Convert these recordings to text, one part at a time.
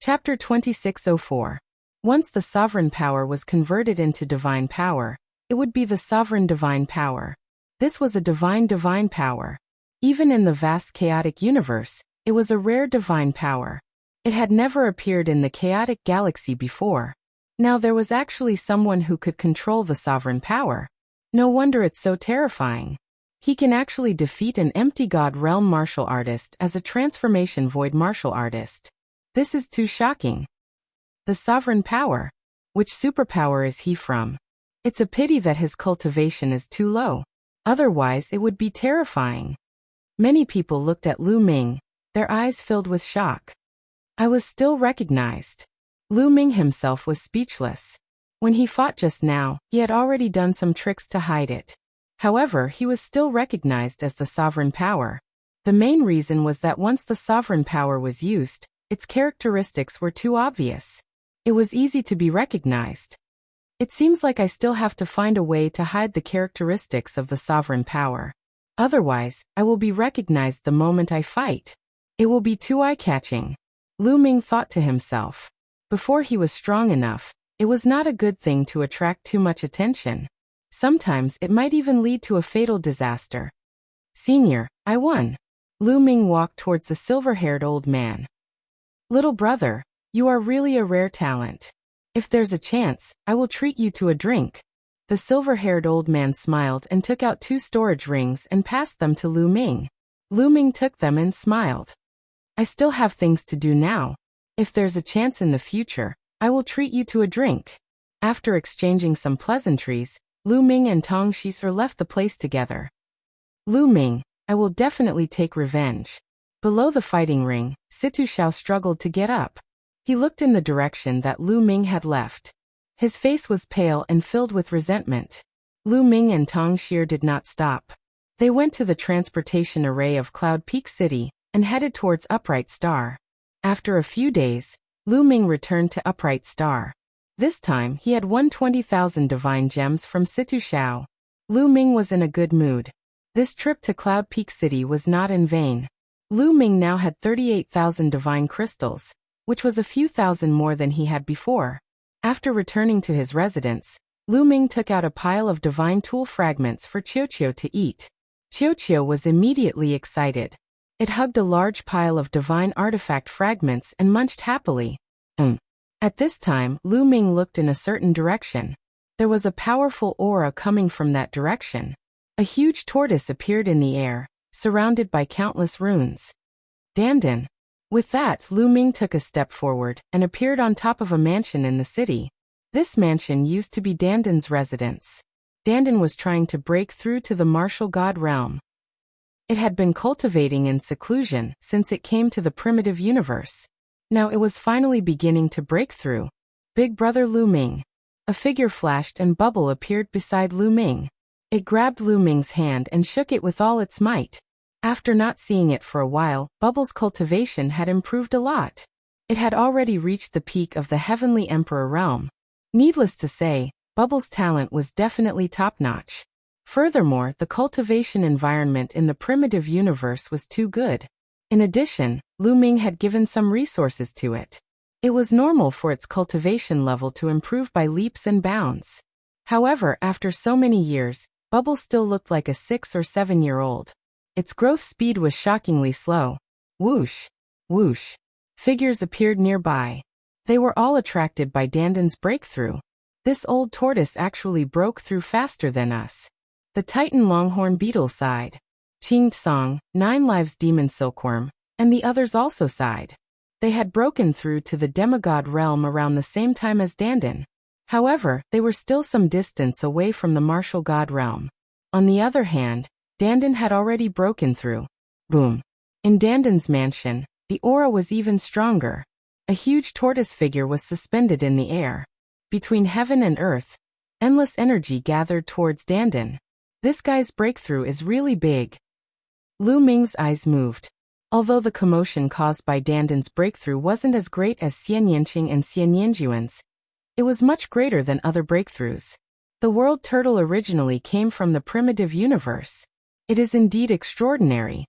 Chapter 2604. Once the sovereign power was converted into divine power, it would be the sovereign divine power. This was a divine power. Even in the vast chaotic universe, it was a rare divine power. It had never appeared in the chaotic galaxy before. Now there was actually someone who could control the sovereign power. No wonder it's so terrifying. He can actually defeat an empty god realm martial artist as a transformation void martial artist. This is too shocking. The sovereign power. Which superpower is he from? It's a pity that his cultivation is too low. Otherwise it would be terrifying. Many people looked at Lu Ming, their eyes filled with shock. I was still recognized. Lu Ming himself was speechless. When he fought just now, he had already done some tricks to hide it. However, he was still recognized as the sovereign power. The main reason was that once the sovereign power was used, its characteristics were too obvious. It was easy to be recognized. It seems like I still have to find a way to hide the characteristics of the sovereign power. Otherwise, I will be recognized the moment I fight. It will be too eye-catching. Lu Ming thought to himself. Before he was strong enough, it was not a good thing to attract too much attention. Sometimes it might even lead to a fatal disaster. Senior, I won. Lu Ming walked towards the silver-haired old man. Little brother, you are really a rare talent. If there's a chance, I will treat you to a drink. The silver-haired old man smiled and took out 2 storage rings and passed them to Lu Ming. Lu Ming took them and smiled. I still have things to do now. If there's a chance in the future, I will treat you to a drink. After exchanging some pleasantries, Lu Ming and Tong Shizhe left the place together. Lu Ming, I will definitely take revenge. Below the fighting ring, Situ Xiao struggled to get up. He looked in the direction that Lu Ming had left. His face was pale and filled with resentment. Lu Ming and Tong Shizhe did not stop. They went to the transportation array of Cloud Peak City and headed towards Upright Star. After a few days, Lu Ming returned to Upright Star. This time he had won 20,000 divine gems from Situ Xiao. Lu Ming was in a good mood. This trip to Cloud Peak City was not in vain. Lu Ming now had 38,000 divine crystals, which was a few thousand more than he had before. After returning to his residence, Lu Ming took out a pile of divine tool fragments for Qiuqiu to eat. Qiuqiu was immediately excited. It hugged a large pile of divine artifact fragments and munched happily. At this time, Lu Ming looked in a certain direction. There was a powerful aura coming from that direction. A huge tortoise appeared in the air, surrounded by countless runes. Dandan. With that, Lu Ming took a step forward and appeared on top of a mansion in the city. This mansion used to be Dandan's residence. Dandan was trying to break through to the martial god realm. It had been cultivating in seclusion since it came to the primitive universe. Now it was finally beginning to break through. Big brother Lu Ming. A figure flashed and bubble appeared beside Lu Ming. It grabbed Lu Ming's hand and shook it with all its might. After not seeing it for a while, Bubble's cultivation had improved a lot. It had already reached the peak of the Heavenly Emperor realm. Needless to say, Bubble's talent was definitely top-notch. Furthermore, the cultivation environment in the primitive universe was too good. In addition, Lu Ming had given some resources to it. It was normal for its cultivation level to improve by leaps and bounds. However, after so many years, Bubble still looked like a 6 or 7-year-old. Its growth speed was shockingly slow. Whoosh! Whoosh! Figures appeared nearby. They were all attracted by Dandan's breakthrough. This old tortoise actually broke through faster than us. The Titan Longhorn Beetle sighed. Qing Tsong, 9 Lives Demon Silkworm, and the others also sighed. They had broken through to the demigod realm around the same time as Dandan. However, they were still some distance away from the martial god realm. On the other hand, Dandan had already broken through. Boom! In Dandan's mansion, the aura was even stronger. A huge tortoise figure was suspended in the air. Between heaven and earth, endless energy gathered towards Dandan. This guy's breakthrough is really big. Lu Ming's eyes moved. Although the commotion caused by Dandan's breakthrough wasn't as great as Xian Yanqing and Xian Yanjuan's, it was much greater than other breakthroughs. The world turtle originally came from the primitive universe. It is indeed extraordinary.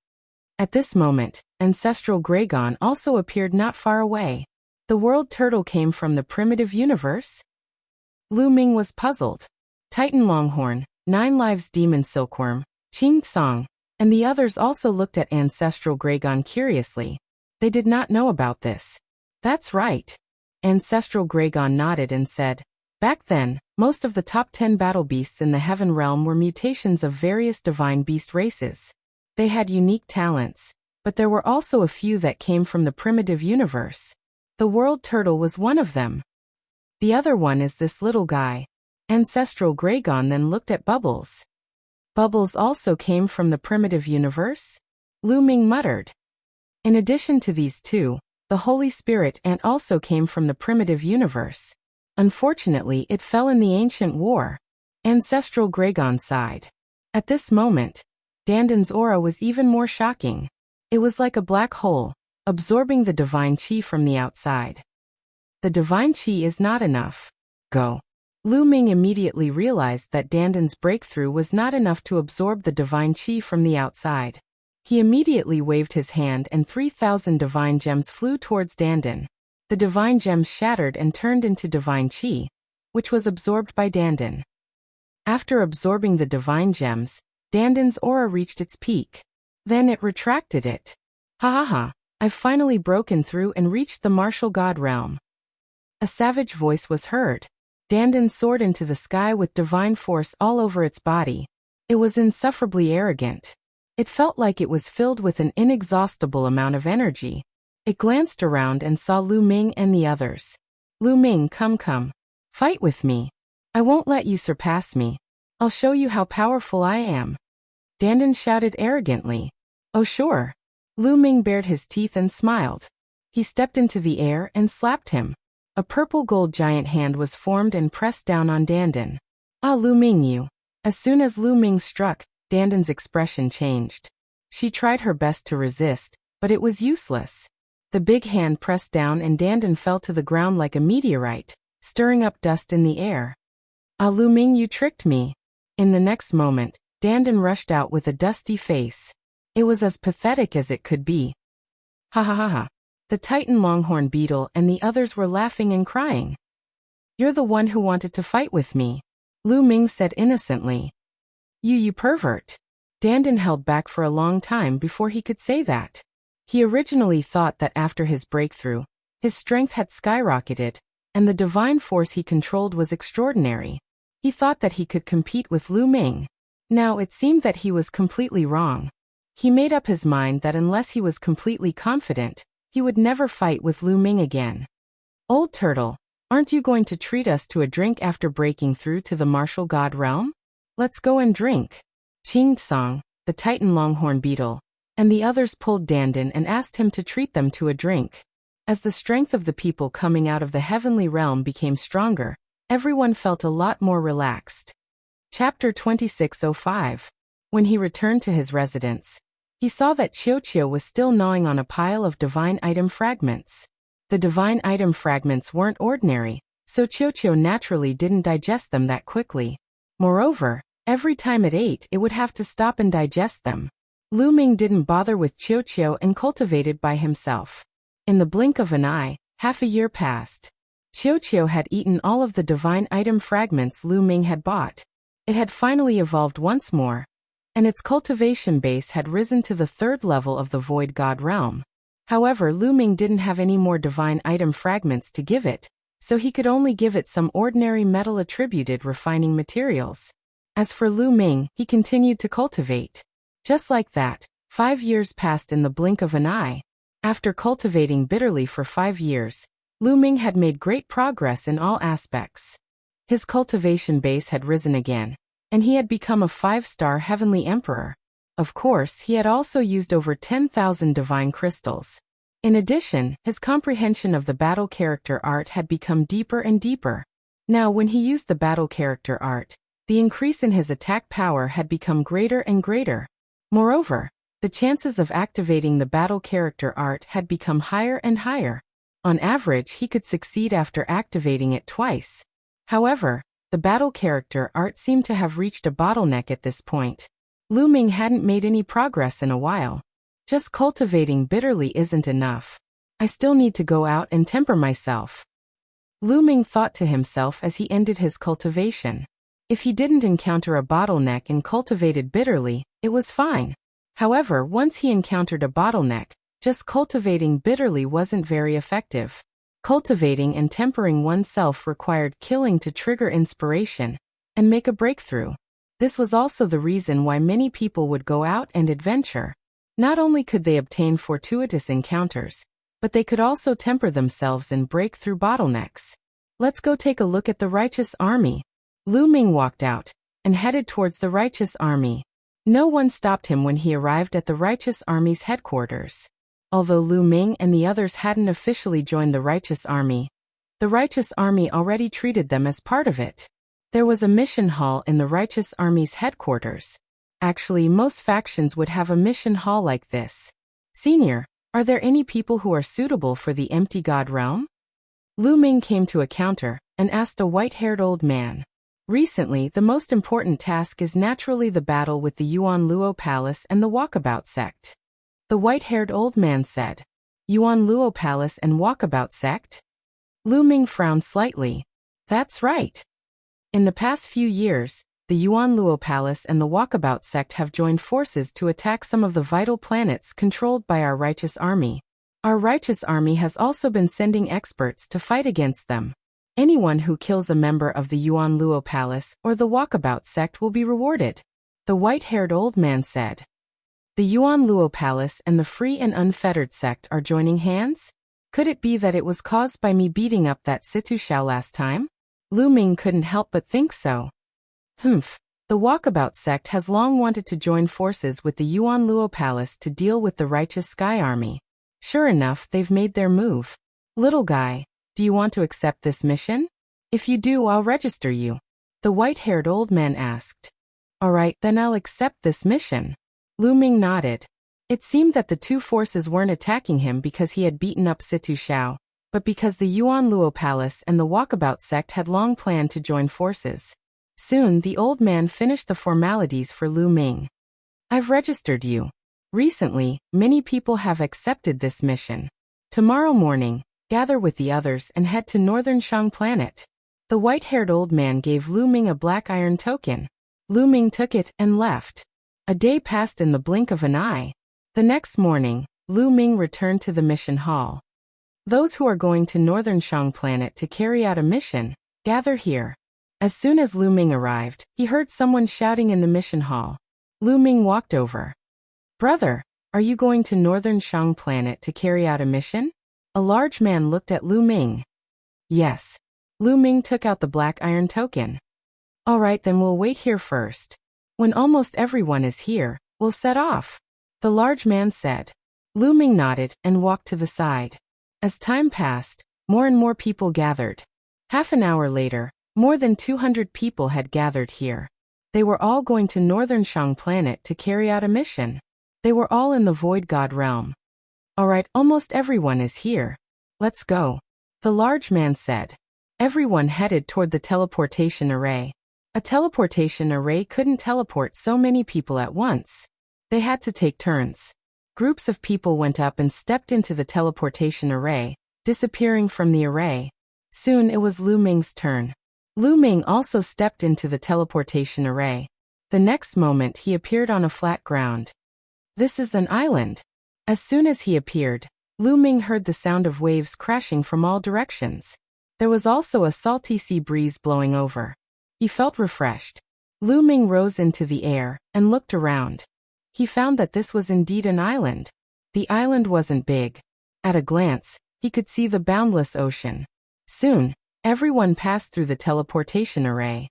At this moment, ancestral Gragon also appeared not far away. The world turtle came from the primitive universe? Lu Ming was puzzled. Titan Longhorn, 9 Lives Demon Silkworm, Qing Song, and the others also looked at Ancestral Gregon curiously. They did not know about this. That's right. Ancestral Gregon nodded and said, back then, most of the top 10 battle beasts in the Heaven Realm were mutations of various divine beast races. They had unique talents, but there were also a few that came from the primitive universe. The world turtle was one of them. The other one is this little guy. Ancestral Gregon then looked at Bubbles. Bubbles also came from the primitive universe? Lu Ming muttered. In addition to these two, the Holy Spirit ant also came from the primitive universe. Unfortunately, it fell in the ancient war. Ancestral Gregon sighed. At this moment, Dandan's aura was even more shocking. It was like a black hole, absorbing the divine chi from the outside. The divine chi is not enough. Go. Lu Ming immediately realized that Dandan's breakthrough was not enough to absorb the divine chi from the outside. He immediately waved his hand and 3,000 divine gems flew towards Dandan. The divine gems shattered and turned into divine chi, which was absorbed by Dandan. After absorbing the divine gems, Dandan's aura reached its peak. Then it retracted it. Ha ha ha, I've finally broken through and reached the martial god realm. A savage voice was heard. Dandan soared into the sky with divine force all over its body. It was insufferably arrogant. It felt like it was filled with an inexhaustible amount of energy. It glanced around and saw Lu Ming and the others. Lu Ming, come. Fight with me. I won't let you surpass me. I'll show you how powerful I am. Dandan shouted arrogantly. Oh sure. Lu Ming bared his teeth and smiled. He stepped into the air and slapped him. A purple gold giant hand was formed and pressed down on Dandan. Ah, Lu Ming, you. As soon as Lu Ming struck, Dandan's expression changed. She tried her best to resist, but it was useless. The big hand pressed down and Dandan fell to the ground like a meteorite, stirring up dust in the air. Ah, Lu Ming, you tricked me. In the next moment, Dandan rushed out with a dusty face. It was as pathetic as it could be. Ha ha ha ha. The Titan Longhorn Beetle and the others were laughing and crying. You're the one who wanted to fight with me, Lu Ming said innocently. You pervert. Dandan held back for a long time before he could say that. He originally thought that after his breakthrough, his strength had skyrocketed, and the divine force he controlled was extraordinary. He thought that he could compete with Lu Ming. Now it seemed that he was completely wrong. He made up his mind that unless he was completely confident, he would never fight with Lu Ming again. Old Turtle, aren't you going to treat us to a drink after breaking through to the martial god realm? Let's go and drink. Qing Song, the Titan Longhorn Beetle, and the others pulled Dandan and asked him to treat them to a drink. As the strength of the people coming out of the heavenly realm became stronger, everyone felt a lot more relaxed. Chapter 2605. When he returned to his residence, he saw that Qiu was still gnawing on a pile of divine item fragments. The divine item fragments weren't ordinary, so Qiu naturally didn't digest them that quickly. Moreover, every time it ate, it would have to stop and digest them. Lu Ming didn't bother with Qiu and cultivated by himself. In the blink of an eye, half a year passed. Qiu had eaten all of the divine item fragments Lu Ming had bought. It had finally evolved once more, and its cultivation base had risen to the 3rd level of the Void God realm. However, Lu Ming didn't have any more divine item fragments to give it, so he could only give it some ordinary metal-attributed refining materials. As for Lu Ming, he continued to cultivate. Just like that, 5 years passed in the blink of an eye. After cultivating bitterly for 5 years, Lu Ming had made great progress in all aspects. His cultivation base had risen again, and he had become a 5-star heavenly emperor. Of course, he had also used over 10,000 divine crystals. In addition, his comprehension of the battle character art had become deeper and deeper. Now, when he used the battle character art, the increase in his attack power had become greater and greater. Moreover, the chances of activating the battle character art had become higher and higher. On average, he could succeed after activating it twice. However, the battle character art seemed to have reached a bottleneck at this point. Lu Ming hadn't made any progress in a while. Just cultivating bitterly isn't enough. I still need to go out and temper myself. Lu Ming thought to himself as he ended his cultivation. If he didn't encounter a bottleneck and cultivated bitterly, it was fine. However, once he encountered a bottleneck, just cultivating bitterly wasn't very effective. Cultivating and tempering oneself required killing to trigger inspiration and make a breakthrough. This was also the reason why many people would go out and adventure. Not only could they obtain fortuitous encounters, but they could also temper themselves and break through bottlenecks. Let's go take a look at the righteous army. Lu Ming walked out and headed towards the righteous army. No one stopped him when he arrived at the righteous army's headquarters. Although Lu Ming and the others hadn't officially joined the righteous army, the righteous army already treated them as part of it. There was a mission hall in the righteous army's headquarters. Actually, most factions would have a mission hall like this. Senior, are there any people who are suitable for the empty god realm? Lu Ming came to a counter and asked a white-haired old man. Recently, the most important task is naturally the battle with the Yuan Luo Palace and the Walkabout sect. The white-haired old man said. Yuan Luo Palace and Walkabout sect? Lu Ming frowned slightly. That's right. In the past few years, the Yuan Luo Palace and the Walkabout sect have joined forces to attack some of the vital planets controlled by our righteous army. Our righteous army has also been sending experts to fight against them. Anyone who kills a member of the Yuan Luo Palace or the Walkabout sect will be rewarded. The white-haired old man said. The Yuan Luo Palace and the Free and Unfettered sect are joining hands? Could it be that it was caused by me beating up that Situ Xiao last time? Lu Ming couldn't help but think so. The Walkabout sect has long wanted to join forces with the Yuan Luo Palace to deal with the righteous Sky Army. Sure enough, they've made their move. Little guy, do you want to accept this mission? If you do, I'll register you. The white-haired old man asked. Alright, then I'll accept this mission. Lu Ming nodded. It seemed that the two forces weren't attacking him because he had beaten up Situ Xiao, but because the Yuan Luo Palace and the Walkabout sect had long planned to join forces. Soon, the old man finished the formalities for Lu Ming. I've registered you. Recently, many people have accepted this mission. Tomorrow morning, gather with the others and head to Northern Shang Planet. The white-haired old man gave Lu Ming a black iron token. Lu Ming took it and left. A day passed in the blink of an eye. The next morning, Lu Ming returned to the mission hall. Those who are going to Northern Shang Planet to carry out a mission, gather here. As soon as Lu Ming arrived, he heard someone shouting in the mission hall. Lu Ming walked over. Brother, are you going to Northern Shang Planet to carry out a mission? A large man looked at Lu Ming. Yes. Lu Ming took out the black iron token. Alright, then we'll wait here first. When almost everyone is here, we'll set off. The large man said. Lu Ming nodded and walked to the side. As time passed, more and more people gathered. Half an hour later, more than 200 people had gathered here. They were all going to Northern Shang Planet to carry out a mission. They were all in the Void God realm. Alright, almost everyone is here. Let's go. The large man said. Everyone headed toward the teleportation array. A teleportation array couldn't teleport so many people at once. They had to take turns. Groups of people went up and stepped into the teleportation array, disappearing from the array. Soon it was Lu Ming's turn. Lu Ming also stepped into the teleportation array. The next moment he appeared on a flat ground. This is an island. As soon as he appeared, Lu Ming heard the sound of waves crashing from all directions. There was also a salty sea breeze blowing over. He felt refreshed. Lu Ming rose into the air and looked around. He found that this was indeed an island. The island wasn't big. At a glance, he could see the boundless ocean. Soon, everyone passed through the teleportation array.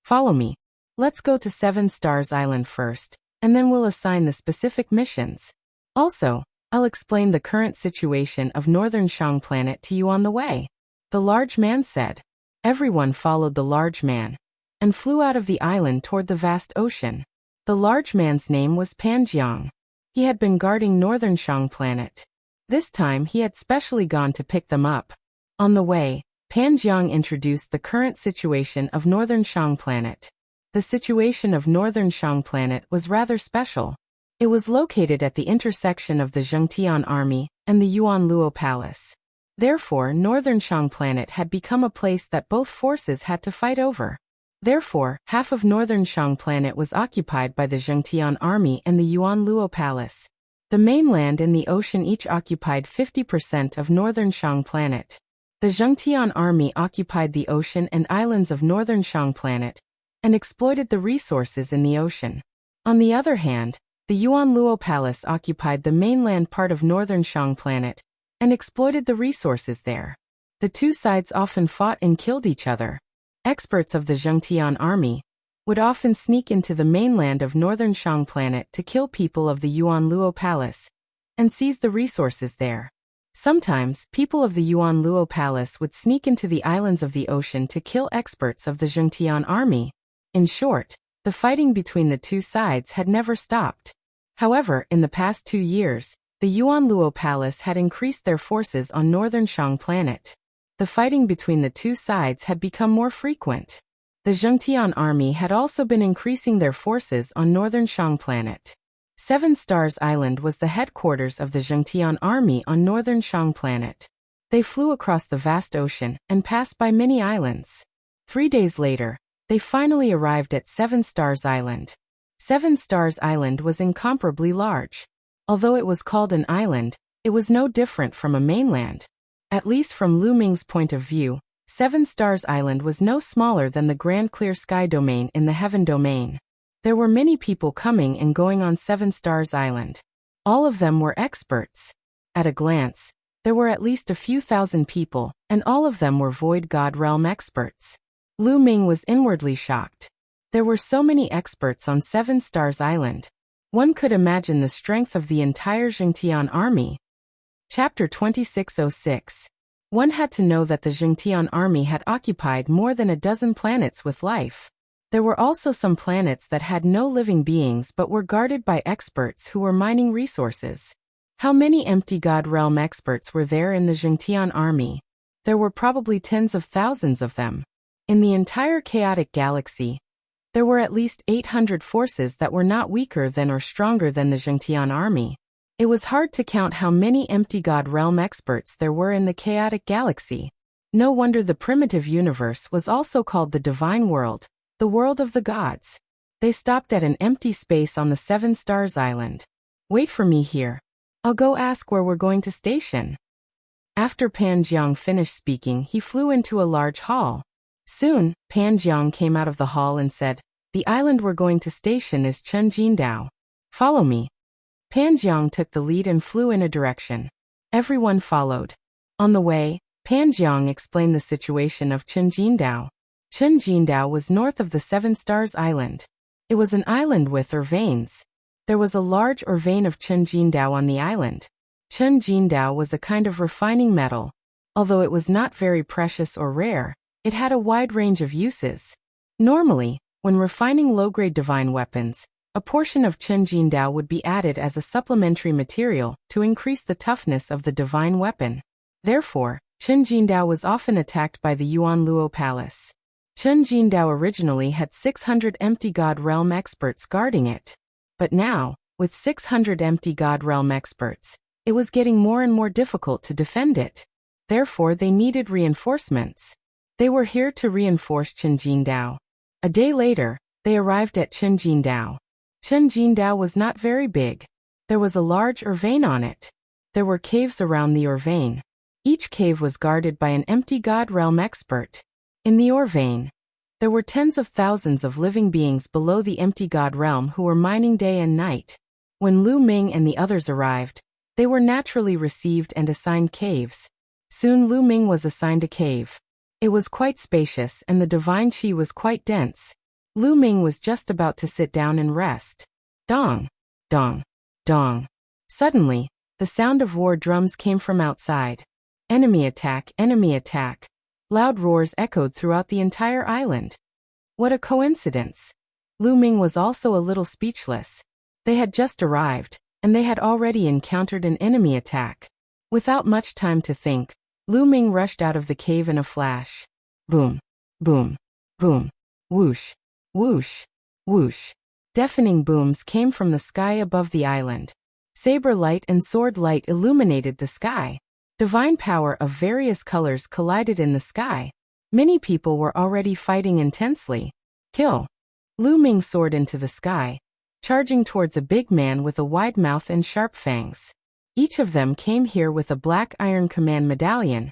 Follow me. Let's go to 7 Stars Island first, and then we'll assign the specific missions. Also, I'll explain the current situation of Northern Shang Planet to you on the way. The large man said. Everyone followed the large man and flew out of the island toward the vast ocean. The large man's name was Panjiang. He had been guarding Northern Shang Planet. This time he had specially gone to pick them up. On the way, Panjiang introduced the current situation of Northern Shang Planet. The situation of Northern Shang Planet was rather special. It was located at the intersection of the Zhengtian Army and the Yuan Luo Palace. Therefore, northern Shang planet had become a place that both forces had to fight over. Therefore, half of northern Shang planet was occupied by the Zhengtian army and the Yuan Luo Palace. The mainland and the ocean each occupied 50% of northern Shang planet. The Zhengtian army occupied the ocean and islands of northern Shang planet and exploited the resources in the ocean. On the other hand, the Yuan Luo Palace occupied the mainland part of northern Shang planet and exploited the resources there. The two sides often fought and killed each other. Experts of the Zhengtian army would often sneak into the mainland of northern Shang planet to kill people of the Yuan Luo Palace and seize the resources there. Sometimes, people of the Yuan Luo Palace would sneak into the islands of the ocean to kill experts of the Zhengtian army. In short, the fighting between the two sides had never stopped. However, in the past 2 years, the Yuan Luo Palace had increased their forces on northern Shang planet. The fighting between the two sides had become more frequent. The Zhengtian army had also been increasing their forces on northern Shang planet. Seven Stars Island was the headquarters of the Zhengtian army on northern Shang planet. They flew across the vast ocean and passed by many islands. 3 days later, they finally arrived at Seven Stars Island. Seven Stars Island was incomparably large. Although it was called an island, it was no different from a mainland. At least from Lu Ming's point of view, Seven Stars Island was no smaller than the Grand Clear Sky domain in the Heaven domain. There were many people coming and going on Seven Stars Island. All of them were experts. At a glance, there were at least a few thousand people, and all of them were Void God Realm experts. Lu Ming was inwardly shocked. There were so many experts on Seven Stars Island. One could imagine the strength of the entire Zhengtian army. Chapter 2606. One had to know that the Zhengtian army had occupied more than a dozen planets with life. There were also some planets that had no living beings but were guarded by experts who were mining resources. How many empty God Realm experts were there in the Zhengtian army? There were probably tens of thousands of them. In the entire chaotic galaxy, there were at least 800 forces that were not weaker than or stronger than the Zhengtian army. It was hard to count how many empty God Realm experts there were in the chaotic galaxy. No wonder the primitive universe was also called the Divine World, the world of the gods. They stopped at an empty space on the Seven Stars Island. Wait for me here. I'll go ask where we're going to station. After Pan Jiang finished speaking, he flew into a large hall. Soon, Pan Jiang came out of the hall and said, "The island we're going to station is Chunjindao. Follow me." Pan Jiang took the lead and flew in a direction. Everyone followed. On the way, Pan Jiang explained the situation of Chunjindao. Chunjindao was north of the Seven Stars Island. It was an island with veins. There was a large vein of Chunjindao on the island. Chunjindao was a kind of refining metal. Although it was not very precious or rare, it had a wide range of uses. Normally, when refining low-grade divine weapons, a portion of Chunjindao would be added as a supplementary material to increase the toughness of the divine weapon. Therefore, Chunjindao was often attacked by the Yuan Luo Palace. Chunjindao originally had 600 empty God Realm experts guarding it. But now, with 600 empty God Realm experts, it was getting more and more difficult to defend it. Therefore, they needed reinforcements. They were here to reinforce Chunjindao. A day later, they arrived at Chunjindao. Chunjindao was not very big. There was a large vein on it. There were caves around the vein. Each cave was guarded by an empty God Realm expert. In the vein, there were tens of thousands of living beings below the empty God Realm who were mining day and night. When Lu Ming and the others arrived, they were naturally received and assigned caves. Soon Lu Ming was assigned a cave. It was quite spacious and the divine qi was quite dense. Lu Ming was just about to sit down and rest. Dong, dong, dong. Suddenly, the sound of war drums came from outside. Enemy attack, enemy attack. Loud roars echoed throughout the entire island. What a coincidence. Lu Ming was also a little speechless. They had just arrived, and they had already encountered an enemy attack. Without much time to think, Lu Ming rushed out of the cave in a flash. Boom, boom, boom, whoosh, whoosh, whoosh. Deafening booms came from the sky above the island. Saber light and sword light illuminated the sky. Divine power of various colors collided in the sky. Many people were already fighting intensely. Kill. Lu Ming soared into the sky, charging towards a big man with a wide mouth and sharp fangs. Each of them came here with a black iron command medallion,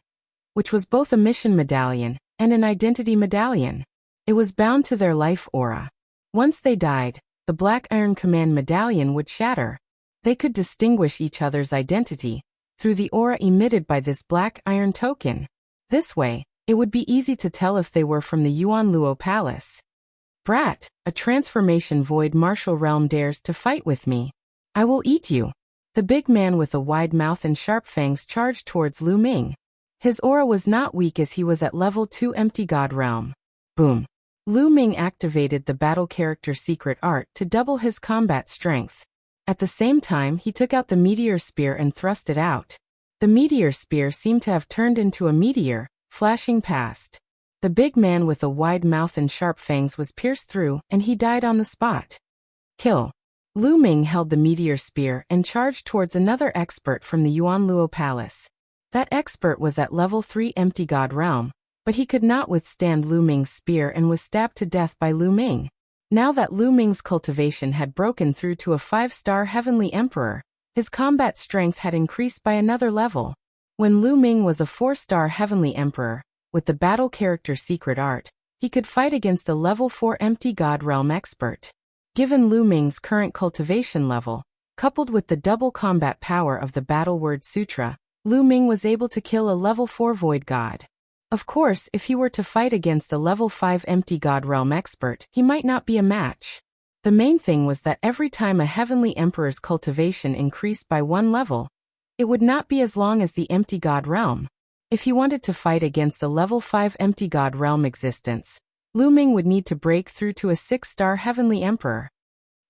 which was both a mission medallion and an identity medallion. It was bound to their life aura. Once they died, the black iron command medallion would shatter. They could distinguish each other's identity through the aura emitted by this black iron token. This way, it would be easy to tell if they were from the Yuan Luo Palace. Brat, a transformation void martial realm dares to fight with me. I will eat you. The big man with a wide mouth and sharp fangs charged towards Lu Ming. His aura was not weak as he was at level 2 empty god realm. Boom. Lu Ming activated the battle character secret art to double his combat strength. At the same time, he took out the meteor spear and thrust it out. The meteor spear seemed to have turned into a meteor, flashing past. The big man with a wide mouth and sharp fangs was pierced through, and he died on the spot. Kill. Lu Ming held the meteor spear and charged towards another expert from the Yuan Luo Palace. That expert was at level 3 empty god realm, but he could not withstand Lu Ming's spear and was stabbed to death by Lu Ming. Now that Lu Ming's cultivation had broken through to a 5-star heavenly emperor, his combat strength had increased by another level. When Lu Ming was a 4-star heavenly emperor, with the battle character secret art, he could fight against a level 4 empty god realm expert. Given Lu Ming's current cultivation level, coupled with the double combat power of the Battle Word Sutra, Lu Ming was able to kill a level 4 void god. Of course, if he were to fight against a level 5 empty god realm expert, he might not be a match. The main thing was that every time a heavenly emperor's cultivation increased by 1 level, it would not be as long as the empty god realm. If he wanted to fight against a level 5 empty god realm existence, Lu Ming would need to break through to a 6-star heavenly emperor.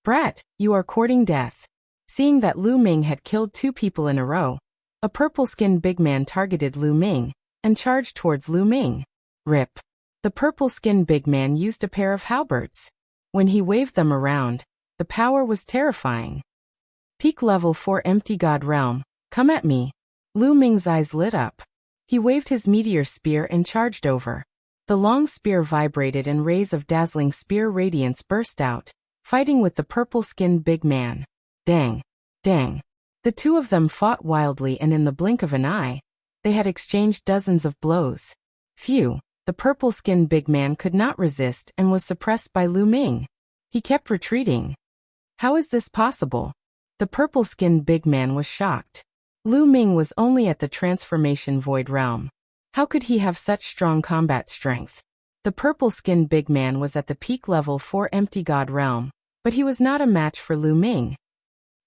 Brat, you are courting death. Seeing that Lu Ming had killed 2 people in a row, a purple-skinned big man targeted Lu Ming and charged towards Lu Ming. Rip. The purple-skinned big man used a pair of halberds. When he waved them around, the power was terrifying. Peak level 4 empty god realm, come at me. Lu Ming's eyes lit up. He waved his meteor spear and charged over. The long spear vibrated and rays of dazzling spear radiance burst out, fighting with the purple-skinned big man. Dang. Dang. The two of them fought wildly, and in the blink of an eye, they had exchanged dozens of blows. Phew, the purple-skinned big man could not resist and was suppressed by Lu Ming. He kept retreating. How is this possible? The purple-skinned big man was shocked. Lu Ming was only at the transformation void realm. How could he have such strong combat strength? The purple-skinned big man was at the peak level 4 empty god realm, but he was not a match for Lu Ming.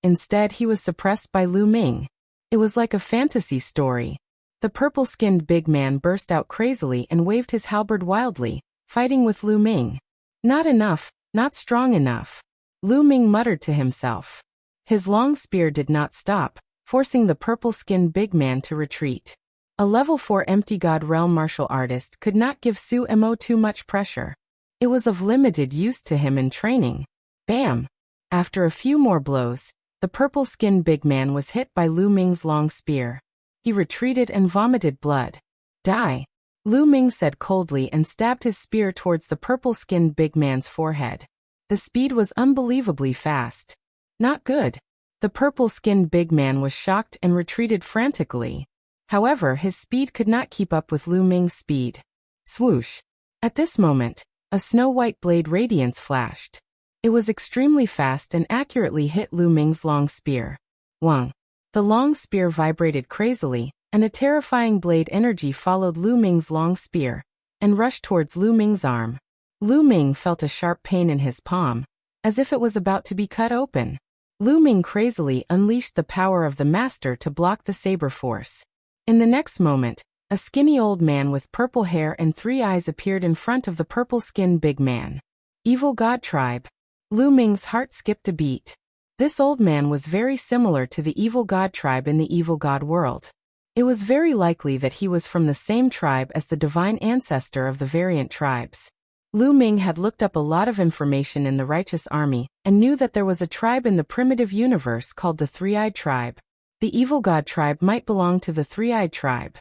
Instead, he was suppressed by Lu Ming. It was like a fantasy story. The purple-skinned big man burst out crazily and waved his halberd wildly, fighting with Lu Ming. Not enough, not strong enough. Lu Ming muttered to himself. His long spear did not stop, forcing the purple-skinned big man to retreat. A level 4 empty god realm martial artist could not give Su Mo too much pressure. It was of limited use to him in training. Bam! After a few more blows, the purple-skinned big man was hit by Lu Ming's long spear. He retreated and vomited blood. Die! Lu Ming said coldly and stabbed his spear towards the purple-skinned big man's forehead. The speed was unbelievably fast. Not good. The purple-skinned big man was shocked and retreated frantically. However, his speed could not keep up with Lu Ming's speed. Swoosh! At this moment, a snow-white blade radiance flashed. It was extremely fast and accurately hit Lu Ming's long spear. Wang! The long spear vibrated crazily, and a terrifying blade energy followed Lu Ming's long spear and rushed towards Lu Ming's arm. Lu Ming felt a sharp pain in his palm, as if it was about to be cut open. Lu Ming crazily unleashed the power of the master to block the saber force. In the next moment, a skinny old man with purple hair and 3 eyes appeared in front of the purple-skinned big man. Evil God Tribe. Lu Ming's heart skipped a beat. This old man was very similar to the Evil God Tribe in the Evil God world. It was very likely that he was from the same tribe as the divine ancestor of the variant tribes. Lu Ming had looked up a lot of information in the righteous army and knew that there was a tribe in the primitive universe called the Three-Eyed Tribe. The evil god tribe might belong to the Three-Eyed Tribe.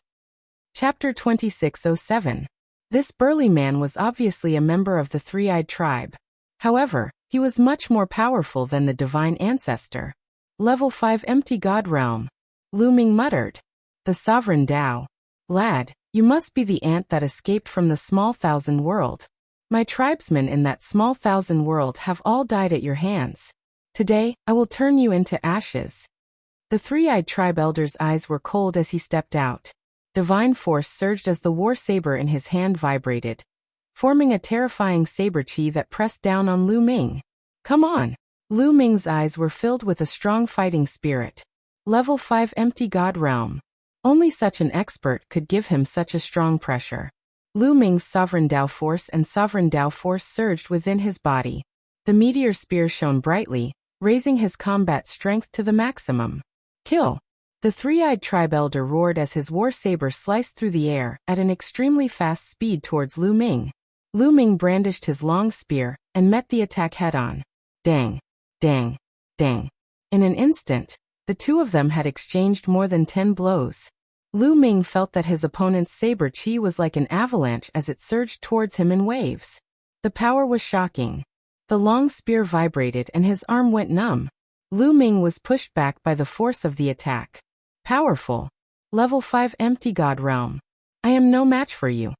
Chapter 2607. This burly man was obviously a member of the Three-Eyed Tribe. However, he was much more powerful than the divine ancestor. Level 5 Empty God Realm. Lu Ming muttered. The Sovereign Tao. Lad, you must be the ant that escaped from the small thousand world. My tribesmen in that small thousand world have all died at your hands. Today, I will turn you into ashes. The Three-Eyed Tribe elder's eyes were cold as he stepped out. Divine force surged as the war saber in his hand vibrated, forming a terrifying saber chi that pressed down on Lu Ming. Come on! Lu Ming's eyes were filled with a strong fighting spirit. Level 5 Empty God Realm. Only such an expert could give him such a strong pressure. Lu Ming's Sovereign Tao Force and Sovereign Tao Force surged within his body. The meteor spear shone brightly, raising his combat strength to the maximum. Kill! The Three-Eyed Tribe elder roared as his war saber sliced through the air at an extremely fast speed towards Lu Ming. Lu Ming brandished his long spear and met the attack head-on. Dang! Dang! Dang! In an instant, the two of them had exchanged more than 10 blows. Lu Ming felt that his opponent's saber chi was like an avalanche as it surged towards him in waves. The power was shocking. The long spear vibrated and his arm went numb. Lu Ming was pushed back by the force of the attack. Powerful. Level 5 Empty God Realm. I am no match for you.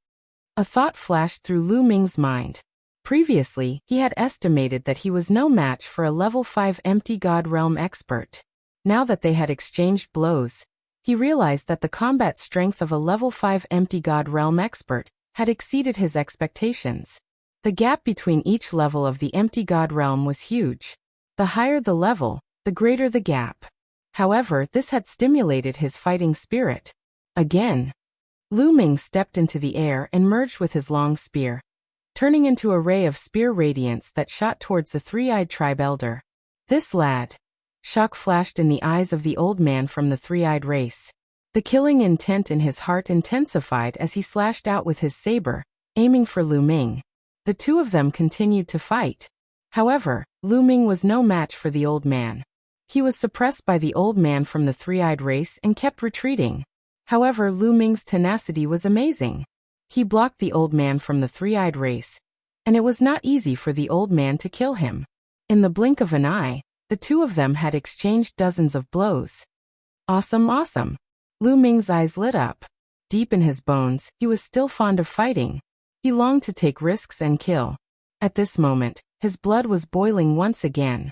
A thought flashed through Lu Ming's mind. Previously, he had estimated that he was no match for a Level 5 Empty God Realm expert. Now that they had exchanged blows, he realized that the combat strength of a Level 5 Empty God Realm expert had exceeded his expectations. The gap between each level of the Empty God Realm was huge. The higher the level, the greater the gap. However, this had stimulated his fighting spirit. Again, Lu Ming stepped into the air and merged with his long spear, turning into a ray of spear radiance that shot towards the Three-Eyed Tribe elder. This lad. Shock flashed in the eyes of the old man from the Three-Eyed race. The killing intent in his heart intensified as he slashed out with his saber, aiming for Lu Ming. The two of them continued to fight. However, Lu Ming was no match for the old man. He was suppressed by the old man from the Three-Eyed race and kept retreating. However, Lu Ming's tenacity was amazing. He blocked the old man from the Three-Eyed race, and it was not easy for the old man to kill him. In the blink of an eye, the two of them had exchanged dozens of blows. Awesome, awesome. Lu Ming's eyes lit up. Deep in his bones, he was still fond of fighting. He longed to take risks and kill. At this moment, his blood was boiling once again.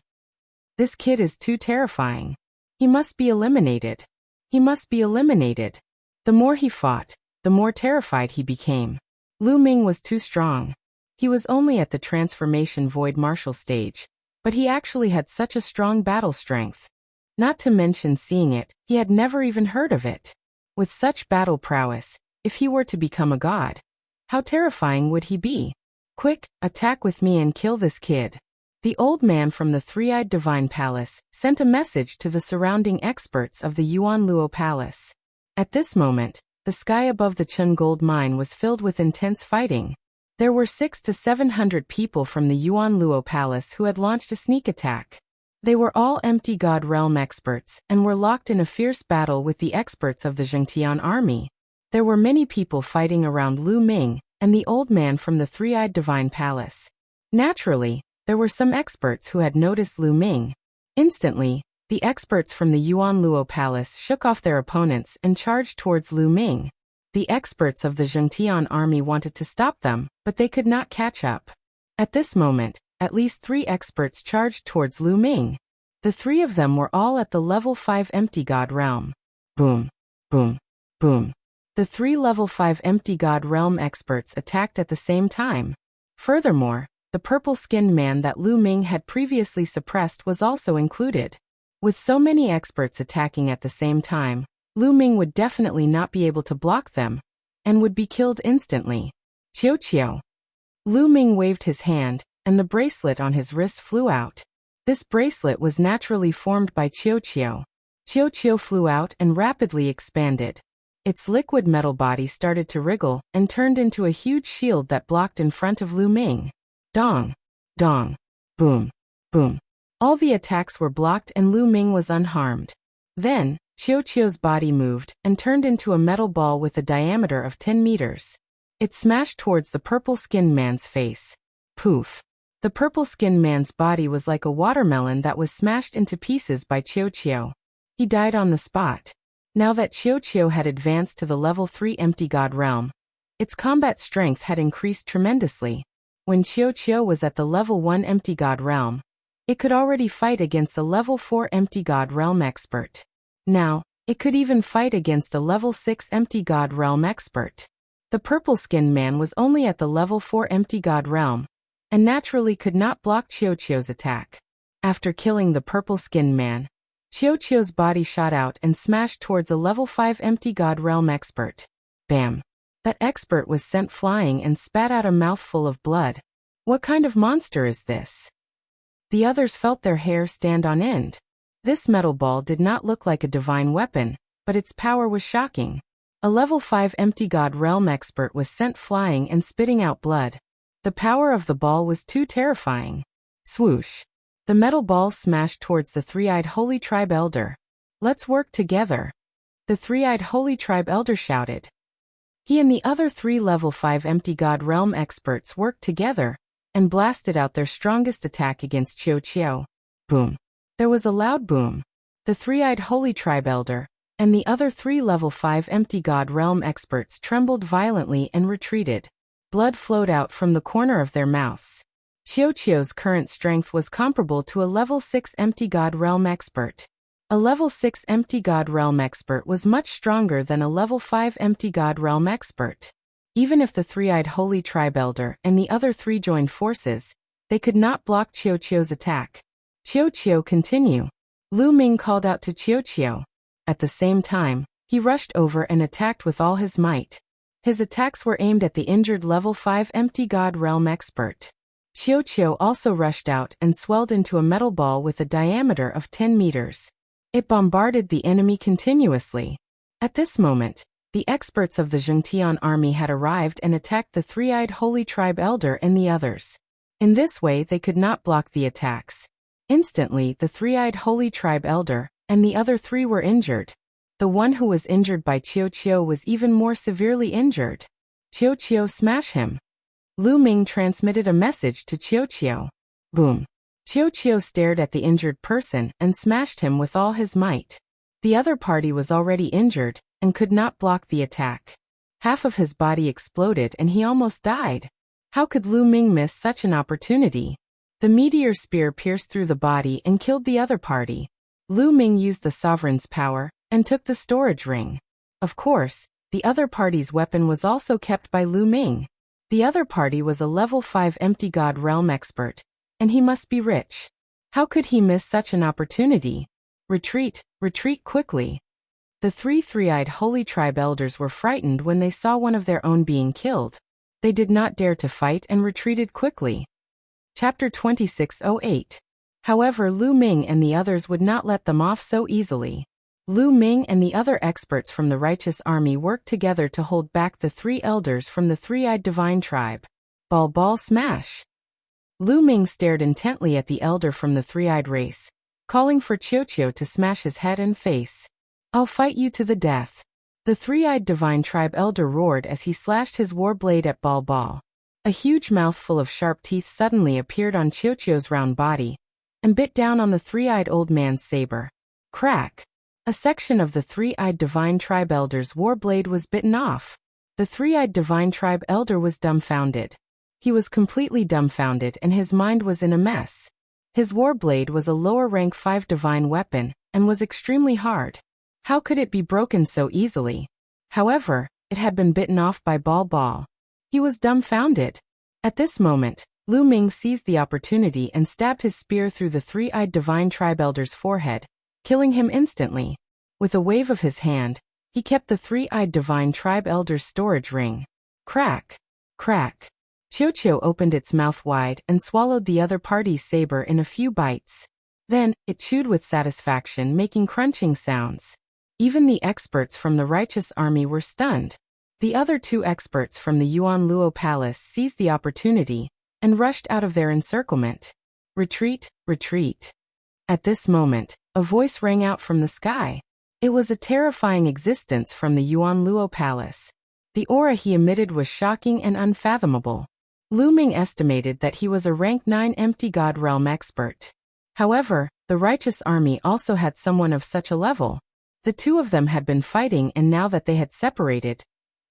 This kid is too terrifying. He must be eliminated. He must be eliminated. The more he fought, the more terrified he became. Lu Ming was too strong. He was only at the transformation void martial stage, but he actually had such a strong battle strength. Not to mention seeing it, he had never even heard of it. With such battle prowess, if he were to become a god, how terrifying would he be? Quick, attack with me and kill this kid. The old man from the Three-Eyed Divine Palace sent a message to the surrounding experts of the Yuan Luo Palace. At this moment, the sky above the Chun Gold Mine was filled with intense fighting. There were 600 to 700 people from the Yuan Luo Palace who had launched a sneak attack. They were all Empty God Realm experts and were locked in a fierce battle with the experts of the Zhengtian army. There were many people fighting around Lu Ming and the old man from the Three-Eyed Divine Palace. Naturally, there were some experts who had noticed Lu Ming. Instantly, the experts from the Yuan Luo Palace shook off their opponents and charged towards Lu Ming. The experts of the Zhengtian army wanted to stop them, but they could not catch up. At this moment, at least 3 experts charged towards Lu Ming. The 3 of them were all at the level 5 Empty God Realm. Boom, boom, boom. The 3 level 5 Empty God Realm experts attacked at the same time. Furthermore, the purple-skinned man that Lu Ming had previously suppressed was also included. With so many experts attacking at the same time, Lu Ming would definitely not be able to block them, and would be killed instantly. Qiu Qiu. Lu Ming waved his hand, and the bracelet on his wrist flew out. This bracelet was naturally formed by Qiu Qiu. Qiu Qiu flew out and rapidly expanded. Its liquid metal body started to wriggle and turned into a huge shield that blocked in front of Lu Ming. Dong! Dong! Boom! Boom! All the attacks were blocked and Lu Ming was unharmed. Then, Qiuqiu's body moved and turned into a metal ball with a diameter of 10 meters. It smashed towards the purple-skinned man's face. Poof! The purple-skinned man's body was like a watermelon that was smashed into pieces by Qiuqiu. He died on the spot. Now that Qiuqiu had advanced to the level 3 empty god realm, its combat strength had increased tremendously. When Qiuqiu was at the level 1 empty god realm, it could already fight against a level 4 empty god realm expert. Now, it could even fight against a level 6 empty god realm expert. The purple-skinned man was only at the level 4 empty god realm, and naturally could not block Qiuqiu's attack. After killing the purple-skinned man, Qiuqiu's body shot out and smashed towards a level 5 empty god realm expert. Bam! That expert was sent flying and spat out a mouthful of blood. What kind of monster is this? The others felt their hair stand on end. This metal ball did not look like a divine weapon, but its power was shocking. A level 5 empty god realm expert was sent flying and spitting out blood. The power of the ball was too terrifying. Swoosh! The metal ball smashed towards the three-eyed holy tribe elder. Let's work together. The three-eyed holy tribe elder shouted. He and the other 3 level 5 empty god realm experts worked together and blasted out their strongest attack against Qiuqiu. Boom! There was a loud boom. The three-eyed holy tribe elder and the other 3 level 5 empty god realm experts trembled violently and retreated. Blood flowed out from the corner of their mouths. Qiuqiu's current strength was comparable to a level 6 empty god realm expert. A level 6 empty god realm expert was much stronger than a level 5 empty god realm expert. Even if the three-eyed holy tribe elder and the other 3 joined forces, they could not block Qiuqiu's attack. Qiuqiu, continue. Lu Ming called out to Qiuqiu. At the same time, he rushed over and attacked with all his might. His attacks were aimed at the injured level 5 empty god realm expert. Qiuqiu also rushed out and swelled into a metal ball with a diameter of 10 meters. It bombarded the enemy continuously. At this moment, the experts of the Zhengtian army had arrived and attacked the three-eyed holy tribe elder and the others. In this way they could not block the attacks. Instantly the three-eyed holy tribe elder and the other 3 were injured. The one who was injured by Qiuqiu was even more severely injured. Qiuqiu, smash him. Lu Ming transmitted a message to Qiuqiu. Boom. Qiuqiu stared at the injured person and smashed him with all his might. The other party was already injured and could not block the attack. Half of his body exploded and he almost died. How could Lu Ming miss such an opportunity? The meteor spear pierced through the body and killed the other party. Lu Ming used the sovereign's power and took the storage ring. Of course, the other party's weapon was also kept by Lu Ming. The other party was a level 5 empty god realm expert, and he must be rich. How could he miss such an opportunity? Retreat, retreat quickly. The 3 three-eyed holy tribe elders were frightened when they saw one of their own being killed. They did not dare to fight and retreated quickly. Chapter 2608. However, Lu Ming and the others would not let them off so easily. Lu Ming and the other experts from the righteous army worked together to hold back the 3 elders from the three-eyed divine tribe. Ball ball smash. Lu Ming stared intently at the elder from the three-eyed race, calling for Qiuqiu to smash his head and face. I'll fight you to the death. The three-eyed divine tribe elder roared as he slashed his war blade at Ball Ball. A huge mouthful of sharp teeth suddenly appeared on Qiuqiu's round body and bit down on the three-eyed old man's saber. Crack! A section of the three-eyed divine tribe elder's war blade was bitten off. The three-eyed divine tribe elder was dumbfounded. He was completely dumbfounded and his mind was in a mess. His war blade was a lower rank 5 divine weapon and was extremely hard. How could it be broken so easily? However, it had been bitten off by Ball Ball. He was dumbfounded. At this moment, Lu Ming seized the opportunity and stabbed his spear through the three-eyed divine tribe elder's forehead, killing him instantly. With a wave of his hand, he kept the three-eyed divine tribe elder's storage ring. Crack! Crack! Qiuqiu opened its mouth wide and swallowed the other party's saber in a few bites. Then, it chewed with satisfaction, making crunching sounds. Even the experts from the righteous army were stunned. The other 2 experts from the Yuan Luo Palace seized the opportunity and rushed out of their encirclement. Retreat, retreat. At this moment, a voice rang out from the sky. It was a terrifying existence from the Yuan Luo Palace. The aura he emitted was shocking and unfathomable. Lu Ming estimated that he was a rank 9 empty God realm expert. However, the righteous army also had someone of such a level. The 2 of them had been fighting, and now that they had separated,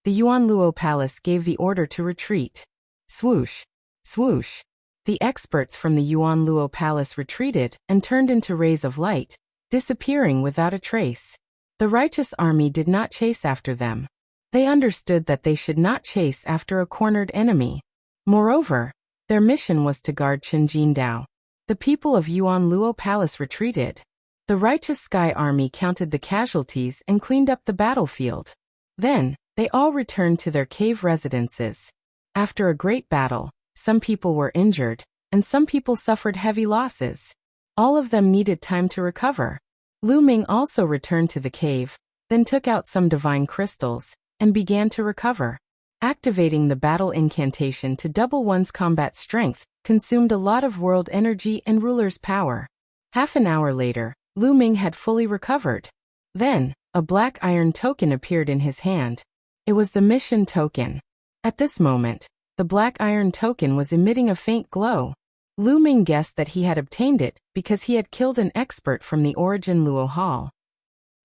the Yuan Luo Palace gave the order to retreat. Swoosh, swoosh. The experts from the Yuan Luo Palace retreated and turned into rays of light, disappearing without a trace. The righteous army did not chase after them. They understood that they should not chase after a cornered enemy. Moreover, their mission was to guard Qinjindao. The people of Yuan Luo Palace retreated. The righteous Sky Army counted the casualties and cleaned up the battlefield. Then, they all returned to their cave residences. After a great battle, some people were injured, and some people suffered heavy losses. All of them needed time to recover. Lu Ming also returned to the cave, then took out some divine crystals, and began to recover. Activating the battle incantation to double one's combat strength consumed a lot of world energy and ruler's power. Half an hour later, Lu Ming had fully recovered. Then, a black iron token appeared in his hand. It was the mission token. At this moment, the black iron token was emitting a faint glow. Lu Ming guessed that he had obtained it because he had killed an expert from the Origin Luo Hall.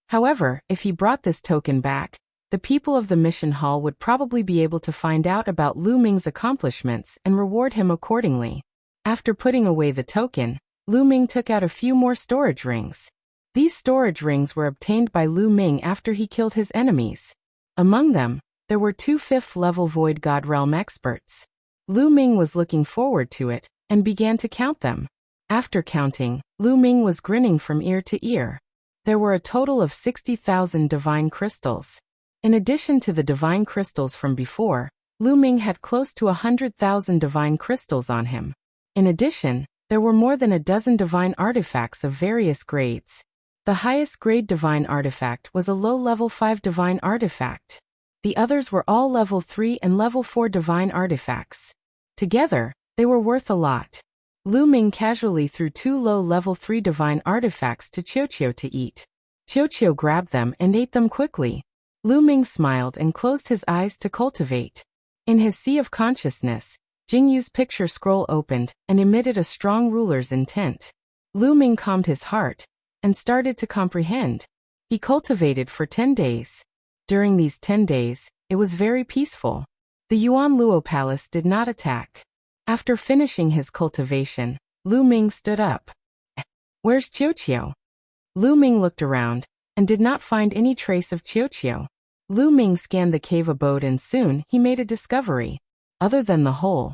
However, if he brought this token back, the people of the mission hall would probably be able to find out about Lu Ming's accomplishments and reward him accordingly. After putting away the token, Lu Ming took out a few more storage rings. These storage rings were obtained by Lu Ming after he killed his enemies. Among them, there were 2 5th-level Void God Realm experts. Lu Ming was looking forward to it and began to count them. After counting, Lu Ming was grinning from ear to ear. There were a total of 60,000 divine crystals. In addition to the divine crystals from before, Lu Ming had close to 100,000 divine crystals on him. In addition, there were more than a dozen divine artifacts of various grades. The highest grade divine artifact was a low-level 5 divine artifact. The others were all level 3 and level 4 divine artifacts. Together, they were worth a lot. Lu Ming casually threw 2 low-level 3 divine artifacts to Qiuqiu to eat. Qiuqiu grabbed them and ate them quickly. Lu Ming smiled and closed his eyes to cultivate. In his sea of consciousness, Jingyu's picture scroll opened and emitted a strong ruler's intent. Lu Ming calmed his heart and started to comprehend. He cultivated for 10 days. During these 10 days, it was very peaceful. The Yuan Luo Palace did not attack. After finishing his cultivation, Lu Ming stood up. Where's Qiuqiu? Lu Ming looked around and did not find any trace of Qiuqiu. Lu Ming scanned the cave abode and soon he made a discovery. Other than the hole,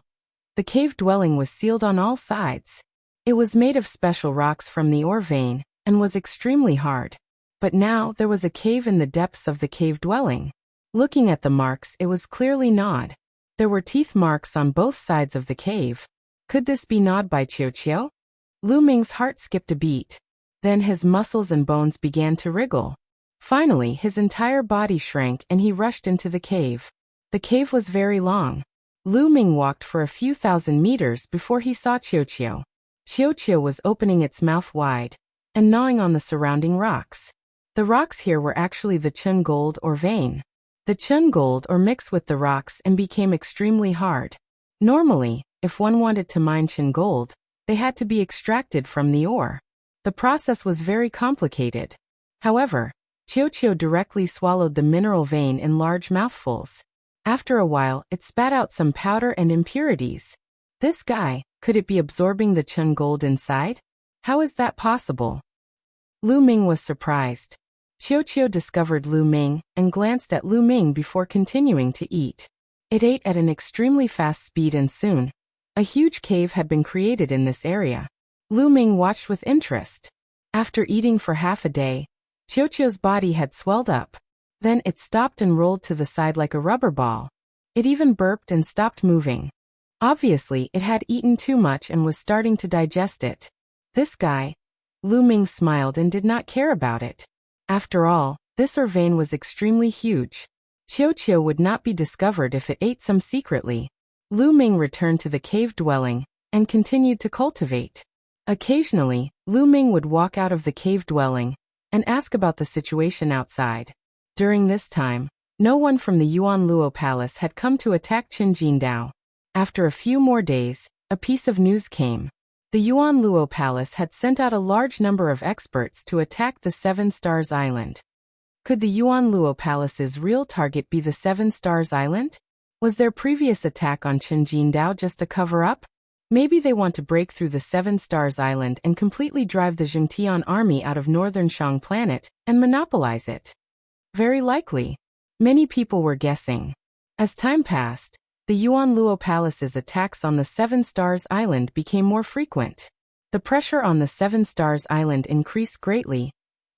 the cave dwelling was sealed on all sides. It was made of special rocks from the ore vein and was extremely hard. But now there was a cave in the depths of the cave dwelling. Looking at the marks, it was clearly gnawed. There were teeth marks on both sides of the cave. Could this be gnawed by Qiuqiu? Lu Ming's heart skipped a beat. Then his muscles and bones began to wriggle. Finally, his entire body shrank and he rushed into the cave. The cave was very long. Lu Ming walked for a few thousand meters before he saw Qiuqiu. Qiuqiu was opening its mouth wide and gnawing on the surrounding rocks. The rocks here were actually the Chun gold or vein. The Chun gold ore mixed with the rocks and became extremely hard. Normally, if one wanted to mine Chun gold, they had to be extracted from the ore. The process was very complicated. However, Qiuqiu directly swallowed the mineral vein in large mouthfuls. After a while, it spat out some powder and impurities. This guy, could it be absorbing the Chun gold inside? How is that possible? Lu Ming was surprised. Qiuqiu discovered Lu Ming and glanced at Lu Ming before continuing to eat. It ate at an extremely fast speed and soon, a huge cave had been created in this area. Lu Ming watched with interest. After eating for half a day, Qiuqiu's body had swelled up. Then it stopped and rolled to the side like a rubber ball. It even burped and stopped moving. Obviously, it had eaten too much and was starting to digest it. This guy, Lu Ming smiled and did not care about it. After all, This vein was extremely huge. Qiu would not be discovered if it ate some secretly. Lu Ming returned to the cave dwelling and continued to cultivate. Occasionally, Lu Ming would walk out of the cave dwelling and ask about the situation outside. During this time, no one from the Yuan Luo Palace had come to attack Qinjindao. After a few more days, a piece of news came. The Yuan Luo Palace had sent out a large number of experts to attack the Seven Stars Island. Could the Yuan Luo Palace's real target be the Seven Stars Island? Was their previous attack on Qinjindao just a cover-up? Maybe they want to break through the Seven Stars Island and completely drive the Jingtian army out of northern Shang planet and monopolize it. Very likely. Many people were guessing. As time passed, the Yuan Luo Palace's attacks on the Seven Stars Island became more frequent. The pressure on the Seven Stars Island increased greatly,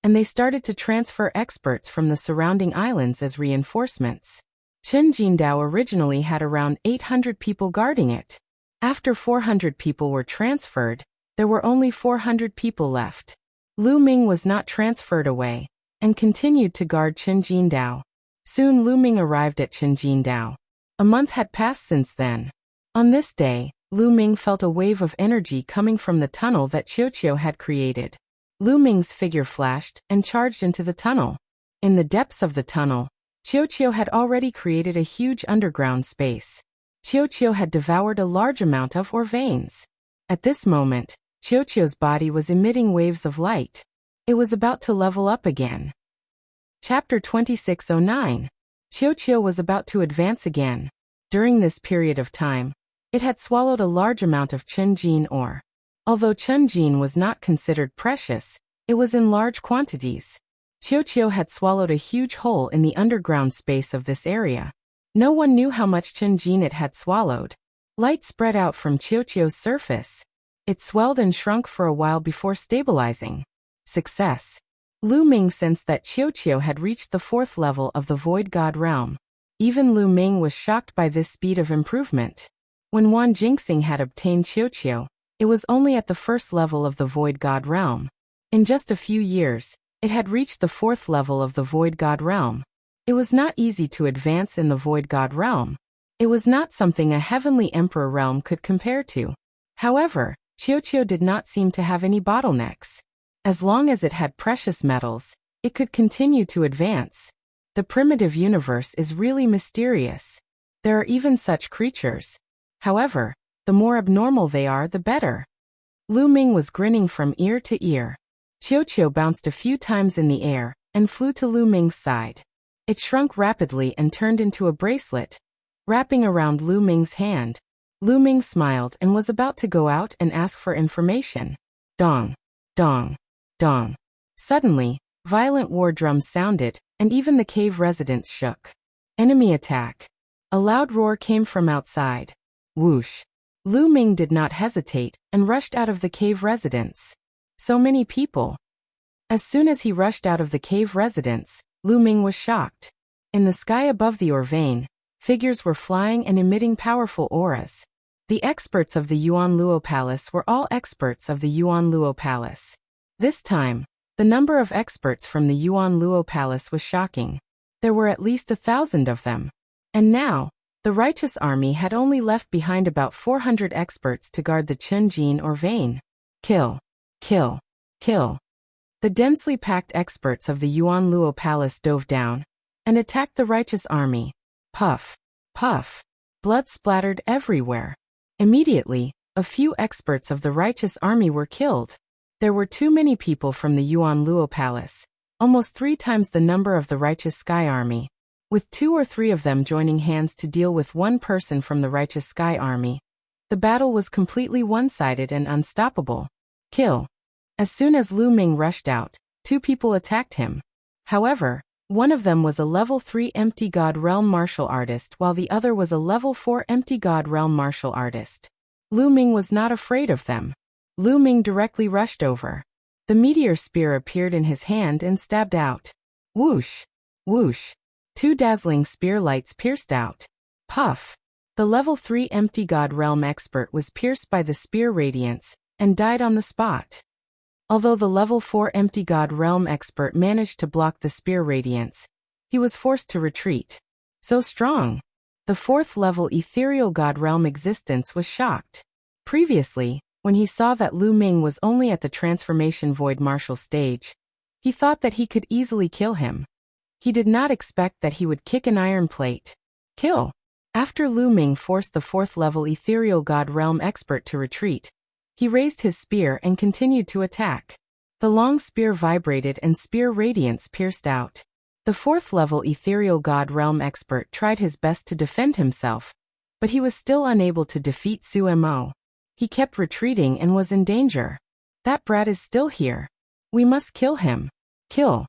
and they started to transfer experts from the surrounding islands as reinforcements. Qinjindao originally had around 800 people guarding it. After 400 people were transferred, there were only 400 people left. Lu Ming was not transferred away and continued to guard Qinjindao. Soon Lu Ming arrived at Qinjindao. A month had passed since then. On this day, Lu Ming felt a wave of energy coming from the tunnel that Qiu had created. Lu Ming's figure flashed and charged into the tunnel. In the depths of the tunnel, Qiu had already created a huge underground space. Qiu had devoured a large amount of veins. At this moment, Qiu's body was emitting waves of light. It was about to level up again. Chapter 2609. Qiu was about to advance again. During this period of time, it had swallowed a large amount of Qinjin ore. Although Qinjin was not considered precious, it was in large quantities. Qiu had swallowed a huge hole in the underground space of this area. No one knew how much Qinjin it had swallowed. Light spread out from Qiu's surface. It swelled and shrunk for a while before stabilizing. Success. Lu Ming sensed that Qiu had reached the 4th level of the Void God realm. Even Lu Ming was shocked by this speed of improvement. When Wan Jingxing had obtained Qiu, it was only at the 1st level of the Void God realm. In just a few years, it had reached the 4th level of the Void God realm. It was not easy to advance in the Void God realm. It was not something a heavenly emperor realm could compare to. However, Qiu did not seem to have any bottlenecks. As long as it had precious metals, it could continue to advance. The primitive universe is really mysterious. There are even such creatures. However, the more abnormal they are, the better. Lu Ming was grinning from ear to ear. Qiu bounced a few times in the air and flew to Lu Ming's side. It shrunk rapidly and turned into a bracelet, wrapping around Lu Ming's hand. Lu Ming smiled and was about to go out and ask for information. Dong, dong, dong. Suddenly, violent war drums sounded, and even the cave residents shook. Enemy attack. A loud roar came from outside. Whoosh. Lu Ming did not hesitate and rushed out of the cave residence. So many people. As soon as he rushed out of the cave residence, Lu Ming was shocked. In the sky above the vein, figures were flying and emitting powerful auras. The experts of the Yuan Luo Palace were all experts of the Yuan Luo Palace. This time, the number of experts from the Yuan Luo Palace was shocking. There were at least 1,000 of them. And now, the righteous army had only left behind about 400 experts to guard the Qinjin vein. Kill, kill, kill. The densely packed experts of the Yuan Luo Palace dove down and attacked the righteous army. Puff, puff. Blood splattered everywhere. Immediately, a few experts of the righteous army were killed. There were too many people from the Yuan Luo Palace, almost 3 times the number of the righteous Sky Army. With 2 or 3 of them joining hands to deal with one person from the righteous Sky Army, the battle was completely one-sided and unstoppable. Kill. As soon as Lu Ming rushed out, 2 people attacked him. However, one of them was a level 3 Empty God Realm martial artist while the other was a level 4 Empty God Realm martial artist. Lu Ming was not afraid of them. Lu Ming directly rushed over. The meteor spear appeared in his hand and stabbed out. Whoosh! Whoosh! 2 dazzling spear lights pierced out. Puff! The level 3 Empty God Realm expert was pierced by the spear radiance and died on the spot. Although the level 4 empty god realm expert managed to block the spear radiance, he was forced to retreat. So strong. The 4th level ethereal god realm existence was shocked. Previously, when he saw that Lu Ming was only at the transformation void martial stage, he thought that he could easily kill him. He did not expect that he would kick an iron plate. Kill. After Lu Ming forced the 4th level ethereal god realm expert to retreat, he raised his spear and continued to attack. The long spear vibrated and spear radiance pierced out. The 4th level ethereal god realm expert tried his best to defend himself, but he was still unable to defeat Su Mo. He kept retreating and was in danger. That brat is still here. We must kill him. Kill.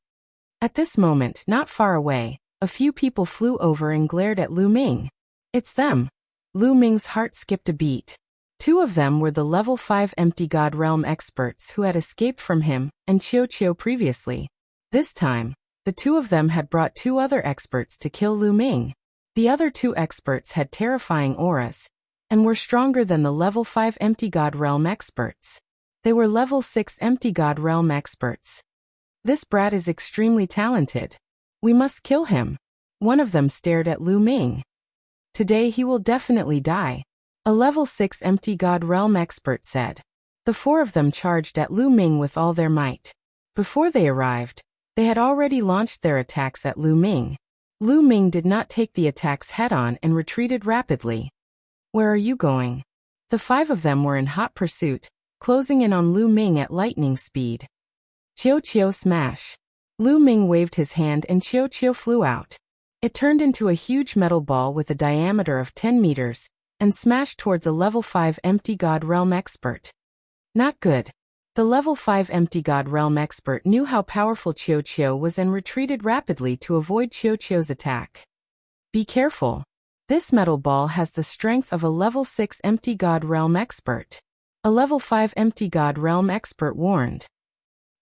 At this moment, not far away, a few people flew over and glared at Lu Ming. It's them. Lu Ming's heart skipped a beat. 2 of them were the level 5 empty god realm experts who had escaped from him and Qiu previously. This time, the 2 of them had brought 2 other experts to kill Lu Ming. The other 2 experts had terrifying auras and were stronger than the level 5 empty god realm experts. They were level 6 empty god realm experts. This brat is extremely talented. We must kill him. One of them stared at Lu Ming. Today he will definitely die. A level 6 empty god realm expert said. The 4 of them charged at Lu Ming with all their might. Before they arrived, they had already launched their attacks at Lu Ming. Lu Ming did not take the attacks head-on and retreated rapidly. Where are you going? The 5 of them were in hot pursuit, closing in on Lu Ming at lightning speed. Qiu smash. Lu Ming waved his hand and Qiu flew out. It turned into a huge metal ball with a diameter of 10 meters and smashed towards a level 5 empty god realm expert. Not good. The level 5 empty god realm expert knew how powerful Qiu was and retreated rapidly to avoid Qiu's attack. Be careful. This metal ball has the strength of a level 6 empty god realm expert. A level 5 empty god realm expert warned.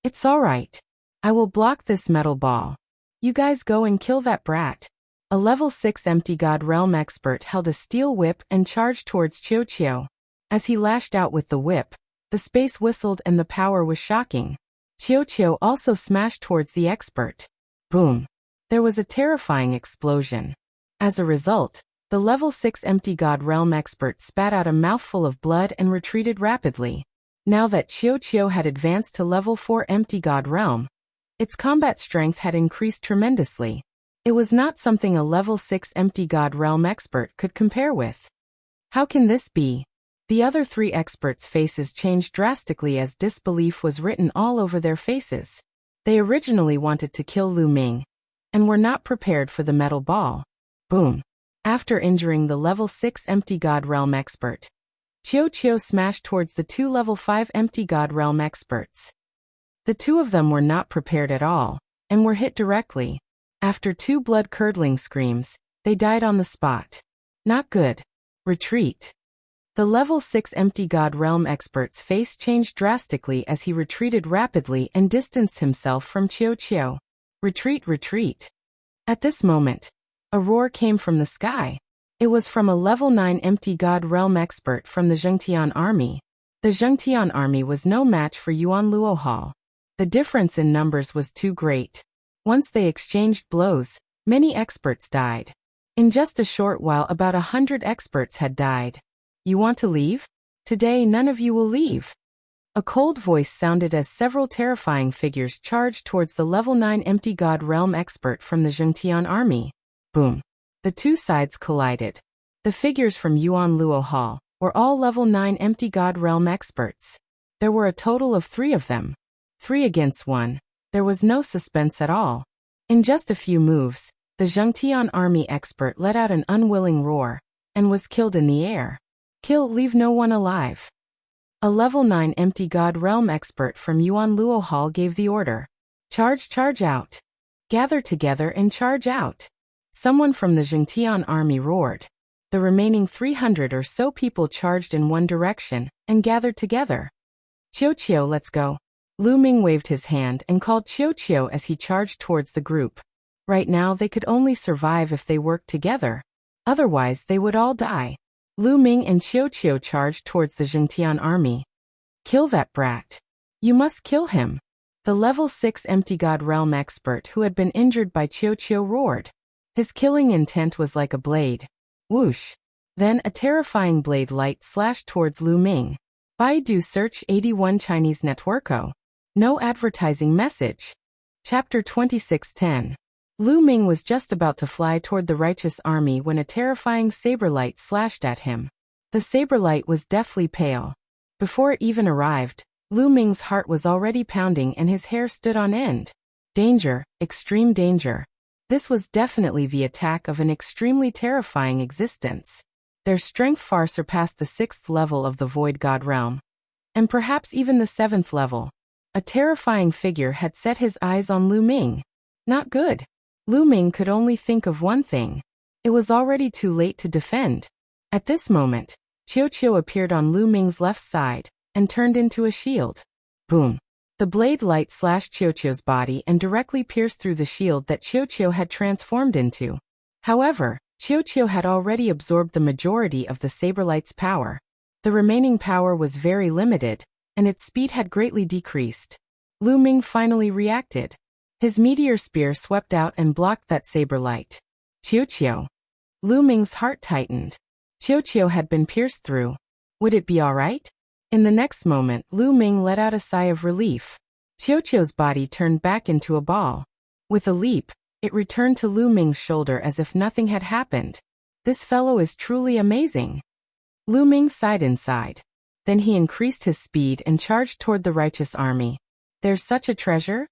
It's alright. I will block this metal ball. You guys go and kill that brat. A level 6 empty god realm expert held a steel whip and charged towards Qiu. As he lashed out with the whip, the space whistled and the power was shocking. Qiu also smashed towards the expert. Boom. There was a terrifying explosion. As a result, the level 6 empty god realm expert spat out a mouthful of blood and retreated rapidly. Now that Qiu had advanced to level 4 empty god realm, its combat strength had increased tremendously. It was not something a level 6 empty god realm expert could compare with. How can this be? The other 3 experts' faces changed drastically as disbelief was written all over their faces. They originally wanted to kill Lu Ming, and were not prepared for the metal ball. Boom. After injuring the level 6 empty god realm expert, Qiu smashed towards the 2 level 5 empty god realm experts. The 2 of them were not prepared at all, and were hit directly. After 2 blood-curdling screams, they died on the spot. Not good. Retreat. The level 6 empty god realm expert's face changed drastically as he retreated rapidly and distanced himself from Qiu. Retreat. At this moment, a roar came from the sky. It was from a level 9 empty god realm expert from the Zhengtian army. The Zhengtian army was no match for Yuan Luo Hall. The difference in numbers was too great. Once they exchanged blows, many experts died. In just a short while about 100 experts had died. You want to leave? Today none of you will leave. A cold voice sounded as several terrifying figures charged towards the level 9 empty god realm expert from the Zhengtian army. Boom. The 2 sides collided. The figures from Yuan Luo Hall were all level 9 empty god realm experts. There were a total of 3 of them. 3 against 1. There was no suspense at all. In just a few moves, the Zhengtian army expert let out an unwilling roar and was killed in the air. Kill, leave no one alive. A level 9 empty god realm expert from Yuan Luo Hall gave the order. Charge out. Gather together and charge out. Someone from the Zhengtian army roared. The remaining 300 or so people charged in one direction and gathered together. Qiu, let's go. Lu Ming waved his hand and called Qiu as he charged towards the group. Right now they could only survive if they worked together. Otherwise they would all die. Lu Ming and Qiu charged towards the Zhengtian army. Kill that brat. You must kill him. The level 6 empty god realm expert who had been injured by Qiu roared. His killing intent was like a blade. Whoosh. Then a terrifying blade light slashed towards Lu Ming. Baidu search 81 Chinese networko. No advertising message. Chapter 2610. Lu Ming was just about to fly toward the righteous army when a terrifying saber light slashed at him. The saber light was deathly pale. Before it even arrived, Lu Ming's heart was already pounding and his hair stood on end. Danger, extreme danger. This was definitely the attack of an extremely terrifying existence. Their strength far surpassed the 6th level of the Void God realm, and perhaps even the 7th level. A terrifying figure had set his eyes on Lu Ming. Not good. Lu Ming could only think of one thing. It was already too late to defend. At this moment, Qiu appeared on Lu Ming's left side and turned into a shield. Boom. The blade light slashed Qiu's body and directly pierced through the shield that Qiu had transformed into. However, Qiu had already absorbed the majority of the saberlight's power. The remaining power was very limited, and its speed had greatly decreased. Lu Ming finally reacted. His meteor spear swept out and blocked that saber light. Qiu. Lu Ming's heart tightened. Qiu had been pierced through. Would it be all right? In the next moment, Lu Ming let out a sigh of relief. Qiu's body turned back into a ball. With a leap, it returned to Lu Ming's shoulder as if nothing had happened. This fellow is truly amazing. Lu Ming sighed inside. Then he increased his speed and charged toward the righteous army. There's such a treasure?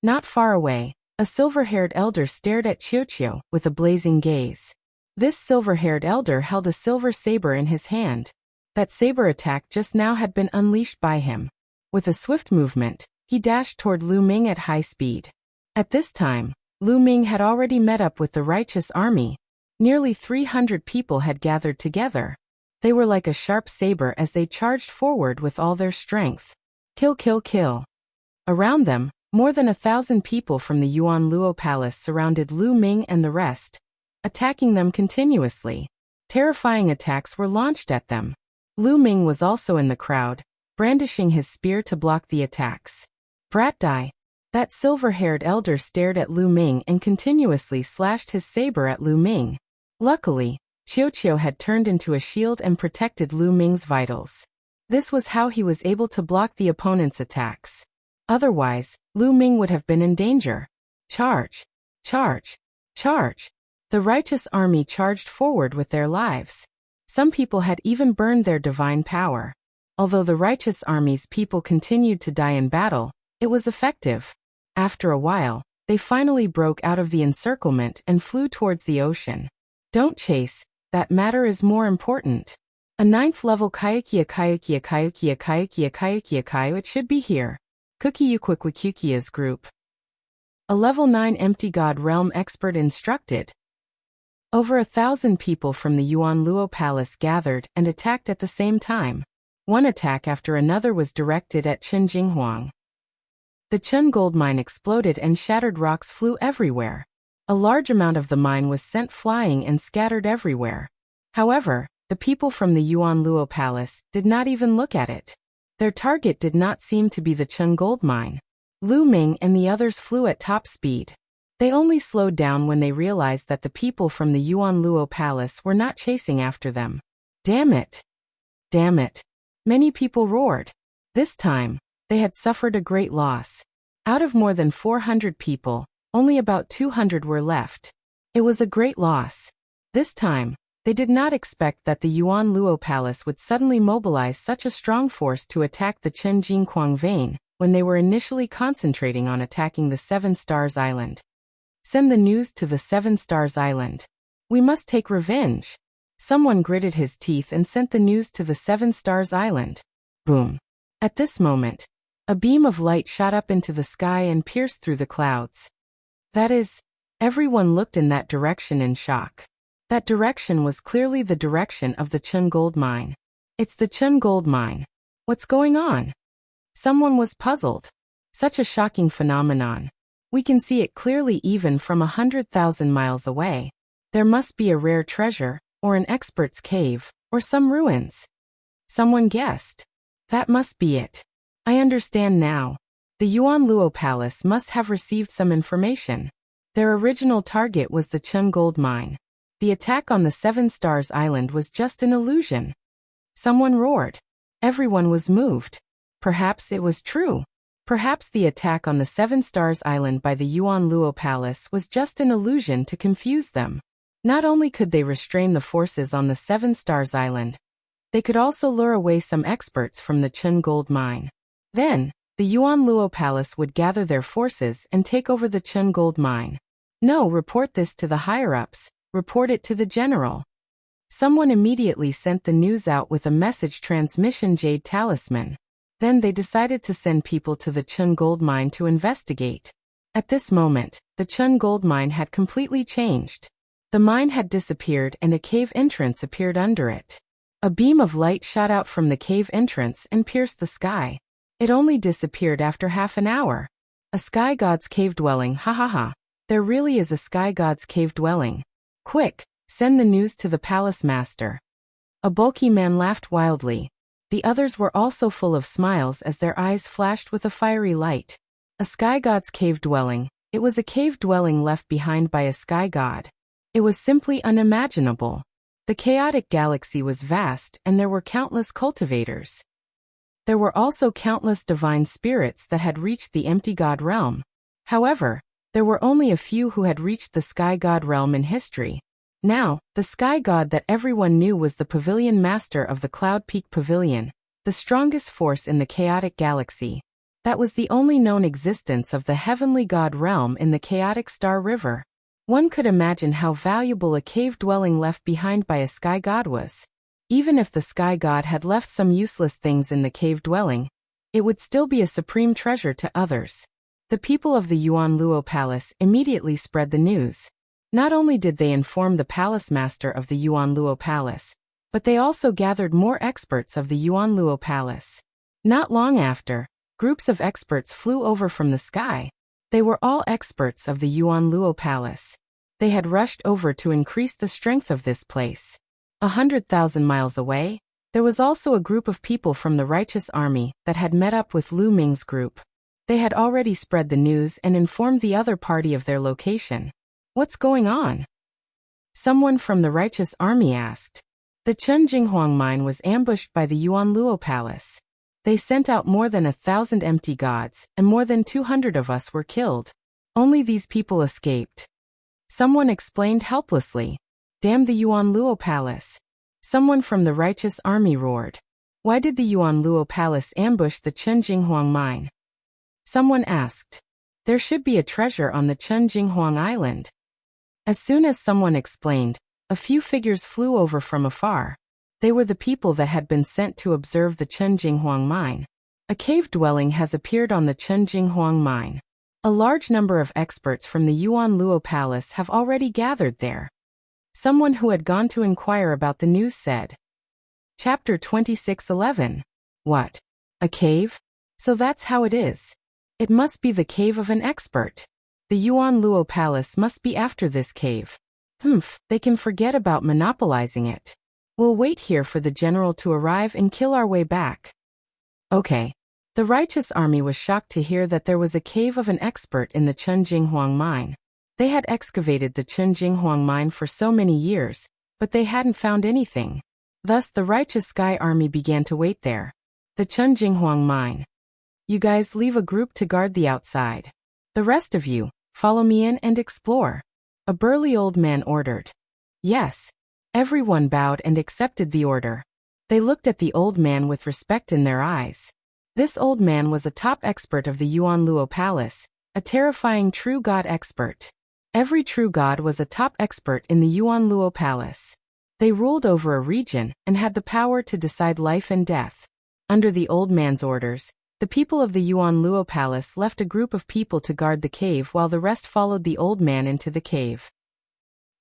Not far away, a silver-haired elder stared at Qiu with a blazing gaze. This silver-haired elder held a silver saber in his hand. That saber attack just now had been unleashed by him. With a swift movement, he dashed toward Lu Ming at high speed. At this time, Lu Ming had already met up with the righteous army. Nearly 300 people had gathered together. They were like a sharp saber as they charged forward with all their strength. Kill, kill, kill. Around them, more than 1,000 people from the Yuan Luo Palace surrounded Lu Ming and the rest, attacking them continuously. Terrifying attacks were launched at them. Lu Ming was also in the crowd, brandishing his spear to block the attacks. Brat die. That silver-haired elder stared at Lu Ming and continuously slashed his saber at Lu Ming. Luckily, Qiu had turned into a shield and protected Lu Ming's vitals. This was how he was able to block the opponent's attacks. Otherwise, Lu Ming would have been in danger. Charge! Charge! Charge! The righteous army charged forward with their lives. Some people had even burned their divine power. Although the righteous army's people continued to die in battle, it was effective. After a while, they finally broke out of the encirclement and flew towards the ocean. Don't chase, that matter is more important. A 9th level Kayukia it should be here. Kukiyukwikwikia's group. A level 9 empty god realm expert instructed. Over 1,000 people from the Yuan Luo Palace gathered and attacked at the same time. One attack after another was directed at Chen Jinghuang. The Chen gold mine exploded and shattered rocks flew everywhere. A large amount of the mine was sent flying and scattered everywhere. However, the people from the Yuan Luo Palace did not even look at it. Their target did not seem to be the Chen gold mine. Lu Ming and the others flew at top speed. They only slowed down when they realized that the people from the Yuan Luo Palace were not chasing after them. Damn it! Damn it! Many people roared. This time, they had suffered a great loss. Out of more than 400 people, only about 200 were left. It was a great loss. This time, they did not expect that the Yuan Luo Palace would suddenly mobilize such a strong force to attack the Chen Jinghuang vein when they were initially concentrating on attacking the Seven Stars Island. Send the news to the Seven Stars Island. We must take revenge. Someone gritted his teeth and sent the news to the Seven Stars Island. Boom. At this moment, a beam of light shot up into the sky and pierced through the clouds. That is, everyone looked in that direction in shock. That direction was clearly the direction of the Chen gold mine. It's the Chen gold mine. What's going on? Someone was puzzled. Such a shocking phenomenon. We can see it clearly even from 100,000 miles away. There must be a rare treasure, or an expert's cave, or some ruins. Someone guessed. That must be it. I understand now. The Yuan Luo Palace must have received some information. Their original target was the Chun gold mine. The attack on the Seven Stars Island was just an illusion. Someone roared. Everyone was moved. Perhaps it was true. Perhaps the attack on the Seven Stars Island by the Yuan Luo Palace was just an illusion to confuse them. Not only could they restrain the forces on the Seven Stars Island, they could also lure away some experts from the Chun gold mine. Then, the Yuan Luo Palace would gather their forces and take over the Chun gold mine. No, report this to the higher-ups. Report it to the general. Someone immediately sent the news out with a message transmission jade talisman. Then they decided to send people to the Chun gold mine to investigate. At this moment, the Chun gold mine had completely changed. The mine had disappeared and a cave entrance appeared under it. A beam of light shot out from the cave entrance and pierced the sky. It only disappeared after half an hour. A sky god's cave dwelling, ha ha ha. There really is a sky god's cave dwelling. Quick, send the news to the palace master. A bulky man laughed wildly. The others were also full of smiles as their eyes flashed with a fiery light. A sky god's cave dwelling. It was a cave dwelling left behind by a sky god. It was simply unimaginable. The chaotic galaxy was vast and there were countless cultivators. There were also countless divine spirits that had reached the empty god realm. However, there were only a few who had reached the sky god realm in history. Now, the sky god that everyone knew was the pavilion master of the Cloud Peak Pavilion, the strongest force in the chaotic galaxy. That was the only known existence of the heavenly god realm in the chaotic star river. One could imagine how valuable a cave dwelling left behind by a sky god was. Even if the sky god had left some useless things in the cave dwelling, it would still be a supreme treasure to others. The people of the Yuan Luo Palace immediately spread the news. Not only did they inform the palace master of the Yuan Luo Palace, but they also gathered more experts of the Yuan Luo Palace. Not long after, groups of experts flew over from the sky. They were all experts of the Yuan Luo Palace. They had rushed over to increase the strength of this place. 100,000 miles away, there was also a group of people from the righteous army that had met up with Lu Ming's group. They had already spread the news and informed the other party of their location. What's going on? Someone from the righteous army asked. The Chun Jinghuang mine was ambushed by the Yuan Luo Palace. They sent out more than 1,000 empty gods, and more than 200 of us were killed. Only these people escaped. Someone explained helplessly. Damn the Yuan Luo Palace. Someone from the righteous army roared. Why did the Yuan Luo Palace ambush the Chun Jinghuang mine? Someone asked. There should be a treasure on the Chun Jinghuang Island. As soon as someone explained, a few figures flew over from afar. They were the people that had been sent to observe the Chun Jinghuang mine. A cave dwelling has appeared on the Chun Jinghuang mine. A large number of experts from the Yuan Luo Palace have already gathered there. Someone who had gone to inquire about the news said. Chapter 26:11. What? A cave? So that's how it is. It must be the cave of an expert. The Yuan Luo Palace must be after this cave. They can forget about monopolizing it. We'll wait here for the general to arrive and kill our way back. Okay. The righteous army was shocked to hear that there was a cave of an expert in the Chun Jinghuang mine. They had excavated the Chun Jinghuang mine for so many years, but they hadn't found anything. Thus the righteous sky army began to wait there. The Chun Jinghuang mine. You guys leave a group to guard the outside. The rest of you, follow me in and explore. A burly old man ordered. Yes. Everyone bowed and accepted the order. They looked at the old man with respect in their eyes. This old man was a top expert of the Yuan Luo Palace, a terrifying true god expert. Every true god was a top expert in the Yuan Luo Palace. They ruled over a region and had the power to decide life and death. Under the old man's orders, the people of the Yuan Luo Palace left a group of people to guard the cave while the rest followed the old man into the cave.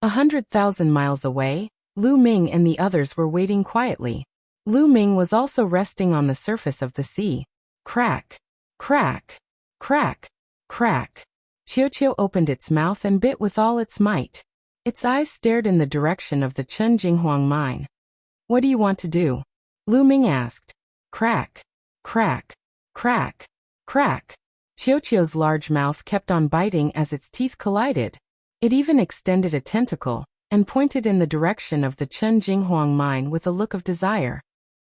100,000 miles away, Lu Ming and the others were waiting quietly. Lu Ming was also resting on the surface of the sea. Crack, crack, crack, crack. Qiuqiu opened its mouth and bit with all its might. Its eyes stared in the direction of the Chun Jinghuang mine. What do you want to do? Lu Ming asked. Crack, crack, Crack! Crack! Qiuqiu's large mouth kept on biting as its teeth collided. It even extended a tentacle and pointed in the direction of the Chen Jinghuang mine with a look of desire.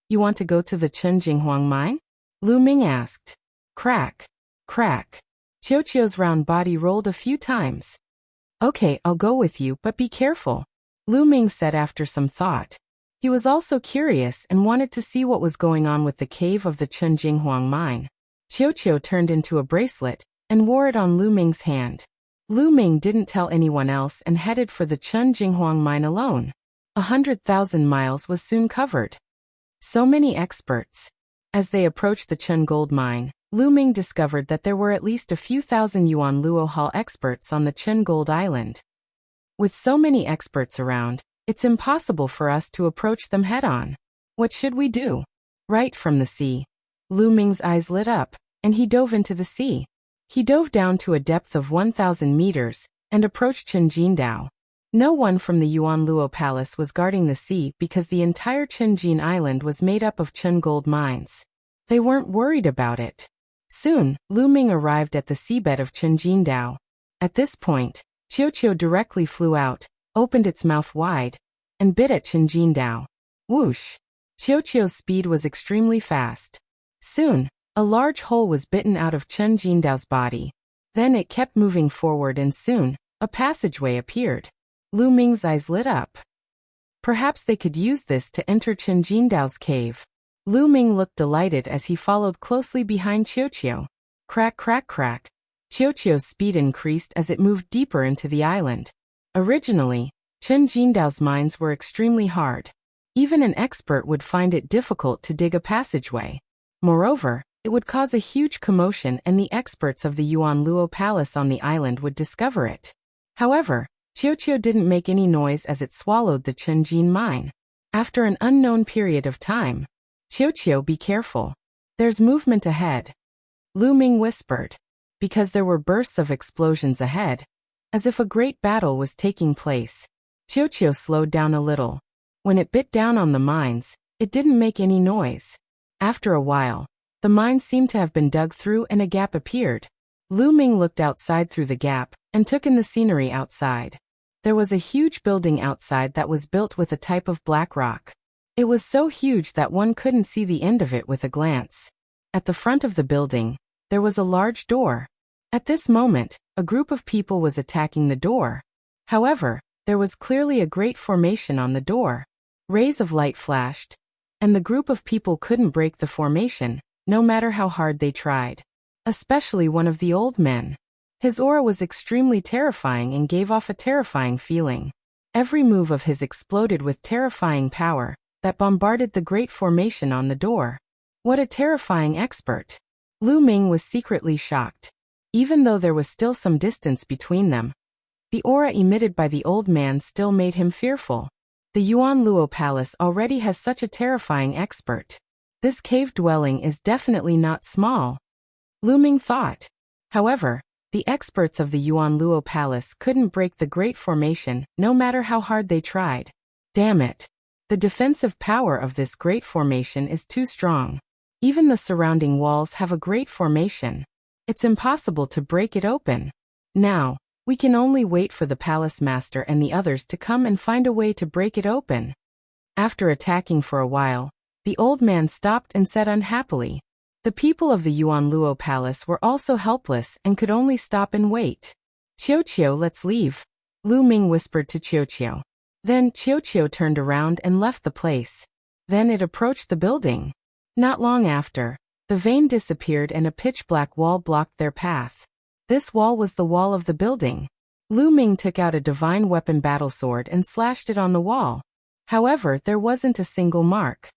You want to go to the Chen Jinghuang mine? Lu Ming asked. Crack! Crack! Qiuqiu's round body rolled a few times. Okay, I'll go with you, but be careful, Lu Ming said after some thought. He was also curious and wanted to see what was going on with the cave of the Chen Jinghuang mine. Qiuqiu turned into a bracelet and wore it on Lu Ming's hand. Lu Ming didn't tell anyone else and headed for the Chen Jinghuang mine alone. 100,000 miles was soon covered. So many experts. As they approached the Chen gold mine, Lu Ming discovered that there were at least a few thousand Yuan Luo Hall experts on the Chen Gold Island. With so many experts around, it's impossible for us to approach them head-on. What should we do? Right from the sea. Lu Ming's eyes lit up, and he dove into the sea. He dove down to a depth of 1,000 meters and approached Chen Jindao. No one from the Yuan Luo Palace was guarding the sea because the entire Chenjin Island was made up of Chen gold mines. They weren't worried about it. Soon, Lu Ming arrived at the seabed of Chen Jindao. At this point, Qiuqiu directly flew out, opened its mouth wide, and bit at Chen Jindao. Whoosh! Qiuqiu's speed was extremely fast. Soon, a large hole was bitten out of Chen Jindao's body. Then it kept moving forward and soon, a passageway appeared. Lu Ming's eyes lit up. Perhaps they could use this to enter Chen Jindao's cave. Lu Ming looked delighted as he followed closely behind Qiuqiu. Crack, crack, crack. Qiuqiu's speed increased as it moved deeper into the island. Originally, Chen Jindao's mines were extremely hard. Even an expert would find it difficult to dig a passageway. Moreover, it would cause a huge commotion and the experts of the Yuan Luo Palace on the island would discover it. However, Qiuqiu didn't make any noise as it swallowed the Chenjin mine. After an unknown period of time, Qiuqiu, be careful. There's movement ahead. Lu Ming whispered. Because there were bursts of explosions ahead, as if a great battle was taking place. Qiuqiu slowed down a little. When it bit down on the mines, it didn't make any noise. After a while, the mines seemed to have been dug through and a gap appeared. Lu Ming looked outside through the gap and took in the scenery outside. There was a huge building outside that was built with a type of black rock. It was so huge that one couldn't see the end of it with a glance. At the front of the building, there was a large door. At this moment, a group of people was attacking the door. However, there was clearly a great formation on the door. Rays of light flashed, and the group of people couldn't break the formation, no matter how hard they tried. Especially one of the old men. His aura was extremely terrifying and gave off a terrifying feeling. Every move of his exploded with terrifying power that bombarded the great formation on the door. What a terrifying expert! Lu Ming was secretly shocked. Even though there was still some distance between them, the aura emitted by the old man still made him fearful. The Yuan Luo Palace already has such a terrifying expert. This cave dwelling is definitely not small, Lu Ming thought. However, the experts of the Yuan Luo Palace couldn't break the great formation no matter how hard they tried. Damn it! The defensive power of this great formation is too strong. Even the surrounding walls have a great formation. It's impossible to break it open. Now, we can only wait for the palace master and the others to come and find a way to break it open. After attacking for a while, the old man stopped and said unhappily. The people of the Yuan Luo Palace were also helpless and could only stop and wait. Qiuqiu, let's leave, Lu Ming whispered to Qiuqiu. Then Qiuqiu turned around and left the place. Then it approached the building. Not long after, the vein disappeared and a pitch-black wall blocked their path. This wall was the wall of the building. Lu Ming took out a divine weapon battle sword and slashed it on the wall. However, there wasn't a single mark.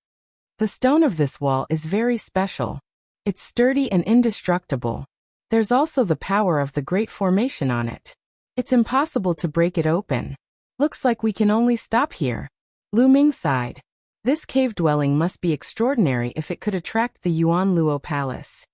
The stone of this wall is very special. It's sturdy and indestructible. There's also the power of the great formation on it. It's impossible to break it open. Looks like we can only stop here. Lu Ming sighed. This cave dwelling must be extraordinary if it could attract the Yuan Luo Palace.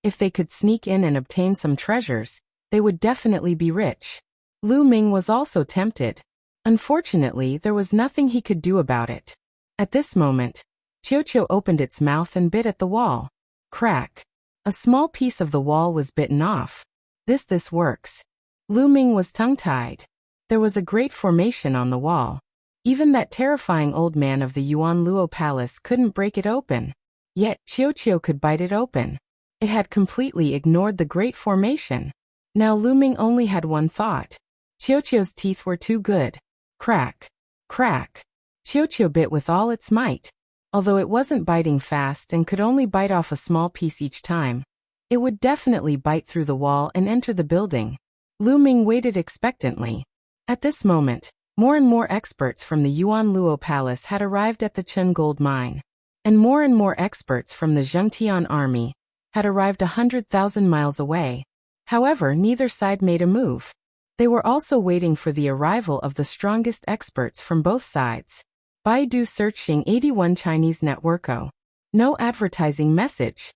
If they could sneak in and obtain some treasures, they would definitely be rich. Lu Ming was also tempted. Unfortunately, there was nothing he could do about it. At this moment, Qiuqiu opened its mouth and bit at the wall. Crack! A small piece of the wall was bitten off. This works. Lu Ming was tongue-tied. There was a great formation on the wall. Even that terrifying old man of the Yuan Luo Palace couldn't break it open. Yet, Qiu could bite it open. It had completely ignored the great formation. Now Lu Ming only had one thought. Qiu's teeth were too good. Crack. Crack. Qiu bit with all its might. Although it wasn't biting fast and could only bite off a small piece each time, it would definitely bite through the wall and enter the building. Lu Ming waited expectantly. At this moment, more and more experts from the Yuan Luo Palace had arrived at the Chun gold mine. And more experts from the Zhengtian army had arrived 100,000 miles away. However, neither side made a move. They were also waiting for the arrival of the strongest experts from both sides. Baidu searching 81 Chinese networko. No advertising message.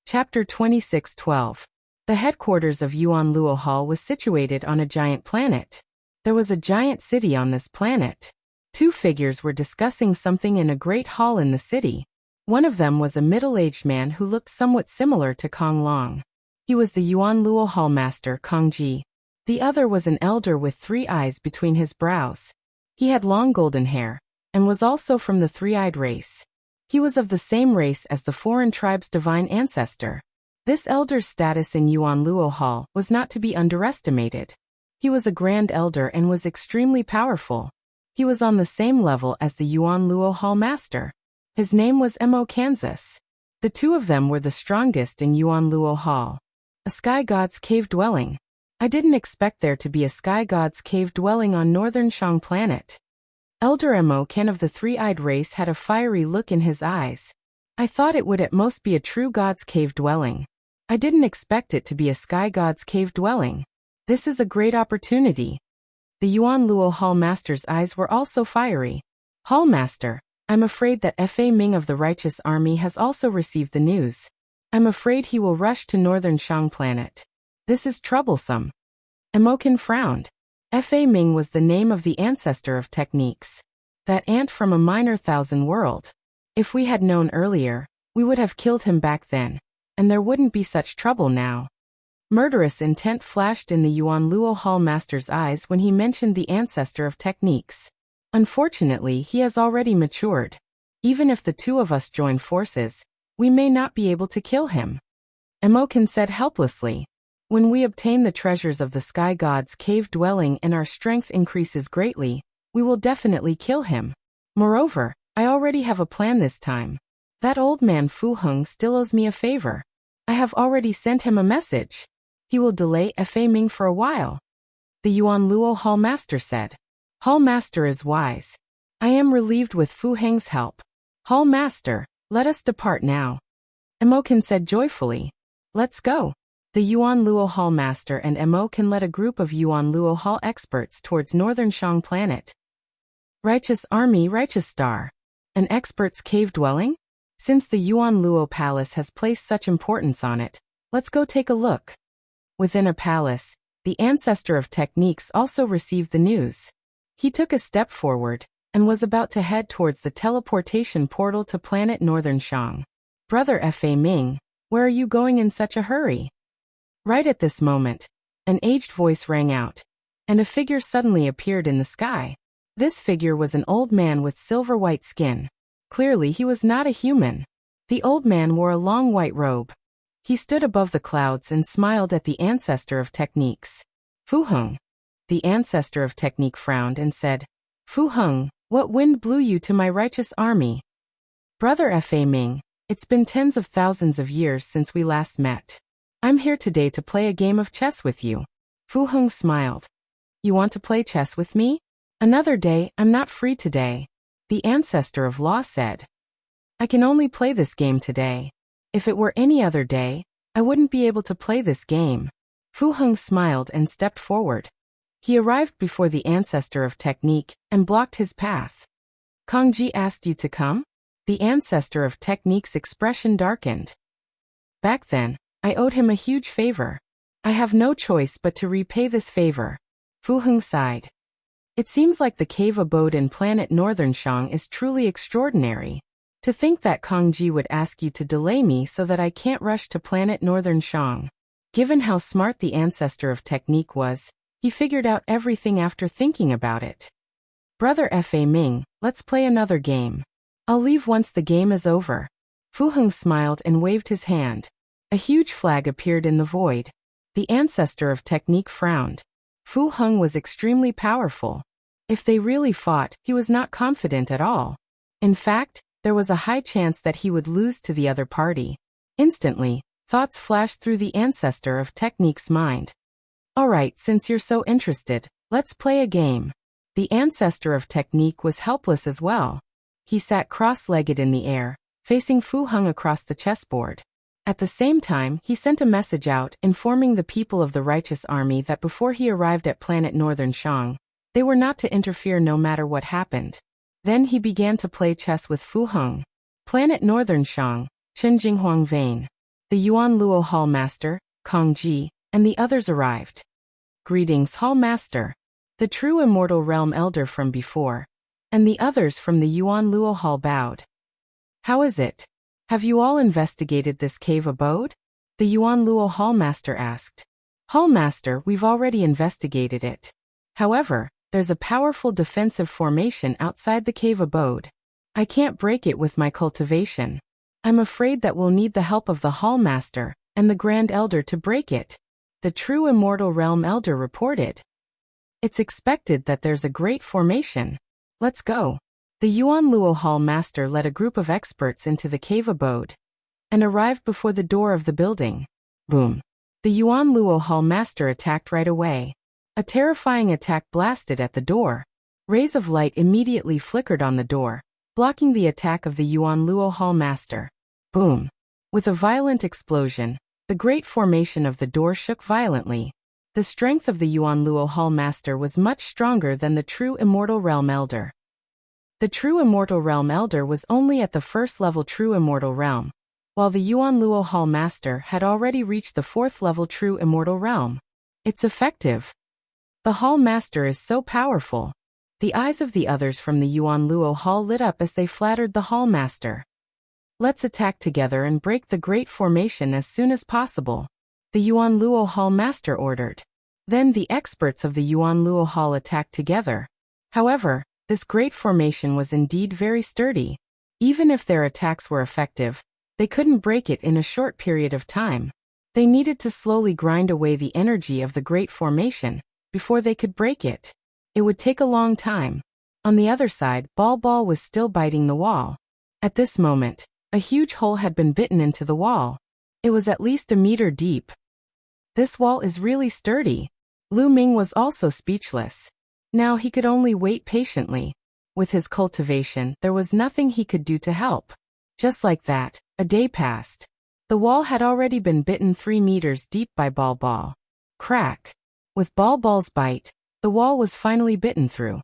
Chapter 26:12. The headquarters of Yuan Luo Hall was situated on a giant planet. There was a giant city on this planet. Two figures were discussing something in a great hall in the city. One of them was a middle-aged man who looked somewhat similar to Kong Long. He was the Yuan Luo Hall master Kong Ji. The other was an elder with 3 eyes between his brows. He had long golden hair, and was also from the 3-eyed race. He was of the same race as the foreign tribe's divine ancestor. This elder's status in Yuan Luo Hall was not to be underestimated. He was a grand elder and was extremely powerful. He was on the same level as the Yuan Luo Hall master. His name was Mo Kansas. The two of them were the strongest in Yuan Luo Hall. A sky god's cave dwelling. I didn't expect there to be a sky god's cave dwelling on northern Shang planet. Elder Mo Kan of the 3-eyed race had a fiery look in his eyes. I thought it would at most be a true god's cave dwelling. I didn't expect it to be a sky god's cave dwelling. This is a great opportunity. The Yuan Luo Hall master's eyes were also fiery. Hall master, I'm afraid that Fa Ming of the Righteous Army has also received the news. I'm afraid he will rush to northern Shang planet. This is troublesome. Emokin frowned. Fa Ming was the name of the ancestor of techniques. That ant from a minor thousand world. If we had known earlier, we would have killed him back then, and there wouldn't be such trouble now. Murderous intent flashed in the Yuan Luo Hall master's eyes when he mentioned the ancestor of techniques. Unfortunately, he has already matured. Even if the two of us join forces, we may not be able to kill him. Emokin said helplessly. When we obtain the treasures of the sky god's cave dwelling and our strength increases greatly, we will definitely kill him. Moreover, I already have a plan this time. That old man Fu Heng still owes me a favor. I have already sent him a message. He will delay Fa Ming for a while. The Yuan Luo Hall master said. Hall master is wise. I am relieved with Fu Heng's help. Hall master, let us depart now. Emokin said joyfully. Let's go. The Yuan Luo Hall master and Emokin led a group of Yuan Luo Hall experts towards northern Shang planet. Righteous Army, Righteous Star. An expert's cave dwelling? Since the Yuan Luo Palace has placed such importance on it, let's go take a look. Within a palace, the ancestor of techniques also received the news. He took a step forward, and was about to head towards the teleportation portal to planet Northern Shang. Brother Fa Ming, where are you going in such a hurry? Right at this moment, an aged voice rang out, and a figure suddenly appeared in the sky. This figure was an old man with silver-white skin. Clearly he was not a human. The old man wore a long white robe. He stood above the clouds and smiled at the ancestor of techniques. Fu Heng. The ancestor of technique frowned and said, Fu Heng, what wind blew you to my righteous army? Brother Fa Ming, it's been tens of thousands of years since we last met. I'm here today to play a game of chess with you. Fu Heng smiled. You want to play chess with me? Another day, I'm not free today. The ancestor of law said. I can only play this game today. If it were any other day, I wouldn't be able to play this game. Fu Heng smiled and stepped forward. He arrived before the ancestor of technique and blocked his path. Kong Ji asked you to come? The ancestor of technique's expression darkened. Back then, I owed him a huge favor. I have no choice but to repay this favor. Fu Heng sighed. It seems like the cave abode in planet Northern Shang is truly extraordinary. To think that Kong Ji would ask you to delay me so that I can't rush to planet Northern Shang. Given how smart the ancestor of technique was, he figured out everything after thinking about it. Brother Fa Ming, let's play another game. I'll leave once the game is over. Fu Heng smiled and waved his hand. A huge flag appeared in the void. The ancestor of technique frowned. Fu Heng was extremely powerful. If they really fought, he was not confident at all. In fact, there was a high chance that he would lose to the other party. Instantly, thoughts flashed through the ancestor of technique's mind. Alright, since you're so interested, let's play a game. The ancestor of technique was helpless as well. He sat cross-legged in the air, facing Fu Heng across the chessboard. At the same time, he sent a message out informing the people of the righteous army that before he arrived at planet Northern Shang, they were not to interfere no matter what happened. Then he began to play chess with Fu Heng. Planet Northern Shang, Chen Jinghuang Vane. The Yuan Luo Hall Master, Kong Ji, and the others arrived. Greetings, Hall Master. The true immortal realm elder from before. And the others from the Yuan Luo Hall bowed. How is it? Have you all investigated this cave abode? The Yuan Luo Hall Master asked. Hall Master, we've already investigated it. However, there's a powerful defensive formation outside the cave abode. I can't break it with my cultivation. I'm afraid that we'll need the help of the Hall Master and the Grand Elder to break it. The true immortal realm elder reported. It's expected that there's a great formation. Let's go. The Yuan Luo Hall Master led a group of experts into the cave abode and arrived before the door of the building. Boom. The Yuan Luo Hall Master attacked right away. A terrifying attack blasted at the door. Rays of light immediately flickered on the door, blocking the attack of the Yuan Luo Hall Master. Boom. With a violent explosion, the great formation of the door shook violently. The strength of the Yuan Luo Hall Master was much stronger than the true Immortal Realm Elder. The true Immortal Realm Elder was only at the first level True Immortal Realm, while the Yuan Luo Hall Master had already reached the fourth level True Immortal Realm. It's effective. The Hall Master is so powerful. The eyes of the others from the Yuan Luo Hall lit up as they flattered the Hall Master. Let's attack together and break the great formation as soon as possible. The Yuan Luo Hall Master ordered. Then the experts of the Yuan Luo Hall attacked together. However, this great formation was indeed very sturdy. Even if their attacks were effective, they couldn't break it in a short period of time. They needed to slowly grind away the energy of the great formation before they could break it. It would take a long time. On the other side, Ball was still biting the wall. At this moment, a huge hole had been bitten into the wall. It was at least a meter deep. This wall is really sturdy. Lu Ming was also speechless. Now he could only wait patiently. With his cultivation, there was nothing he could do to help. Just like that, a day passed. The wall had already been bitten 3 meters deep by Ball. Crack. With Ball's bite, the wall was finally bitten through.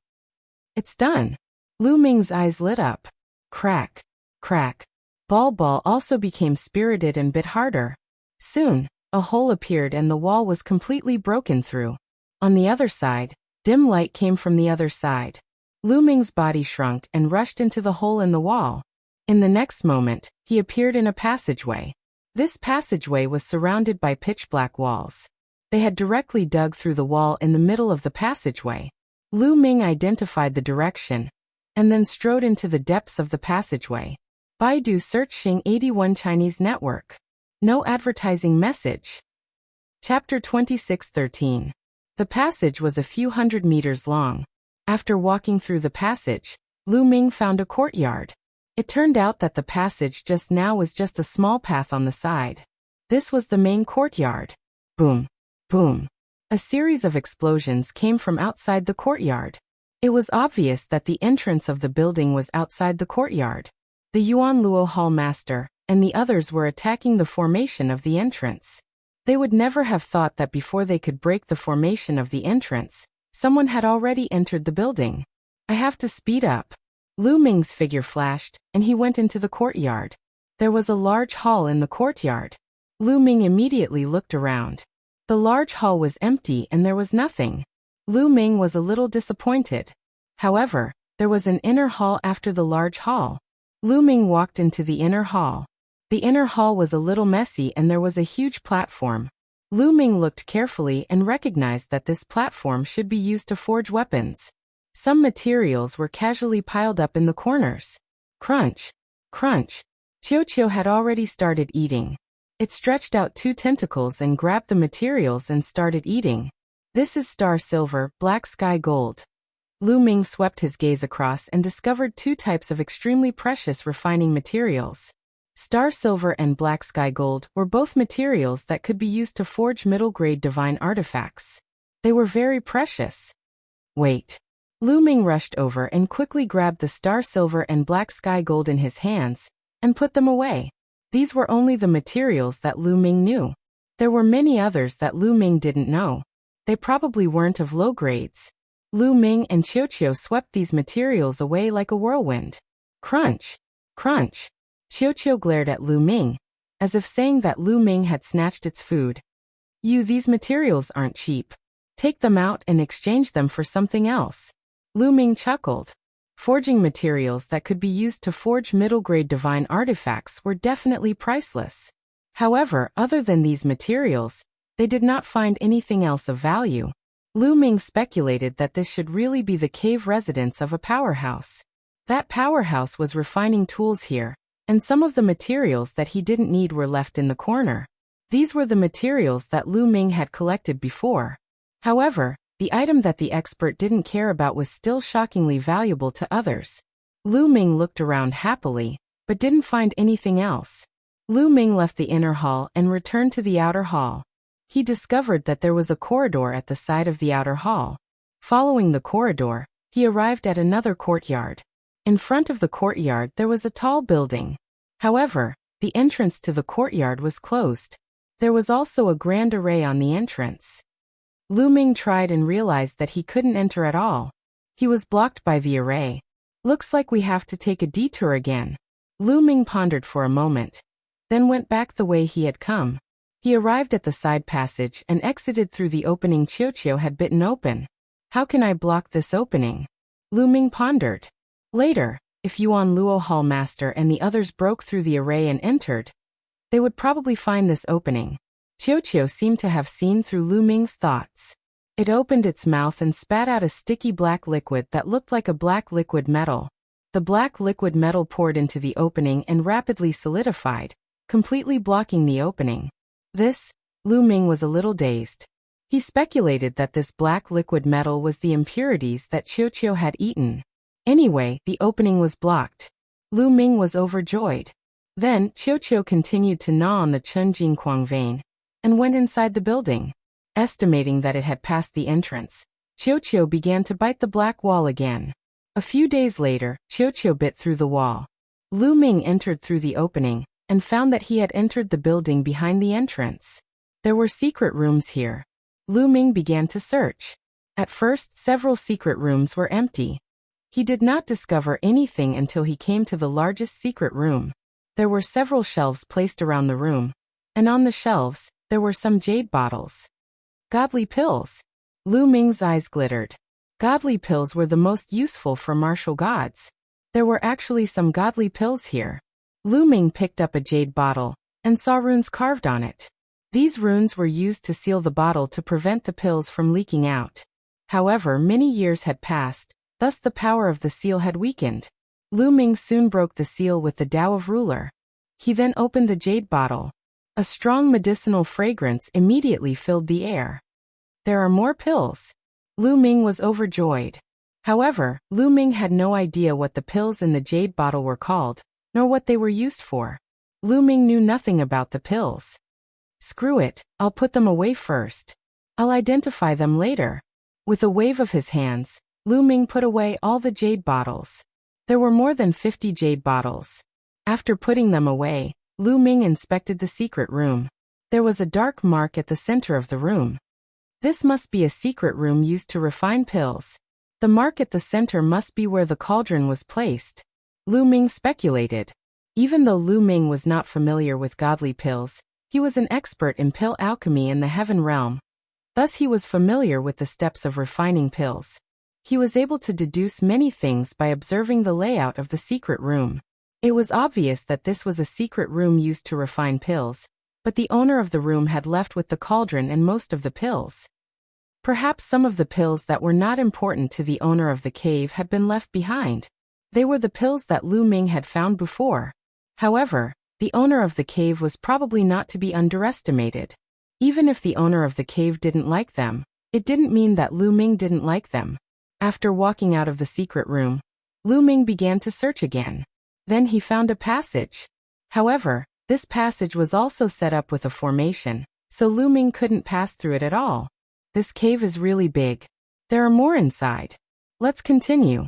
It's done. Lu Ming's eyes lit up. Crack. Crack. Ball also became spirited and bit harder. Soon, a hole appeared and the wall was completely broken through. On the other side, dim light came from the other side. Lu Ming's body shrunk and rushed into the hole in the wall. In the next moment, he appeared in a passageway. This passageway was surrounded by pitch-black walls. They had directly dug through the wall in the middle of the passageway. Lu Ming identified the direction and then strode into the depths of the passageway. Baidu search Xing 81 Chinese network. No advertising message. Chapter 26:13. The passage was a few hundred meters long. After walking through the passage, Lu Ming found a courtyard. It turned out that the passage just now was just a small path on the side. This was the main courtyard. Boom. Boom. A series of explosions came from outside the courtyard. It was obvious that the entrance of the building was outside the courtyard. The Yuan Luo Hall Master and the others were attacking the formation of the entrance. They would never have thought that before they could break the formation of the entrance, someone had already entered the building. I have to speed up. Lu Ming's figure flashed, and he went into the courtyard. There was a large hall in the courtyard. Lu Ming immediately looked around. The large hall was empty and there was nothing. Lu Ming was a little disappointed. However, there was an inner hall after the large hall. Lu Ming walked into the inner hall. The inner hall was a little messy and there was a huge platform. Lu Ming looked carefully and recognized that this platform should be used to forge weapons. Some materials were casually piled up in the corners. Crunch! Crunch! Qiu had already started eating. It stretched out 2 tentacles and grabbed the materials and started eating. This is star silver, black sky gold. Lu Ming swept his gaze across and discovered 2 types of extremely precious refining materials. Star silver and black sky gold were both materials that could be used to forge middle-grade divine artifacts. They were very precious. Wait. Lu Ming rushed over and quickly grabbed the star silver and black sky gold in his hands and put them away. These were only the materials that Lu Ming knew. There were many others that Lu Ming didn't know. They probably weren't of low grades. Lu Ming and Qiu swept these materials away like a whirlwind. Crunch! Crunch! Qiu glared at Lu Ming, as if saying that Lu Ming had snatched its food. These materials aren't cheap. Take them out and exchange them for something else. Lu Ming chuckled. Forging materials that could be used to forge middle-grade divine artifacts were definitely priceless. However, other than these materials, they did not find anything else of value. Lu Ming speculated that this should really be the cave residence of a powerhouse. That powerhouse was refining tools here, and some of the materials that he didn't need were left in the corner. These were the materials that Lu Ming had collected before. However, the item that the expert didn't care about was still shockingly valuable to others. Lu Ming looked around happily, but didn't find anything else. Lu Ming left the inner hall and returned to the outer hall. He discovered that there was a corridor at the side of the outer hall. Following the corridor, he arrived at another courtyard. In front of the courtyard there was a tall building. However, the entrance to the courtyard was closed. There was also a grand array on the entrance. Lu Ming tried and realized that he couldn't enter at all. He was blocked by the array. Looks like we have to take a detour again. Lu Ming pondered for a moment, then went back the way he had come. He arrived at the side passage and exited through the opening Qiu had bitten open. How can I block this opening? Lu Ming pondered. Later, if Yuan Luo Hall Master and the others broke through the array and entered, they would probably find this opening. Qiu seemed to have seen through Lu Ming's thoughts. It opened its mouth and spat out a sticky black liquid that looked like a black liquid metal. The black liquid metal poured into the opening and rapidly solidified, completely blocking the opening. Lu Ming was a little dazed. He speculated that this black liquid metal was the impurities that Qiu had eaten. Anyway, the opening was blocked. Lu Ming was overjoyed. Then, Qiu continued to gnaw on the Chunjing Kuang vein and went inside the building. Estimating that it had passed the entrance, Qiu began to bite the black wall again. A few days later, Qiu bit through the wall. Lu Ming entered through the opening and found that he had entered the building behind the entrance. There were secret rooms here. Lu Ming began to search. At first, several secret rooms were empty. He did not discover anything until he came to the largest secret room. There were several shelves placed around the room, and on the shelves, there were some jade bottles. Godly pills. Lu Ming's eyes glittered. Godly pills were the most useful for martial gods. There were actually some godly pills here. Lu Ming picked up a jade bottle and saw runes carved on it. These runes were used to seal the bottle to prevent the pills from leaking out. However, many years had passed, thus the power of the seal had weakened. Lu Ming soon broke the seal with the Tao of Ruler. He then opened the jade bottle. A strong medicinal fragrance immediately filled the air. There are more pills. Lu Ming was overjoyed. However, Lu Ming had no idea what the pills in the jade bottle were called, nor what they were used for. Lu Ming knew nothing about the pills. Screw it, I'll put them away first. I'll identify them later. With a wave of his hands, Lu Ming put away all the jade bottles. There were more than 50 jade bottles. After putting them away, Lu Ming inspected the secret room. There was a dark mark at the center of the room. This must be a secret room used to refine pills. The mark at the center must be where the cauldron was placed. Lu Ming speculated. Even though Lu Ming was not familiar with godly pills, he was an expert in pill alchemy in the heaven realm. Thus he was familiar with the steps of refining pills. He was able to deduce many things by observing the layout of the secret room. It was obvious that this was a secret room used to refine pills, but the owner of the room had left with the cauldron and most of the pills. Perhaps some of the pills that were not important to the owner of the cave had been left behind. They were the pills that Lu Ming had found before. However, the owner of the cave was probably not to be underestimated. Even if the owner of the cave didn't like them, it didn't mean that Lu Ming didn't like them. After walking out of the secret room, Lu Ming began to search again. Then he found a passage. However, this passage was also set up with a formation, so Lu Ming couldn't pass through it at all. This cave is really big. There are more inside. Let's continue.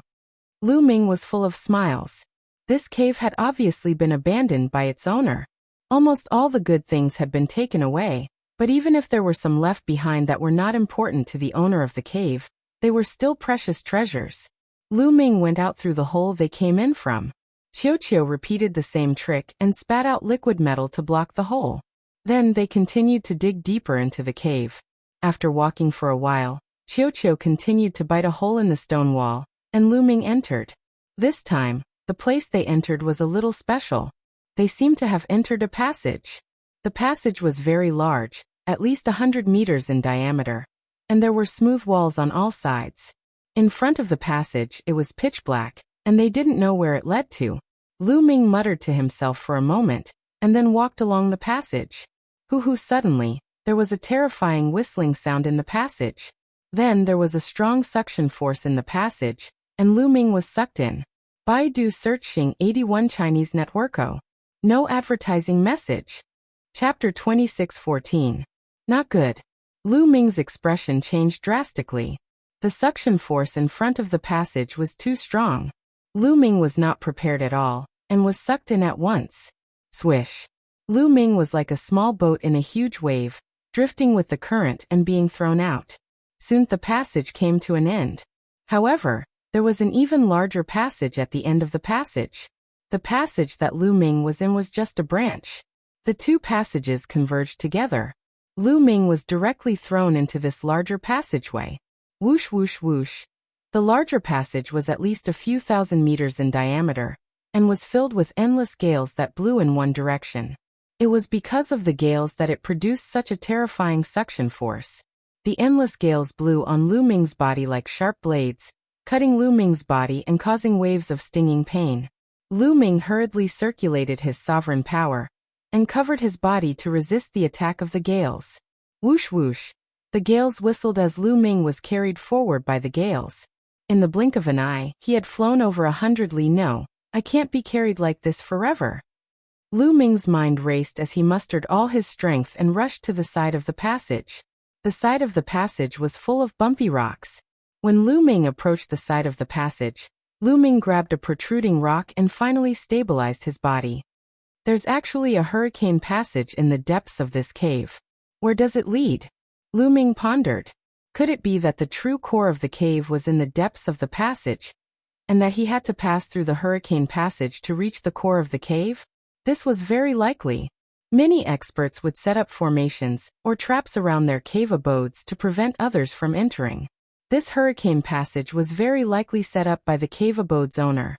Lu Ming was full of smiles. This cave had obviously been abandoned by its owner. Almost all the good things had been taken away, but even if there were some left behind that were not important to the owner of the cave, they were still precious treasures. Lu Ming went out through the hole they came in from. Qiu repeated the same trick and spat out liquid metal to block the hole. Then they continued to dig deeper into the cave. After walking for a while, Qiu continued to bite a hole in the stone wall, and Lu Ming entered. This time, the place they entered was a little special. They seemed to have entered a passage. The passage was very large, at least 100 meters in diameter, and there were smooth walls on all sides. In front of the passage, it was pitch black, and they didn't know where it led to. Lu Ming muttered to himself for a moment, and then walked along the passage. Suddenly, there was a terrifying whistling sound in the passage. Then there was a strong suction force in the passage, and Lu Ming was sucked in. Baidu searching 81 Chinese networko. No advertising message. Chapter 26:14. Not good. Lu Ming's expression changed drastically. The suction force in front of the passage was too strong. Lu Ming was not prepared at all, and was sucked in at once. Swish. Lu Ming was like a small boat in a huge wave, drifting with the current and being thrown out. Soon the passage came to an end. However, there was an even larger passage at the end of the passage. The passage that Lu Ming was in was just a branch. The two passages converged together. Lu Ming was directly thrown into this larger passageway. Whoosh whoosh whoosh. The larger passage was at least a few thousand meters in diameter, and was filled with endless gales that blew in one direction. It was because of the gales that it produced such a terrifying suction force. The endless gales blew on Lu Ming's body like sharp blades, cutting Lu Ming's body and causing waves of stinging pain. Lu Ming hurriedly circulated his sovereign power, and covered his body to resist the attack of the gales. Whoosh whoosh. The gales whistled as Lu Ming was carried forward by the gales. In the blink of an eye, he had flown over 100 li. No, I can't be carried like this forever. Lu Ming's mind raced as he mustered all his strength and rushed to the side of the passage. The side of the passage was full of bumpy rocks. When Lu Ming approached the side of the passage, Lu Ming grabbed a protruding rock and finally stabilized his body. There's actually a hurricane passage in the depths of this cave. Where does it lead? Lu Ming pondered. Could it be that the true core of the cave was in the depths of the passage, and that he had to pass through the hurricane passage to reach the core of the cave? This was very likely. Many experts would set up formations or traps around their cave abodes to prevent others from entering. This hurricane passage was very likely set up by the cave abode's owner.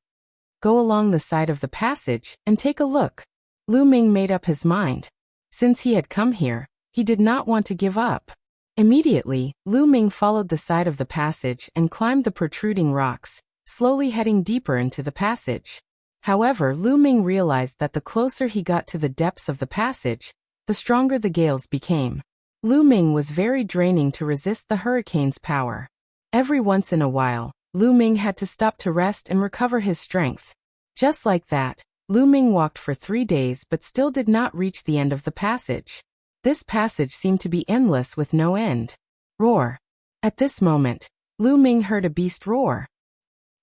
Go along the side of the passage and take a look. Lu Ming made up his mind. Since he had come here, he did not want to give up. Immediately, Lu Ming followed the side of the passage and climbed the protruding rocks, slowly heading deeper into the passage. However, Lu Ming realized that the closer he got to the depths of the passage, the stronger the gales became. Lu Ming was very draining to resist the hurricane's power. Every once in a while, Lu Ming had to stop to rest and recover his strength. Just like that, Lu Ming walked for 3 days but still did not reach the end of the passage. This passage seemed to be endless with no end. Roar. At this moment, Lu Ming heard a beast roar.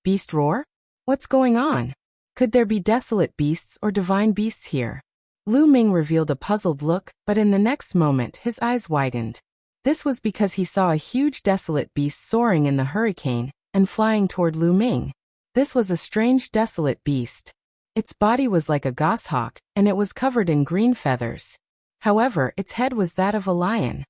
Beast roar? What's going on? Could there be desolate beasts or divine beasts here? Lu Ming revealed a puzzled look, but in the next moment his eyes widened. This was because he saw a huge desolate beast soaring in the hurricane and flying toward Lu Ming. This was a strange desolate beast. Its body was like a goshawk, and it was covered in green feathers. However, its head was that of a lion.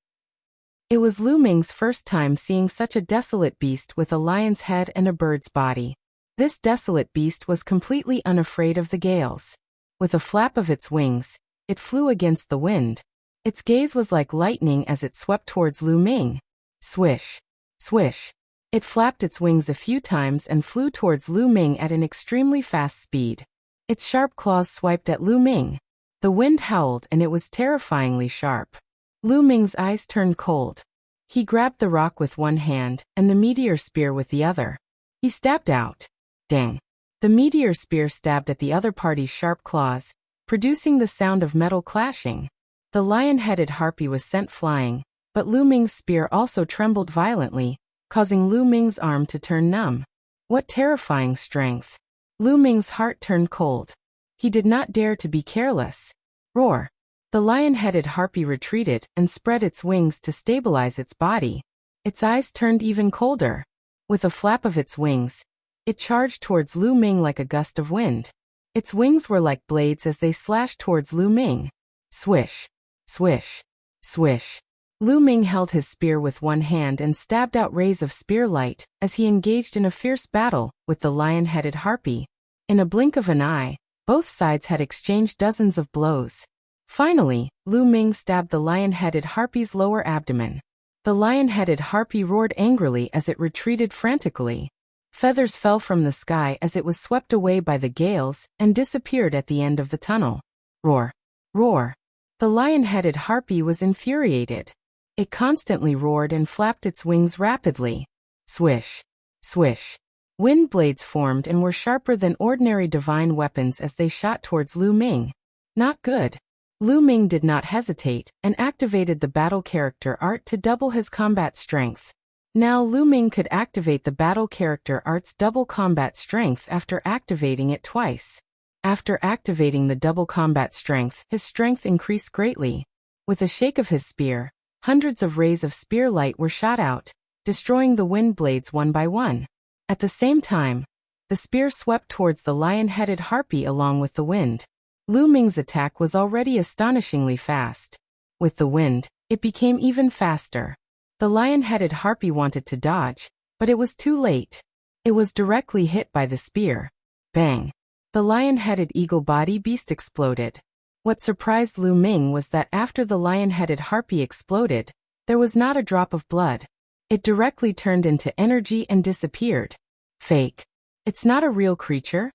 It was Lu Ming's first time seeing such a desolate beast with a lion's head and a bird's body. This desolate beast was completely unafraid of the gales. With a flap of its wings, it flew against the wind. Its gaze was like lightning as it swept towards Lu Ming. Swish, swish. It flapped its wings a few times and flew towards Lu Ming at an extremely fast speed. Its sharp claws swiped at Lu Ming. The wind howled and it was terrifyingly sharp. Lu Ming's eyes turned cold. He grabbed the rock with one hand and the meteor spear with the other. He stabbed out. Dang. The meteor spear stabbed at the other party's sharp claws, producing the sound of metal clashing. The lion-headed harpy was sent flying, but Lu Ming's spear also trembled violently, causing Lu Ming's arm to turn numb. What terrifying strength! Lu Ming's heart turned cold. He did not dare to be careless. Roar! The lion-headed harpy retreated and spread its wings to stabilize its body. Its eyes turned even colder. With a flap of its wings, it charged towards Lu Ming like a gust of wind. Its wings were like blades as they slashed towards Lu Ming. Swish, swish, swish. Lu Ming held his spear with one hand and stabbed out rays of spear light as he engaged in a fierce battle with the lion-headed harpy. In a blink of an eye, both sides had exchanged dozens of blows. Finally, Lu Ming stabbed the lion-headed harpy's lower abdomen. The lion-headed harpy roared angrily as it retreated frantically. Feathers fell from the sky as it was swept away by the gales and disappeared at the end of the tunnel. Roar! Roar! The lion-headed harpy was infuriated. It constantly roared and flapped its wings rapidly. Swish! Swish! Wind blades formed and were sharper than ordinary divine weapons as they shot towards Lu Ming. Not good. Lu Ming did not hesitate and activated the battle character art to double his combat strength. Now Lu Ming could activate the battle character art's double combat strength after activating it twice. After activating the double combat strength, his strength increased greatly. With a shake of his spear, hundreds of rays of spear light were shot out, destroying the wind blades one by one. At the same time, the spear swept towards the lion-headed harpy along with the wind. Lu Ming's attack was already astonishingly fast. With the wind, it became even faster. The lion-headed harpy wanted to dodge, but it was too late. It was directly hit by the spear. Bang! The lion-headed eagle body beast exploded. What surprised Lu Ming was that after the lion-headed harpy exploded, there was not a drop of blood. It directly turned into energy and disappeared. Fake. It's not a real creature?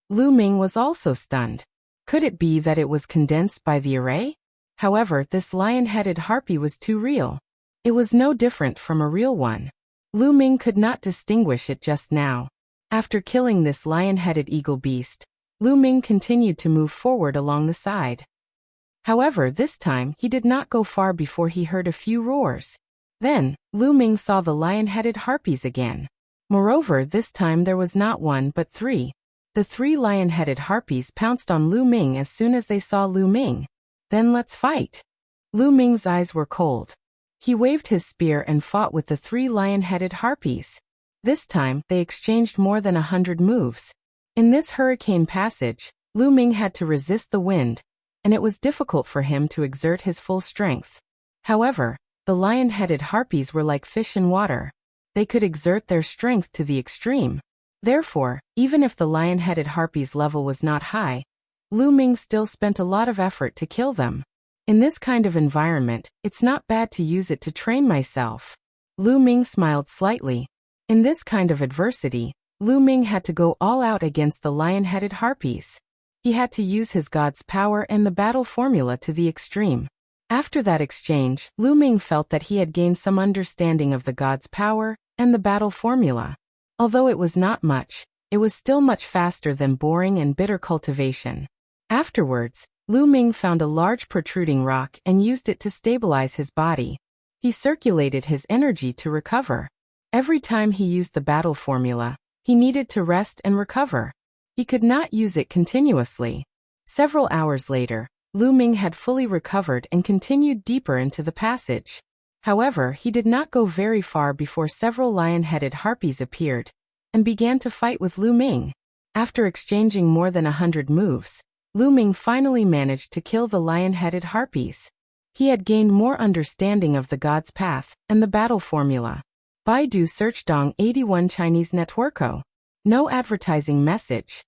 Lu Ming was also stunned. Could it be that it was condensed by the array? However, this lion-headed harpy was too real. It was no different from a real one. Lu Ming could not distinguish it just now. After killing this lion-headed eagle beast, Lu Ming continued to move forward along the side. However, this time he did not go far before he heard a few roars. Then, Lu Ming saw the lion-headed harpies again. Moreover, this time there was not one but three. The three lion-headed harpies pounced on Lu Ming as soon as they saw Lu Ming. Then let's fight. Lu Ming's eyes were cold. He waved his spear and fought with the three lion-headed harpies. This time, they exchanged more than 100 moves. In this hurricane passage, Lu Ming had to resist the wind, and it was difficult for him to exert his full strength. However, the lion-headed harpies were like fish in water. They could exert their strength to the extreme. Therefore, even if the lion-headed harpies' level was not high, Lu Ming still spent a lot of effort to kill them. In this kind of environment, it's not bad to use it to train myself. Lu Ming smiled slightly. In this kind of adversity, Lu Ming had to go all out against the lion-headed harpies. He had to use his god's power and the battle formula to the extreme. After that exchange, Lu Ming felt that he had gained some understanding of the god's power and the battle formula. Although it was not much, it was still much faster than boring and bitter cultivation. Afterwards, Lu Ming found a large protruding rock and used it to stabilize his body. He circulated his energy to recover. Every time he used the battle formula, he needed to rest and recover. He could not use it continuously. Several hours later, Lu Ming had fully recovered and continued deeper into the passage. However, he did not go very far before several lion-headed harpies appeared and began to fight with Lu Ming. After exchanging more than 100 moves, Lu Ming finally managed to kill the lion-headed harpies. He had gained more understanding of the god's path and the battle formula. Baidu Search Dong 81 Chinese Networko. No advertising message.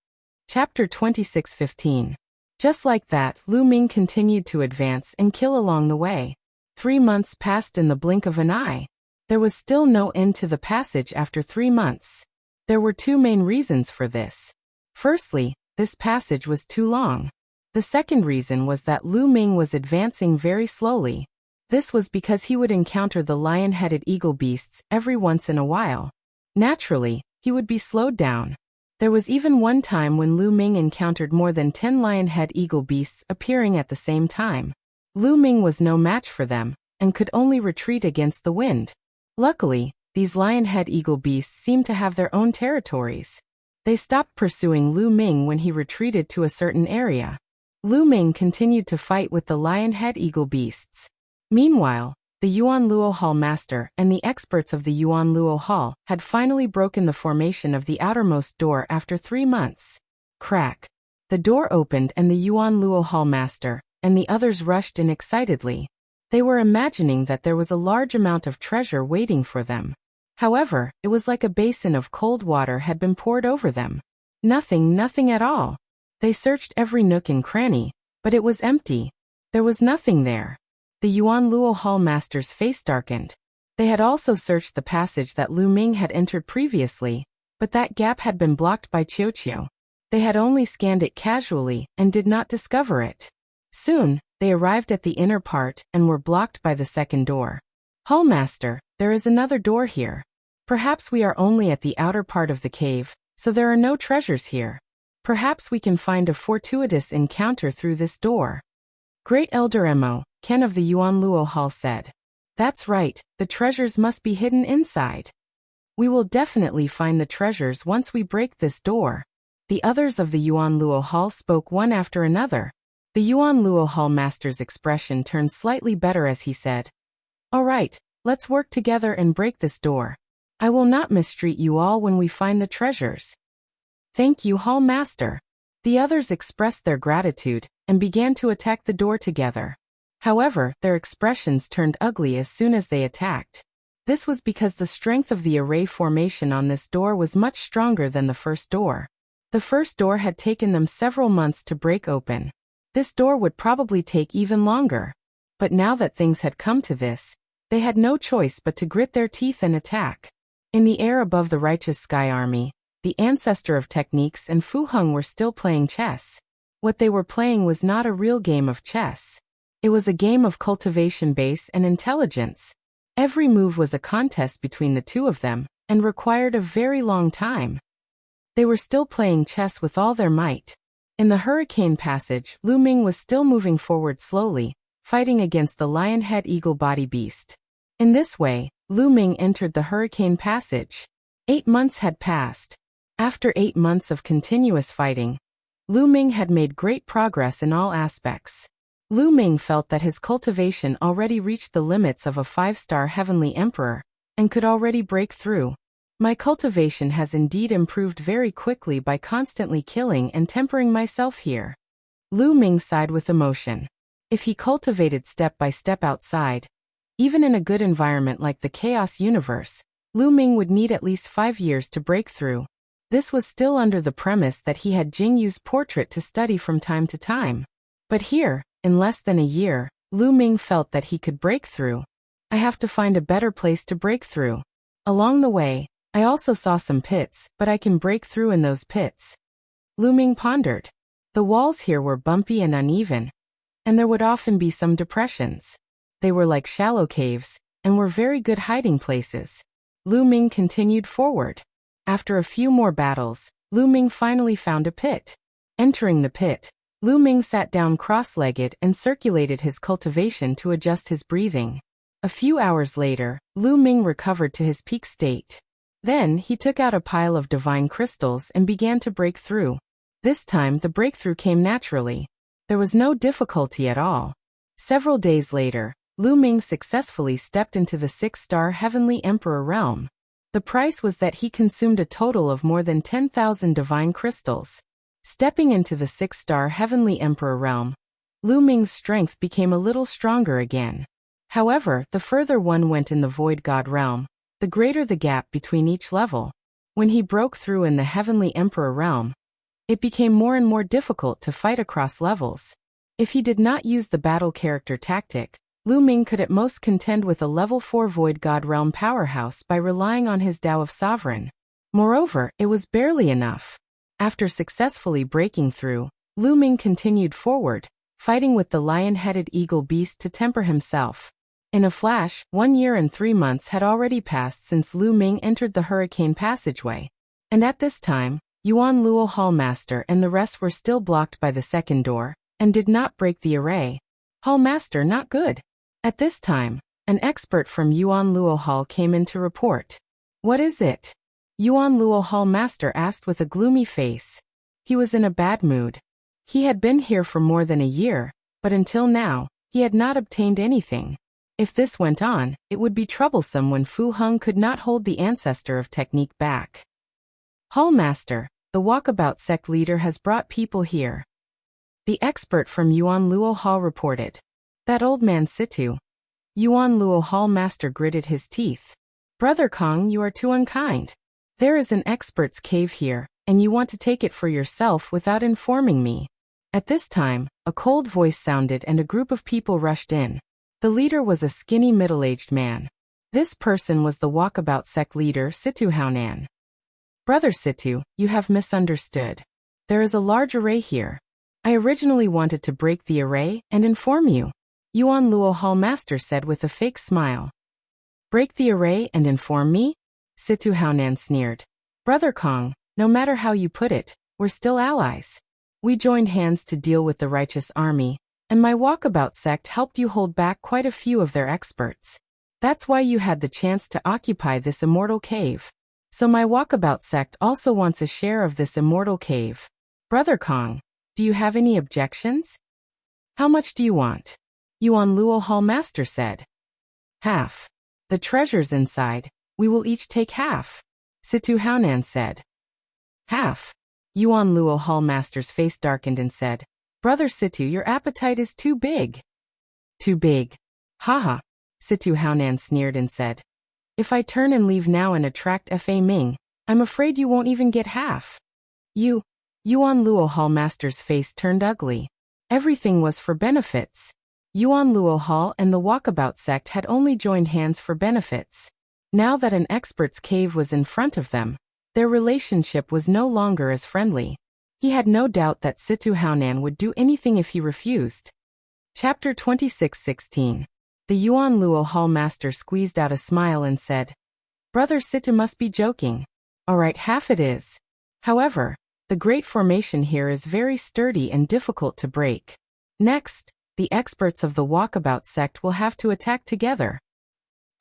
Chapter 26:15. Just like that, Lu Ming continued to advance and kill along the way. 3 months passed in the blink of an eye. There was still no end to the passage after 3 months. There were 2 main reasons for this. Firstly, this passage was too long. The second reason was that Lu Ming was advancing very slowly. This was because he would encounter the lion-headed eagle beasts every once in a while. Naturally, he would be slowed down. There was even one time when Lu Ming encountered more than 10 lion-head eagle beasts appearing at the same time. Lu Ming was no match for them, and could only retreat against the wind. Luckily, these lion-head eagle beasts seemed to have their own territories. They stopped pursuing Lu Ming when he retreated to a certain area. Lu Ming continued to fight with the lion-head eagle beasts. Meanwhile, the Yuan Luo Hall master and the experts of the Yuan Luo Hall had finally broken the formation of the outermost door after 3 months. Crack. The door opened and the Yuan Luo Hall master and the others rushed in excitedly. They were imagining that there was a large amount of treasure waiting for them. However, it was like a basin of cold water had been poured over them. Nothing at all. They searched every nook and cranny, but it was empty. There was nothing there. The Yuan Luo Hall master's face darkened. They had also searched the passage that Lu Ming had entered previously, but that gap had been blocked by Qiuqiu. They had only scanned it casually and did not discover it. Soon, they arrived at the inner part and were blocked by the second door. Hallmaster, there is another door here. Perhaps we are only at the outer part of the cave, so there are no treasures here. Perhaps we can find a fortuitous encounter through this door. Great Elder Mo, Ken of the Yuan Luo Hall said. That's right, the treasures must be hidden inside. We will definitely find the treasures once we break this door. The others of the Yuan Luo Hall spoke one after another. The Yuan Luo Hall master's expression turned slightly better as he said, All right, let's work together and break this door. I will not mistreat you all when we find the treasures. Thank you, Hall Master. The others expressed their gratitude and began to attack the door together. However, their expressions turned ugly as soon as they attacked. This was because the strength of the array formation on this door was much stronger than the first door. The first door had taken them several months to break open. This door would probably take even longer. But now that things had come to this, they had no choice but to grit their teeth and attack. In the air above the righteous Sky Army, the ancestor of techniques and Fu Heng were still playing chess. What they were playing was not a real game of chess. It was a game of cultivation base and intelligence. Every move was a contest between the two of them, and required a very long time. They were still playing chess with all their might. In the Hurricane Passage, Lu Ming was still moving forward slowly, fighting against the lion-head eagle body beast. In this way, Lu Ming entered the Hurricane Passage. 8 months had passed. After 8 months of continuous fighting, Lu Ming had made great progress in all aspects. Lu Ming felt that his cultivation already reached the limits of a 5-star heavenly emperor, and could already break through. My cultivation has indeed improved very quickly by constantly killing and tempering myself here. Lu Ming sighed with emotion. If he cultivated step by step outside, even in a good environment like the Chaos Universe, Lu Ming would need at least 5 years to break through. This was still under the premise that he had Jingyu's portrait to study from time to time. But here, in less than a year, Lu Ming felt that he could break through. I have to find a better place to break through. Along the way, I also saw some pits, but I can break through in those pits. Lu Ming pondered. The walls here were bumpy and uneven, and there would often be some depressions. They were like shallow caves, and were very good hiding places. Lu Ming continued forward. After a few more battles, Lu Ming finally found a pit. Entering the pit, Lu Ming sat down cross-legged and circulated his cultivation to adjust his breathing. A few hours later, Lu Ming recovered to his peak state. Then, he took out a pile of divine crystals and began to break through. This time, the breakthrough came naturally. There was no difficulty at all. Several days later, Lu Ming successfully stepped into the 6-star Heavenly Emperor realm. The price was that he consumed a total of more than 10,000 divine crystals. Stepping into the 6-star Heavenly Emperor realm, Lu Ming's strength became a little stronger again. However, the further one went in the Void God realm, the greater the gap between each level. When he broke through in the Heavenly Emperor realm, it became more and more difficult to fight across levels. If he did not use the battle character tactic, Lu Ming could at most contend with a level 4 Void God Realm powerhouse by relying on his Tao of Sovereign. Moreover, it was barely enough. After successfully breaking through, Lu Ming continued forward, fighting with the lion-headed eagle beast to temper himself. In a flash, 1 year and 3 months had already passed since Lu Ming entered the Hurricane Passageway. And at this time, Yuan Luo Hall Master and the rest were still blocked by the second door, and did not break the array. Hall Master not good. At this time, an expert from Yuan Luo Hall came in to report. What is it? Yuan Luo Hall Master asked with a gloomy face. He was in a bad mood. He had been here for more than a year, but until now, he had not obtained anything. If this went on, it would be troublesome when Fu Heng could not hold the ancestor of technique back. Hall Master, the walkabout sect leader has brought people here. The expert from Yuan Luo Hall reported. That old man Situ. Yuan Luo Hall Master gritted his teeth. Brother Kong, you are too unkind. There is an expert's cave here, and you want to take it for yourself without informing me. At this time, a cold voice sounded and a group of people rushed in. The leader was a skinny middle-aged man. This person was the walkabout sect leader Situ Haonan. Brother Situ, you have misunderstood. There is a large array here. I originally wanted to break the array and inform you. Yuan Luo Hall Master said with a fake smile. Break the array and inform me? Situ Haonan sneered. Brother Kong, no matter how you put it, we're still allies. We joined hands to deal with the righteous army, and my walkabout sect helped you hold back quite a few of their experts. That's why you had the chance to occupy this immortal cave. So my walkabout sect also wants a share of this immortal cave. Brother Kong, do you have any objections? How much do you want? Yuan Luo Hall Master said. Half. The treasures inside, we will each take half. Situ Haonan said. Half. Yuan Luo Hall Master's face darkened and said, Brother Situ, your appetite is too big. Too big. Haha. Situ Haonan sneered and said, If I turn and leave now and attract Fa Ming, I'm afraid you won't even get half. Yuan Luo Hall Master's face turned ugly. Everything was for benefits. Yuan Luo Hall and the walkabout sect had only joined hands for benefits. Now that an expert's cave was in front of them, their relationship was no longer as friendly. He had no doubt that Situ Haonan would do anything if he refused. Chapter 26:16. The Yuan Luo Hall Master squeezed out a smile and said, Brother Situ must be joking. Alright, half it is. However, the great formation here is very sturdy and difficult to break. Next, the experts of the walkabout sect will have to attack together.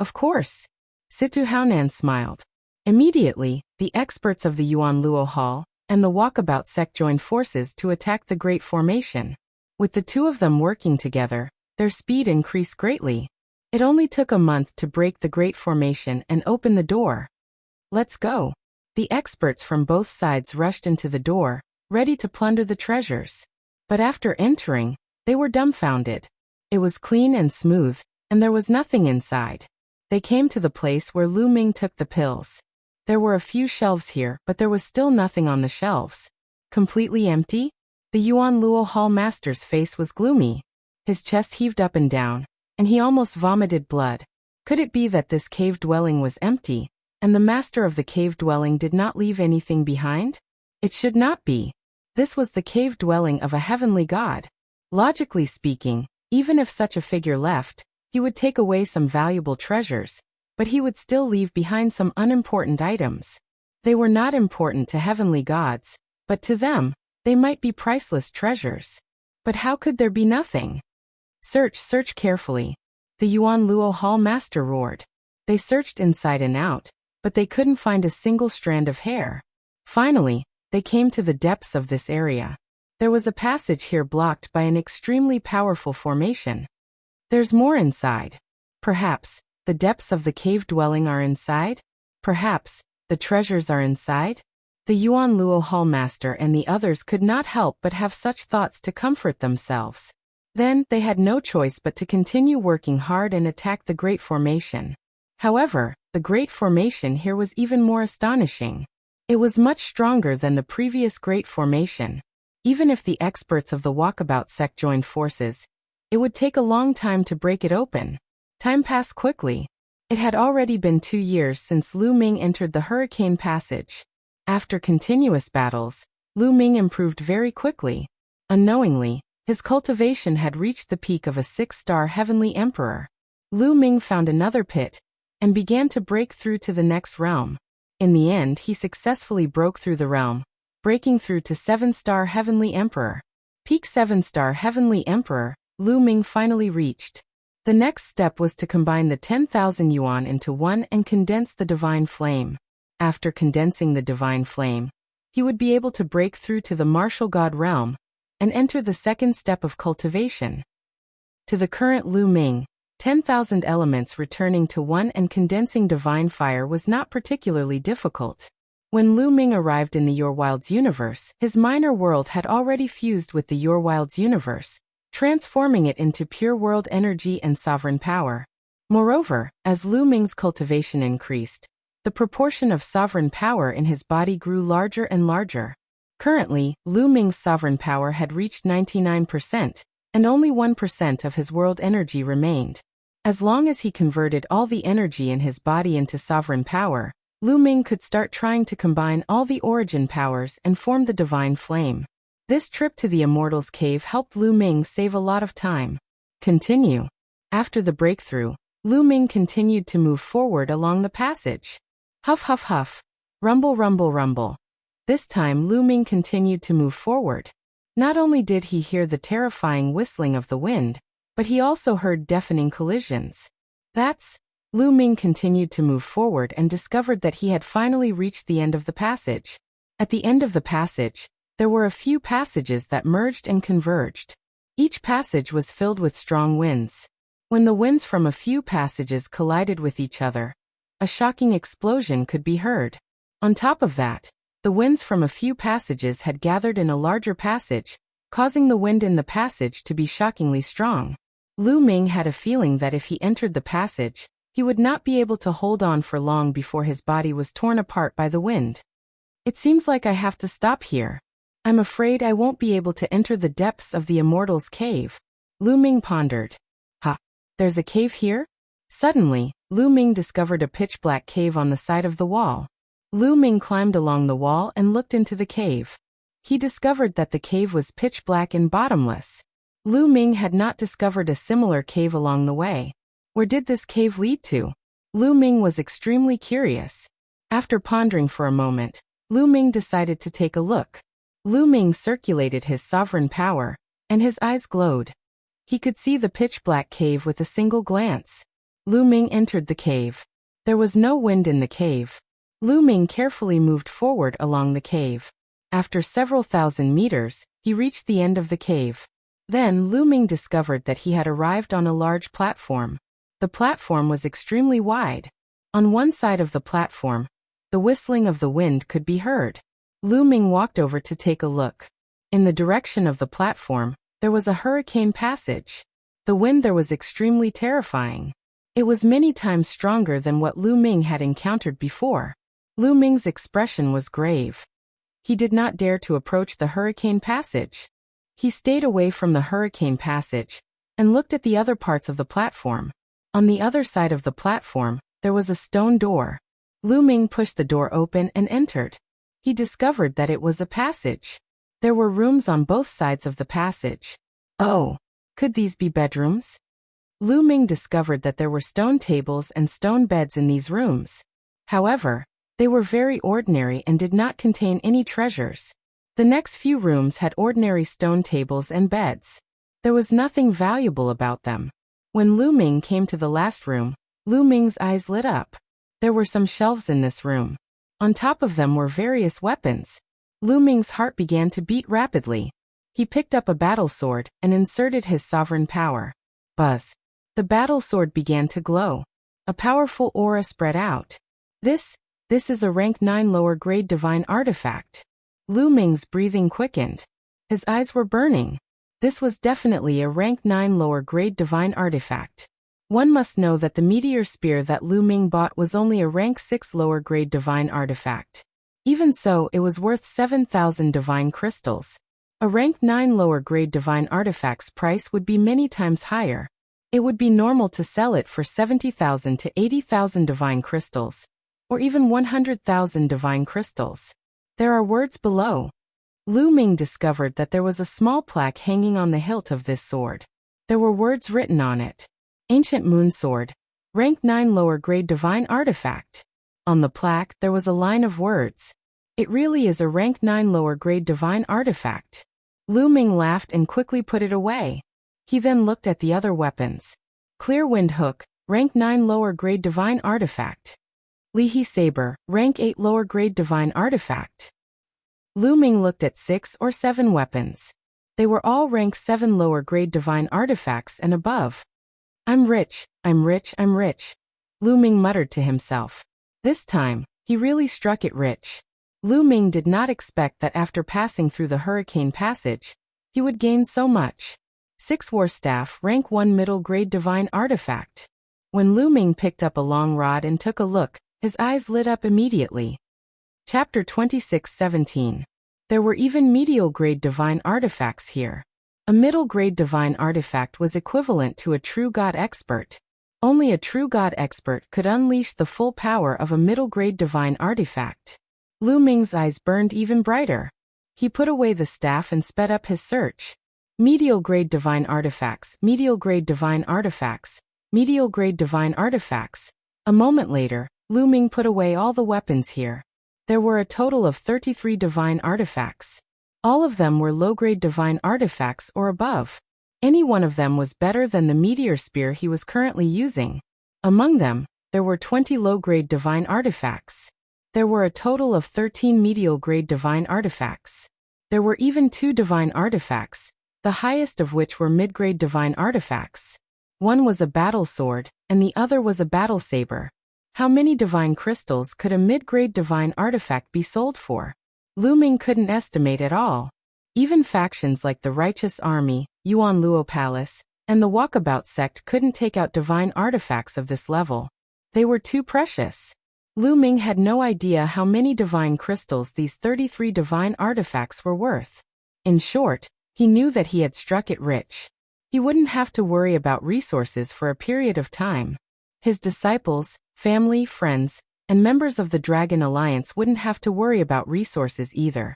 Of course. Situ Haonan smiled. Immediately, the experts of the Yuan Luo Hall and the walkabout sect joined forces to attack the great formation. With the two of them working together, their speed increased greatly. It only took a month to break the great formation and open the door. Let's go. The experts from both sides rushed into the door, ready to plunder the treasures. But after entering, they were dumbfounded. It was clean and smooth, and there was nothing inside. They came to the place where Lu Ming took the pills. There were a few shelves here, but there was still nothing on the shelves. Completely empty? The Yuan Luo Hall Master's face was gloomy. His chest heaved up and down, and he almost vomited blood. Could it be that this cave dwelling was empty, and the master of the cave dwelling did not leave anything behind? It should not be. This was the cave dwelling of a heavenly god. Logically speaking, even if such a figure left, he would take away some valuable treasures, but he would still leave behind some unimportant items. They were not important to heavenly gods, but to them, they might be priceless treasures. But how could there be nothing? Search carefully. The Yuan Luo Hall Master roared. They searched inside and out, but they couldn't find a single strand of hair. Finally, they came to the depths of this area. There was a passage here blocked by an extremely powerful formation. There's more inside. Perhaps, the depths of the cave dwelling are inside? Perhaps, the treasures are inside? The Yuan Luo Hall Master and the others could not help but have such thoughts to comfort themselves. Then, they had no choice but to continue working hard and attack the Great Formation. However, the Great Formation here was even more astonishing. It was much stronger than the previous great formation. Even if the experts of the walkabout sect joined forces, it would take a long time to break it open. Time passed quickly. It had already been 2 years since Lu Ming entered the Hurricane Passage. After continuous battles, Lu Ming improved very quickly. Unknowingly, his cultivation had reached the peak of a 6-star heavenly emperor. Lu Ming found another pit and began to break through to the next realm. In the end, he successfully broke through the realm, breaking through to 7-star heavenly emperor. Peak 7-star heavenly emperor, Lu Ming finally reached. The next step was to combine the 10,000 yuan into one and condense the divine flame. After condensing the divine flame, he would be able to break through to the martial god realm and enter the second step of cultivation. To the current Lu Ming, 10,000 elements returning to one and condensing divine fire was not particularly difficult. When Lu Ming arrived in the Your Wilds universe, his minor world had already fused with the Your Wilds universe, transforming it into pure world energy and sovereign power. Moreover, as Lu Ming's cultivation increased, the proportion of sovereign power in his body grew larger and larger. Currently, Lu Ming's sovereign power had reached 99%, and only 1% of his world energy remained. As long as he converted all the energy in his body into sovereign power, Lu Ming could start trying to combine all the origin powers and form the divine flame. This trip to the Immortals Cave helped Lu Ming save a lot of time. Continue. After the breakthrough, Lu Ming continued to move forward along the passage. Huff huff huff. Rumble rumble rumble. This time Lu Ming continued to move forward. Not only did he hear the terrifying whistling of the wind, but he also heard deafening collisions. Lu Ming continued to move forward and discovered that he had finally reached the end of the passage. At the end of the passage, there were a few passages that merged and converged. Each passage was filled with strong winds. When the winds from a few passages collided with each other, a shocking explosion could be heard. On top of that, the winds from a few passages had gathered in a larger passage, causing the wind in the passage to be shockingly strong. Lu Ming had a feeling that if he entered the passage, he would not be able to hold on for long before his body was torn apart by the wind. It seems like I have to stop here. I'm afraid I won't be able to enter the depths of the Immortals Cave. Lu Ming pondered. There's a cave here? Suddenly, Lu Ming discovered a pitch-black cave on the side of the wall. Lu Ming climbed along the wall and looked into the cave. He discovered that the cave was pitch-black and bottomless. Lu Ming had not discovered a similar cave along the way. Where did this cave lead to? Lu Ming was extremely curious. After pondering for a moment, Lu Ming decided to take a look. Lu Ming circulated his sovereign power, and his eyes glowed. He could see the pitch-black cave with a single glance. Lu Ming entered the cave. There was no wind in the cave. Lu Ming carefully moved forward along the cave. After several thousand meters, he reached the end of the cave. Then Lu Ming discovered that he had arrived on a large platform. The platform was extremely wide. On one side of the platform, the whistling of the wind could be heard. Lu Ming walked over to take a look. In the direction of the platform, there was a hurricane passage. The wind there was extremely terrifying. It was many times stronger than what Lu Ming had encountered before. Lu Ming's expression was grave. He did not dare to approach the hurricane passage. He stayed away from the hurricane passage and looked at the other parts of the platform. On the other side of the platform, there was a stone door. Lu Ming pushed the door open and entered. He discovered that it was a passage. There were rooms on both sides of the passage. Oh, could these be bedrooms? Lu Ming discovered that there were stone tables and stone beds in these rooms. However, they were very ordinary and did not contain any treasures. The next few rooms had ordinary stone tables and beds. There was nothing valuable about them. When Lu Ming came to the last room, Lu Ming's eyes lit up. There were some shelves in this room. On top of them were various weapons. Lu Ming's heart began to beat rapidly. He picked up a battle sword and inserted his sovereign power. Buzz. The battle sword began to glow. A powerful aura spread out. This is a rank 9 lower grade divine artifact. Lu Ming's breathing quickened. His eyes were burning. This was definitely a rank 9 lower grade divine artifact. One must know that the meteor spear that Lu Ming bought was only a rank 6 lower grade divine artifact. Even so, it was worth 7,000 divine crystals. A rank 9 lower grade divine artifact's price would be many times higher. It would be normal to sell it for 70,000 to 80,000 divine crystals, or even 100,000 divine crystals. There are words below. Lu Ming discovered that there was a small plaque hanging on the hilt of this sword. There were words written on it. Ancient Moon Sword. Rank 9 lower grade divine artifact. On the plaque, there was a line of words. It really is a rank 9 lower grade divine artifact. Lu Ming laughed and quickly put it away. He then looked at the other weapons. Clear Wind Hook, rank 9 lower grade divine artifact. Lihi Saber, rank 8 lower grade divine artifact. Lu Ming looked at 6 or 7 weapons. They were all rank 7 lower grade divine artifacts and above. I'm rich, I'm rich, I'm rich. Lu Ming muttered to himself. This time, he really struck it rich. Lu Ming did not expect that after passing through the Hurricane Passage, he would gain so much. 6 War Staff, rank 1 middle grade divine artifact. When Lu Ming picked up a long rod and took a look, his eyes lit up immediately. Chapter 26:17. There were even medial grade divine artifacts here. A middle grade divine artifact was equivalent to a true god expert. Only a true god expert could unleash the full power of a middle grade divine artifact. Lu Ming's eyes burned even brighter. He put away the staff and sped up his search. Medial grade divine artifacts, medial grade divine artifacts, medial grade divine artifacts. A moment later, Lu Ming put away all the weapons here. There were a total of 33 divine artifacts. All of them were low-grade divine artifacts or above. Any one of them was better than the meteor spear he was currently using. Among them, there were 20 low-grade divine artifacts. There were a total of 13 medial-grade divine artifacts. There were even 2 divine artifacts, the highest of which were mid-grade divine artifacts. One was a battle sword, and the other was a battle saber. How many divine crystals could a mid-grade divine artifact be sold for? Lu Ming couldn't estimate at all. Even factions like the Righteous Army, Yuan Luo Palace, and the Walkabout sect couldn't take out divine artifacts of this level. They were too precious. Lu Ming had no idea how many divine crystals these 33 divine artifacts were worth. In short, he knew that he had struck it rich. He wouldn't have to worry about resources for a period of time. His disciples, family, friends, and members of the Dragon Alliance wouldn't have to worry about resources either.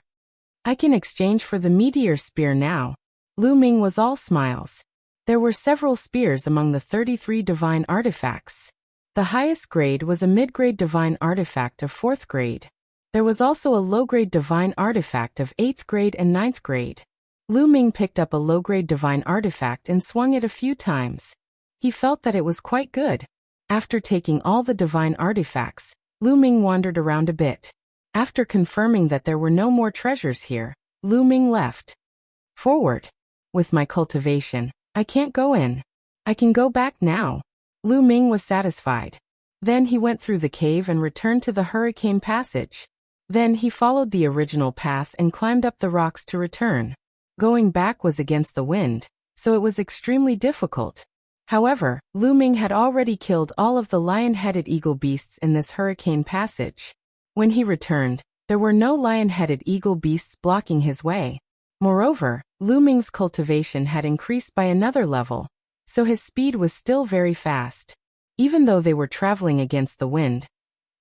I can exchange for the meteor spear now. Lu Ming was all smiles. There were several spears among the 33 divine artifacts. The highest grade was a mid-grade divine artifact of 4th grade. There was also a low-grade divine artifact of 8th grade and 9th grade. Lu Ming picked up a low-grade divine artifact and swung it a few times. He felt that it was quite good. After taking all the divine artifacts, Lu Ming wandered around a bit. After confirming that there were no more treasures here, Lu Ming left. Forward. With my cultivation, I can't go in. I can go back now. Lu Ming was satisfied. Then he went through the cave and returned to the Hurricane Passage. Then he followed the original path and climbed up the rocks to return. Going back was against the wind, so it was extremely difficult. However, Lu Ming had already killed all of the lion-headed eagle beasts in this Hurricane Passage. When he returned, there were no lion-headed eagle beasts blocking his way. Moreover, Lu Ming's cultivation had increased by another level, so his speed was still very fast. Even though they were traveling against the wind,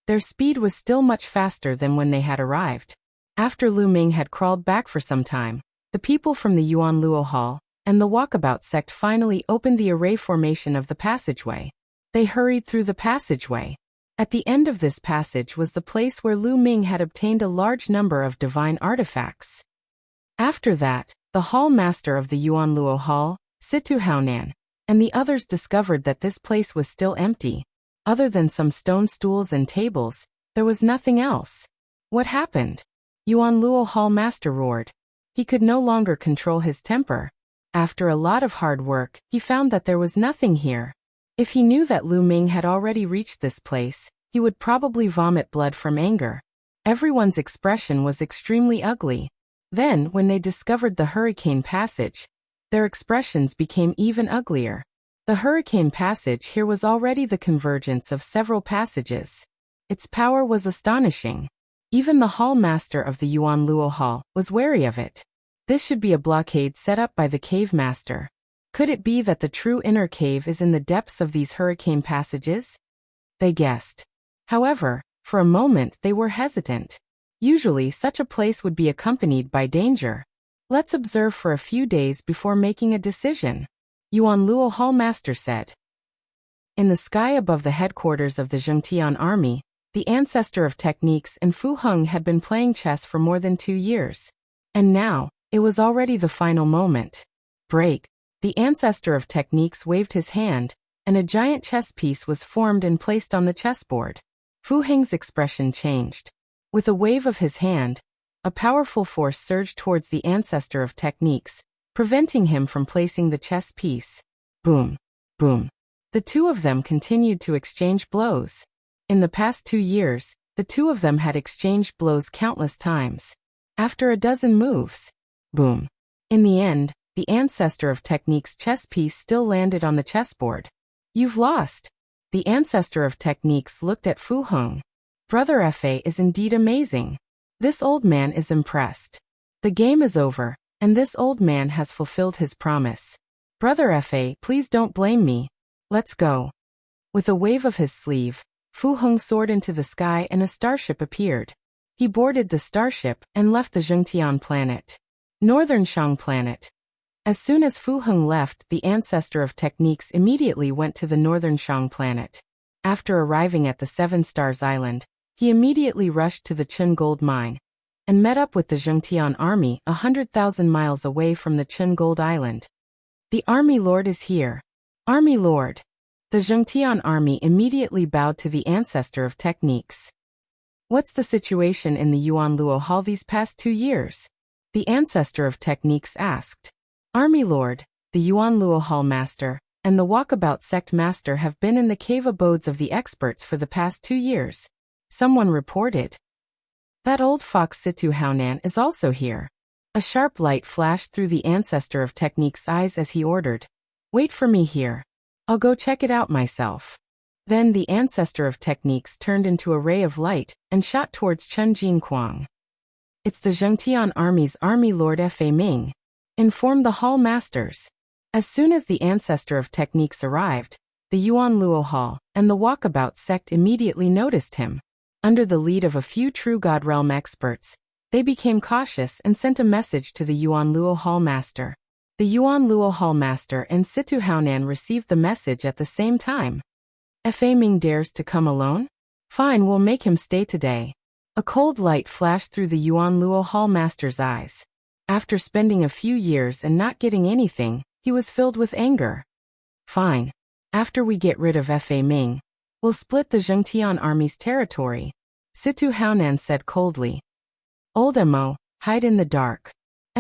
their speed was still much faster than when they had arrived. After Lu Ming had crawled back for some time, the people from the Yuan Luo Hall and the Walkabout sect finally opened the array formation of the passageway. They hurried through the passageway. At the end of this passage was the place where Lu Ming had obtained a large number of divine artifacts. After that, the hall master of the Yuan Luo Hall, Situ Haonan, and the others discovered that this place was still empty. Other than some stone stools and tables, there was nothing else. What happened? Yuan Luo Hall master roared. He could no longer control his temper. After a lot of hard work, he found that there was nothing here. If he knew that Lu Ming had already reached this place, he would probably vomit blood from anger. Everyone's expression was extremely ugly. Then, when they discovered the Hurricane Passage, their expressions became even uglier. The Hurricane Passage here was already the convergence of several passages. Its power was astonishing. Even the hall master of the Yuan Luo Hall was wary of it. This should be a blockade set up by the cave master. Could it be that the true inner cave is in the depths of these hurricane passages? They guessed. However, for a moment they were hesitant. Usually such a place would be accompanied by danger. Let's observe for a few days before making a decision, Yuan Luo Hall master said. In the sky above the headquarters of the Zhengtian army, the ancestor of techniques and Fu Heng had been playing chess for more than 2 years. And now, it was already the final moment. Break. The ancestor of techniques waved his hand, and a giant chess piece was formed and placed on the chessboard. Fu Heng's expression changed. With a wave of his hand, a powerful force surged towards the ancestor of techniques, preventing him from placing the chess piece. Boom. Boom. The two of them continued to exchange blows. In the past 2 years, the two of them had exchanged blows countless times. After a dozen moves, boom. In the end, the ancestor of technique's chess piece still landed on the chessboard. You've lost. The ancestor of techniques looked at Fu Heng. Brother Fa is indeed amazing. This old man is impressed. The game is over, and this old man has fulfilled his promise. Brother Fa, please don't blame me. Let's go. With a wave of his sleeve, Fu Heng soared into the sky and a starship appeared. He boarded the starship and left the Zhengtian planet. Northern Shang planet. As soon as Fu Heng left, the ancestor of techniques immediately went to the Northern Shang planet. After arriving at the Seven Stars Island, he immediately rushed to the Chen Gold Mine and met up with the Zhengtian army 100,000 miles away from the Chen Gold Island. The army lord is here. Army lord. The Zhengtian army immediately bowed to the ancestor of techniques. What's the situation in the Yuan Luo Hall these past 2 years? The ancestor of techniques asked. Army lord, the Yuan Luo Hall master, and the walkabout sect master have been in the cave abodes of the experts for the past 2 years. Someone reported. That old fox Situ Haonan is also here. A sharp light flashed through the ancestor of technique's eyes as he ordered. Wait for me here. I'll go check it out myself. Then the ancestor of techniques turned into a ray of light and shot towards Chen Jinquang. It's the Zhengtian army's army lord Fa Ming, informed the hall masters. As soon as the ancestor of techniques arrived, the Yuan Luo Hall and the walkabout sect immediately noticed him. Under the lead of a few true God Realm experts, they became cautious and sent a message to the Yuan Luo Hall master. The Yuan Luo Hall master and Situ Haonan received the message at the same time. Fa Ming dares to come alone? Fine, we'll make him stay today. A cold light flashed through the Yuan Luo Hall master's eyes. After spending a few years and not getting anything, he was filled with anger. Fine. After we get rid of Fa Ming, we'll split the Zhengtian army's territory, Situ Haonan said coldly. Old Mo, hide in the dark.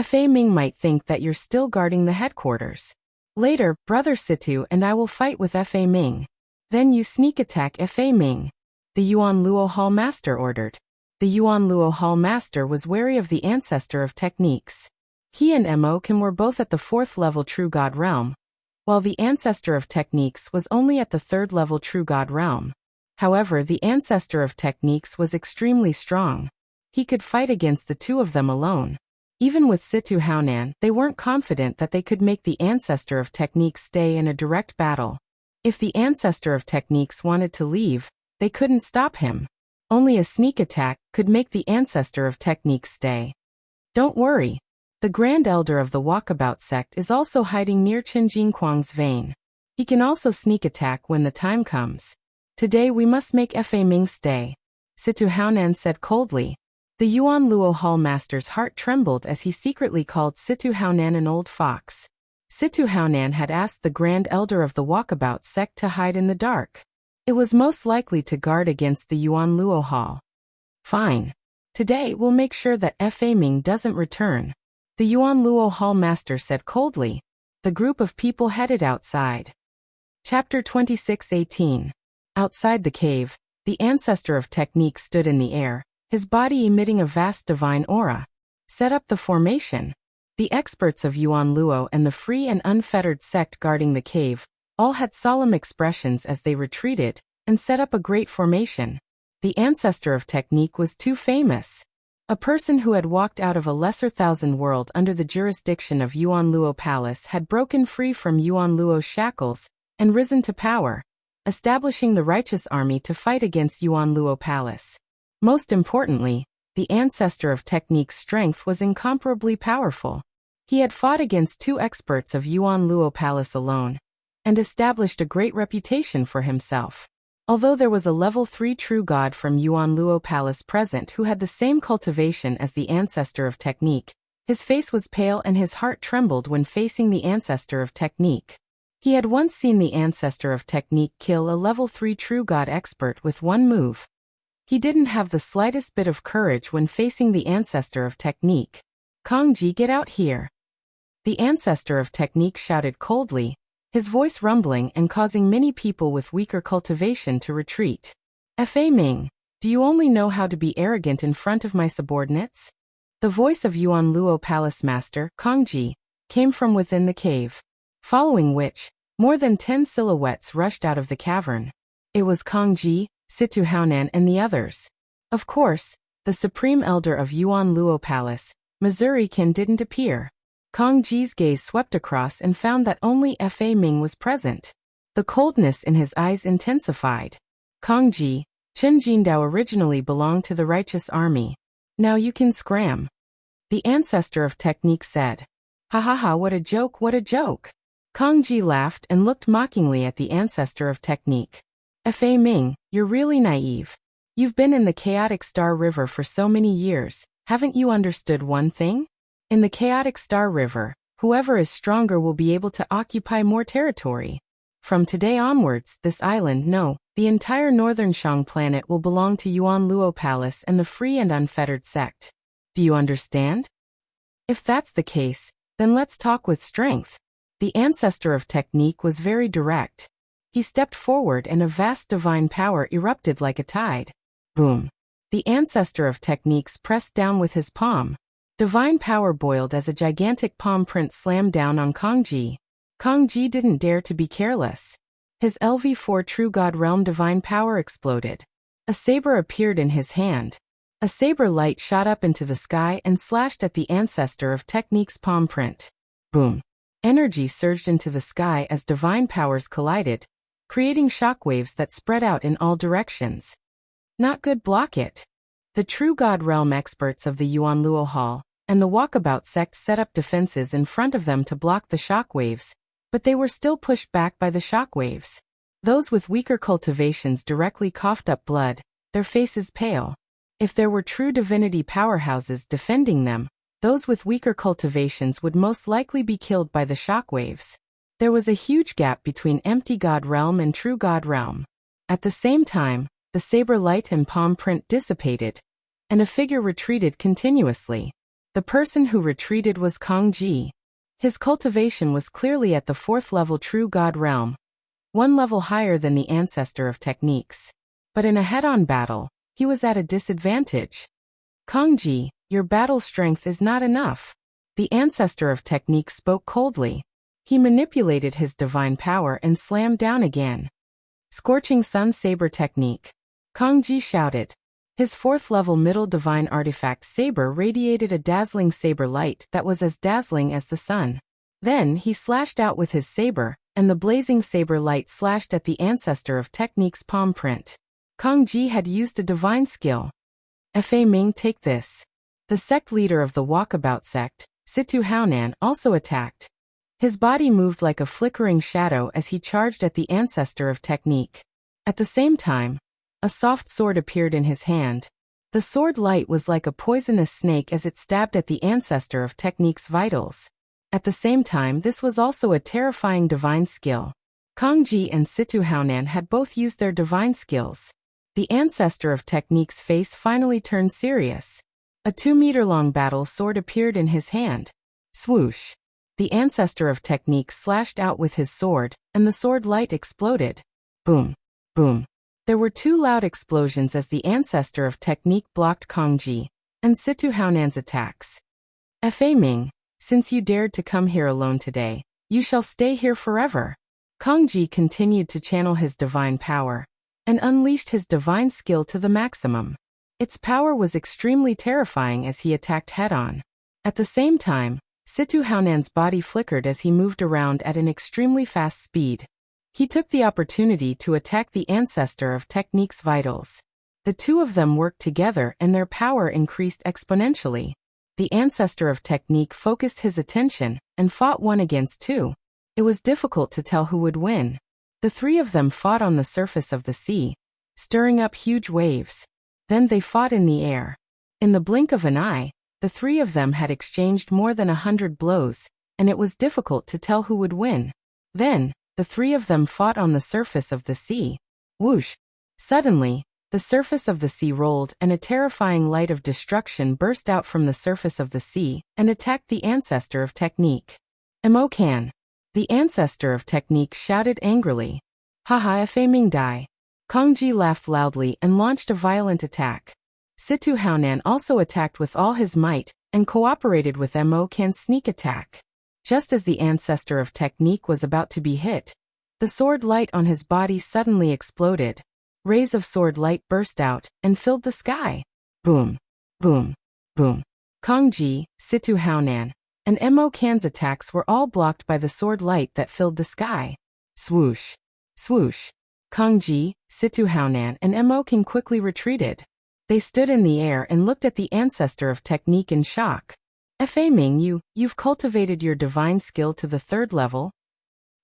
Fa Ming might think that you're still guarding the headquarters. Later, Brother Situ and I will fight with Fa Ming. Then you sneak attack Fa Ming, the Yuan Luo Hall master ordered. The Yuan Luo Hall master was wary of the ancestor of techniques. He and Mo Kim were both at the 4th level True God Realm, while the ancestor of techniques was only at the 3rd level True God Realm. However, the ancestor of techniques was extremely strong. He could fight against the two of them alone. Even with Situ Haonan, they weren't confident that they could make the ancestor of techniques stay in a direct battle. If the ancestor of techniques wanted to leave, they couldn't stop him. Only a sneak attack could make the ancestor of techniques stay. Don't worry. The Grand Elder of the Walkabout sect is also hiding near Chen Jinquang's vein. He can also sneak attack when the time comes. Today we must make Fa Ming stay, Situ Haonan said coldly. The Yuan Luo Hall master's heart trembled as he secretly called Situ Haonan an old fox. Situ Haonan had asked the Grand Elder of the Walkabout sect to hide in the dark. It was most likely to guard against the Yuan Luo Hall. Fine. Today we'll make sure that Fa Ming doesn't return, the Yuan Luo Hall master said coldly. The group of people headed outside. Chapter 26:18. Outside the cave, the ancestor of technique stood in the air, his body emitting a vast divine aura. Set up the formation. The experts of Yuan Luo and the free and unfettered sect guarding the cave all had solemn expressions as they retreated and set up a great formation. The ancestor of technique was too famous. A person who had walked out of a lesser thousand world under the jurisdiction of Yuan Luo Palace had broken free from Yuan Luo's shackles and risen to power, establishing the righteous army to fight against Yuan Luo Palace. Most importantly, the ancestor of technique's strength was incomparably powerful. He had fought against 2 experts of Yuan Luo Palace alone, and established a great reputation for himself. Although there was a level 3 true god from Yuan Luo Palace present who had the same cultivation as the ancestor of technique, his face was pale and his heart trembled when facing the ancestor of technique. He had once seen the ancestor of technique kill a level 3 true god expert with one move. He didn't have the slightest bit of courage when facing the ancestor of technique. "Kongji, get out here!" The ancestor of technique shouted coldly, his voice rumbling and causing many people with weaker cultivation to retreat. "Fa Ming, do you only know how to be arrogant in front of my subordinates?" The voice of Yuan Luo Palace Master, Kongji, came from within the cave, following which, more than 10 silhouettes rushed out of the cavern. It was Kongji, Situ Haonan and the others. Of course, the supreme elder of Yuan Luo Palace, Missouri Qin, didn't appear. Kongji's gaze swept across and found that only Fa Ming was present. The coldness in his eyes intensified. "Kongji, Chen Jindao originally belonged to the righteous army. Now you can scram." The ancestor of technique said. "Ha ha ha, what a joke, what a joke." Kongji laughed and looked mockingly at the ancestor of technique. "Fa Ming, you're really naive. You've been in the chaotic Star River for so many years, haven't you understood one thing? In the chaotic Star River, whoever is stronger will be able to occupy more territory. From today onwards, this island, no, the entire northern Shang planet will belong to Yuan Luo Palace and the free and unfettered sect. Do you understand? If that's the case, then let's talk with strength." The ancestor of technique was very direct. He stepped forward and a vast divine power erupted like a tide. Boom. The ancestor of techniques pressed down with his palm. Divine power boiled as a gigantic palm print slammed down on Kongji. Kongji didn't dare to be careless. His LV4 True God Realm divine power exploded. A saber appeared in his hand. A saber light shot up into the sky and slashed at the ancestor of technique's palm print. Boom. Energy surged into the sky as divine powers collided, creating shockwaves that spread out in all directions. Not good, block it. The True God Realm experts of the Yuan Luo Hall and the Walkabout sect set up defenses in front of them to block the shockwaves, but they were still pushed back by the shockwaves. Those with weaker cultivations directly coughed up blood, their faces pale. If there were true divinity powerhouses defending them, those with weaker cultivations would most likely be killed by the shockwaves. There was a huge gap between Empty God Realm and True God Realm. At the same time, the saber light and palm print dissipated, and a figure retreated continuously. The person who retreated was Kongji. His cultivation was clearly at the 4th level True God Realm, one level higher than the ancestor of techniques. But in a head-on battle, he was at a disadvantage. "Kongji, your battle strength is not enough." The ancestor of technique spoke coldly. He manipulated his divine power and slammed down again. "Scorching Sun Saber Technique." Kongji shouted. His 4th level middle divine artifact saber radiated a dazzling saber light that was as dazzling as the sun. Then he slashed out with his saber, and the blazing saber light slashed at the ancestor of technique's palm print. Kongji had used a divine skill. "Fa Ming, take this." The sect leader of the Walkabout sect, Situ Haonan, also attacked. His body moved like a flickering shadow as he charged at the ancestor of technique. At the same time, a soft sword appeared in his hand. The sword light was like a poisonous snake as it stabbed at the ancestor of technique's vitals. At the same time, this was also a terrifying divine skill. Kongji and Situ Haonan had both used their divine skills. The ancestor of technique's face finally turned serious. A 2-meter-long battle sword appeared in his hand. Swoosh. The ancestor of technique slashed out with his sword, and the sword light exploded. Boom. Boom. There were 2 loud explosions as the ancestor of technique blocked Kongji and Situ Haonan's attacks. "Fa Ming, since you dared to come here alone today, you shall stay here forever." Kongji continued to channel his divine power. and unleashed his divine skill to the maximum. Its power was extremely terrifying as he attacked head-on. At the same time, Situ Haonan's body flickered as he moved around at an extremely fast speed. He took the opportunity to attack the ancestor of Technique's vitals. The two of them worked together and their power increased exponentially. The ancestor of Technique focused his attention and fought 1 against 2. It was difficult to tell who would win. The three of them fought on the surface of the sea, stirring up huge waves. Then they fought in the air. In the blink of an eye, the three of them had exchanged more than 100 blows, and it was difficult to tell who would win. Then, the three of them fought on the surface of the sea. Whoosh! Suddenly, the surface of the sea rolled and a terrifying light of destruction burst out from the surface of the sea and attacked the ancestor of Technique. Emokan! The ancestor of Technique shouted angrily. Haha, Fa Ming Dai. Kongji laughed loudly and launched a violent attack. Situ Haonan also attacked with all his might and cooperated with Emokan's sneak attack. Just as the ancestor of Technique was about to be hit, the sword light on his body suddenly exploded. Rays of sword light burst out and filled the sky. Boom! Boom! Boom! Kongji, Situ Haonan, and Emokan's attacks were all blocked by the sword light that filled the sky. Swoosh! Swoosh! Kongji, Situ Haonan, and Emokan quickly retreated. They stood in the air and looked at the ancestor of Technique in shock. Fa Ming, you've cultivated your divine skill to the 3rd level?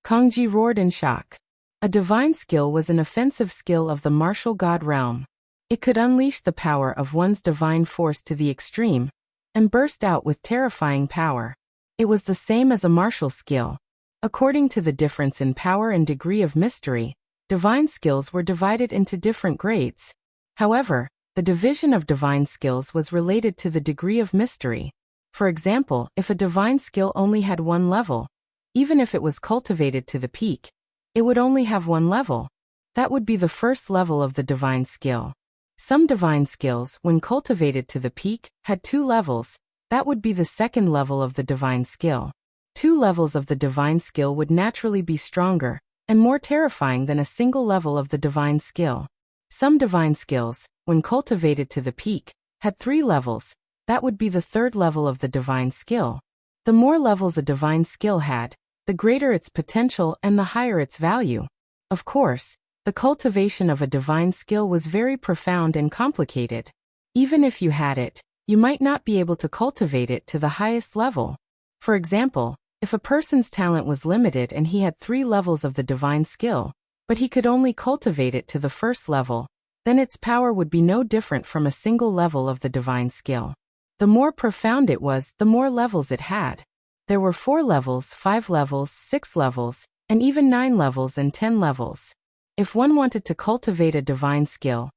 Kongji roared in shock. A divine skill was an offensive skill of the martial god realm. It could unleash the power of one's divine force to the extreme, and burst out with terrifying power. It was the same as a martial skill. According to the difference in power and degree of mystery, divine skills were divided into different grades. However, the division of divine skills was related to the degree of mystery. For example, if a divine skill only had 1 level, even if it was cultivated to the peak, it would only have 1 level. That would be the 1st level of the divine skill. Some divine skills, when cultivated to the peak, had 2 levels. That would be the 2nd level of the divine skill. 2 levels of the divine skill would naturally be stronger and more terrifying than a single level of the divine skill. Some divine skills, when cultivated to the peak, had 3 levels. That would be the 3rd level of the divine skill. The more levels a divine skill had, the greater its potential and the higher its value. Of course, the cultivation of a divine skill was very profound and complicated. Even if you had it, you might not be able to cultivate it to the highest level. For example, if a person's talent was limited and he had 3 levels of the divine skill, but he could only cultivate it to the 1st level, then its power would be no different from a single level of the divine skill. The more profound it was, the more levels it had. There were 4 levels, 5 levels, 6 levels, and even 9 levels and 10 levels. If one wanted to cultivate a divine skill,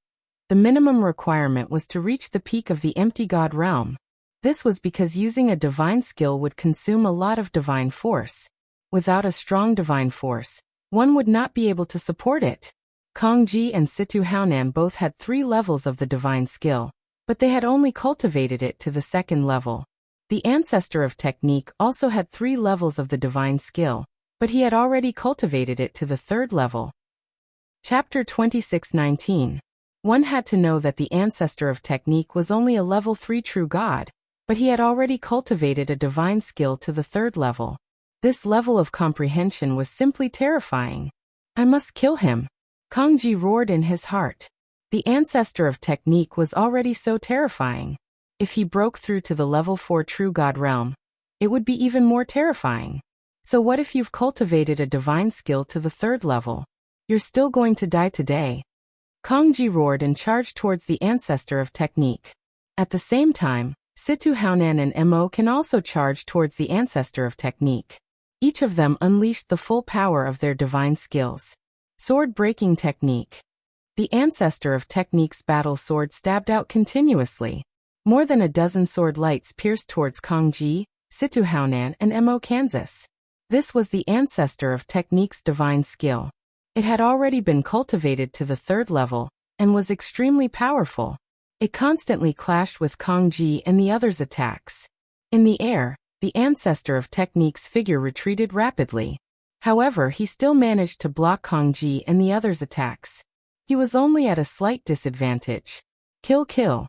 the minimum requirement was to reach the peak of the empty god realm. This was because using a divine skill would consume a lot of divine force. Without a strong divine force, one would not be able to support it. Kongji and Situ Haonan both had 3 levels of the divine skill, but they had only cultivated it to the 2nd level. The ancestor of Technique also had 3 levels of the divine skill, but he had already cultivated it to the 3rd level. Chapter 26:19. One had to know that the ancestor of Technique was only a level 3 true god, but he had already cultivated a divine skill to the 3rd level. This level of comprehension was simply terrifying. I must kill him. Kongji roared in his heart. The ancestor of Technique was already so terrifying. If he broke through to the level 4 true god realm, it would be even more terrifying. So what if you've cultivated a divine skill to the 3rd level? You're still going to die today. Kongji roared and charged towards the ancestor of Technique. At the same time, Situ Haonan and Mo can also charge towards the ancestor of Technique. Each of them unleashed the full power of their divine skills. Sword-breaking technique. The ancestor of Technique's battle sword stabbed out continuously. More than a dozen sword lights pierced towards Kongji, Situ Haonan, and Mo Kansas. This was the ancestor of Technique's divine skill. It had already been cultivated to the 3rd level, and was extremely powerful. It constantly clashed with Kongji and the others' attacks. In the air, the ancestor of Technique's figure retreated rapidly. However, he still managed to block Kongji and the others' attacks. He was only at a slight disadvantage. Kill, kill.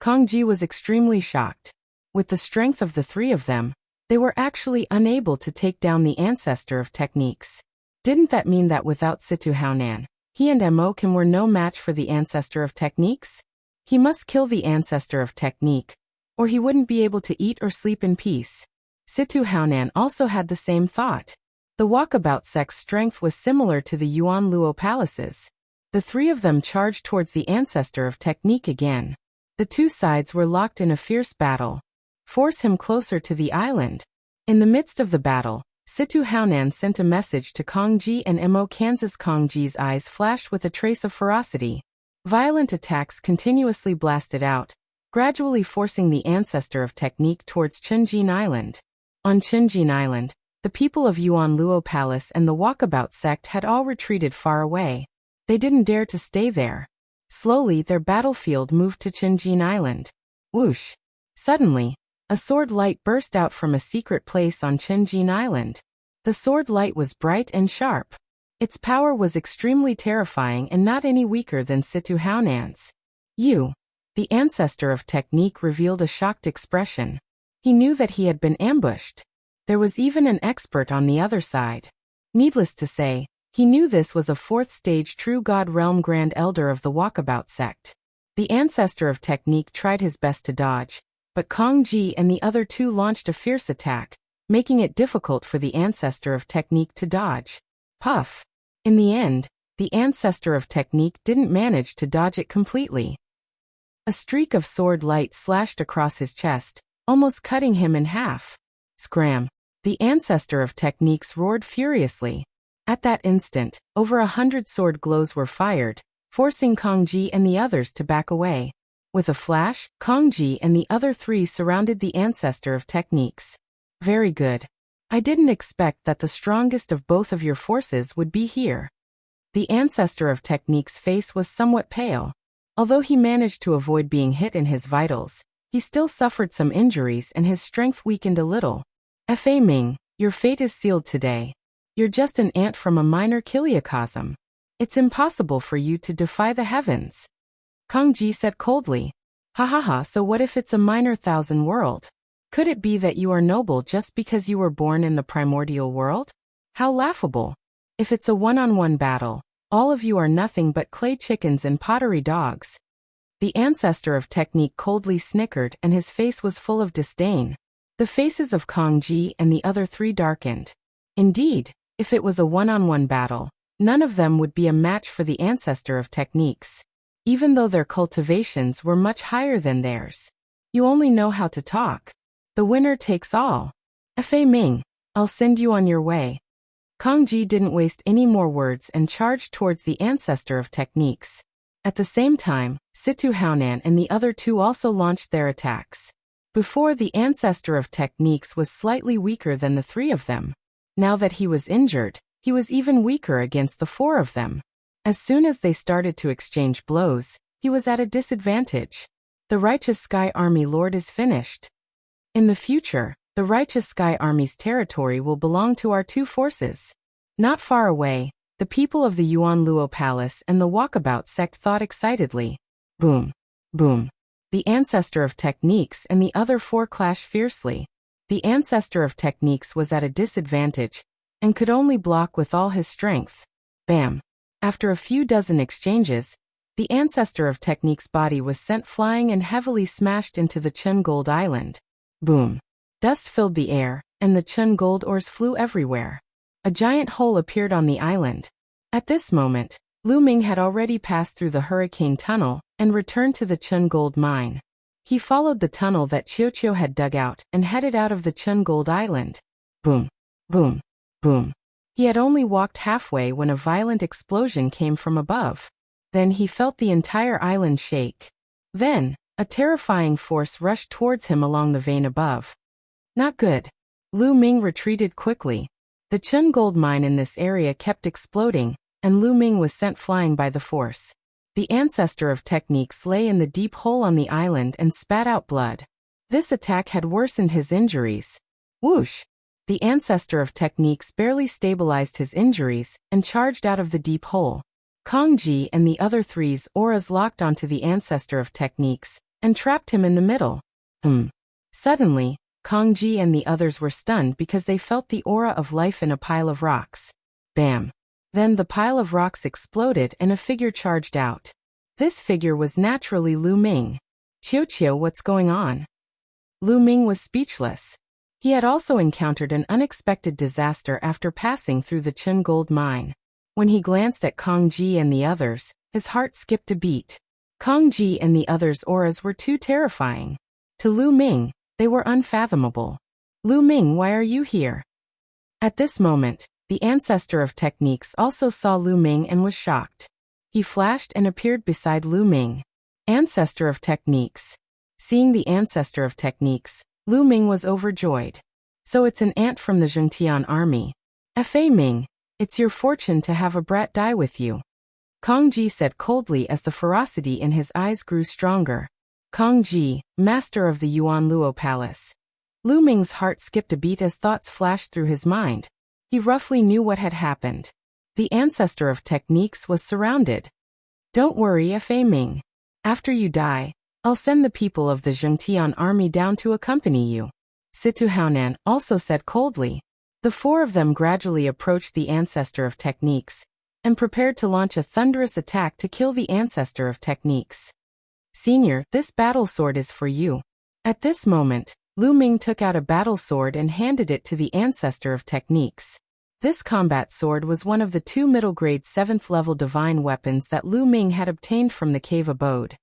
Kang Ji was extremely shocked. With the strength of the three of them, they were actually unable to take down the ancestor of techniques. Didn't that mean that without Situ Haonan, he and Mo Kim were no match for the ancestor of techniques? He must kill the ancestor of technique, or he wouldn't be able to eat or sleep in peace. Situ Haonan also had the same thought. The walkabout sect's strength was similar to the Yuan Luo palaces. The three of them charged towards the ancestor of technique again. The two sides were locked in a fierce battle. Force him closer to the island. In the midst of the battle, Situ Haonan sent a message to Kang Ji and Mo. Kansas. Kang Ji's eyes flashed with a trace of ferocity. Violent attacks continuously blasted out, gradually forcing the ancestor of technique towards Chenjin Island. On Chenjin Island, the people of Yuan Luo Palace and the walkabout sect had all retreated far away. They didn't dare to stay there. Slowly their battlefield moved to Chenjin Island. Whoosh! Suddenly, a sword light burst out from a secret place on Chenjin Island. The sword light was bright and sharp. Its power was extremely terrifying and not any weaker than Situ Haonan's. The ancestor of technique revealed a shocked expression. He knew that he had been ambushed. There was even an expert on the other side. Needless to say, he knew this was a fourth-stage True God Realm Grand Elder of the Walkabout sect. The ancestor of technique tried his best to dodge, but Kang Ji and the other two launched a fierce attack, making it difficult for the ancestor of technique to dodge. Puff! In the end, the ancestor of technique didn't manage to dodge it completely. A streak of sword light slashed across his chest, almost cutting him in half. Scram! The ancestor of techniques roared furiously. At that instant, over 100 sword glows were fired, forcing Kang Ji and the others to back away. With a flash, Kang Ji and the other three surrounded the ancestor of techniques. Very good. I didn't expect that the strongest of both of your forces would be here. The ancestor of technique's face was somewhat pale. Although he managed to avoid being hit in his vitals, he still suffered some injuries and his strength weakened a little. Fa Ming, your fate is sealed today. You're just an ant from a minor kiliocosm. It's impossible for you to defy the heavens. Kang Ji said coldly. Ha ha ha, so what if it's a minor thousand world? Could it be that you are noble just because you were born in the primordial world? How laughable. If it's a one-on-one battle, all of you are nothing but clay chickens and pottery dogs. The ancestor of technique coldly snickered and his face was full of disdain. The faces of Kang Ji and the other three darkened. Indeed, if it was a one-on-one battle, none of them would be a match for the ancestor of techniques. Even though their cultivations were much higher than theirs. You only know how to talk. The winner takes all. Fa Ming, I'll send you on your way. Kang Ji didn't waste any more words and charged towards the ancestor of techniques. At the same time, Situ Haonan and the other two also launched their attacks. Before, the ancestor of techniques was slightly weaker than the three of them. Now that he was injured, he was even weaker against the four of them. As soon as they started to exchange blows, he was at a disadvantage. The Righteous Sky Army Lord is finished. In the future, the Righteous Sky Army's territory will belong to our two forces. Not far away, the people of the Yuan Luo Palace and the Walkabout sect thought excitedly. Boom! Boom! The ancestor of techniques and the other four clashed fiercely. The ancestor of techniques was at a disadvantage and could only block with all his strength. Bam! After a few dozen exchanges, the ancestor of technique's body was sent flying and heavily smashed into the Chun Gold Island. Boom! Dust filled the air, and the Chun Gold ores flew everywhere. A giant hole appeared on the island. At this moment, Lu Ming had already passed through the hurricane tunnel and returned to the Chun Gold mine. He followed the tunnel that Qiuqiu had dug out and headed out of the Chun Gold Island. Boom! Boom! Boom! He had only walked halfway when a violent explosion came from above. Then he felt the entire island shake. Then, a terrifying force rushed towards him along the vein above. Not good. Lu Ming retreated quickly. The Chun Gold mine in this area kept exploding, and Lu Ming was sent flying by the force. The ancestor of techniques lay in the deep hole on the island and spat out blood. This attack had worsened his injuries. Whoosh! The ancestor of techniques barely stabilized his injuries and charged out of the deep hole. Kong Ji and the other three's auras locked onto the ancestor of techniques and trapped him in the middle. Suddenly, Kong Ji and the others were stunned because they felt the aura of life in a pile of rocks. Bam! Then the pile of rocks exploded and a figure charged out. This figure was naturally Lu Ming. Qiu, what's going on? Lu Ming was speechless. He had also encountered an unexpected disaster after passing through the Chun gold mine. When he glanced at Kong Ji and the others, his heart skipped a beat. Kong Ji and the others' auras were too terrifying. To Lu Ming, they were unfathomable. Lu Ming, why are you here? At this moment, the ancestor of techniques also saw Lu Ming and was shocked. He flashed and appeared beside Lu Ming. Ancestor of techniques. Seeing the ancestor of techniques, Lu Ming was overjoyed. So it's an ant from the Zhengtian army. Fa Ming, it's your fortune to have a brat die with you. Kong Ji said coldly as the ferocity in his eyes grew stronger. Kong Ji, master of the Yuan Luo Palace. Lu Ming's heart skipped a beat as thoughts flashed through his mind. He roughly knew what had happened. The ancestor of techniques was surrounded. Don't worry, Fa Ming. After you die, I'll send the people of the Zhengtian army down to accompany you. Situ Haonan also said coldly. The four of them gradually approached the ancestor of techniques and prepared to launch a thunderous attack to kill the ancestor of techniques. Senior, this battle sword is for you. At this moment, Lu Ming took out a battle sword and handed it to the ancestor of techniques. This combat sword was one of the two middle-grade 7th-level divine weapons that Lu Ming had obtained from the cave abode.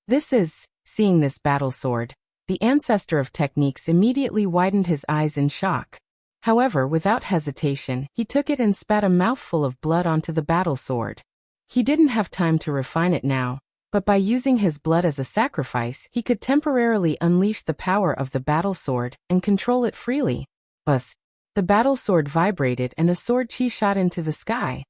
Seeing this battle sword, the ancestor of techniques immediately widened his eyes in shock. However, without hesitation, he took it and spat a mouthful of blood onto the battle sword. He didn't have time to refine it now, but by using his blood as a sacrifice, he could temporarily unleash the power of the battle sword and control it freely. Buzz! The battle sword vibrated and a sword chi shot into the sky.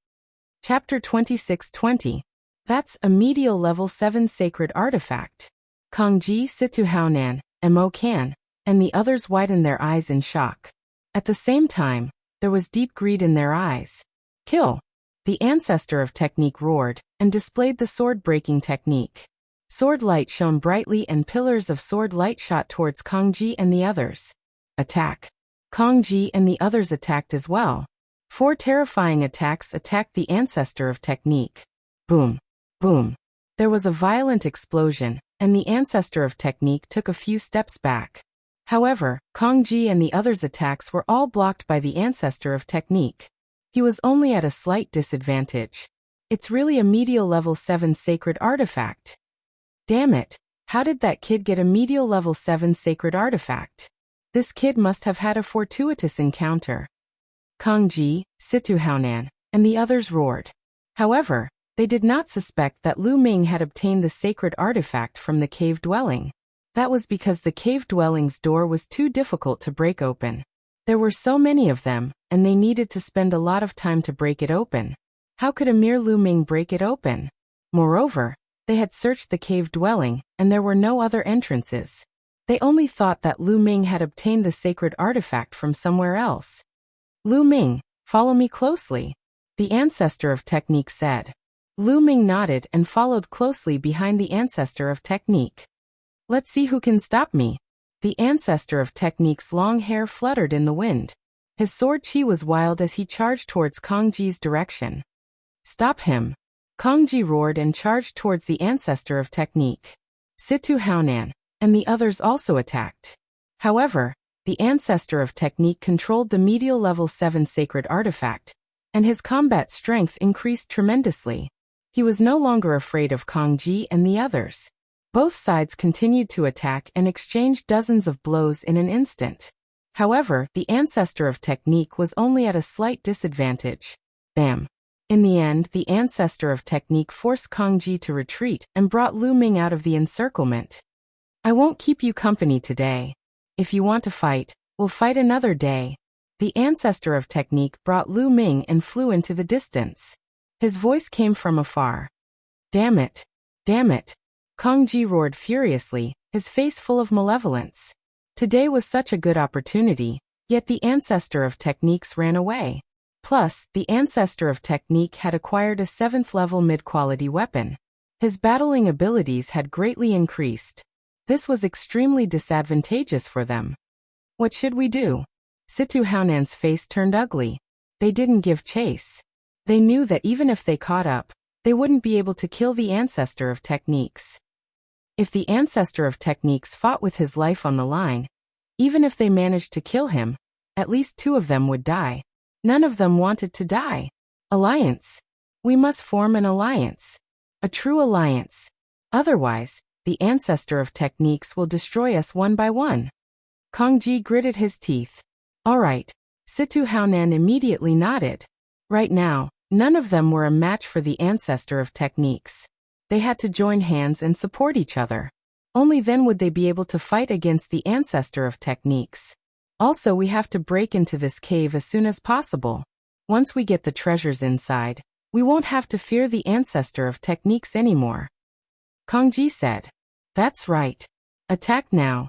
Chapter 2620. That's a medial level 7 sacred artifact. Kong Ji, Situ Haonan, and Mo Kan, and the others widened their eyes in shock. At the same time, there was deep greed in their eyes. Kill! The ancestor of technique roared, and displayed the sword-breaking technique. Sword light shone brightly and pillars of sword light shot towards Kong Ji and the others. Attack! Kong Ji and the others attacked as well. 4 terrifying attacks attacked the ancestor of technique. Boom! Boom! There was a violent explosion, and the ancestor of technique took a few steps back. However, Kong Ji and the others' attacks were all blocked by the ancestor of technique. He was only at a slight disadvantage. It's really a medial level 7 sacred artifact. Damn it, how did that kid get a medial level 7 sacred artifact? This kid must have had a fortuitous encounter. Kong Ji, Situ Haonan, and the others roared. However, they did not suspect that Lu Ming had obtained the sacred artifact from the cave dwelling. That was because the cave dwelling's door was too difficult to break open. There were so many of them, and they needed to spend a lot of time to break it open. How could a mere Lu Ming break it open? Moreover, they had searched the cave dwelling, and there were no other entrances. They only thought that Lu Ming had obtained the sacred artifact from somewhere else. Lu Ming, follow me closely, the ancestor of technique said. Lu Ming nodded and followed closely behind the ancestor of technique. Let's see who can stop me. The ancestor of technique's long hair fluttered in the wind. His sword chi was wild as he charged towards Kong Ji's direction. Stop him! Kong Ji roared and charged towards the ancestor of technique. Situ Haonan and the others also attacked. However, the ancestor of technique controlled the medial level 7 sacred artifact, and his combat strength increased tremendously. He was no longer afraid of Kong Ji and the others. Both sides continued to attack and exchanged dozens of blows in an instant. However, the ancestor of technique was only at a slight disadvantage. Bam! In the end, the ancestor of technique forced Kong Ji to retreat and brought Lu Ming out of the encirclement. I won't keep you company today. If you want to fight, we'll fight another day. The ancestor of technique brought Lu Ming and flew into the distance. His voice came from afar. Damn it! Damn it! Kong Ji roared furiously, his face full of malevolence. Today was such a good opportunity, yet the ancestor of techniques ran away. Plus, the ancestor of technique had acquired a 7th level mid-quality weapon. His battling abilities had greatly increased. This was extremely disadvantageous for them. What should we do? Situ Haonan's face turned ugly. They didn't give chase. They knew that even if they caught up, they wouldn't be able to kill the ancestor of techniques. If the ancestor of techniques fought with his life on the line, even if they managed to kill him, at least 2 of them would die. None of them wanted to die. Alliance. We must form an alliance. A true alliance. Otherwise, the ancestor of techniques will destroy us one by one. Kang Ji gritted his teeth. All right. Situ Haonan immediately nodded. Right now, none of them were a match for the ancestor of techniques. They had to join hands and support each other. Only then would they be able to fight against the ancestor of techniques. Also, we have to break into this cave as soon as possible. Once we get the treasures inside, we won't have to fear the ancestor of techniques anymore. Kang Ji said. That's right. Attack now.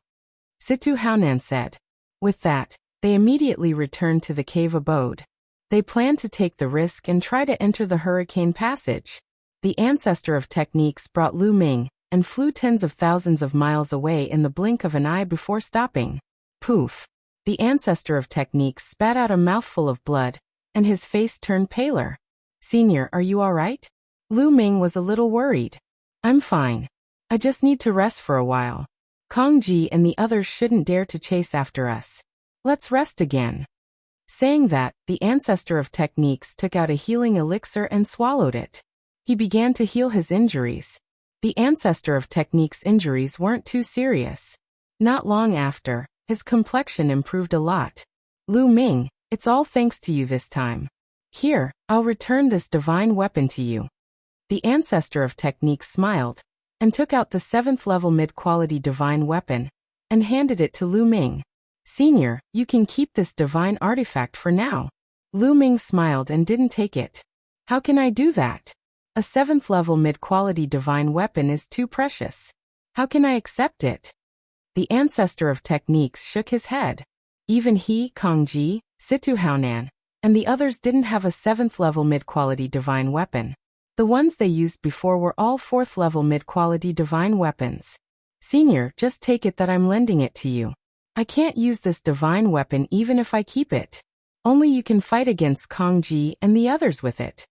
Situ Haonan said. With that, they immediately returned to the cave abode. They planned to take the risk and try to enter the hurricane passage. The ancestor of techniques brought Lu Ming and flew tens of thousands of miles away in the blink of an eye before stopping. Poof. The ancestor of techniques spat out a mouthful of blood, and his face turned paler. Senior, are you all right? Lu Ming was a little worried. I'm fine. I just need to rest for a while. Kang Ji and the others shouldn't dare to chase after us. Let's rest again. Saying that, the ancestor of techniques took out a healing elixir and swallowed it. He began to heal his injuries. The ancestor of techniques' injuries weren't too serious. Not long after, his complexion improved a lot. Lu Ming, it's all thanks to you this time. Here, I'll return this divine weapon to you. The ancestor of techniques smiled, and took out the 7th level mid-quality divine weapon, and handed it to Lu Ming. Senior, you can keep this divine artifact for now. Lu Ming smiled and didn't take it. How can I do that? A 7th level mid-quality divine weapon is too precious. How can I accept it? The ancestor of techniques shook his head. Even he, Kang Ji, Situ Haonan, and the others didn't have a 7th level mid-quality divine weapon. The ones they used before were all 4th level mid-quality divine weapons. Senior, just take it that I'm lending it to you. I can't use this divine weapon even if I keep it. Only you can fight against Kang Ji and the others with it.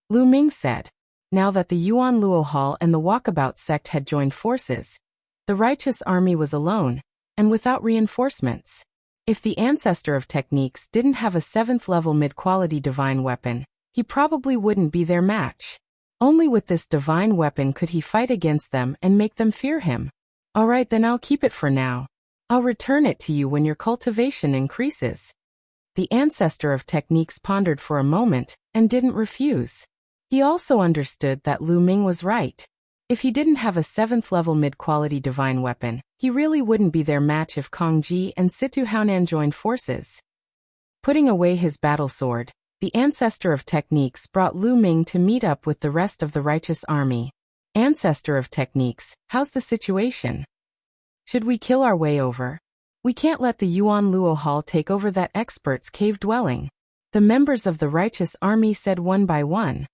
Lu Ming said. Now that the Yuan Luo Hall and the Walkabout sect had joined forces, the righteous army was alone, and without reinforcements. If the ancestor of techniques didn't have a 7th level mid-quality divine weapon, he probably wouldn't be their match. Only with this divine weapon could he fight against them and make them fear him. Alright, then I'll keep it for now. I'll return it to you when your cultivation increases. The ancestor of techniques pondered for a moment, and didn't refuse. He also understood that Lu Ming was right. If he didn't have a 7th level mid-quality divine weapon, he really wouldn't be their match if Kang Ji and Situ Haonan joined forces. Putting away his battle sword, the ancestor of techniques brought Lu Ming to meet up with the rest of the righteous army. Ancestor of techniques, how's the situation? Should we kill our way over? We can't let the Yuan Luo Hall take over that expert's cave dwelling. The members of the righteous army said one by one.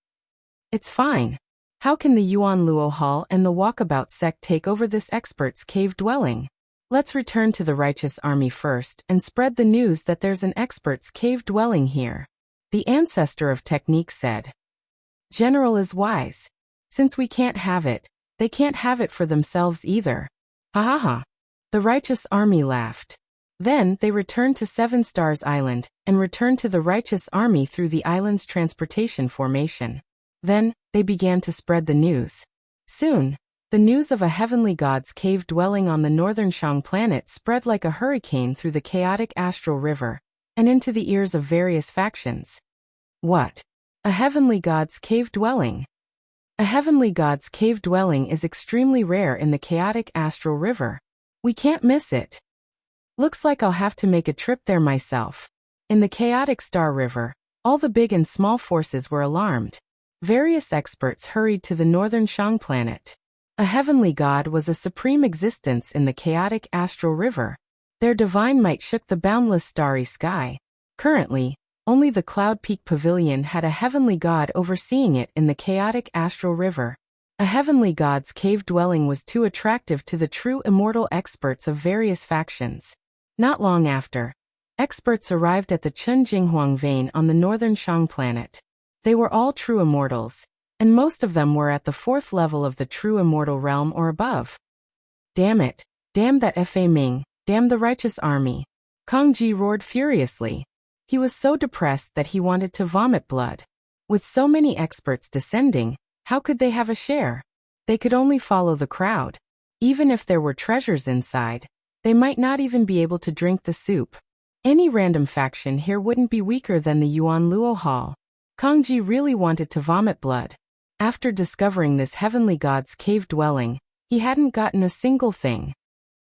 It's fine. How can the Yuan Luo Hall and the Walkabout sect take over this expert's cave dwelling? Let's return to the righteous army first and spread the news that there's an expert's cave dwelling here. The ancestor of technique said. General is wise. Since we can't have it, they can't have it for themselves either. Ha ha ha. The righteous army laughed. Then they returned to 7 Stars Island and returned to the righteous army through the island's transportation formation. Then, they began to spread the news. Soon, the news of a heavenly god's cave dwelling on the northern Shang planet spread like a hurricane through the chaotic astral river, and into the ears of various factions. What? A heavenly god's cave dwelling? A heavenly god's cave dwelling is extremely rare in the chaotic astral river. We can't miss it. Looks like I'll have to make a trip there myself. In the chaotic star river, all the big and small forces were alarmed. Various experts hurried to the northern Shang planet. A heavenly god was a supreme existence in the chaotic astral river. Their divine might shook the boundless starry sky. Currently, Only the Cloud Peak Pavilion had a heavenly god overseeing it in the chaotic astral river. A heavenly god's cave dwelling was too attractive to the true immortal experts of various factions. Not long after, experts arrived at the Chunjinghuang vein on the northern Shang planet. They were all true immortals, and most of them were at the 4th level of the true immortal realm or above. Damn it! Damn that Fa Ming! Damn the righteous army! Kang Ji roared furiously. He was so depressed that he wanted to vomit blood. With so many experts descending, how could they have a share? They could only follow the crowd. Even if there were treasures inside, they might not even be able to drink the soup. Any random faction here wouldn't be weaker than the Yuan Luo Hall. Kang Ji really wanted to vomit blood. After discovering this heavenly god's cave dwelling, he hadn't gotten a single thing.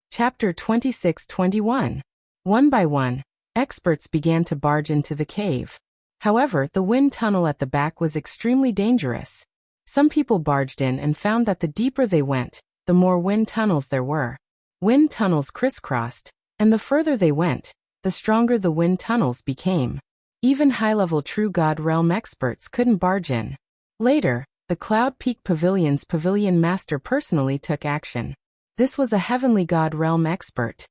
Chapter 26-21. One by one, experts began to barge into the cave. However, the wind tunnel at the back was extremely dangerous. Some people barged in and found that the deeper they went, the more wind tunnels there were. Wind tunnels crisscrossed, and the further they went, the stronger the wind tunnels became. Even high-level True God Realm experts couldn't barge in. Later, the Cloud Peak Pavilion's Pavilion Master personally took action. This was a Heavenly God Realm expert.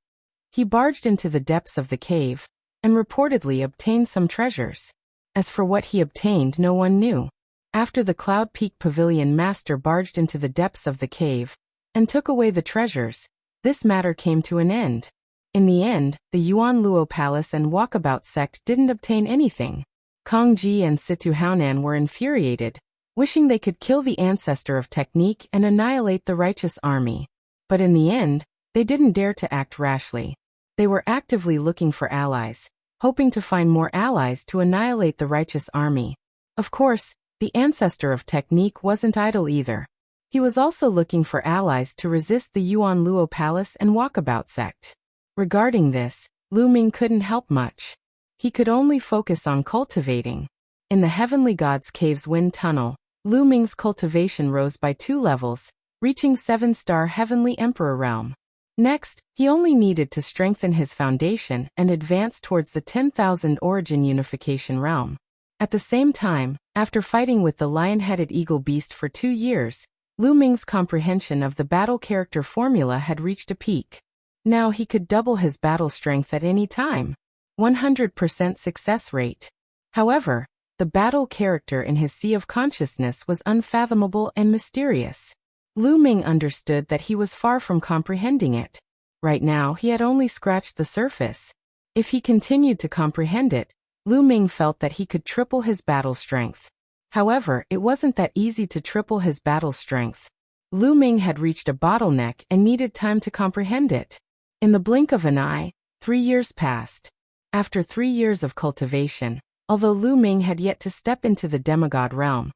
He barged into the depths of the cave, and reportedly obtained some treasures. As for what he obtained, no one knew. After the Cloud Peak Pavilion Master barged into the depths of the cave, and took away the treasures, this matter came to an end. In the end, the Yuan Luo Palace and Walkabout sect didn't obtain anything. Kang Ji and Situ Haonan were infuriated, wishing they could kill the ancestor of technique and annihilate the righteous army. But in the end, they didn't dare to act rashly. They were actively looking for allies, hoping to find more allies to annihilate the righteous army. Of course, the ancestor of technique wasn't idle either. He was also looking for allies to resist the Yuan Luo Palace and Walkabout sect. Regarding this, Lu Ming couldn't help much. He could only focus on cultivating. In the Heavenly God's Cave's wind tunnel, Lu Ming's cultivation rose by 2 levels, reaching 7-star Heavenly Emperor realm. Next, he only needed to strengthen his foundation and advance towards the 10,000 origin unification realm. At the same time, after fighting with the lion-headed eagle beast for 2 years, Lu Ming's comprehension of the battle character formula had reached a peak. Now he could double his battle strength at any time. 100% success rate. However, the battle character in his sea of consciousness was unfathomable and mysterious. Lu Ming understood that he was far from comprehending it. Right now, he had only scratched the surface. If he continued to comprehend it, Lu Ming felt that he could triple his battle strength. However, it wasn't that easy to triple his battle strength. Lu Ming had reached a bottleneck and needed time to comprehend it. In the blink of an eye, 3 years passed. After 3 years of cultivation, although Lu Ming had yet to step into the demigod realm,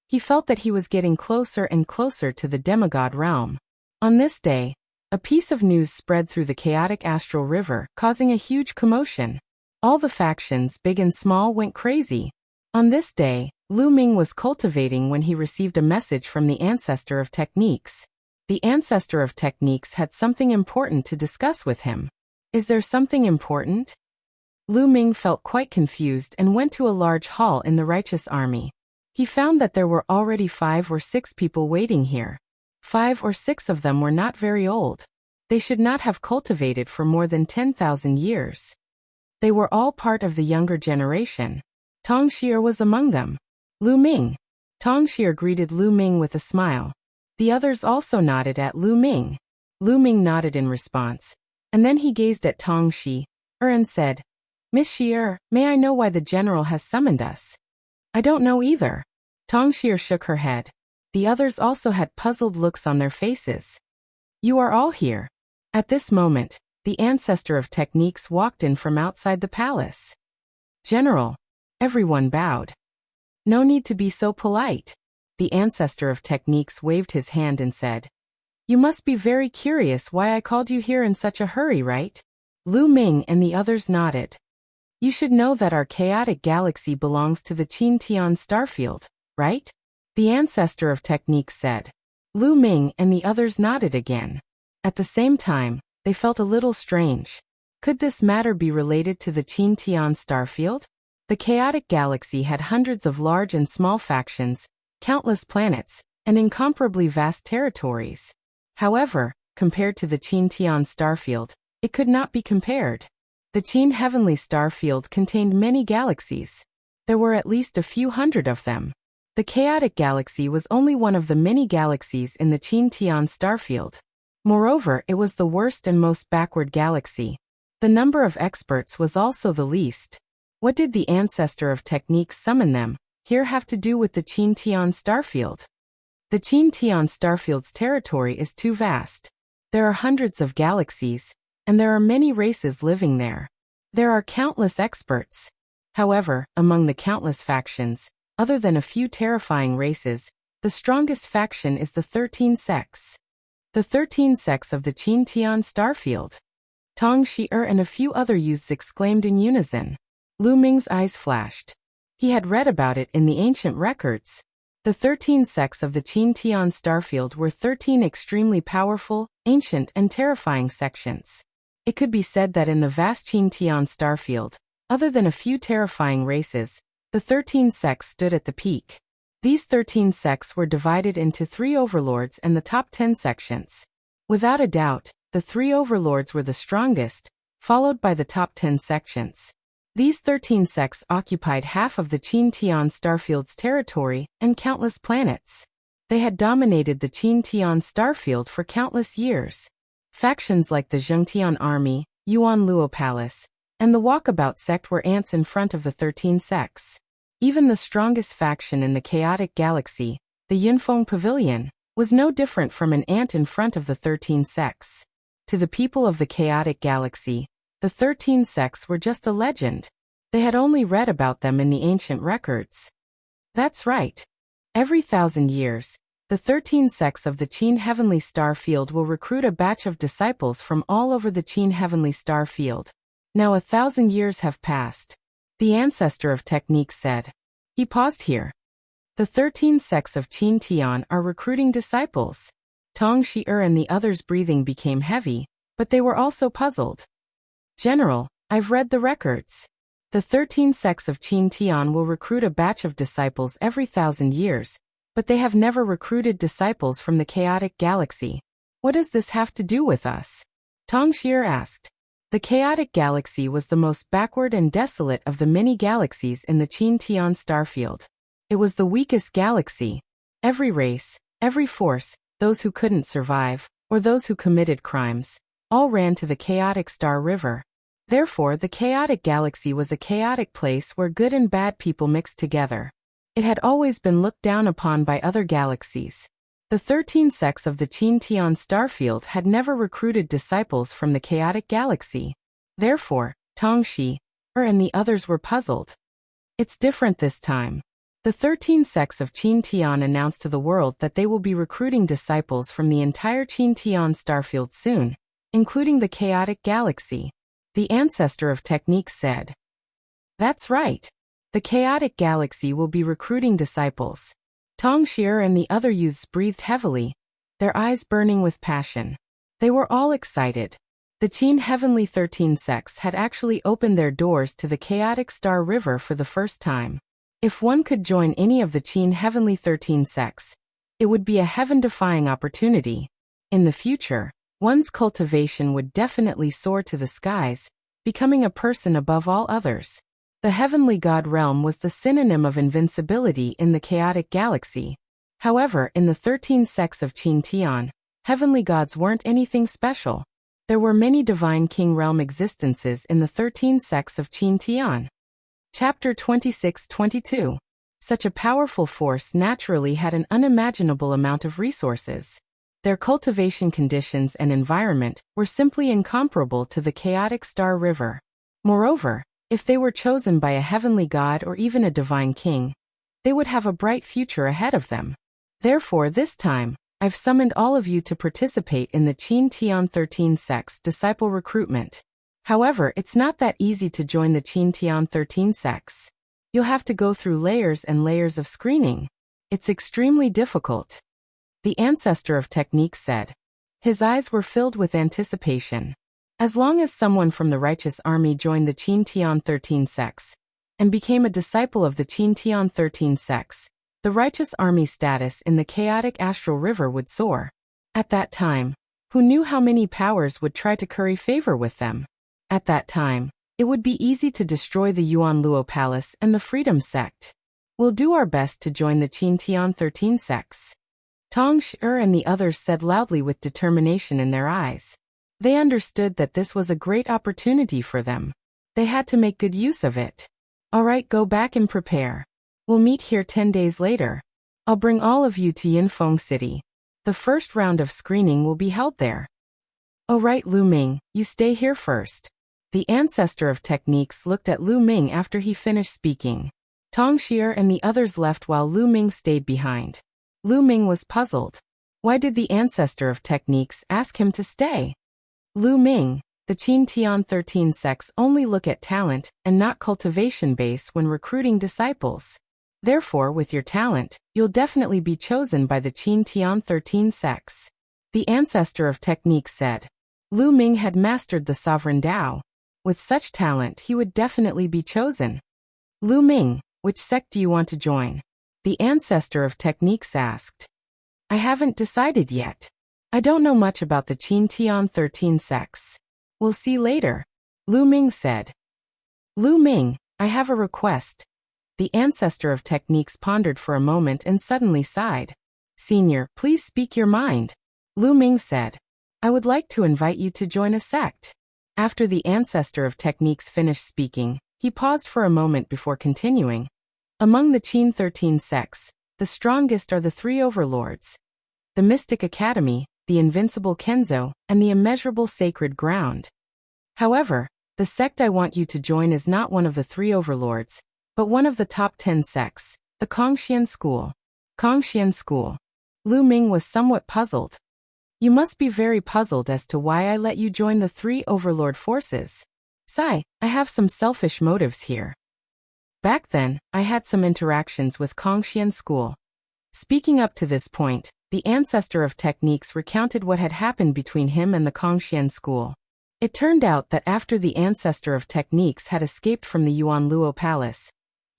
he felt that he was getting closer and closer to the demigod realm. On this day, a piece of news spread through the chaotic astral river, causing a huge commotion. All the factions, big and small, went crazy. On this day, Lu Ming was cultivating when he received a message from the ancestor of techniques. The ancestor of techniques had something important to discuss with him. Is there something important? Lu Ming felt quite confused and went to a large hall in the righteous army. He found that there were already 5 or 6 people waiting here. 5 or 6 of them were not very old. They should not have cultivated for more than 10,000 years. They were all part of the younger generation. Tong Xier was among them. Lu Ming. Tong Xier greeted Lu Ming with a smile. The others also nodded at Lu Ming. Lu Ming nodded in response, and then he gazed at Tong Xier and said, "Miss Xier, may I know why the general has summoned us?" "I don't know either." Tong Xier shook her head. The others also had puzzled looks on their faces. "You are all here." At this moment, the ancestor of techniques walked in from outside the palace. "General." Everyone bowed. "No need to be so polite." The ancestor of techniques waved his hand and said, "You must be very curious why I called you here in such a hurry, right?" Lu Ming and the others nodded. "You should know that our chaotic galaxy belongs to the Qin Tian starfield, right?" The ancestor of techniques said. Lu Ming and the others nodded again. At the same time, they felt a little strange. Could this matter be related to the Qin Tian starfield? The chaotic galaxy had hundreds of large and small factions, countless planets, and incomparably vast territories. However, compared to the Qin Tian starfield, it could not be compared. The Qin heavenly star field contained many galaxies. There were at least a few hundred of them. The chaotic galaxy was only one of the many galaxies in the Qin Tian starfield. Moreover, it was the worst and most backward galaxy. The number of experts was also the least. What did the ancestor of techniques summon them here have to do with the Qin Tian starfield? The Qin Tian starfield's territory is too vast. There are hundreds of galaxies, and there are many races living there. There are countless experts. However, among the countless factions, other than a few terrifying races, the strongest faction is the 13 sects. The 13 sects of the Qin Tian starfield. Tong Shi'er and a few other youths exclaimed in unison. Lu Ming's eyes flashed. He had read about it in the ancient records. The 13 sects of the Qin Tian starfield were 13 extremely powerful, ancient and terrifying sections. It could be said that in the vast Qin Tian starfield, other than a few terrifying races, the 13 sects stood at the peak. These 13 sects were divided into 3 overlords and the top 10 sections. Without a doubt, the 3 overlords were the strongest, followed by the top 10 sections. These 13 sects occupied half of the Qin Tian starfield's territory and countless planets. They had dominated the Qin Tian starfield for countless years. Factions like the Zhengtian army, Yuan Luo Palace, and the Walkabout sect were ants in front of the 13 sects. Even the strongest faction in the chaotic galaxy, the Yunfeng Pavilion, was no different from an ant in front of the 13 sects. To the people of the chaotic galaxy, the 13 sects were just a legend. They had only read about them in the ancient records. That's right. Every 1,000 years, the 13 sects of the Qin heavenly star field will recruit a batch of disciples from all over the Qin heavenly star field. Now 1,000 years have passed. The ancestor of techniques said. He paused here. The 13 sects of Qin Tian are recruiting disciples. Tong Shi'er and the others' breathing became heavy, but they were also puzzled. General, I've read the records. The 13 sects of Qin Tian will recruit a batch of disciples every 1,000 years, but they have never recruited disciples from the chaotic galaxy. What does this have to do with us? Tong Shi'er asked. The chaotic galaxy was the most backward and desolate of the many galaxies in the Qin Tian starfield. It was the weakest galaxy. Every race, every force, those who couldn't survive, or those who committed crimes, all ran to the chaotic star river. Therefore, the chaotic galaxy was a chaotic place where good and bad people mixed together. It had always been looked down upon by other galaxies. The 13 sects of the Qin Tian starfield had never recruited disciples from the chaotic galaxy. Therefore, Tong Shi'er and the others were puzzled. It's different this time. The 13 sects of Qin Tian announced to the world that they will be recruiting disciples from the entire Qin Tian starfield soon, including the chaotic galaxy. The ancestor of techniques said. That's right. The chaotic galaxy will be recruiting disciples. Tong Shi'er and the other youths breathed heavily, their eyes burning with passion. They were all excited. The Qin heavenly 13 sects had actually opened their doors to the chaotic star river for the first time. If one could join any of the Qin heavenly 13 sects, it would be a heaven-defying opportunity. In the future, one's cultivation would definitely soar to the skies, becoming a person above all others. The heavenly god realm was the synonym of invincibility in the chaotic galaxy. However, in the 13 sects of Qin Tian, heavenly gods weren't anything special. There were many divine king realm existences in the 13 sects of Qin Tian. Chapter 26-22. Such a powerful force naturally had an unimaginable amount of resources. Their cultivation conditions and environment were simply incomparable to the chaotic star river. Moreover, if they were chosen by a heavenly god or even a divine king, they would have a bright future ahead of them. Therefore, this time, I've summoned all of you to participate in the Qin Tian 13 sects disciple recruitment. However, it's not that easy to join the Qin Tian 13 sects. You'll have to go through layers and layers of screening. It's extremely difficult. The ancestor of technique said. His eyes were filled with anticipation. As long as someone from the righteous army joined the Qin Tian 13 sects, and became a disciple of the Qin Tian 13 sects, the righteous army status in the chaotic astral river would soar. At that time, who knew how many powers would try to curry favor with them? At that time, it would be easy to destroy the Yuan Luo Palace and the Freedom Sect. We'll do our best to join the Qin Tian 13 sects. Tong Shi and the others said loudly with determination in their eyes. They understood that this was a great opportunity for them. They had to make good use of it. All right, go back and prepare. We'll meet here 10 days later. I'll bring all of you to Yinfeng City. The first round of screening will be held there. All right, Lu Ming, you stay here first. The ancestor of techniques looked at Lu Ming after he finished speaking. Tong Shi and the others left while Lu Ming stayed behind. Lu Ming was puzzled. Why did the ancestor of techniques ask him to stay? Lu Ming, the Qin Tian 13 sects only look at talent and not cultivation base when recruiting disciples. Therefore, with your talent, you'll definitely be chosen by the Qin Tian 13 sects. The ancestor of techniques said. Lu Ming had mastered the sovereign Tao. With such talent, he would definitely be chosen. Lu Ming, which sect do you want to join? The ancestor of techniques asked. I haven't decided yet. I don't know much about the Qin Tian 13 sects. We'll see later. Lu Ming said. Lu Ming, I have a request. The ancestor of techniques pondered for a moment and suddenly sighed. Senior, please speak your mind. Lu Ming said. I would like to invite you to join a sect. After the ancestor of techniques finished speaking, he paused for a moment before continuing. Among the Qin 13 sects, the strongest are the three overlords. The Mystic Academy, the Invincible Kenzo, and the Immeasurable Sacred Ground. However, the sect I want you to join is not one of the three overlords, but one of the top 10 sects, the Kongxian School. Kongxian School. Lu Ming was somewhat puzzled. You must be very puzzled as to why I let you join the three overlord forces. Sai, I have some selfish motives here. Back then, I had some interactions with Kongxian School. Speaking up to this point, the ancestor of techniques recounted what had happened between him and the Kongxian School. It turned out that after the ancestor of techniques had escaped from the Yuan Luo Palace,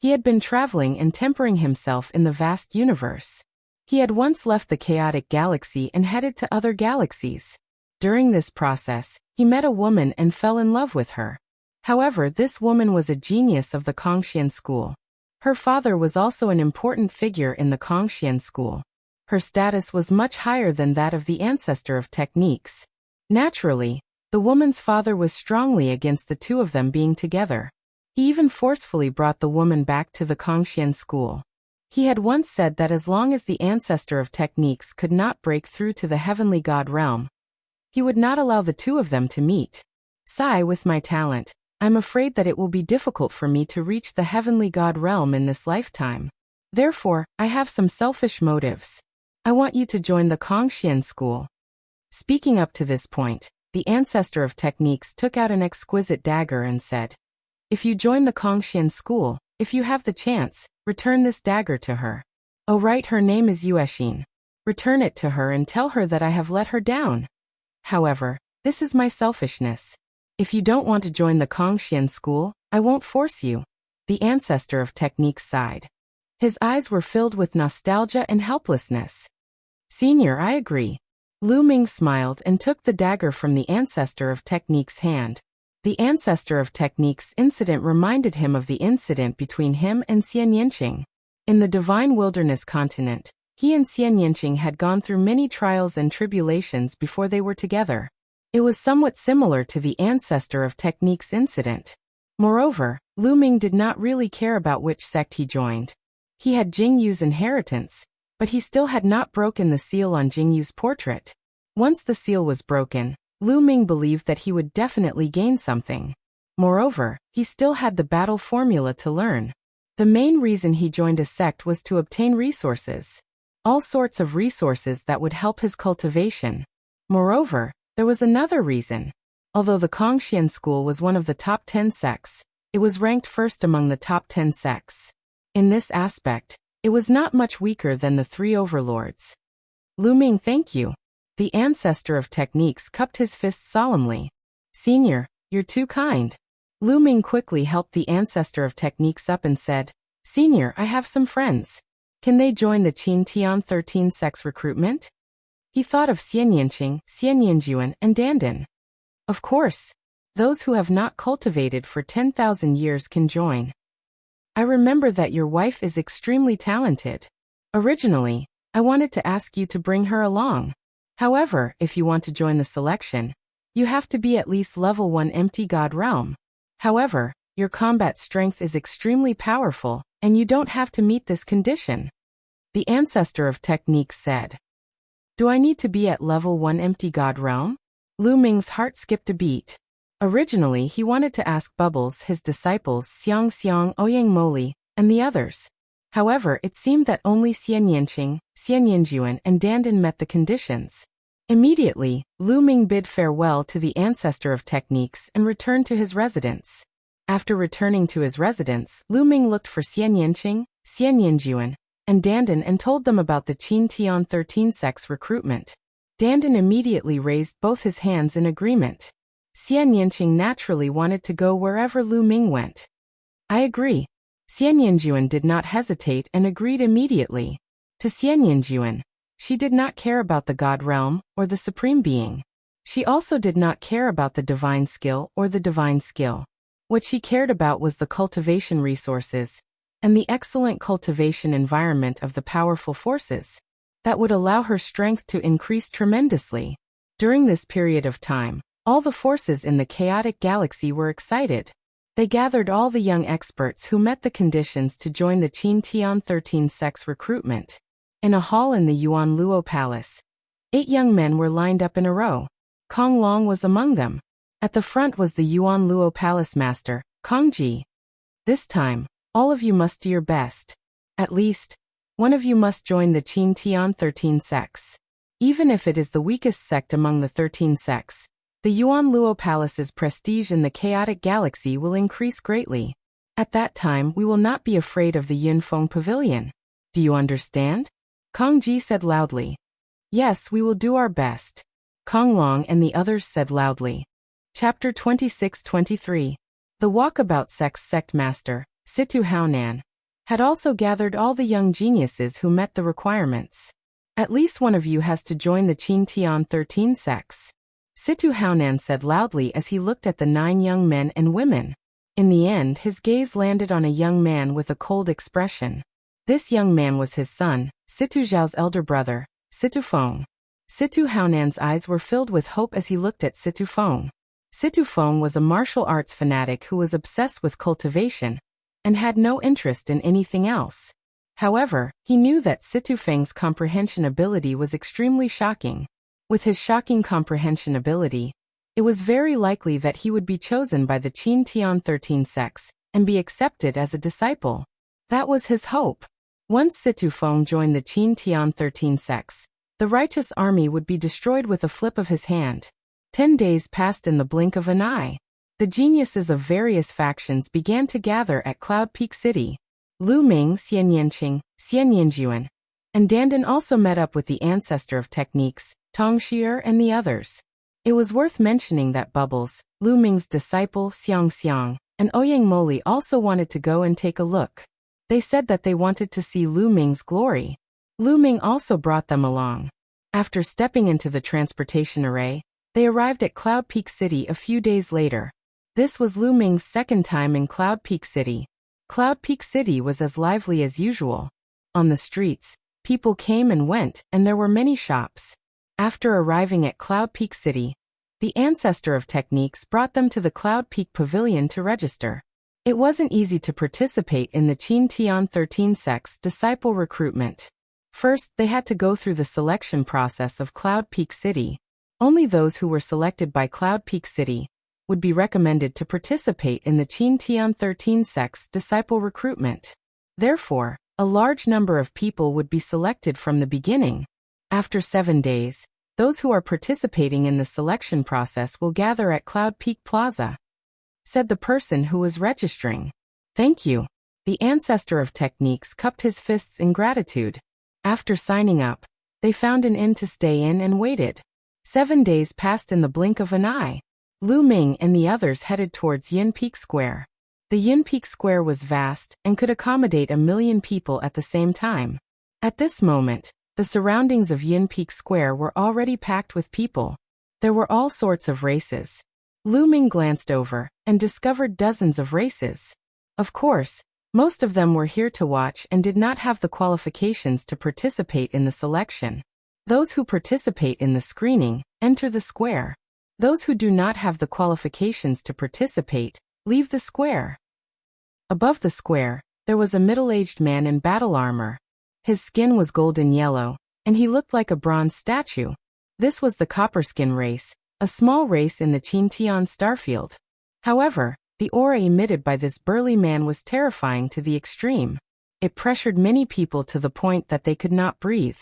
he had been traveling and tempering himself in the vast universe. He had once left the chaotic galaxy and headed to other galaxies. During this process, he met a woman and fell in love with her. However, this woman was a genius of the Kongxian School. Her father was also an important figure in the Kongxian School. Her status was much higher than that of the ancestor of techniques. Naturally, the woman's father was strongly against the two of them being together. He even forcefully brought the woman back to the Kongxian School. He had once said that as long as the ancestor of techniques could not break through to the heavenly god realm, he would not allow the two of them to meet. Sai, with my talent, I'm afraid that it will be difficult for me to reach the heavenly god realm in this lifetime. Therefore, I have some selfish motives. I want you to join the Kongxian School. Speaking up to this point, the ancestor of techniques took out an exquisite dagger and said, if you join the Kongxian School, if you have the chance, return this dagger to her. Oh right, her name is Yuexin. Return it to her and tell her that I have let her down. However, this is my selfishness. If you don't want to join the Kongxian School, I won't force you. The ancestor of techniques sighed. His eyes were filled with nostalgia and helplessness. Senior, I agree. Lu Ming smiled and took the dagger from the ancestor of techniques' hand. The ancestor of techniques incident reminded him of the incident between him and Xian Yanqing. In the divine wilderness continent, he and Xian Yanqing had gone through many trials and tribulations before they were together. It was somewhat similar to the ancestor of techniques incident. Moreover, Lu Ming did not really care about which sect he joined. He had Jingyu's inheritance, but he still had not broken the seal on Jingyu's portrait. Once the seal was broken, Lu Ming believed that he would definitely gain something. Moreover, he still had the battle formula to learn. The main reason he joined a sect was to obtain resources. All sorts of resources that would help his cultivation. Moreover, there was another reason. Although the Kongxian School was one of the top 10 sects, it was ranked first among the top 10 sects. In this aspect, it was not much weaker than the three overlords. Lu Ming, thank you. The ancestor of techniques cupped his fist solemnly. Senior, you're too kind. Lu Ming quickly helped the ancestor of techniques up and said, "Senior, I have some friends. Can they join the Qin Tian 13 sex recruitment?" He thought of Xian Yanqing, Xian Yanjuan, and Dandan. Of course. Those who have not cultivated for 10,000 years can join. I remember that your wife is extremely talented. Originally, I wanted to ask you to bring her along. However, if you want to join the selection, you have to be at least level 1 empty god realm. However, your combat strength is extremely powerful, and you don't have to meet this condition. The ancestor of techniques said. Do I need to be at level 1 empty god realm? Lu Ming's heart skipped a beat. Originally, he wanted to ask Bubbles, his disciples Xiang Xiang, Ouyang Moli, and the others. However, it seemed that only Xian Yanqing, Xian Yanjuan, and Dandan met the conditions. Immediately, Lu Ming bid farewell to the ancestor of techniques and returned to his residence. After returning to his residence, Lu Ming looked for Xian Yanqing, Xian Yanjuan, and Dandan and told them about the Qin Tian 13 sex recruitment. Dandan immediately raised both his hands in agreement. Xian Yanqing naturally wanted to go wherever Lu Ming went. I agree. Xian Yanjuan did not hesitate and agreed immediately. To Xian Yanjuan, she did not care about the god realm or the supreme being. She also did not care about the divine skill or the divine skill. What she cared about was the cultivation resources and the excellent cultivation environment of the powerful forces that would allow her strength to increase tremendously. During this period of time, all the forces in the chaotic galaxy were excited. They gathered all the young experts who met the conditions to join the Qin Tian 13 sex recruitment. In a hall in the Yuan Luo Palace, 8 young men were lined up in a row. Kong Long was among them. At the front was the Yuan Luo Palace master, Kong Ji. This time, all of you must do your best. At least, one of you must join the Qin Tian 13 sects. Even if it is the weakest sect among the 13 sects, the Yuan Luo Palace's prestige in the chaotic galaxy will increase greatly. At that time, we will not be afraid of the Yunfeng Pavilion. Do you understand? Kong Ji said loudly. Yes, we will do our best. Kong Long and the others said loudly. Chapter 26-23. The Walkabout sect master, Situ Haonan, had also gathered all the young geniuses who met the requirements. At least one of you has to join the Qin Tian 13 sects. Situ Haonan said loudly as he looked at the 9 young men and women. In the end, his gaze landed on a young man with a cold expression. This young man was his son, Situ Zhao's elder brother, Situ Feng. Situ Haonan's eyes were filled with hope as he looked at Situ Feng. Situ Feng was a martial arts fanatic who was obsessed with cultivation and had no interest in anything else. However, he knew that Situ Feng's comprehension ability was extremely shocking. With his shocking comprehension ability, it was very likely that he would be chosen by the Qin Tian 13 sects and be accepted as a disciple. That was his hope. Once Situ Feng joined the Qin Tian 13 sects, the righteous army would be destroyed with a flip of his hand. 10 days passed in the blink of an eye. The geniuses of various factions began to gather at Cloud Peak City. Lu Ming, Xian Yanqing, Xian Yanjuan, and Dandan also met up with the ancestor of techniques, Tong Shi'er, and the others. It was worth mentioning that Bubbles, Lu Ming's disciple Xiang Xiang, and Ouyang Moli also wanted to go and take a look. They said that they wanted to see Lu Ming's glory. Lu Ming also brought them along. After stepping into the transportation array, they arrived at Cloud Peak City a few days later. This was Lu Ming's second time in Cloud Peak City. Cloud Peak City was as lively as usual. On the streets, people came and went, and there were many shops. After arriving at Cloud Peak City, the ancestor of techniques brought them to the Cloud Peak Pavilion to register. It wasn't easy to participate in the Qin Tian 13 sects disciple recruitment. First, they had to go through the selection process of Cloud Peak City. Only those who were selected by Cloud Peak City would be recommended to participate in the Qin Tian 13 sects disciple recruitment. Therefore, a large number of people would be selected from the beginning. After 7 days, those who are participating in the selection process will gather at Cloud Peak Plaza, said the person who was registering. Thank you. The ancestor of techniques cupped his fists in gratitude. After signing up, they found an inn to stay in and waited. 7 days passed in the blink of an eye. Lu Ming and the others headed towards Yin Peak Square. The Yin Peak Square was vast and could accommodate 1 million people at the same time. At this moment, the surroundings of Yin Peak Square were already packed with people. There were all sorts of races. Lu Ming glanced over and discovered dozens of races. Of course, most of them were here to watch and did not have the qualifications to participate in the selection. Those who participate in the screening enter the square. Those who do not have the qualifications to participate leave the square. Above the square, there was a middle-aged man in battle armor. His skin was golden yellow, and he looked like a bronze statue. This was the Copperskin race, a small race in the Qintian starfield. However, the aura emitted by this burly man was terrifying to the extreme. It pressured many people to the point that they could not breathe.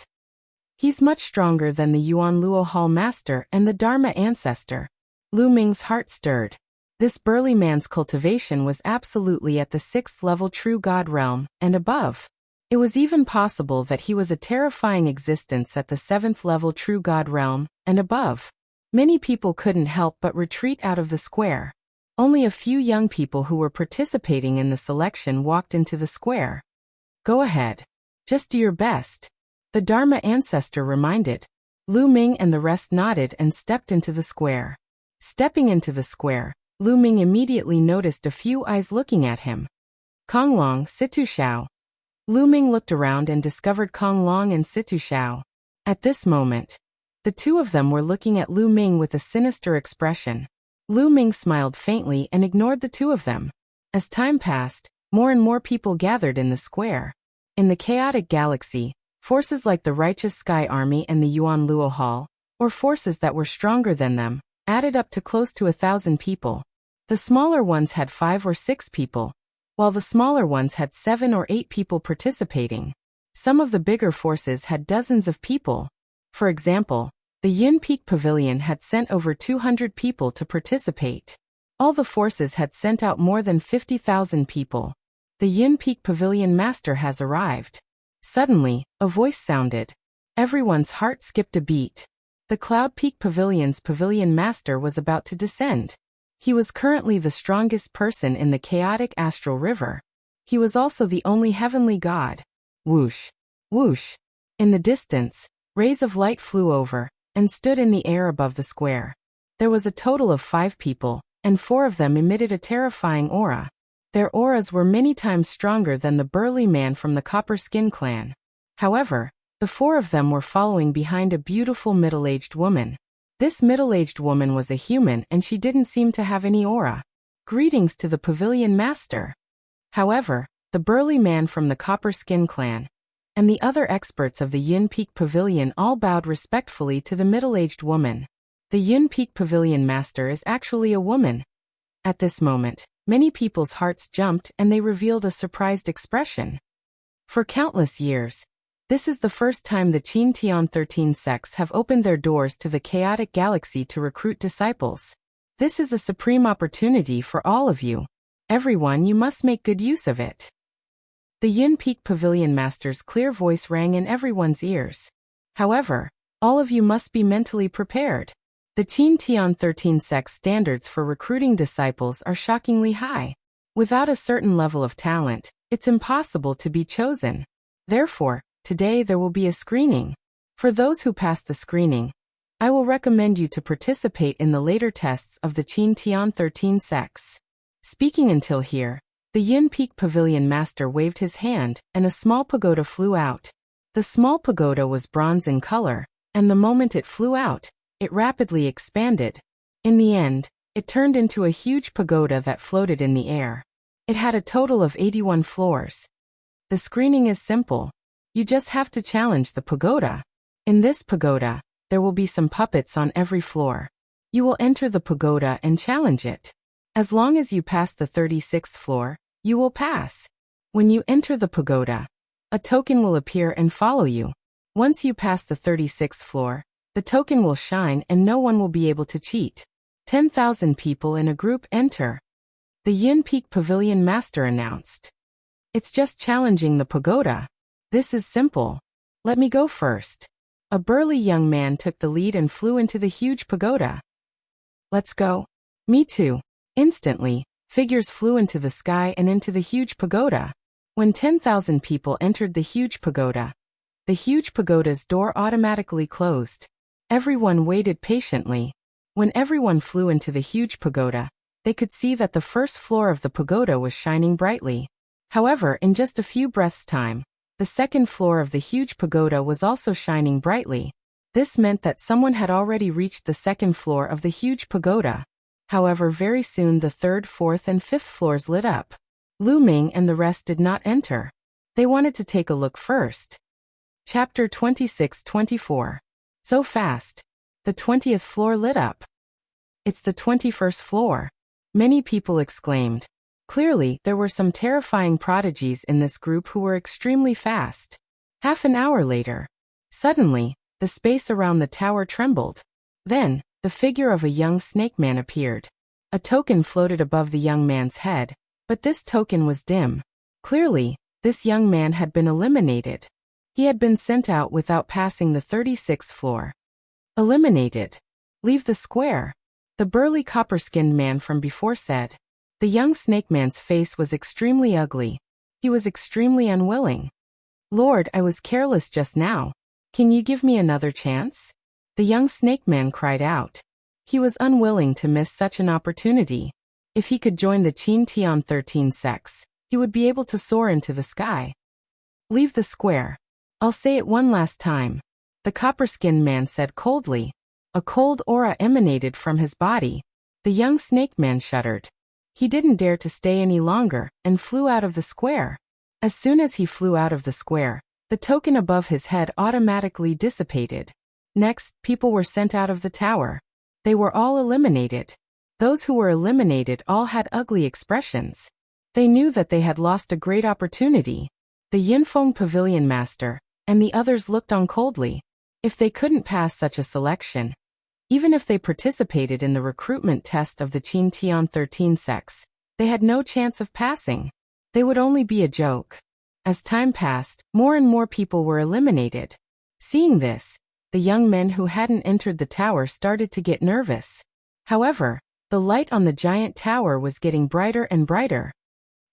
He's much stronger than the Yuan Luo Hall Master and the Dharma Ancestor. Lu Ming's heart stirred. This burly man's cultivation was absolutely at the 6th level True God realm and above. It was even possible that he was a terrifying existence at the 7th level True God realm and above. Many people couldn't help but retreat out of the square. Only a few young people who were participating in the selection walked into the square. Go ahead. Just do your best. The Dharma Ancestor reminded. Lu Ming and the rest nodded and stepped into the square. Stepping into the square, Lu Ming immediately noticed a few eyes looking at him. Kong Long, Situ Xiao. Lu Ming looked around and discovered Kong Long and Situ Xiao. At this moment, the two of them were looking at Lu Ming with a sinister expression. Lu Ming smiled faintly and ignored the two of them. As time passed, more and more people gathered in the square. In the chaotic galaxy, forces like the Righteous Sky Army and the Yuan Luo Hall, or forces that were stronger than them, added up to close to 1,000 people. The smaller ones had 5 or 6 people, while the smaller ones had 7 or 8 people participating. Some of the bigger forces had dozens of people. For example, the Yin Peak Pavilion had sent over 200 people to participate. All the forces had sent out more than 50,000 people. The Yin Peak Pavilion Master has arrived. Suddenly, a voice sounded. Everyone's heart skipped a beat. The Cloud Peak Pavilion's Pavilion Master was about to descend. He was currently the strongest person in the chaotic astral river. He was also the only heavenly god. Whoosh! Whoosh! In the distance, rays of light flew over and stood in the air above the square. There was a total of 5 people, and 4 of them emitted a terrifying aura. Their auras were many times stronger than the burly man from the Copper Skin clan. However, the 4 of them were following behind a beautiful middle-aged woman. This middle-aged woman was a human and she didn't seem to have any aura. Greetings to the Pavilion Master. However, the burly man from the Copper Skin clan and the other experts of the Yin Peak Pavilion all bowed respectfully to the middle-aged woman. The Yin Peak Pavilion Master is actually a woman. At this moment, many people's hearts jumped and they revealed a surprised expression. For countless years, this is the first time the Qintian 13 sects have opened their doors to the chaotic galaxy to recruit disciples. This is a supreme opportunity for all of you. Everyone, you must make good use of it. The Yin Peak Pavilion Master's clear voice rang in everyone's ears. However, all of you must be mentally prepared. The Qintian 13 sect's standards for recruiting disciples are shockingly high. Without a certain level of talent, it's impossible to be chosen. Therefore, today there will be a screening. For those who pass the screening, I will recommend you to participate in the later tests of the Qintian 13 sects. Speaking until here, the Yin Peak Pavilion Master waved his hand and a small pagoda flew out. The small pagoda was bronze in color, and the moment it flew out, it rapidly expanded. In the end, it turned into a huge pagoda that floated in the air. It had a total of 81 floors. The screening is simple. You just have to challenge the pagoda. In this pagoda, there will be some puppets on every floor. You will enter the pagoda and challenge it. As long as you pass the 36th floor, you will pass. When you enter the pagoda, a token will appear and follow you. Once you pass the 36th floor, the token will shine and no one will be able to cheat. 10,000 people in a group enter. The Yin Peak Pavilion Master announced. It's just challenging the pagoda. This is simple. Let me go first. A burly young man took the lead and flew into the huge pagoda. Let's go. Me too. Instantly, figures flew into the sky and into the huge pagoda. When 10,000 people entered the huge pagoda's door automatically closed. Everyone waited patiently. When everyone flew into the huge pagoda, they could see that the first floor of the pagoda was shining brightly. However, in just a few breaths' time, the second floor of the huge pagoda was also shining brightly. This meant that someone had already reached the second floor of the huge pagoda. However, very soon the third, fourth, and fifth floors lit up. Lu Ming and the rest did not enter. They wanted to take a look first. Chapter 26-24. So fast. The 20th floor lit up. It's the 21st floor. Many people exclaimed. Clearly, there were some terrifying prodigies in this group who were extremely fast. Half an hour later, suddenly, the space around the tower trembled. Then, the figure of a young snake man appeared. A token floated above the young man's head, but this token was dim. Clearly, this young man had been eliminated. He had been sent out without passing the 36th floor. Eliminated. Leave the square. The burly copper-skinned man from before said. The young snake man's face was extremely ugly. He was extremely unwilling. Lord, I was careless just now. Can you give me another chance? The young snake man cried out. He was unwilling to miss such an opportunity. If he could join the Qin Tian 13 sects, he would be able to soar into the sky. Leave the square. I'll say it one last time. The copper-skinned man said coldly. A cold aura emanated from his body. The young snake man shuddered. He didn't dare to stay any longer and flew out of the square. As soon as he flew out of the square, the token above his head automatically dissipated. Next, people were sent out of the tower. They were all eliminated. Those who were eliminated all had ugly expressions. They knew that they had lost a great opportunity. The Yinfeng Pavilion Master and the others looked on coldly. If they couldn't pass such a selection, even if they participated in the recruitment test of the Qin Tian 13 sects, they had no chance of passing. They would only be a joke. As time passed, more and more people were eliminated. Seeing this, the young men who hadn't entered the tower started to get nervous. However, the light on the giant tower was getting brighter and brighter.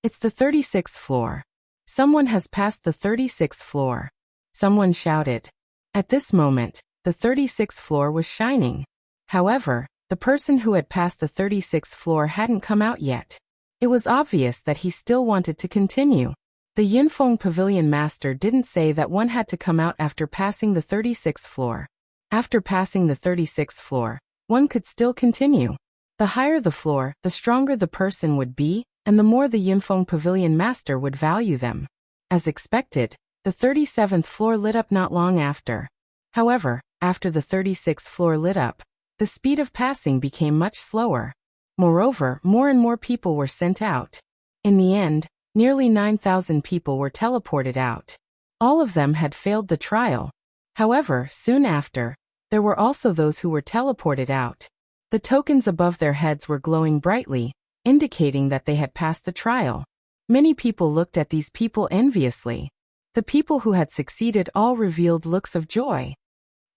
It's the 36th floor. Someone has passed the 36th floor. Someone shouted. At this moment, the 36th floor was shining. However, the person who had passed the 36th floor hadn't come out yet. It was obvious that he still wanted to continue. The Yinfeng Pavilion Master didn't say that one had to come out after passing the 36th floor. After passing the 36th floor, one could still continue. The higher the floor, the stronger the person would be, and the more the Yinfeng Pavilion Master would value them. As expected, the 37th floor lit up not long after. However, after the 36th floor lit up, the speed of passing became much slower. Moreover, more and more people were sent out. In the end, nearly 9,000 people were teleported out. All of them had failed the trial. However, soon after, there were also those who were teleported out. The tokens above their heads were glowing brightly, indicating that they had passed the trial. Many people looked at these people enviously. The people who had succeeded all revealed looks of joy.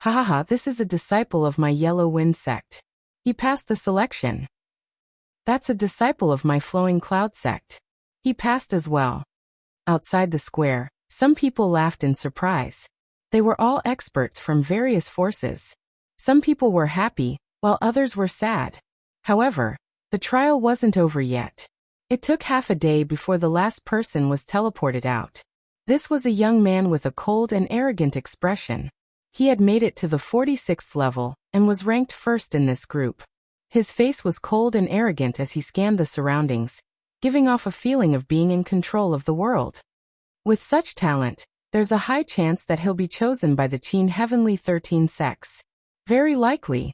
Ha ha ha, this is a disciple of my Yellow Wind sect. He passed the selection. That's a disciple of my Flowing Cloud sect. He passed as well. Outside the square, some people laughed in surprise. They were all experts from various forces. Some people were happy, while others were sad. However, the trial wasn't over yet. It took half a day before the last person was teleported out. This was a young man with a cold and arrogant expression. He had made it to the 46th level and was ranked first in this group. His face was cold and arrogant as he scanned the surroundings, giving off a feeling of being in control of the world. With such talent, there's a high chance that he'll be chosen by the Qin Heavenly 13 sects. Very likely.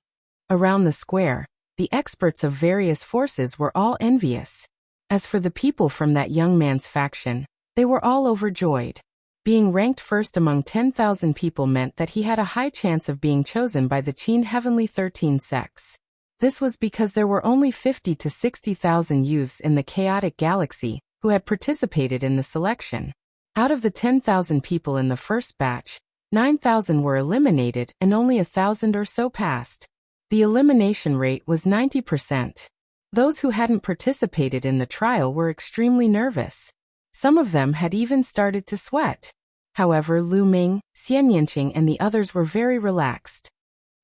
Around the square, the experts of various forces were all envious. As for the people from that young man's faction, they were all overjoyed. Being ranked first among 10,000 people meant that he had a high chance of being chosen by the Qin Heavenly 13 sects. This was because there were only 50 to 60,000 youths in the chaotic galaxy who had participated in the selection. Out of the 10,000 people in the first batch, 9,000 were eliminated and only 1,000 or so passed. The elimination rate was 90%. Those who hadn't participated in the trial were extremely nervous. Some of them had even started to sweat. However, Lu Ming, Xian Yanqing and the others were very relaxed.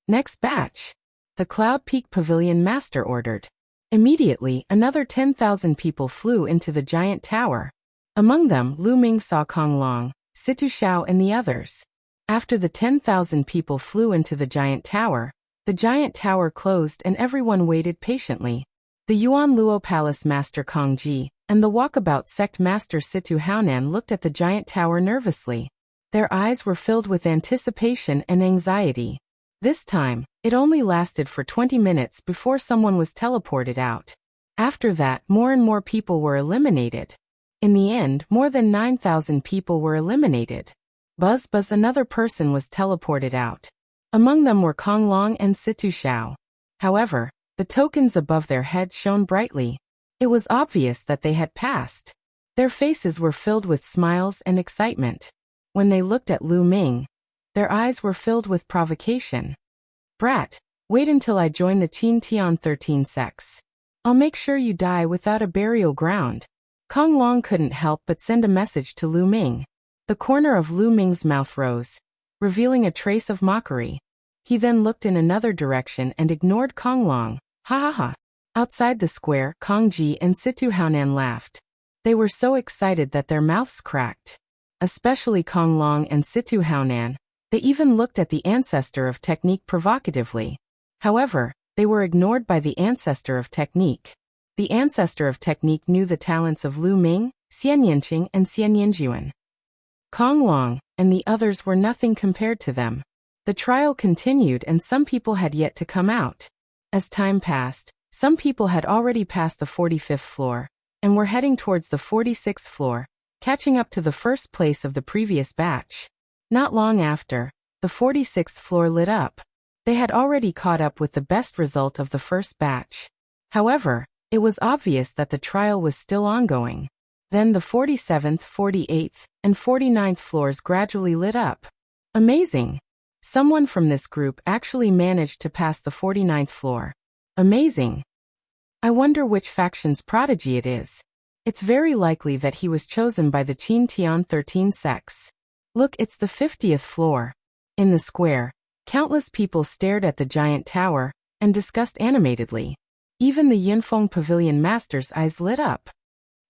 Next batch. The Cloud Peak Pavilion Master ordered. Immediately, another 10,000 people flew into the giant tower. Among them, Lu Ming saw Kong Long, Situ Xiao and the others. After the 10,000 people flew into the giant tower closed and everyone waited patiently. The Yuan Luo Palace Master Kong Ji and the Walkabout Sect Master Situ Haonan looked at the giant tower nervously. Their eyes were filled with anticipation and anxiety. This time, it only lasted for 20 minutes before someone was teleported out. After that, more and more people were eliminated. In the end, more than 9,000 people were eliminated. Buzz, another person was teleported out. Among them were Kong Long and Situ Xiao. However, the tokens above their heads shone brightly. It was obvious that they had passed. Their faces were filled with smiles and excitement. When they looked at Lu Ming, their eyes were filled with provocation. Brat, wait until I join the Qin Tian 13 sects. I'll make sure you die without a burial ground. Kong Long couldn't help but send a message to Lu Ming. The corner of Lu Ming's mouth rose, revealing a trace of mockery. He then looked in another direction and ignored Kong Long. Ha ha ha. Outside the square, Kong Ji and Situ Haonan laughed. They were so excited that their mouths cracked. Especially Kong Long and Situ Haonan. They even looked at the ancestor of technique provocatively. However, they were ignored by the ancestor of technique. The ancestor of technique knew the talents of Lu Ming, Xian Yanqing and Xian Yanjuan. Kong Long and the others were nothing compared to them. The trial continued and some people had yet to come out. As time passed, some people had already passed the 45th floor and were heading towards the 46th floor, catching up to the first place of the previous batch. Not long after, the 46th floor lit up. They had already caught up with the best result of the first batch. However, it was obvious that the trial was still ongoing. Then the 47th, 48th, and 49th floors gradually lit up. Amazing! Someone from this group actually managed to pass the 49th floor. Amazing! I wonder which faction's prodigy it is. It's very likely that he was chosen by the Qin Tian 13 sects. Look, it's the 50th floor. In the square, countless people stared at the giant tower and discussed animatedly. Even the Yinfeng Pavilion Master's eyes lit up.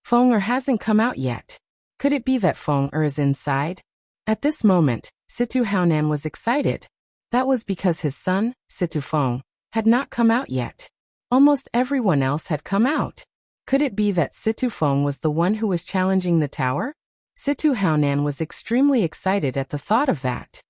Feng Er hasn't come out yet. Could it be that Feng Er is inside? At this moment, Situ Haonan was excited. That was because his son, Situ Feng, had not come out yet. Almost everyone else had come out. Could it be that Situ Feng was the one who was challenging the tower? Situ Haonan was extremely excited at the thought of that.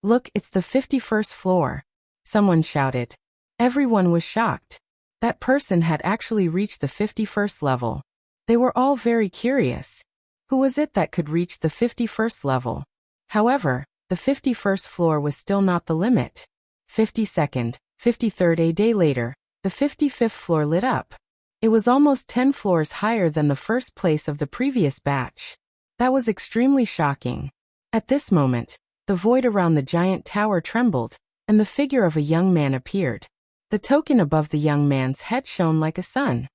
Look, it's the 51st floor. Someone shouted. Everyone was shocked. That person had actually reached the 51st level. They were all very curious. Who was it that could reach the 51st level? However, the 51st floor was still not the limit. 52nd, 53rd. A day later, the 55th floor lit up. It was almost 10 floors higher than the first place of the previous batch. That was extremely shocking. At this moment, the void around the giant tower trembled, and the figure of a young man appeared. The token above the young man's head shone like a sun.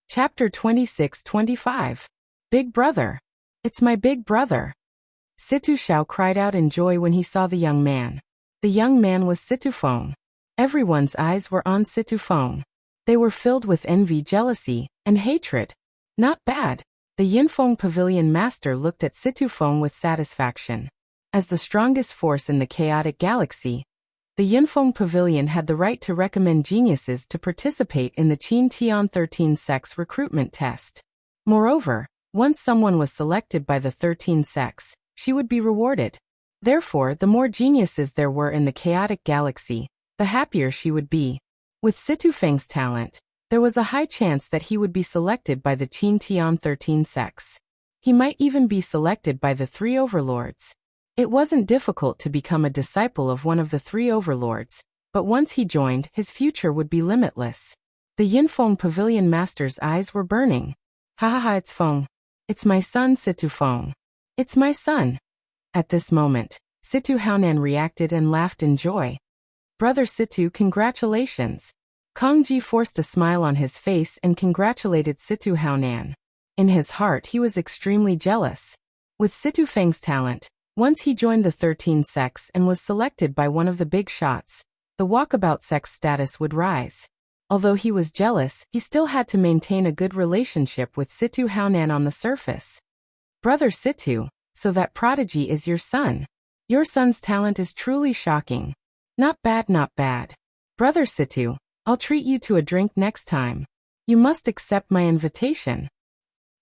Chapter 26-25. Big Brother. It's my big brother. Situ Xiao cried out in joy when he saw the young man. The young man was Situ Feng. Everyone's eyes were on Situ Feng. They were filled with envy, jealousy, and hatred. Not bad. The Yinfeng Pavilion Master looked at Situ Feng with satisfaction. As the strongest force in the chaotic galaxy, the Yinfeng Pavilion had the right to recommend geniuses to participate in the Qin Tian 13 sects recruitment test. Moreover, once someone was selected by the 13 sects, she would be rewarded. Therefore, the more geniuses there were in the chaotic galaxy, the happier she would be. With Situ Feng's talent, there was a high chance that he would be selected by the Qin Tian 13 sects. He might even be selected by the 3 overlords. It wasn't difficult to become a disciple of one of the 3 overlords, but once he joined, his future would be limitless. The Yinfeng Pavilion Master's eyes were burning. Ha ha ha, it's Feng. It's my son Situ Feng. It's my son. At this moment, Situ Haonan reacted and laughed in joy. Brother Situ, congratulations. Kang Ji forced a smile on his face and congratulated Situ Haonan. In his heart he was extremely jealous. With Situ Feng's talent, once he joined the 13 sects and was selected by one of the big shots, the walkabout sect's status would rise. Although he was jealous, he still had to maintain a good relationship with Situ Haonan on the surface. Brother Situ, so that prodigy is your son. Your son's talent is truly shocking. Not bad, not bad. Brother Situ, I'll treat you to a drink next time. You must accept my invitation.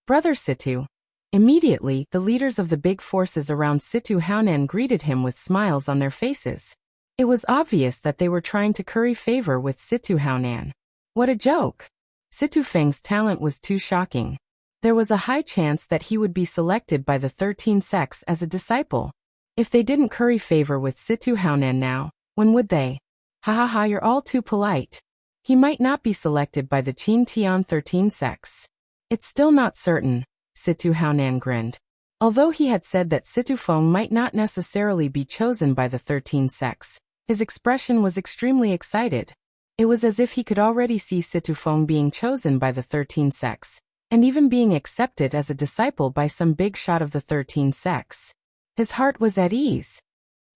Brother Situ. Immediately, the leaders of the big forces around Situ Haonan greeted him with smiles on their faces. It was obvious that they were trying to curry favor with Situ Haonan. What a joke! Situ Feng's talent was too shocking. There was a high chance that he would be selected by the 13 sects as a disciple. If they didn't curry favor with Situ Haonan now, when would they? Ha ha ha, you're all too polite. He might not be selected by the Qin Tian 13 sects. It's still not certain, Situ Haonan grinned. Although he had said that Situ Feng might not necessarily be chosen by the 13 sects, his expression was extremely excited. It was as if he could already see Situ Feng being chosen by the 13 sects, and even being accepted as a disciple by some big shot of the 13 sects. His heart was at ease.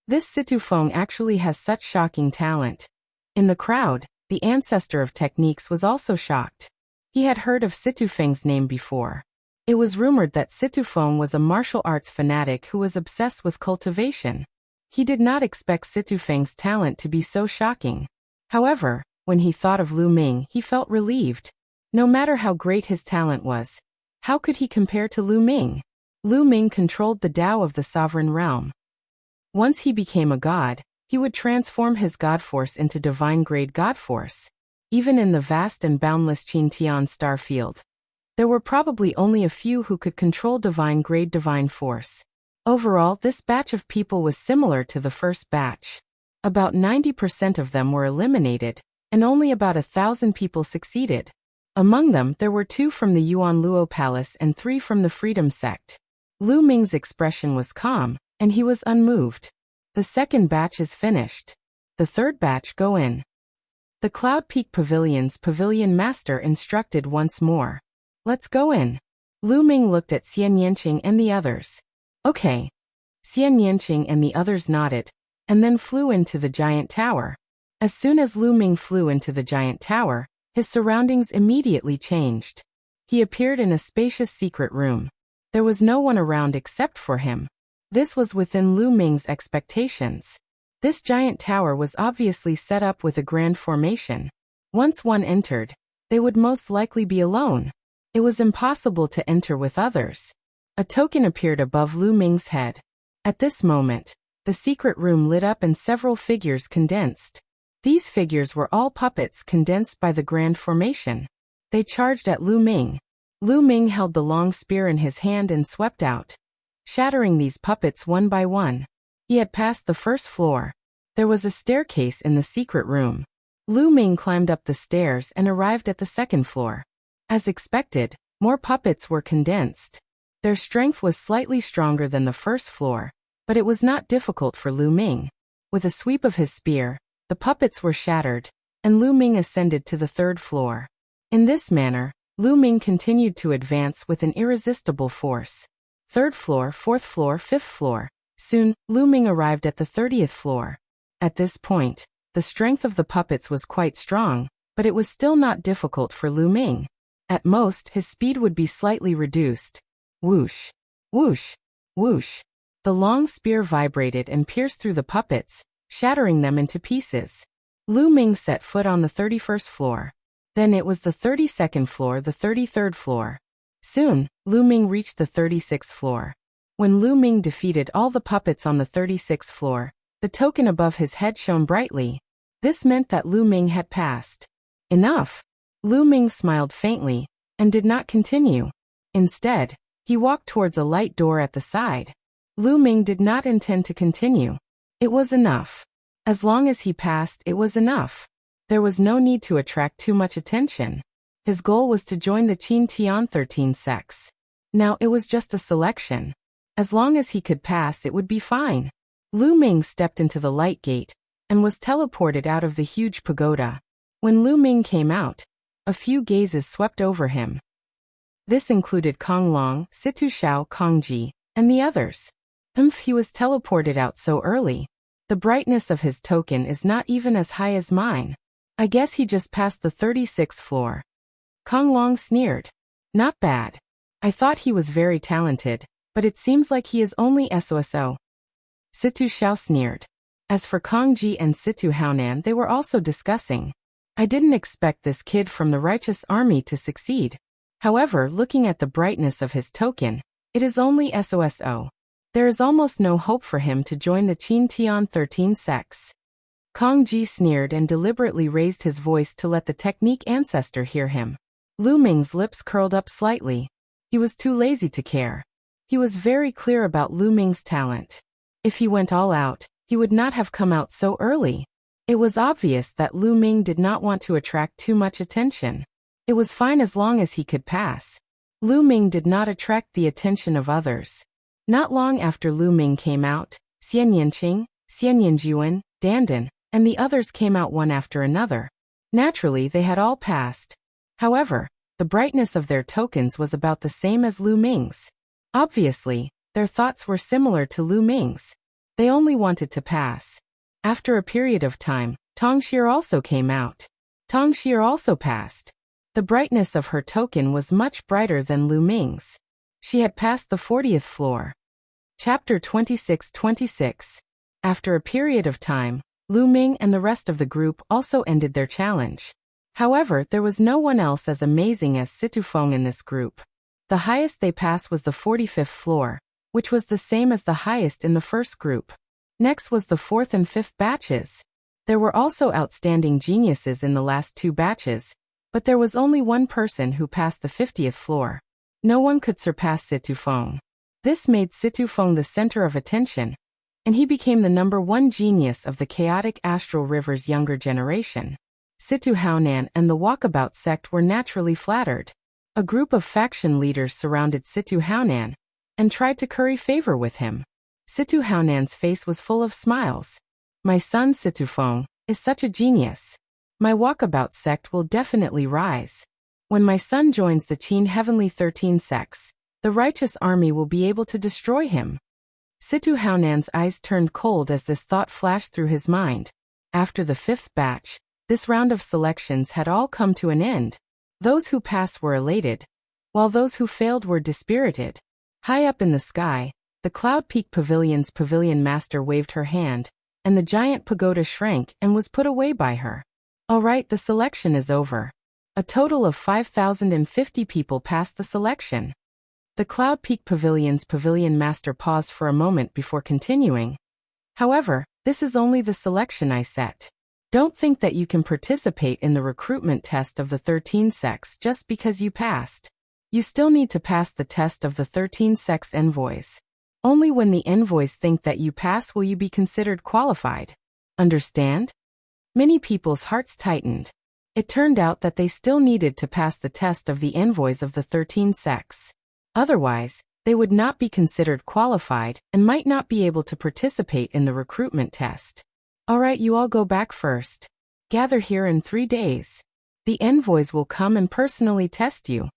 This Situ Feng actually has such shocking talent. In the crowd, the ancestor of techniques was also shocked. He had heard of Situ Feng's name before. It was rumored that Situ Feng was a martial arts fanatic who was obsessed with cultivation. He did not expect Situ Feng's talent to be so shocking. However, when he thought of Lu Ming, he felt relieved. No matter how great his talent was, how could he compare to Lu Ming? Lu Ming controlled the Tao of the sovereign realm. Once he became a god, he would transform his god force into divine-grade god force. Even in the vast and boundless Qin Tian star field, there were probably only a few who could control divine-grade divine force. Overall, this batch of people was similar to the first batch. About 90% of them were eliminated, and only about 1,000 people succeeded. Among them, there were 2 from the Yuan Luo Palace and 3 from the Freedom Sect. Lu Ming's expression was calm, and he was unmoved. The second batch is finished. The third batch go in. The Cloud Peak Pavilion's pavilion master instructed once more. Let's go in. Lu Ming looked at Xian Yanqing and the others. Okay. Xian Yanqing and the others nodded, and then flew into the giant tower. As soon as Lu Ming flew into the giant tower, his surroundings immediately changed. He appeared in a spacious secret room. There was no one around except for him. This was within Lu Ming's expectations. This giant tower was obviously set up with a grand formation. Once one entered, they would most likely be alone. It was impossible to enter with others. A token appeared above Lu Ming's head. At this moment, the secret room lit up and several figures condensed. These figures were all puppets condensed by the grand formation. They charged at Lu Ming. Lu Ming held the long spear in his hand and swept out, shattering these puppets one by one. He had passed the first floor. There was a staircase in the secret room. Lu Ming climbed up the stairs and arrived at the second floor. As expected, more puppets were condensed. Their strength was slightly stronger than the first floor, but it was not difficult for Lu Ming. With a sweep of his spear, the puppets were shattered, and Lu Ming ascended to the third floor. In this manner, Lu Ming continued to advance with an irresistible force. Third floor, fourth floor, fifth floor. Soon, Lu Ming arrived at the 30th floor. At this point, the strength of the puppets was quite strong, but it was still not difficult for Lu Ming. At most, his speed would be slightly reduced. Whoosh! Whoosh! Whoosh! The long spear vibrated and pierced through the puppets, shattering them into pieces. Lu Ming set foot on the 31st floor. Then it was the 32nd floor, the 33rd floor. Soon, Lu Ming reached the 36th floor. When Lu Ming defeated all the puppets on the 36th floor, the token above his head shone brightly. This meant that Lu Ming had passed. Enough! Lu Ming smiled faintly, and did not continue. Instead, he walked towards a light door at the side. Lu Ming did not intend to continue. It was enough. As long as he passed, it was enough. There was no need to attract too much attention. His goal was to join the Qin Tian 13 sects. Now it was just a selection. As long as he could pass, it would be fine. Lu Ming stepped into the light gate, and was teleported out of the huge pagoda. When Lu Ming came out, a few gazes swept over him. This included Kong Long, Situ Xiao, Kong Ji, and the others. He was teleported out so early. The brightness of his token is not even as high as mine. I guess he just passed the 36th floor. Kong Long sneered. Not bad. I thought he was very talented, but it seems like he is only SOSO. Situ Xiao sneered. As for Kong Ji and Situ Haonan, they were also discussing. I didn't expect this kid from the righteous army to succeed. However, looking at the brightness of his token, it is only SOSO. There is almost no hope for him to join the Qin Tian 13 sects. Kong Ji sneered and deliberately raised his voice to let the technique ancestor hear him. Lu Ming's lips curled up slightly. He was too lazy to care. He was very clear about Lu Ming's talent. If he went all out, he would not have come out so early. It was obvious that Lu Ming did not want to attract too much attention. It was fine as long as he could pass. Lu Ming did not attract the attention of others. Not long after Lu Ming came out, Xian Yanqing, Xian Yanjuan, Dandan, and the others came out one after another. Naturally, they had all passed. However, the brightness of their tokens was about the same as Lu Ming's. Obviously, their thoughts were similar to Lu Ming's. They only wanted to pass. After a period of time, Tong Xir also came out. Tong Xir also passed. The brightness of her token was much brighter than Lu Ming's. She had passed the 40th floor. Chapter 26:26. After a period of time, Lu Ming and the rest of the group also ended their challenge. However, there was no one else as amazing as Situfeng in this group. The highest they passed was the 45th floor, which was the same as the highest in the first group. Next was the 4th and 5th batches. There were also outstanding geniuses in the last two batches, but there was only one person who passed the 50th floor. No one could surpass Situfeng. This made Situfeng the center of attention, and he became the #1 genius of the chaotic astral river's younger generation. Situ Haonan and the Walkabout sect were naturally flattered. A group of faction leaders surrounded Situ Haonan and tried to curry favor with him. Situ Haonan's face was full of smiles. My son Situfeng is such a genius. My Walkabout sect will definitely rise. When my son joins the Qin Heavenly 13 sects, the righteous army will be able to destroy him. Situ Haonan's eyes turned cold as this thought flashed through his mind. After the 5th batch, this round of selections had all come to an end. Those who passed were elated, while those who failed were dispirited. High up in the sky, the Cloud Peak Pavilion's pavilion master waved her hand, and the giant pagoda shrank and was put away by her. All right, the selection is over. A total of 5,050 people passed the selection. The Cloud Peak Pavilion's pavilion master paused for a moment before continuing. However, this is only the selection I set. Don't think that you can participate in the recruitment test of the 13 sects just because you passed. You still need to pass the test of the 13 sects envoys. Only when the envoys think that you pass will you be considered qualified. Understand? Many people's hearts tightened. It turned out that they still needed to pass the test of the envoys of the 13 sects. Otherwise, they would not be considered qualified and might not be able to participate in the recruitment test. Alright, you all go back first. Gather here in 3 days. The envoys will come and personally test you.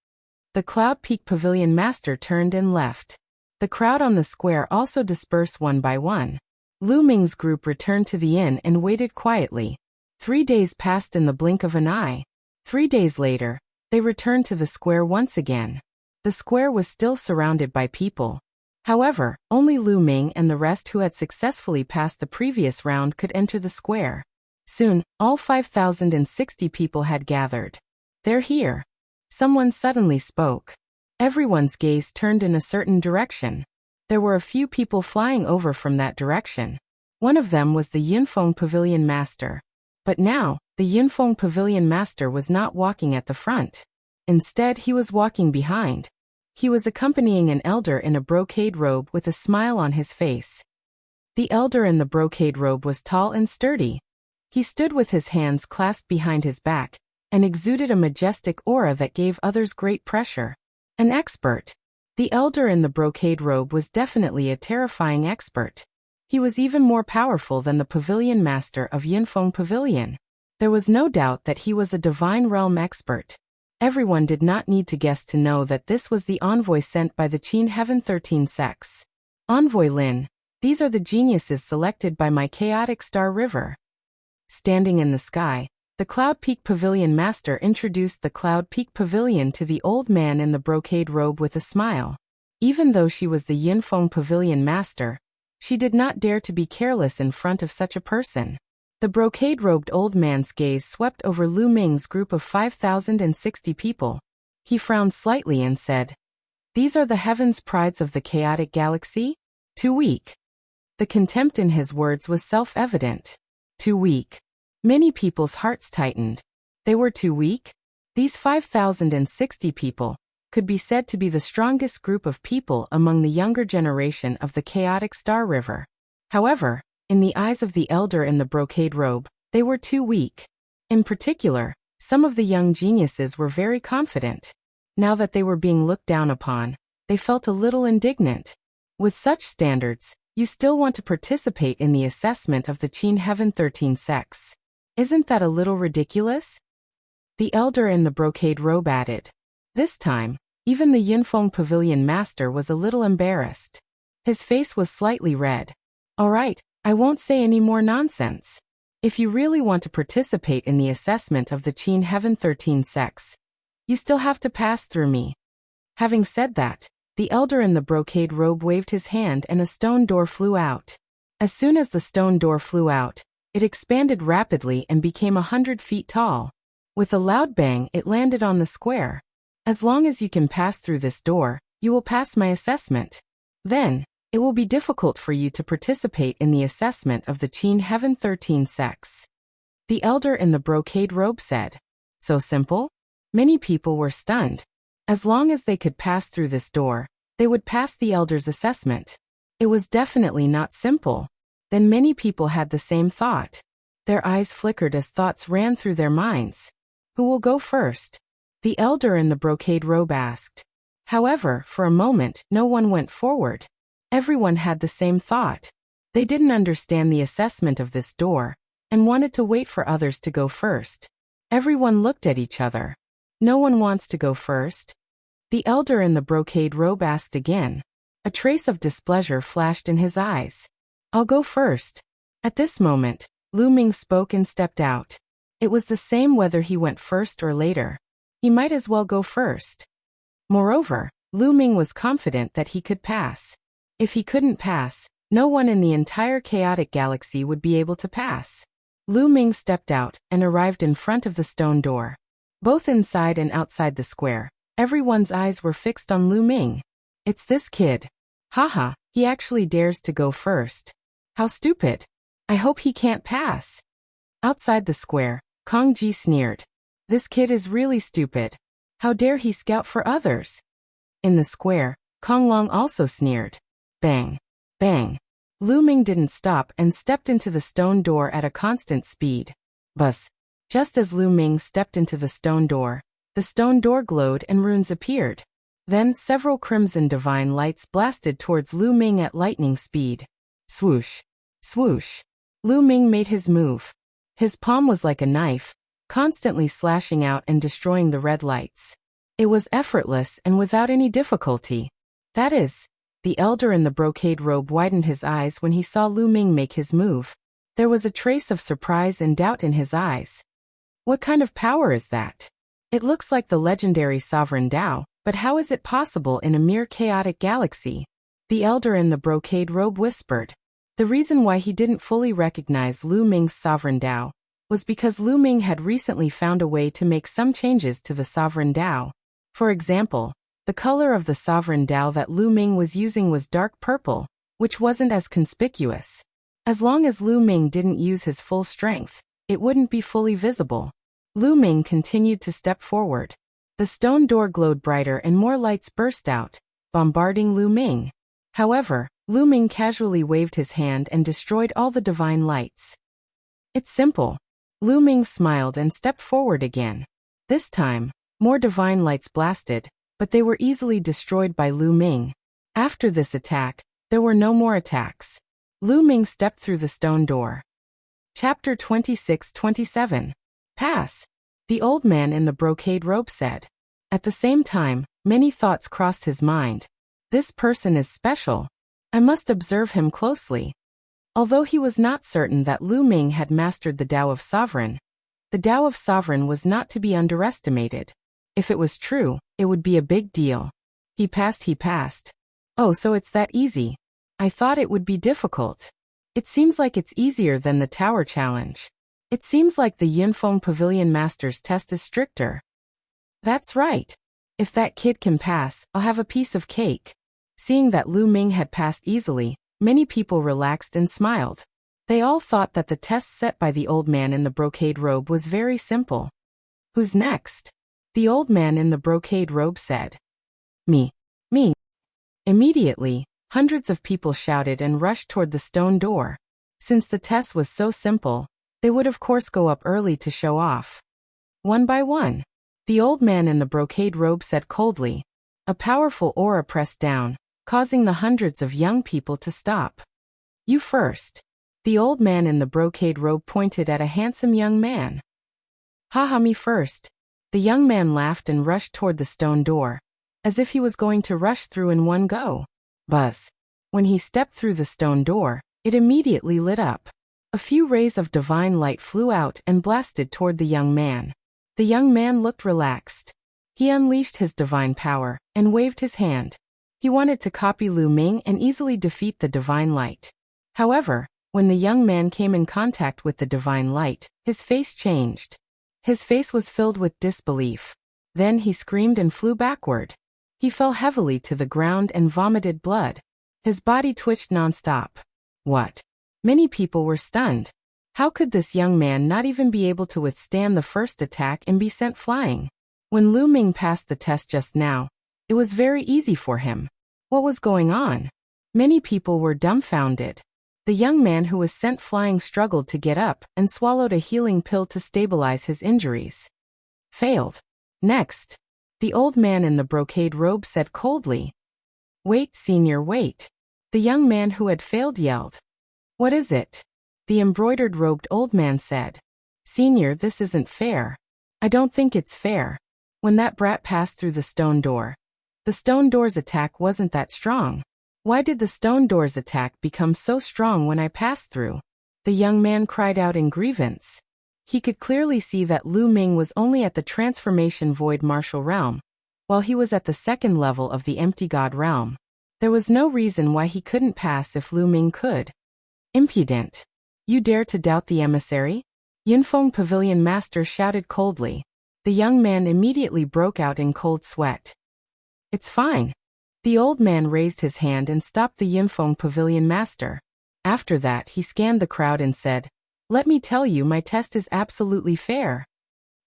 The Cloud Peak Pavilion master turned and left. The crowd on the square also dispersed one by one. Lu Ming's group returned to the inn and waited quietly. 3 days passed in the blink of an eye. 3 days later, they returned to the square once again. The square was still surrounded by people. However, only Lu Ming and the rest who had successfully passed the previous round could enter the square. Soon, all 5,060 people had gathered. They're here. Someone suddenly spoke. Everyone's gaze turned in a certain direction. There were a few people flying over from that direction. One of them was the Yunfeng Pavilion Master. But now, the Yunfeng Pavilion Master was not walking at the front. Instead, he was walking behind. He was accompanying an elder in a brocade robe with a smile on his face. The elder in the brocade robe was tall and sturdy. He stood with his hands clasped behind his back, and exuded a majestic aura that gave others great pressure. An expert. The elder in the brocade robe was definitely a terrifying expert. He was even more powerful than the pavilion master of Yunfeng Pavilion. There was no doubt that he was a divine realm expert. Everyone did not need to guess to know that this was the envoy sent by the Qin Heaven 13 sects. Envoy Lin, these are the geniuses selected by my chaotic star river. Standing in the sky, the Cloud Peak Pavilion master introduced the Cloud Peak Pavilion to the old man in the brocade robe with a smile. Even though she was the Yinfeng Pavilion master, she did not dare to be careless in front of such a person. The brocade-robed old man's gaze swept over Lu Ming's group of 5,060 people. He frowned slightly and said, "These are the heavens' prides of the chaotic galaxy? Too weak." The contempt in his words was self-evident. Too weak. Many people's hearts tightened. They were too weak? These 5,060 people could be said to be the strongest group of people among the younger generation of the chaotic Star River. However, in the eyes of the elder in the brocade robe, they were too weak. In particular, some of the young geniuses were very confident. Now that they were being looked down upon, they felt a little indignant. With such standards, you still want to participate in the assessment of the Qin Heaven 13 sects. Isn't that a little ridiculous? The elder in the brocade robe added. This time, even the Yinfeng Pavilion master was a little embarrassed. His face was slightly red. All right, I won't say any more nonsense. If you really want to participate in the assessment of the Qin Heaven 13 sects, you still have to pass through me. Having said that, the elder in the brocade robe waved his hand and a stone door flew out. As soon as the stone door flew out, it expanded rapidly and became 100 feet tall. With a loud bang, it landed on the square. As long as you can pass through this door, you will pass my assessment. Then, it will be difficult for you to participate in the assessment of the Qin Heaven 13 sects. The elder in the brocade robe said. So simple? Many people were stunned. As long as they could pass through this door, they would pass the elder's assessment. It was definitely not simple. Then many people had the same thought. Their eyes flickered as thoughts ran through their minds. Who will go first? The elder in the brocade robe asked. However, for a moment, no one went forward. Everyone had the same thought. They didn't understand the assessment of this door, and wanted to wait for others to go first. Everyone looked at each other. No one wants to go first? The elder in the brocade robe asked again. A trace of displeasure flashed in his eyes. I'll go first. At this moment, Lu Ming spoke and stepped out. It was the same whether he went first or later. He might as well go first. Moreover, Lu Ming was confident that he could pass. If he couldn't pass, no one in the entire chaotic galaxy would be able to pass. Lu Ming stepped out and arrived in front of the stone door. Both inside and outside the square, everyone's eyes were fixed on Lu Ming. It's this kid. Haha, he actually dares to go first. How stupid. I hope he can't pass. Outside the square, Kong Ji sneered. This kid is really stupid. How dare he scout for others? In the square, Kong Long also sneered. Bang. Bang. Lu Ming didn't stop and stepped into the stone door at a constant speed. Buzz. Just as Lu Ming stepped into the stone door glowed and runes appeared. Then several crimson divine lights blasted towards Lu Ming at lightning speed. Swoosh. Swoosh. Lu Ming made his move. His palm was like a knife, constantly slashing out and destroying the red lights. It was effortless and without any difficulty. That is, the elder in the brocade robe widened his eyes when he saw Lu Ming make his move. There was a trace of surprise and doubt in his eyes. What kind of power is that? It looks like the legendary Sovereign Tao, but how is it possible in a mere chaotic galaxy? The elder in the brocade robe whispered. The reason why he didn't fully recognize Lu Ming's Sovereign Tao was because Lu Ming had recently found a way to make some changes to the Sovereign Tao. For example, the color of the Sovereign Tao that Lu Ming was using was dark purple, which wasn't as conspicuous. As long as Lu Ming didn't use his full strength, it wouldn't be fully visible. Lu Ming continued to step forward. The stone door glowed brighter and more lights burst out, bombarding Lu Ming. However, Lu Ming casually waved his hand and destroyed all the divine lights. It's simple. Lu Ming smiled and stepped forward again. This time, more divine lights blasted, but they were easily destroyed by Lu Ming. After this attack, there were no more attacks. Lu Ming stepped through the stone door. Chapter 26-27. Pass, the old man in the brocade robe said. At the same time, many thoughts crossed his mind. This person is special. I must observe him closely. Although he was not certain that Lu Ming had mastered the Tao of Sovereign, the Tao of Sovereign was not to be underestimated. If it was true, it would be a big deal. He passed. Oh, so it's that easy. I thought it would be difficult. It seems like it's easier than the Tower Challenge. It seems like the Yinfeng Pavilion Master's test is stricter. That's right. If that kid can pass, I'll have a piece of cake. Seeing that Lu Ming had passed easily, many people relaxed and smiled. They all thought that the test set by the old man in the brocade robe was very simple. Who's next? The old man in the brocade robe said. Me. Immediately, hundreds of people shouted and rushed toward the stone door. Since the test was so simple, they would of course go up early to show off. One by one, the old man in the brocade robe said coldly. A powerful aura pressed down, causing the hundreds of young people to stop. You first. The old man in the brocade robe pointed at a handsome young man. Haha, me first. The young man laughed and rushed toward the stone door, as if he was going to rush through in one go. Buzz. When he stepped through the stone door, it immediately lit up. A few rays of divine light flew out and blasted toward the young man. The young man looked relaxed. He unleashed his divine power and waved his hand. He wanted to copy Lu Ming and easily defeat the divine light. However, when the young man came in contact with the divine light, his face changed. His face was filled with disbelief. Then he screamed and flew backward. He fell heavily to the ground and vomited blood. His body twitched nonstop. What? Many people were stunned. How could this young man not even be able to withstand the first attack and be sent flying? When Lu Ming passed the test just now, it was very easy for him. What was going on? Many people were dumbfounded. The young man who was sent flying struggled to get up and swallowed a healing pill to stabilize his injuries. Failed. Next. The old man in the brocade robe said coldly. Wait, senior, wait. The young man who had failed yelled. What is it? The embroidered robed old man said. Senior, this isn't fair. I don't think it's fair. When that brat passed through the stone door's attack wasn't that strong. Why did the stone door's attack become so strong when I passed through? The young man cried out in grievance. He could clearly see that Lu Ming was only at the transformation void martial realm, while he was at the second level of the empty god realm. There was no reason why he couldn't pass if Lu Ming could. Impudent. You dare to doubt the emissary? Yinfeng Pavilion Master shouted coldly. The young man immediately broke out in cold sweat. It's fine. The old man raised his hand and stopped the Yinfeng Pavilion Master. After that, he scanned the crowd and said, Let me tell you, my test is absolutely fair.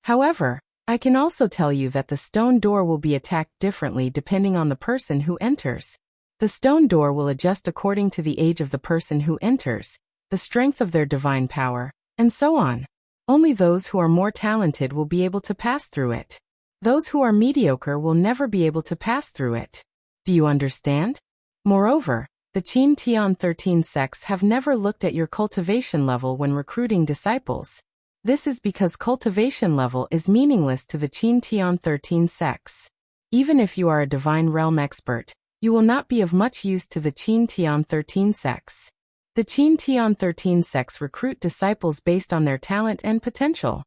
However, I can also tell you that the stone door will be attacked differently depending on the person who enters. The stone door will adjust according to the age of the person who enters, the strength of their divine power, and so on. Only those who are more talented will be able to pass through it. Those who are mediocre will never be able to pass through it. Do you understand? Moreover, the Qin Tian 13 sects have never looked at your cultivation level when recruiting disciples. This is because cultivation level is meaningless to the Qin Tian 13 sects. Even if you are a divine realm expert, you will not be of much use to the Qin Tian 13 sects. The Qin Tian 13 sects recruit disciples based on their talent and potential.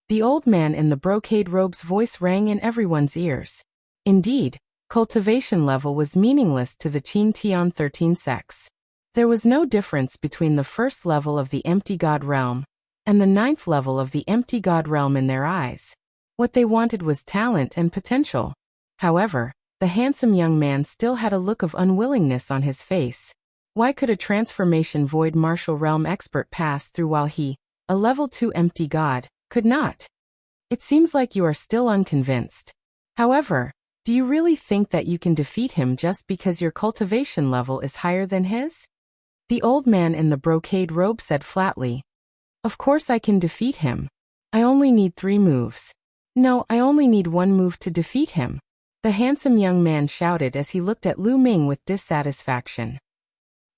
The old man in the brocade robe's voice rang in everyone's ears. Indeed, cultivation level was meaningless to the Qin Tian 13 sects. There was no difference between the first level of the empty god realm and the 9th level of the empty god realm in their eyes. What they wanted was talent and potential. However, the handsome young man still had a look of unwillingness on his face. Why could a transformation void martial realm expert pass through while he, a level 2 empty god, could not? It seems like you are still unconvinced. However, do you really think that you can defeat him just because your cultivation level is higher than his? The old man in the brocade robe said flatly. Of course I can defeat him. I only need 3 moves. No, I only need 1 move to defeat him. The handsome young man shouted as he looked at Lu Ming with dissatisfaction.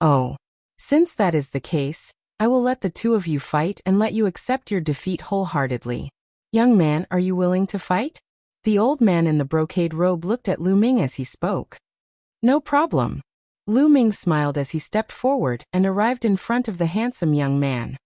Oh. Since that is the case, I will let the 2 of you fight and let you accept your defeat wholeheartedly. Young man, are you willing to fight? The old man in the brocade robe looked at Lu Ming as he spoke. No problem. Lu Ming smiled as he stepped forward and arrived in front of the handsome young man.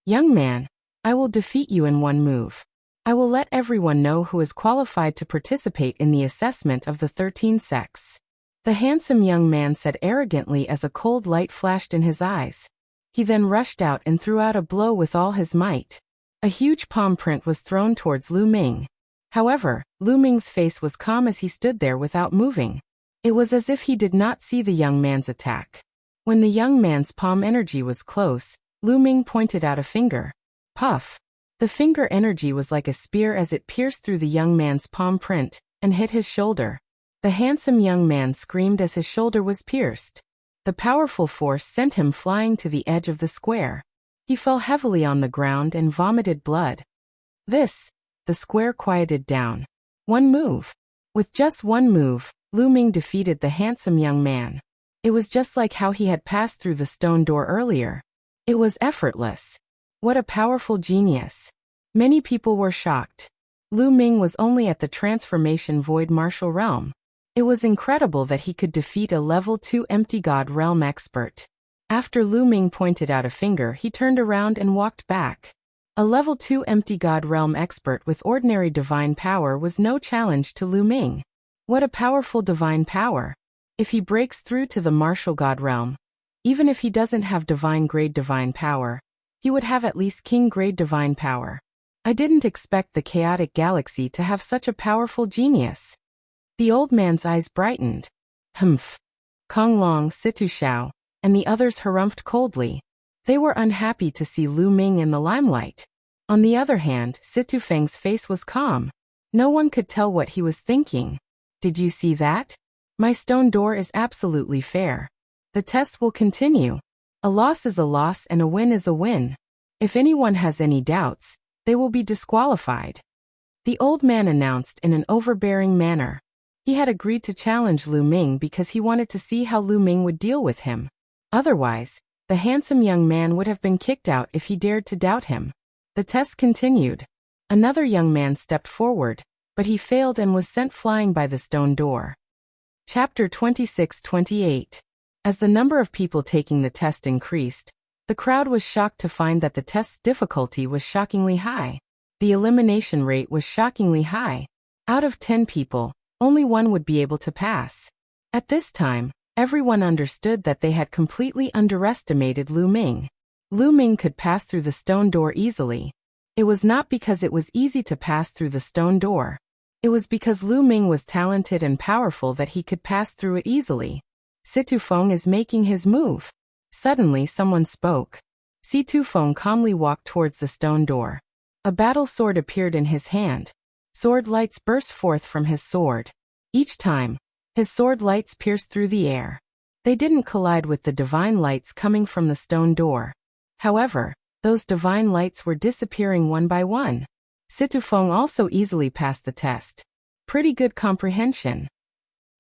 Young man, I will defeat you in one move. I will let everyone know who is qualified to participate in the assessment of the 13 sects. The handsome young man said arrogantly as a cold light flashed in his eyes. He then rushed out and threw out a blow with all his might. A huge palm print was thrown towards Lu Ming. However, Lu Ming's face was calm as he stood there without moving. It was as if he did not see the young man's attack. When the young man's palm energy was close, Lu Ming pointed out a finger. Puff. The finger energy was like a spear as it pierced through the young man's palm print and hit his shoulder. The handsome young man screamed as his shoulder was pierced. The powerful force sent him flying to the edge of the square. He fell heavily on the ground and vomited blood. The square quieted down. One move. With just one move, Lu Ming defeated the handsome young man. It was just like how he had passed through the stone door earlier. It was effortless. What a powerful genius. Many people were shocked. Lu Ming was only at the transformation void martial realm. It was incredible that he could defeat a level 2 empty god realm expert. After Lu Ming pointed out a finger, he turned around and walked back. A level 2 empty god realm expert with ordinary divine power was no challenge to Lu Ming. What a powerful divine power. If he breaks through to the martial god realm, even if he doesn't have divine grade divine power, he would have at least king grade divine power. I didn't expect the chaotic galaxy to have such a powerful genius. The old man's eyes brightened. Humph. Kong Long, Situ Xiao, and the others harumphed coldly. They were unhappy to see Lu Ming in the limelight. On the other hand, Situ Feng's face was calm. No one could tell what he was thinking. Did you see that? My stone door is absolutely fair. The test will continue. A loss is a loss and a win is a win. If anyone has any doubts, they will be disqualified. The old man announced in an overbearing manner. He had agreed to challenge Lu Ming because he wanted to see how Lu Ming would deal with him. Otherwise, the handsome young man would have been kicked out if he dared to doubt him. The test continued. Another young man stepped forward, but he failed and was sent flying by the stone door. Chapter 26-28. As the number of people taking the test increased, the crowd was shocked to find that the test's difficulty was shockingly high. The elimination rate was shockingly high. Out of 10 people, only one would be able to pass. At this time, everyone understood that they had completely underestimated Lu Ming. Lu Ming could pass through the stone door easily. It was not because it was easy to pass through the stone door. It was because Lu Ming was talented and powerful that he could pass through it easily. Situ Feng is making his move. Suddenly someone spoke. Situ Feng calmly walked towards the stone door. A battle sword appeared in his hand. Sword lights burst forth from his sword. Each time, his sword lights pierced through the air. They didn't collide with the divine lights coming from the stone door. However, those divine lights were disappearing one by one. Situ Feng also easily passed the test. Pretty good comprehension.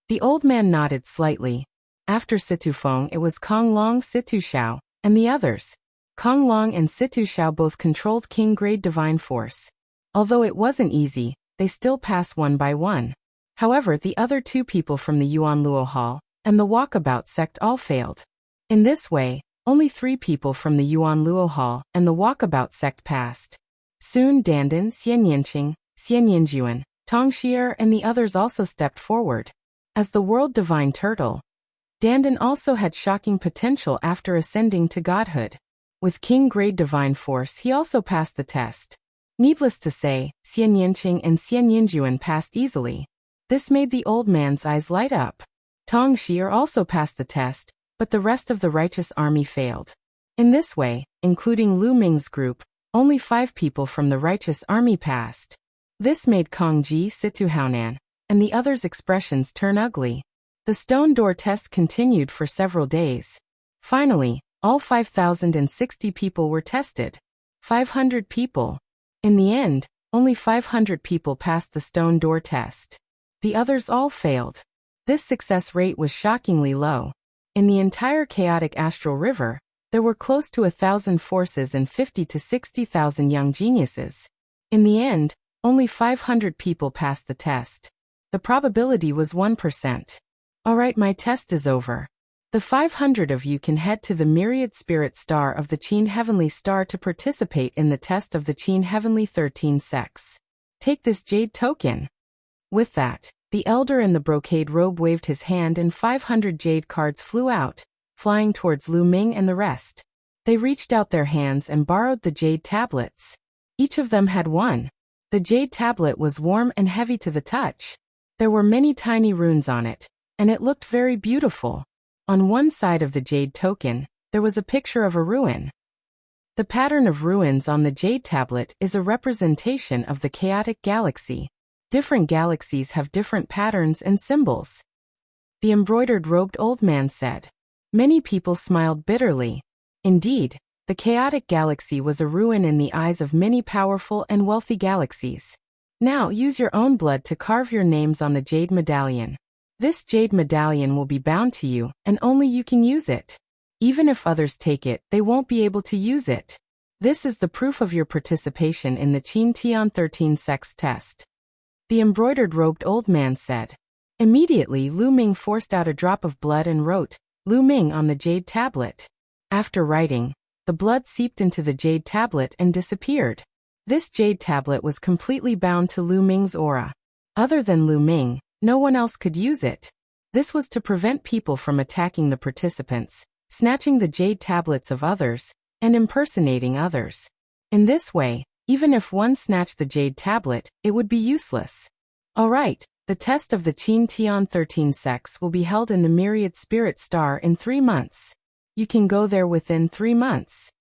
The old man nodded slightly. After Situ Feng, it was Kong Long, Situ Xiao, and the others. Kong Long and Situ Xiao both controlled king-grade divine force. Although it wasn't easy, they still passed one by one. However, the other two people from the Yuan Luo Hall and the Walkabout sect all failed. In this way, only 3 people from the Yuan Luo Hall and the Walkabout sect passed. Soon Dandan, Xian Yinqing, Xian Yinjuan, Tong Xier and the others also stepped forward. As the world divine turtle, Dandan also had shocking potential after ascending to godhood. With king-grade divine force, he also passed the test. Needless to say, Xian Yinqing and Xian Yinjuan passed easily. This made the old man's eyes light up. Tong Xier also passed the test, but the rest of the righteous army failed. In this way, including Lu Ming's group, only 5 people from the righteous army passed. This made Kong Ji, Situ Haonan, and the others' expressions turn ugly. The stone door test continued for several days. Finally, all 5,060 people were tested. 500 people. In the end, only 500 people passed the stone door test. The others all failed. This success rate was shockingly low. In the entire chaotic astral river, there were close to 1,000 forces and 50 to 60,000 young geniuses. In the end, only 500 people passed the test. The probability was 1%. Alright, my test is over. The 500 of you can head to the Myriad Spirit Star of the Qin Heavenly Star to participate in the test of the Qin Heavenly 13 Sects. Take this jade token. With that, the elder in the brocade robe waved his hand and 500 jade cards flew out, flying towards Lu Ming and the rest. They reached out their hands and borrowed the jade tablets. Each of them had one. The jade tablet was warm and heavy to the touch. There were many tiny runes on it, and it looked very beautiful. On one side of the jade token, there was a picture of a ruin. The pattern of ruins on the jade tablet is a representation of the chaotic galaxy. Different galaxies have different patterns and symbols. The embroidered robed old man said. Many people smiled bitterly. Indeed, the chaotic galaxy was a ruin in the eyes of many powerful and wealthy galaxies. Now use your own blood to carve your names on the jade medallion. This jade medallion will be bound to you, and only you can use it. Even if others take it, they won't be able to use it. This is the proof of your participation in the Qin Tian 13 Sects test. The embroidered robed old man said. Immediately Lu Ming forced out a drop of blood and wrote, Lu Ming on the jade tablet. After writing, the blood seeped into the jade tablet and disappeared. This jade tablet was completely bound to Lu Ming's aura. Other than Lu Ming, no one else could use it. This was to prevent people from attacking the participants, snatching the jade tablets of others, and impersonating others. In this way, even if one snatched the jade tablet, it would be useless. Alright, the test of the Qin Tian 13 Sects will be held in the Myriad Spirit Star in 3 months. You can go there within 3 months.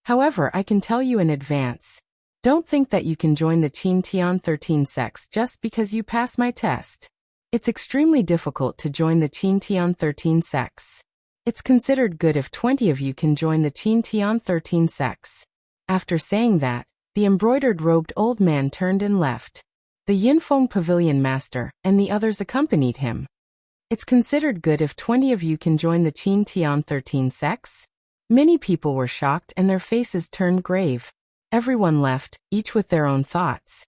However, I can tell you in advance. Don't think that you can join the Qin Tian 13 Sects just because you pass my test. It's extremely difficult to join the Qin Tian 13 Sects. It's considered good if 20 of you can join the Qin Tian 13 Sects. After saying that, the embroidered robed old man turned and left. The Yinfeng Pavilion Master and the others accompanied him. It's considered good if 20 of you can join the Qin Tian 13 Sects. Many people were shocked and their faces turned grave. Everyone left, each with their own thoughts.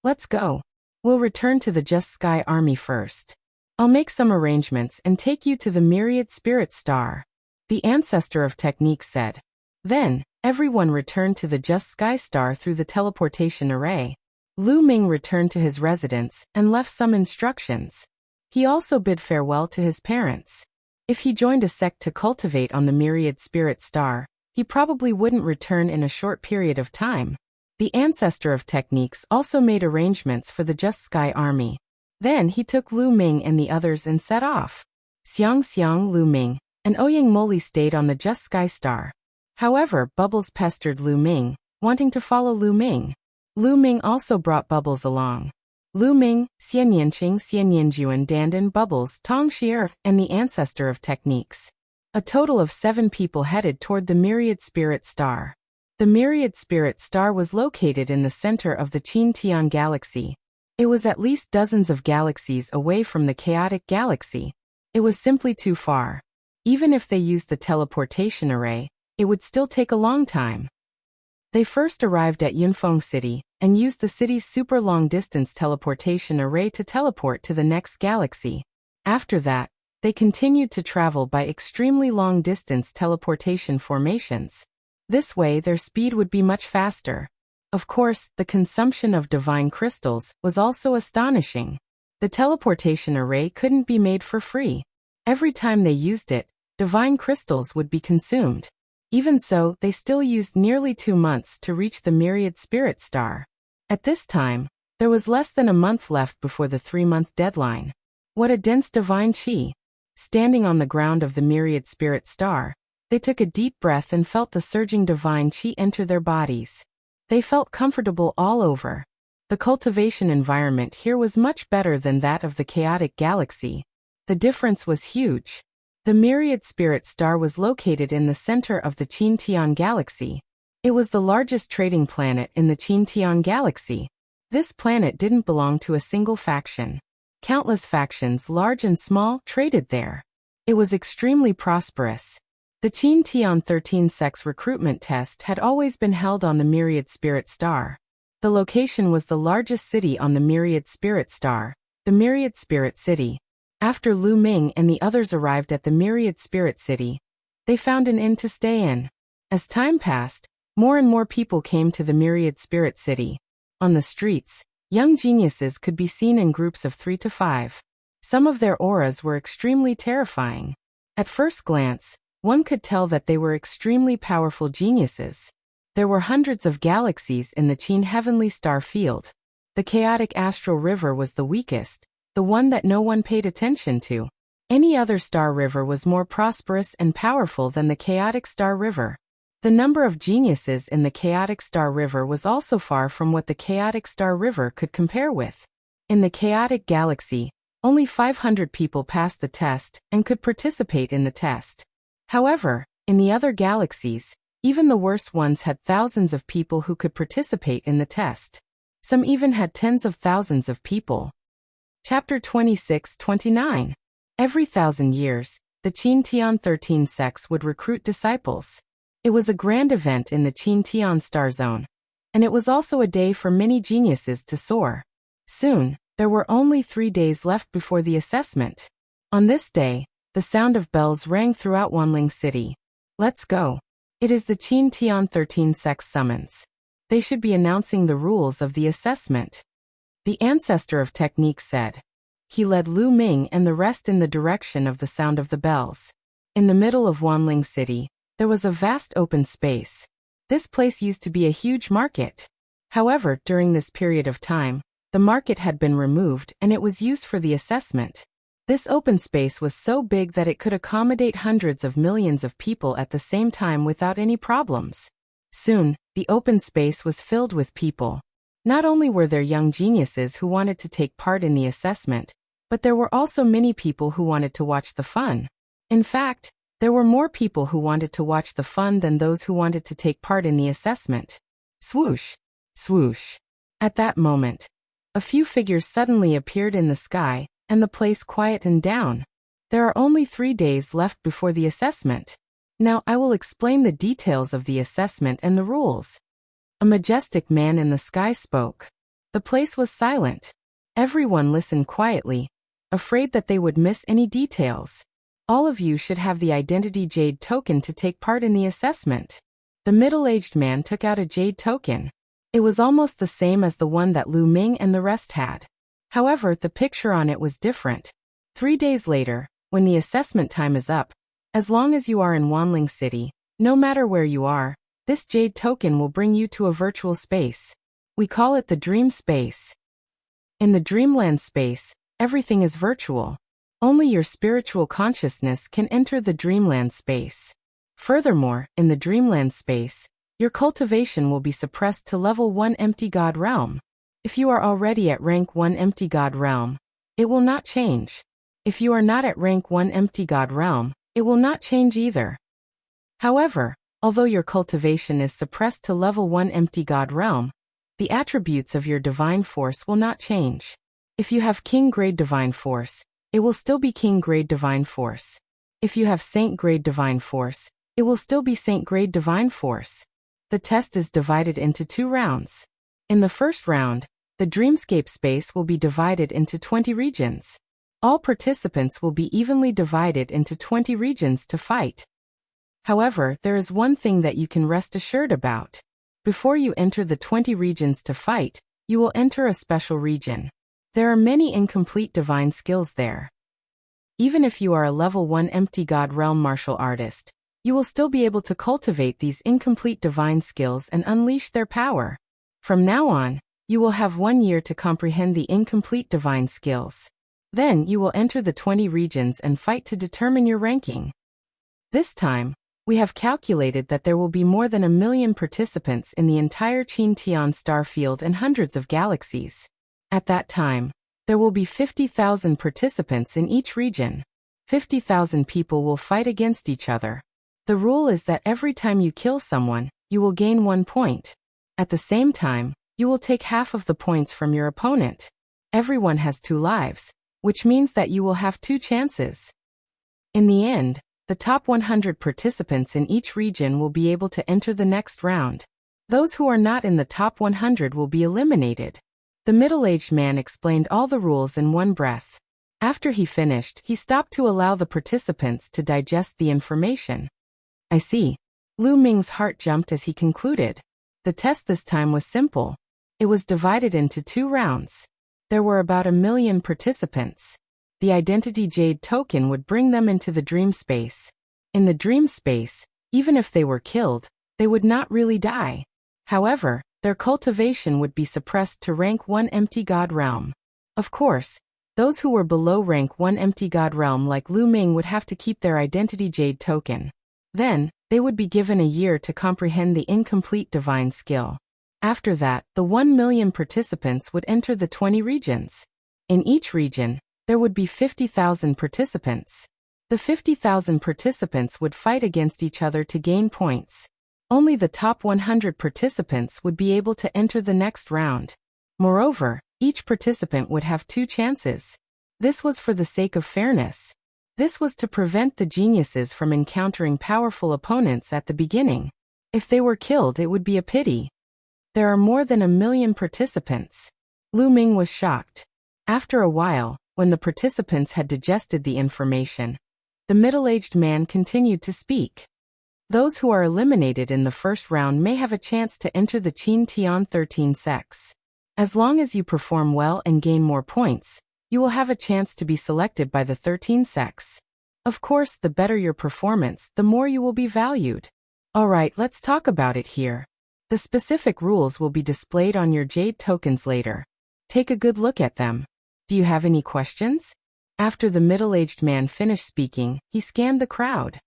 Let's go. We'll return to the Just Sky Army first. I'll make some arrangements and take you to the Myriad Spirit Star. The ancestor of technique said. Then, everyone returned to the Just Sky Star through the teleportation array. Lu Ming returned to his residence and left some instructions. He also bid farewell to his parents. If he joined a sect to cultivate on the Myriad Spirit Star, he probably wouldn't return in a short period of time. The ancestor of techniques also made arrangements for the Just Sky Army. Then he took Lu Ming and the others and set off. Xiang, Lu Ming, and Ouyang Moli stayed on the Just Sky Star. However, Bubbles pestered Lu Ming, wanting to follow Lu Ming. Lu Ming also brought Bubbles along. Lu Ming, Xian Yanjuan, Dandan, Bubbles, Tong Xier, and the ancestor of techniques. A total of 7 people headed toward the Myriad Spirit Star. The Myriad Spirit Star was located in the center of the Qin Tian Galaxy. It was at least dozens of galaxies away from the chaotic galaxy. It was simply too far. Even if they used the teleportation array, it would still take a long time. They first arrived at Yunfeng City and used the city's super long-distance teleportation array to teleport to the next galaxy. After that, they continued to travel by extremely long-distance teleportation formations. This way their speed would be much faster. Of course, the consumption of divine crystals was also astonishing. The teleportation array couldn't be made for free. Every time they used it, divine crystals would be consumed. Even so, they still used nearly 2 months to reach the Myriad Spirit Star. At this time, there was less than a month left before the 3-month deadline. What a dense divine qi! Standing on the ground of the Myriad Spirit Star, they took a deep breath and felt the surging divine qi enter their bodies. They felt comfortable all over. The cultivation environment here was much better than that of the chaotic galaxy. The difference was huge. The Myriad Spirit Star was located in the center of the Qin Tian Galaxy. It was the largest trading planet in the Qin Tian Galaxy. This planet didn't belong to a single faction. Countless factions, large and small, traded there. It was extremely prosperous. The Qin Tian 13 Sects recruitment test had always been held on the Myriad Spirit Star. The location was the largest city on the Myriad Spirit Star, the Myriad Spirit City. After Lu Ming and the others arrived at the Myriad Spirit City, they found an inn to stay in. As time passed, more and more people came to the Myriad Spirit City. On the streets, young geniuses could be seen in groups of 3 to 5. Some of their auras were extremely terrifying. At first glance, one could tell that they were extremely powerful geniuses. There were hundreds of galaxies in the Qin heavenly star field. The chaotic astral river was the weakest, the one that no one paid attention to. Any other star river was more prosperous and powerful than the chaotic star river. The number of geniuses in the chaotic star river was also far from what the chaotic star river could compare with. In the chaotic galaxy, only 500 people passed the test and could participate in the test. However, in the other galaxies, even the worst ones had thousands of people who could participate in the test. Some even had tens of thousands of people. Chapter 26-29. Every 1,000 years, the Qin Tian 13 sects would recruit disciples. It was a grand event in the Qin Tian star zone, and it was also a day for many geniuses to soar. Soon, there were only 3 days left before the assessment. On this day, the sound of bells rang throughout Wanling City. Let's go. It is the Qin Tian 13 sect's summons. They should be announcing the rules of the assessment. The ancestor of technique said. He led Lu Ming and the rest in the direction of the sound of the bells. In the middle of Wanling City, there was a vast open space. This place used to be a huge market. However, during this period of time, the market had been removed and it was used for the assessment. This open space was so big that it could accommodate hundreds of millions of people at the same time without any problems. Soon, the open space was filled with people. Not only were there young geniuses who wanted to take part in the assessment, but there were also many people who wanted to watch the fun. In fact, there were more people who wanted to watch the fun than those who wanted to take part in the assessment. Swoosh! Swoosh! At that moment, a few figures suddenly appeared in the sky, and the place quietened down. There are only 3 days left before the assessment. Now I will explain the details of the assessment and the rules. A majestic man in the sky spoke. The place was silent. Everyone listened quietly, afraid that they would miss any details. All of you should have the identity jade token to take part in the assessment. The middle-aged man took out a jade token. It was almost the same as the one that Lu Ming and the rest had. However, the picture on it was different. 3 days later, when the assessment time is up, as long as you are in Wanling City, no matter where you are, this jade token will bring you to a virtual space. We call it the dream space. In the dreamland space, everything is virtual. Only your spiritual consciousness can enter the dreamland space. Furthermore, in the dreamland space, your cultivation will be suppressed to level 1 empty god realm. If you are already at rank 1 empty god realm, it will not change. If you are not at rank 1 empty god realm, it will not change either. However, although your cultivation is suppressed to level 1 empty god realm, the attributes of your divine force will not change. If you have king grade divine force, it will still be king grade divine force. If you have saint grade divine force, it will still be saint grade divine force. The test is divided into 2 rounds. In the first round, the dreamscape space will be divided into 20 regions. All participants will be evenly divided into 20 regions to fight. However, there is one thing that you can rest assured about. Before you enter the 20 regions to fight, you will enter a special region. There are many incomplete divine skills there. Even if you are a level 1 empty god realm martial artist, you will still be able to cultivate these incomplete divine skills and unleash their power. From now on, you will have 1 year to comprehend the incomplete divine skills. Then you will enter the 20 regions and fight to determine your ranking. This time, we have calculated that there will be more than 1 million participants in the entire Qin Tian star field and hundreds of galaxies. At that time, there will be 50,000 participants in each region. 50,000 people will fight against each other. The rule is that every time you kill someone, you will gain 1 point. At the same time, you will take half of the points from your opponent. Everyone has 2 lives, which means that you will have 2 chances. In the end, the top 100 participants in each region will be able to enter the next round. Those who are not in the top 100 will be eliminated. The middle-aged man explained all the rules in one breath. After he finished, he stopped to allow the participants to digest the information. I see. Lu Ming's heart jumped as he concluded. The test this time was simple. It was divided into 2 rounds. There were about 1 million participants. The identity jade token would bring them into the dream space. In the dream space, even if they were killed, they would not really die. However, their cultivation would be suppressed to rank 1 empty god realm. Of course, those who were below rank 1 empty god realm like Lu Ming would have to keep their identity jade token. Then, they would be given a year to comprehend the incomplete divine skill. After that, the 1 million participants would enter the 20 regions. In each region, there would be 50,000 participants. The 50,000 participants would fight against each other to gain points. Only the top 100 participants would be able to enter the next round. Moreover, each participant would have 2 chances. This was for the sake of fairness. This was to prevent the geniuses from encountering powerful opponents at the beginning. If they were killed, it would be a pity. There are more than 1 million participants. Lu Ming was shocked. After a while, when the participants had digested the information, the middle-aged man continued to speak. Those who are eliminated in the first round may have a chance to enter the Qin Tian 13 sects. As long as you perform well and gain more points, you will have a chance to be selected by the 13 sects. Of course, the better your performance, the more you will be valued. Alright, let's talk about it here. The specific rules will be displayed on your jade tokens later. Take a good look at them. Do you have any questions? After the middle-aged man finished speaking, he scanned the crowd.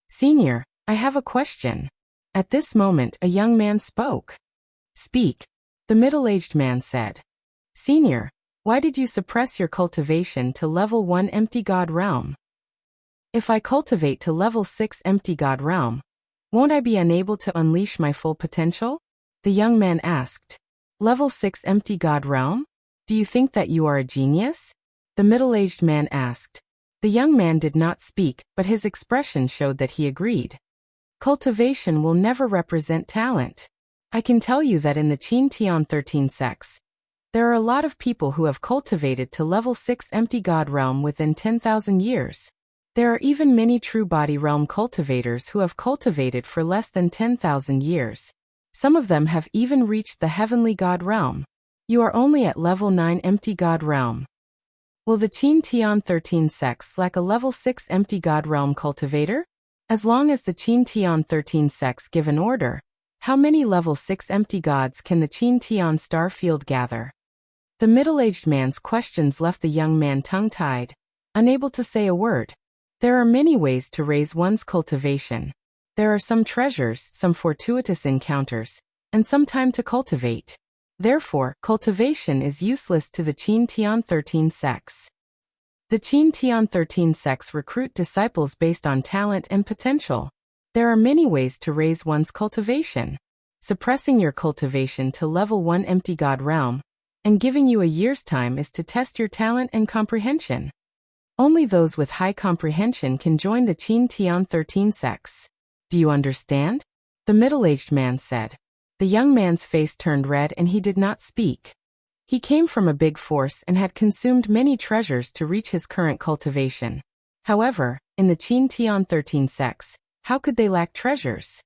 Senior, I have a question. At this moment, a young man spoke. Speak. The middle-aged man said. Senior, why did you suppress your cultivation to level 1 empty god realm? If I cultivate to level 6 empty god realm, won't I be unable to unleash my full potential? The young man asked. Level 6 empty god realm? Do you think that you are a genius? The middle-aged man asked. The young man did not speak, but his expression showed that he agreed. Cultivation will never represent talent. I can tell you that in the Qin Tian 13 sects, there are a lot of people who have cultivated to level 6 empty god realm within 10,000 years. There are even many true body realm cultivators who have cultivated for less than 10,000 years. Some of them have even reached the heavenly god realm. You are only at level 9 empty god realm. Will the Qin Tian 13 sects lack a level 6 empty god realm cultivator? As long as the Qin Tian 13 sects give an order, how many level 6 empty gods can the Qin Tian star field gather? The middle-aged man's questions left the young man tongue-tied, unable to say a word. There are many ways to raise one's cultivation. There are some treasures, some fortuitous encounters, and some time to cultivate. Therefore, cultivation is useless to the Qin Tian 13 sects. The Qin Tian 13 sects recruit disciples based on talent and potential. There are many ways to raise one's cultivation. Suppressing your cultivation to level 1 empty god realm, and giving you a year's time is to test your talent and comprehension. Only those with high comprehension can join the Qin Tian 13 sects. Do you understand? The middle-aged man said. The young man's face turned red and he did not speak. He came from a big force and had consumed many treasures to reach his current cultivation. However, in the Qin Tian 13 sects, how could they lack treasures?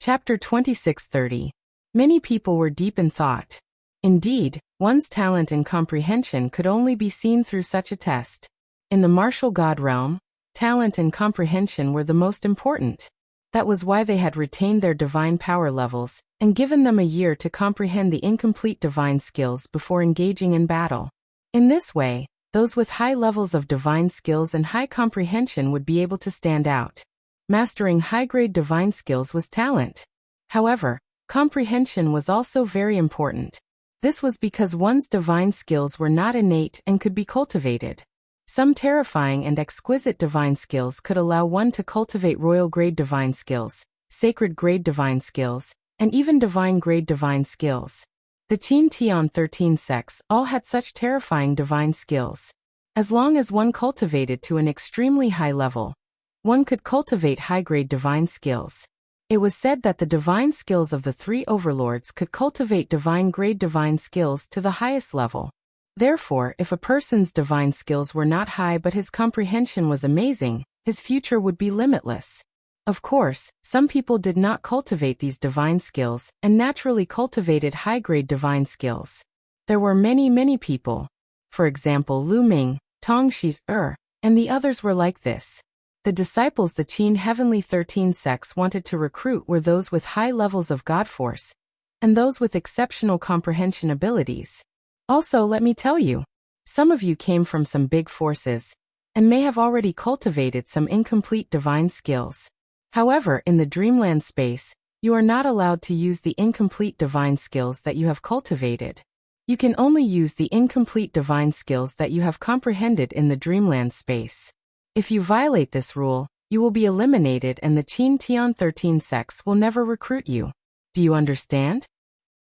Chapter 26:30. Many people were deep in thought. Indeed, one's talent and comprehension could only be seen through such a test. In the martial god realm, talent and comprehension were the most important. That was why they had retained their divine power levels, and given them a year to comprehend the incomplete divine skills before engaging in battle. In this way, those with high levels of divine skills and high comprehension would be able to stand out. Mastering high-grade divine skills was talent. However, comprehension was also very important. This was because one's divine skills were not innate and could be cultivated. Some terrifying and exquisite divine skills could allow one to cultivate royal-grade divine skills, sacred-grade divine skills, and even divine-grade divine skills. The Qin Tian 13 sects all had such terrifying divine skills. As long as one cultivated to an extremely high level, one could cultivate high-grade divine skills. It was said that the divine skills of the three overlords could cultivate divine-grade divine skills to the highest level. Therefore, if a person's divine skills were not high but his comprehension was amazing, his future would be limitless. Of course, some people did not cultivate these divine skills and naturally cultivated high-grade divine skills. There were many people. For example, Lu Ming, Tong Shi, and the others were like this. The disciples the Qin Heavenly 13 sects wanted to recruit were those with high levels of God force, and those with exceptional comprehension abilities. Also, let me tell you, some of you came from some big forces, and may have already cultivated some incomplete divine skills. However, in the dreamland space, you are not allowed to use the incomplete divine skills that you have cultivated. You can only use the incomplete divine skills that you have comprehended in the dreamland space. If you violate this rule, you will be eliminated and the Qin Tian 13 sects will never recruit you. Do you understand?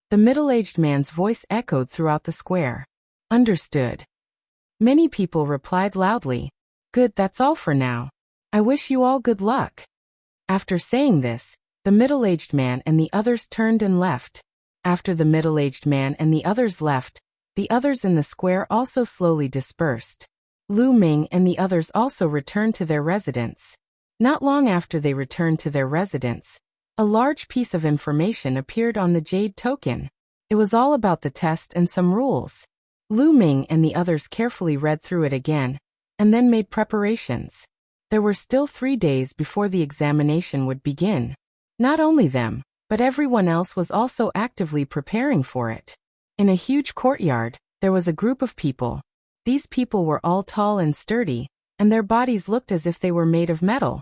The middle-aged man's voice echoed throughout the square. Understood. Many people replied loudly. Good, that's all for now. I wish you all good luck. After saying this, the middle-aged man and the others turned and left. After the middle-aged man and the others left, the others in the square also slowly dispersed. Lu Ming and the others also returned to their residence. Not long after they returned to their residence, a large piece of information appeared on the jade token. It was all about the test and some rules. Lu Ming and the others carefully read through it again, and then made preparations. There were still 3 days before the examination would begin. Not only them, but everyone else was also actively preparing for it. In a huge courtyard, there was a group of people. These people were all tall and sturdy, and their bodies looked as if they were made of metal.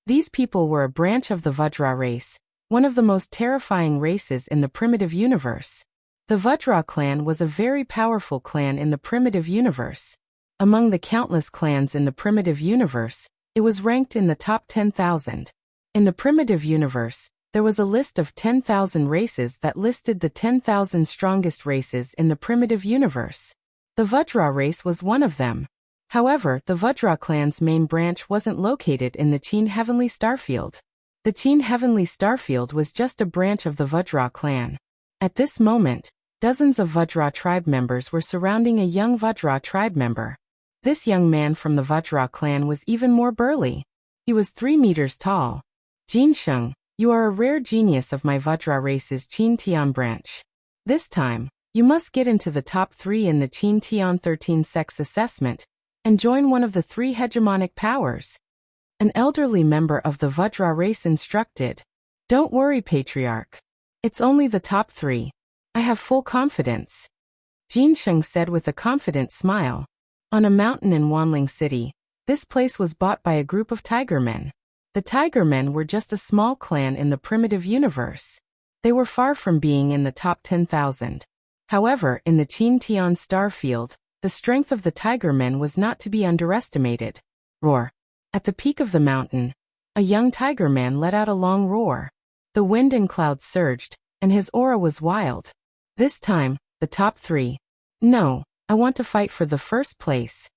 These people were a branch of the Vajra race, one of the most terrifying races in the primitive universe. The Vajra clan was a very powerful clan in the primitive universe. Among the countless clans in the primitive universe, it was ranked in the top 10,000. In the primitive universe, there was a list of 10,000 races that listed the 10,000 strongest races in the primitive universe. The Vajra race was one of them. However, the Vajra clan's main branch wasn't located in the Qin Heavenly Starfield. The Qin Heavenly Starfield was just a branch of the Vajra clan. At this moment, dozens of Vajra tribe members were surrounding a young Vajra tribe member. This young man from the Vajra clan was even more burly. He was 3 meters tall. Jin Sheng, you are a rare genius of my Vajra race's Qin Tian branch. This time, you must get into the top 3 in the Qin Tian 13 sex assessment, and join one of the 3 hegemonic powers. An elderly member of the Vajra race instructed. Don't worry, Patriarch. It's only the top 3. I have full confidence. Jin Sheng said with a confident smile. On a mountain in Wanling City, this place was bought by a group of Tigermen. The Tigermen were just a small clan in the primitive universe. They were far from being in the top 10,000. However, in the Qin Tian Starfield, the strength of the Tigermen was not to be underestimated. Roar. At the peak of the mountain, a young Tigerman let out a long roar. The wind and clouds surged, and his aura was wild. This time, the top 3. No, I want to fight for the first place.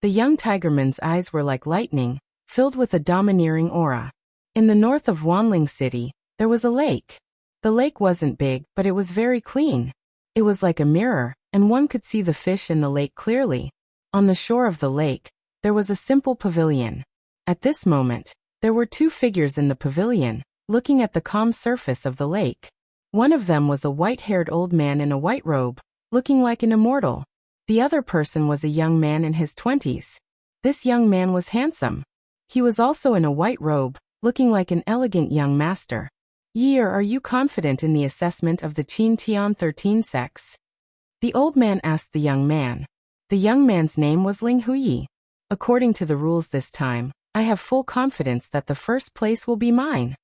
The young Tigerman's eyes were like lightning, filled with a domineering aura. In the north of Wanling City, there was a lake. The lake wasn't big, but it was very clean. It was like a mirror, and one could see the fish in the lake clearly. On the shore of the lake, there was a simple pavilion. At this moment, there were 2 figures in the pavilion, looking at the calm surface of the lake. One of them was a white-haired old man in a white robe, looking like an immortal. The other person was a young man in his 20s. This young man was handsome. He was also in a white robe, looking like an elegant young master. Year, are you confident in the assessment of the Qin Tian 13 sex? The old man asked the young man. The young man's name was Ling Huyi. According to the rules this time, I have full confidence that the first place will be mine.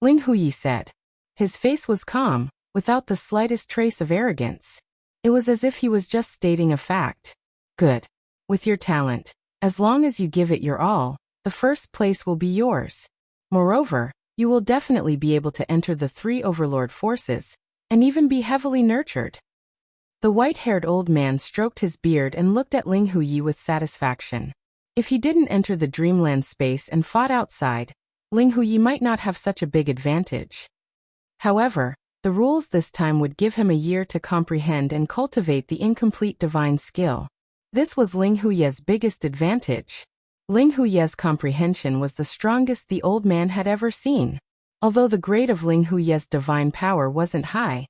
Ling Huyi said. His face was calm, without the slightest trace of arrogance. It was as if he was just stating a fact. Good. With your talent, as long as you give it your all, the first place will be yours. Moreover, you will definitely be able to enter the 3 overlord forces, and even be heavily nurtured. The white-haired old man stroked his beard and looked at Ling Huyi with satisfaction. If he didn't enter the dreamland space and fought outside, Ling Huyi might not have such a big advantage. However, the rules this time would give him a year to comprehend and cultivate the incomplete divine skill. This was Ling Huye's biggest advantage. Ling Huye's comprehension was the strongest the old man had ever seen. Although the grade of Ling Huye's divine power wasn't high,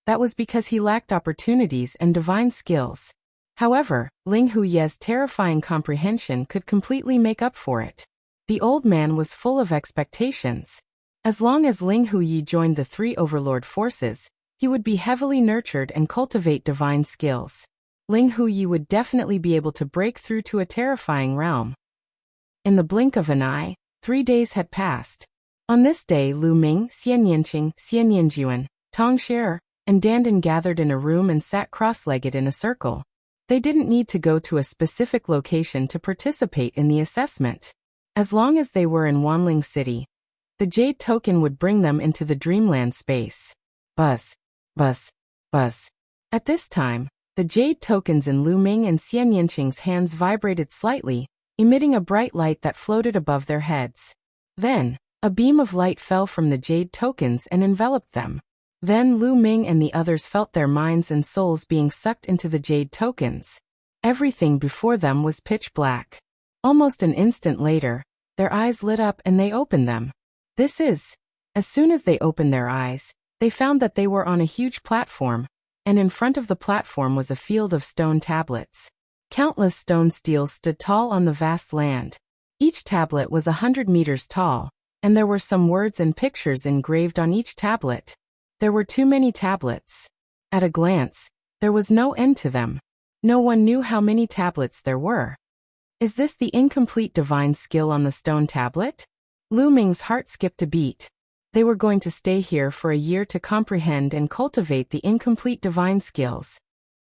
that was because he lacked opportunities and divine skills. However, Ling Huye's terrifying comprehension could completely make up for it. The old man was full of expectations. As long as Ling Huyi joined the three overlord forces, he would be heavily nurtured and cultivate divine skills. Ling Huyi would definitely be able to break through to a terrifying realm. In the blink of an eye, 3 days had passed. On this day, Lu Ming, Xian Yanqing, Xian Yanjuan, Tong Xie, and Dandan gathered in a room and sat cross-legged in a circle. They didn't need to go to a specific location to participate in the assessment. As long as they were in Wanling City, the Jade Token would bring them into the dreamland space. Buzz, buzz, buzz. At this time, the Jade Tokens in Lu Ming and Xian Yanqing's hands vibrated slightly, emitting a bright light that floated above their heads. Then, a beam of light fell from the Jade Tokens and enveloped them. Then Lu Ming and the others felt their minds and souls being sucked into the Jade Tokens. Everything before them was pitch black. Almost an instant later, their eyes lit up and they opened them. As soon as they opened their eyes, they found that they were on a huge platform, and in front of the platform was a field of stone tablets. Countless stone steels stood tall on the vast land. Each tablet was 100 meters tall, and there were some words and pictures engraved on each tablet. There were too many tablets. At a glance, there was no end to them. No one knew how many tablets there were. Is this the incomplete divine skill on the stone tablet? Lu Ming's heart skipped a beat. They were going to stay here for a year to comprehend and cultivate the incomplete divine skills.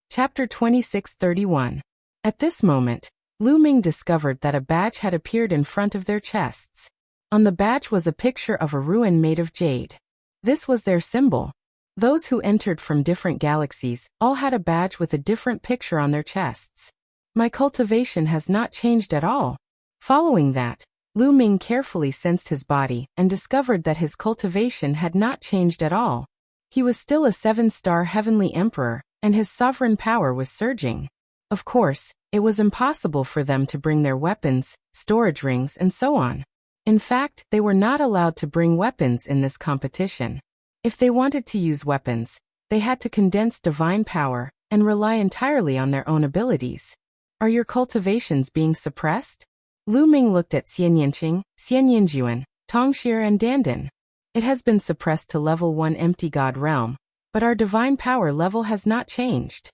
Chapter 26:31. At this moment, Lu Ming discovered that a badge had appeared in front of their chests. On the badge was a picture of a ruin made of jade. This was their symbol. Those who entered from different galaxies all had a badge with a different picture on their chests. My cultivation has not changed at all. Following that, Lu Ming carefully sensed his body and discovered that his cultivation had not changed at all. He was still a 7-star heavenly emperor, and his sovereign power was surging. Of course, it was impossible for them to bring their weapons, storage rings, and so on. In fact, they were not allowed to bring weapons in this competition. If they wanted to use weapons, they had to condense divine power and rely entirely on their own abilities. Are your cultivations being suppressed? Lu Ming looked at Xian Yanqing, Xian Yanjuan, Tong Xie and Dandan. It has been suppressed to level 1 empty god realm, but our divine power level has not changed.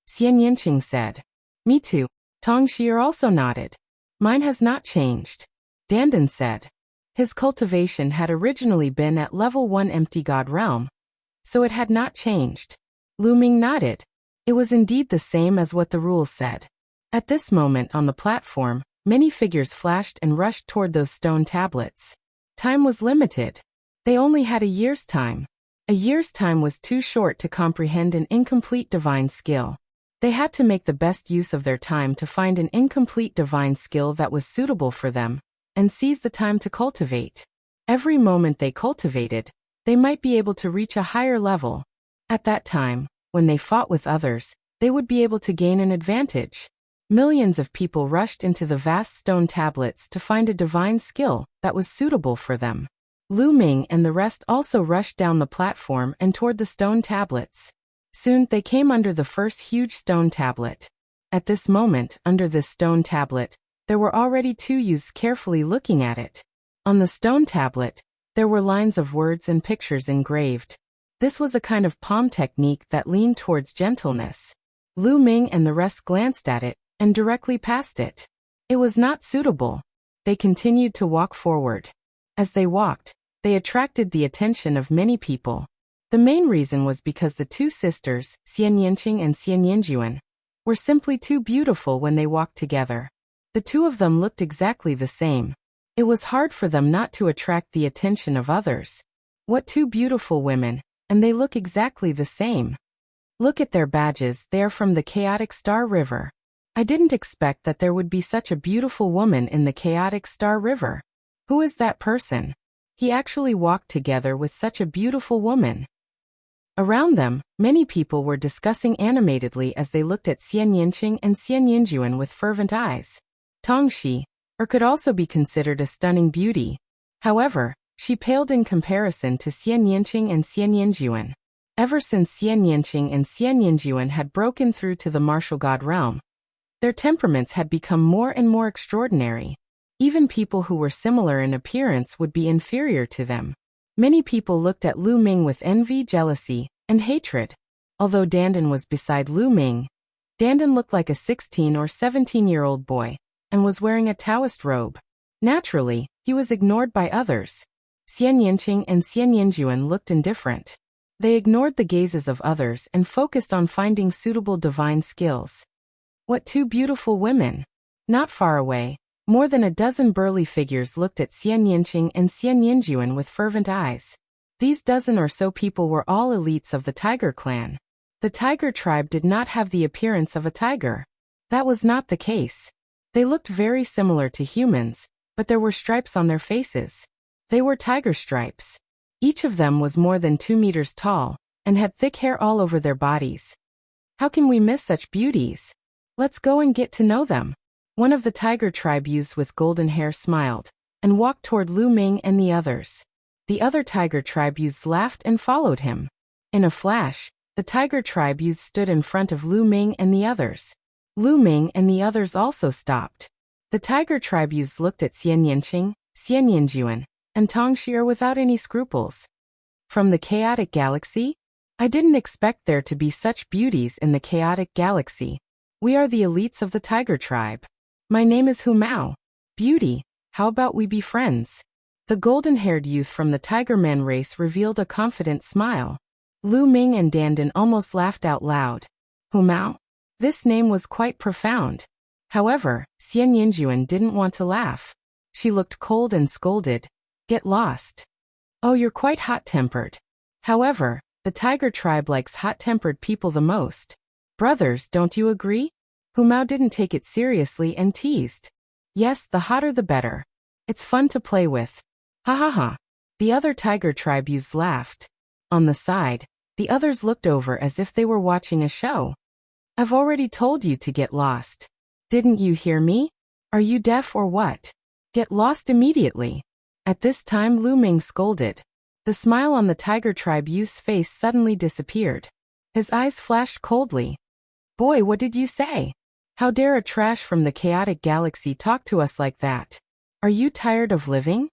Xian Yanqing said. Me too. Tong Xie also nodded. Mine has not changed. Dandan said. His cultivation had originally been at level 1 empty god realm, so it had not changed. Lu Ming nodded. It was indeed the same as what the rules said. At this moment on the platform, many figures flashed and rushed toward those stone tablets. Time was limited. They only had a year's time. A year's time was too short to comprehend an incomplete divine skill. They had to make the best use of their time to find an incomplete divine skill that was suitable for them, and seize the time to cultivate. Every moment they cultivated, they might be able to reach a higher level. At that time, when they fought with others, they would be able to gain an advantage. Millions of people rushed into the vast stone tablets to find a divine skill that was suitable for them. Lu Ming and the rest also rushed down the platform and toward the stone tablets. Soon they came under the first huge stone tablet. At this moment, under this stone tablet, there were already 2 youths carefully looking at it. On the stone tablet, there were lines of words and pictures engraved. This was a kind of palm technique that leaned towards gentleness. Lu Ming and the rest glanced at it and directly past it. It was not suitable. They continued to walk forward. As they walked, they attracted the attention of many people. The main reason was because the 2 sisters, Xian Yanqing and Xian Yanjuan, were simply too beautiful when they walked together. The 2 of them looked exactly the same. It was hard for them not to attract the attention of others. What 2 beautiful women, and they look exactly the same. Look at their badges, they are from the Chaotic Star River. I didn't expect that there would be such a beautiful woman in the Chaotic Star River. Who is that person? He actually walked together with such a beautiful woman. Around them, many people were discussing animatedly as they looked at Xian Yinqing and Xian Yinjuan with fervent eyes. Tongxi, or could also be considered a stunning beauty. However, she paled in comparison to Xian Yinqing and Xian Yinjuan. Ever since Xian Yinqing and Xian Yinjuan had broken through to the martial god realm, their temperaments had become more and more extraordinary. Even people who were similar in appearance would be inferior to them. Many people looked at Lu Ming with envy, jealousy, and hatred. Although Dandan was beside Lu Ming, Dandan looked like a 16 or 17-year-old boy, and was wearing a Taoist robe. Naturally, he was ignored by others. Xian Yinqing and Xian Yinjuan looked indifferent. They ignored the gazes of others and focused on finding suitable divine skills. What two beautiful women! Not far away, more than a dozen burly figures looked at Xian Yinqing and Xian Yinjuan with fervent eyes. These dozen or so people were all elites of the Tiger clan. The Tiger tribe did not have the appearance of a tiger. That was not the case. They looked very similar to humans, but there were stripes on their faces. They were tiger stripes. Each of them was more than 2 meters tall, and had thick hair all over their bodies. How can we miss such beauties? Let's go and get to know them. One of the Tiger tribe youths with golden hair smiled, and walked toward Lu Ming and the others. The other Tiger tribe youths laughed and followed him. In a flash, the Tiger tribe youths stood in front of Lu Ming and the others. Lu Ming and the others also stopped. The Tiger tribe youths looked at Xian Yinqing, Xian Yinjuan, and Tongxi without any scruples. From the chaotic galaxy? I didn't expect there to be such beauties in the chaotic galaxy. We are the elites of the Tiger tribe. My name is Hu Mao. Beauty, how about we be friends? The golden-haired youth from the Tiger Man race revealed a confident smile. Lu Ming and Dandan almost laughed out loud. Hu Mao? This name was quite profound. However, Xian Yinjuan didn't want to laugh. She looked cold and scolded. Get lost. Oh, you're quite hot-tempered. However, the Tiger tribe likes hot-tempered people the most. Brothers, don't you agree? Hu Mao didn't take it seriously and teased. Yes, the hotter the better. It's fun to play with. Ha ha ha. The other Tiger tribe youths laughed. On the side, the others looked over as if they were watching a show. I've already told you to get lost. Didn't you hear me? Are you deaf or what? Get lost immediately. At this time Lu Ming scolded. The smile on the Tiger tribe youth's face suddenly disappeared. His eyes flashed coldly. Boy, what did you say? How dare a trash from the chaotic galaxy talk to us like that? Are you tired of living?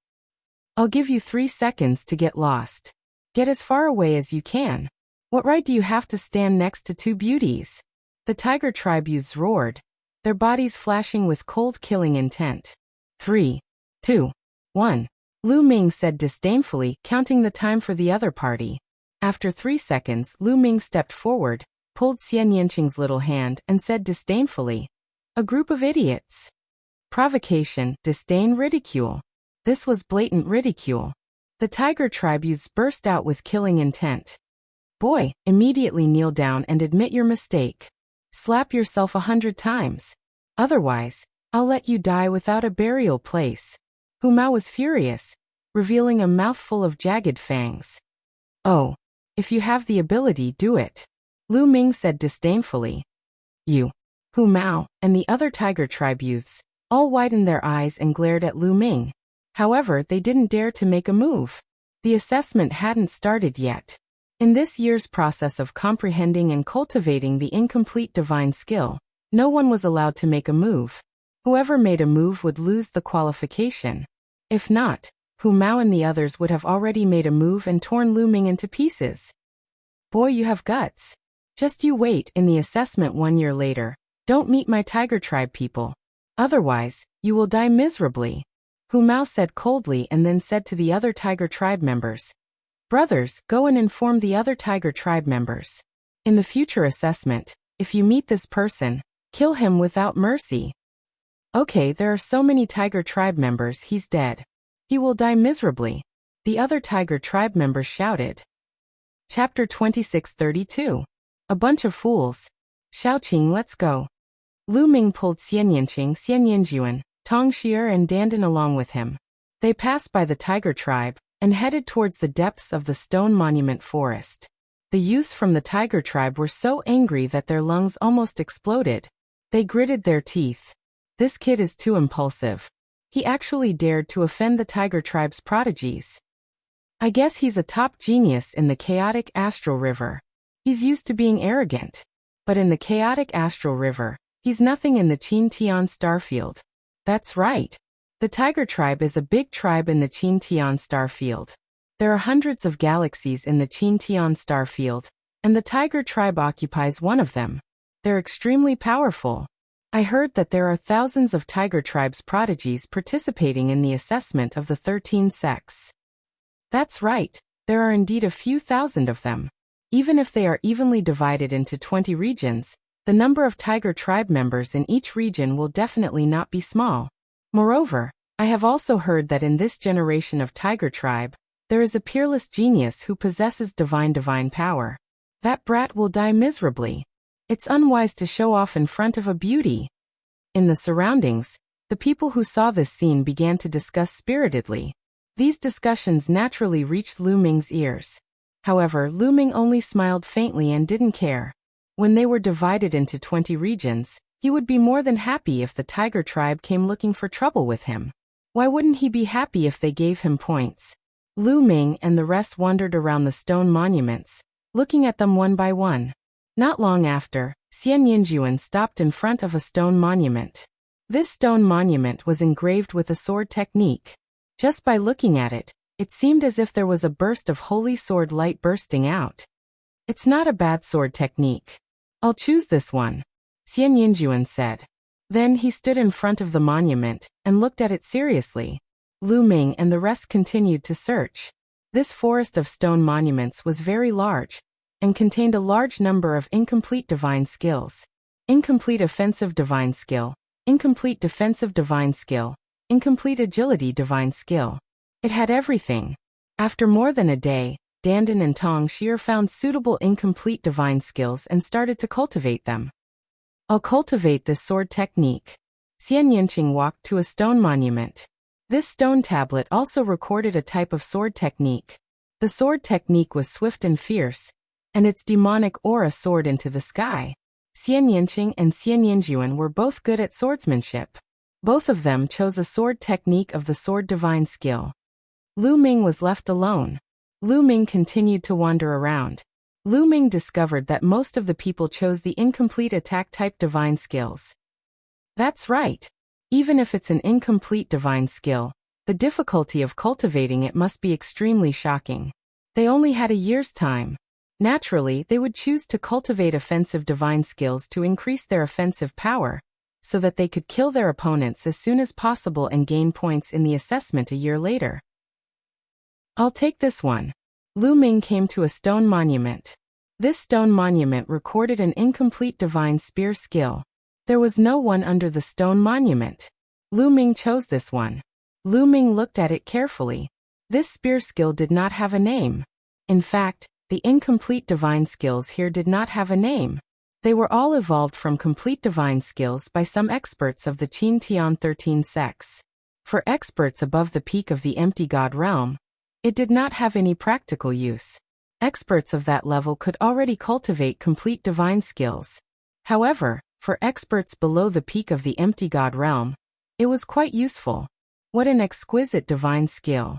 I'll give you 3 seconds to get lost. Get as far away as you can. What right do you have to stand next to two beauties? The Tiger tribe youths roared, their bodies flashing with cold killing intent. 3, 2, 1. Lu Ming said disdainfully, counting the time for the other party. After 3 seconds, Lu Ming stepped forward, pulled Xian Yinqing's little hand, and said disdainfully, a group of idiots. Provocation, disdain, ridicule. This was blatant ridicule. The Tiger tribe youths burst out with killing intent. Boy, immediately kneel down and admit your mistake. Slap yourself 100 times. Otherwise, I'll let you die without a burial place. Hu Mao was furious, revealing a mouthful of jagged fangs. Oh, if you have the ability, do it. Lu Ming said disdainfully. You, Hu Mao, and the other Tiger tribe youths, all widened their eyes and glared at Lu Ming. However, they didn't dare to make a move. The assessment hadn't started yet. In this year's process of comprehending and cultivating the incomplete divine skill, no one was allowed to make a move. Whoever made a move would lose the qualification. If not, Hu Mao and the others would have already made a move and torn Lu Ming into pieces. Boy, you have guts. Just you wait in the assessment 1 year later. Don't meet my Tiger tribe people. Otherwise, you will die miserably. Hu Mao said coldly and then said to the other Tiger tribe members, brothers, go and inform the other Tiger tribe members. In the future assessment, if you meet this person, kill him without mercy. Okay, there are so many Tiger tribe members, he's dead. He will die miserably. The other Tiger tribe members shouted. Chapter 2632. A bunch of fools. Xiaoqing, let's go. Lu Ming pulled Xian Yinqing, Xian Yinjuan, Tongxi and Dandan along with him. They passed by the tiger tribe and headed towards the depths of the stone monument forest. The youths from the tiger tribe were so angry that their lungs almost exploded. They gritted their teeth. This kid is too impulsive. He actually dared to offend the tiger tribe's prodigies. I guess he's a top genius in the chaotic astral river. He's used to being arrogant. But in the chaotic astral river, he's nothing in the Qin-Tian starfield. That's right. The tiger tribe is a big tribe in the Qin-Tian starfield. There are hundreds of galaxies in the Qin-Tian starfield, and the tiger tribe occupies one of them. They're extremely powerful. I heard that there are thousands of tiger tribe's prodigies participating in the assessment of the 13 sects. That's right, there are indeed a few thousand of them. Even if they are evenly divided into 20 regions, the number of tiger tribe members in each region will definitely not be small. Moreover, I have also heard that in this generation of tiger tribe, there is a peerless genius who possesses divine power. That brat will die miserably. It's unwise to show off in front of a beauty. In the surroundings, the people who saw this scene began to discuss spiritedly. These discussions naturally reached Lu Ming's ears. However, Lu Ming only smiled faintly and didn't care. When they were divided into 20 regions, he would be more than happy if the tiger tribe came looking for trouble with him. Why wouldn't he be happy if they gave him points? Lu Ming and the rest wandered around the stone monuments, looking at them one by one. Not long after, Xian Yinjuan stopped in front of a stone monument. This stone monument was engraved with a sword technique. Just by looking at it, it seemed as if there was a burst of holy sword light bursting out. It's not a bad sword technique. I'll choose this one, Xian Yinjuan said. Then he stood in front of the monument and looked at it seriously. Lu Ming and the rest continued to search. This forest of stone monuments was very large and contained a large number of incomplete divine skills. Incomplete offensive divine skill, incomplete defensive divine skill, incomplete agility divine skill. It had everything. After more than a day, Dandan and Tong Xier found suitable incomplete divine skills and started to cultivate them. I'll cultivate this sword technique. Xian Yinqing walked to a stone monument. This stone tablet also recorded a type of sword technique. The sword technique was swift and fierce, and its demonic aura soared into the sky. Xian Yinqing and Xian Yinjuan were both good at swordsmanship. Both of them chose a sword technique of the sword divine skill. Lu Ming was left alone. Lu Ming continued to wander around. Lu Ming discovered that most of the people chose the incomplete attack type divine skills. That's right. Even if it's an incomplete divine skill, the difficulty of cultivating it must be extremely shocking. They only had a year's time. Naturally, they would choose to cultivate offensive divine skills to increase their offensive power, so that they could kill their opponents as soon as possible and gain points in the assessment a year later. I'll take this one. Lu Ming came to a stone monument. This stone monument recorded an incomplete divine spear skill. There was no one under the stone monument. Lu Ming chose this one. Lu Ming looked at it carefully. This spear skill did not have a name. In fact, the incomplete divine skills here did not have a name. They were all evolved from complete divine skills by some experts of the Qin-Tian 13 sects. For experts above the peak of the empty god realm, it did not have any practical use. Experts of that level could already cultivate complete divine skills. However, for experts below the peak of the empty god realm, it was quite useful. What an exquisite divine skill.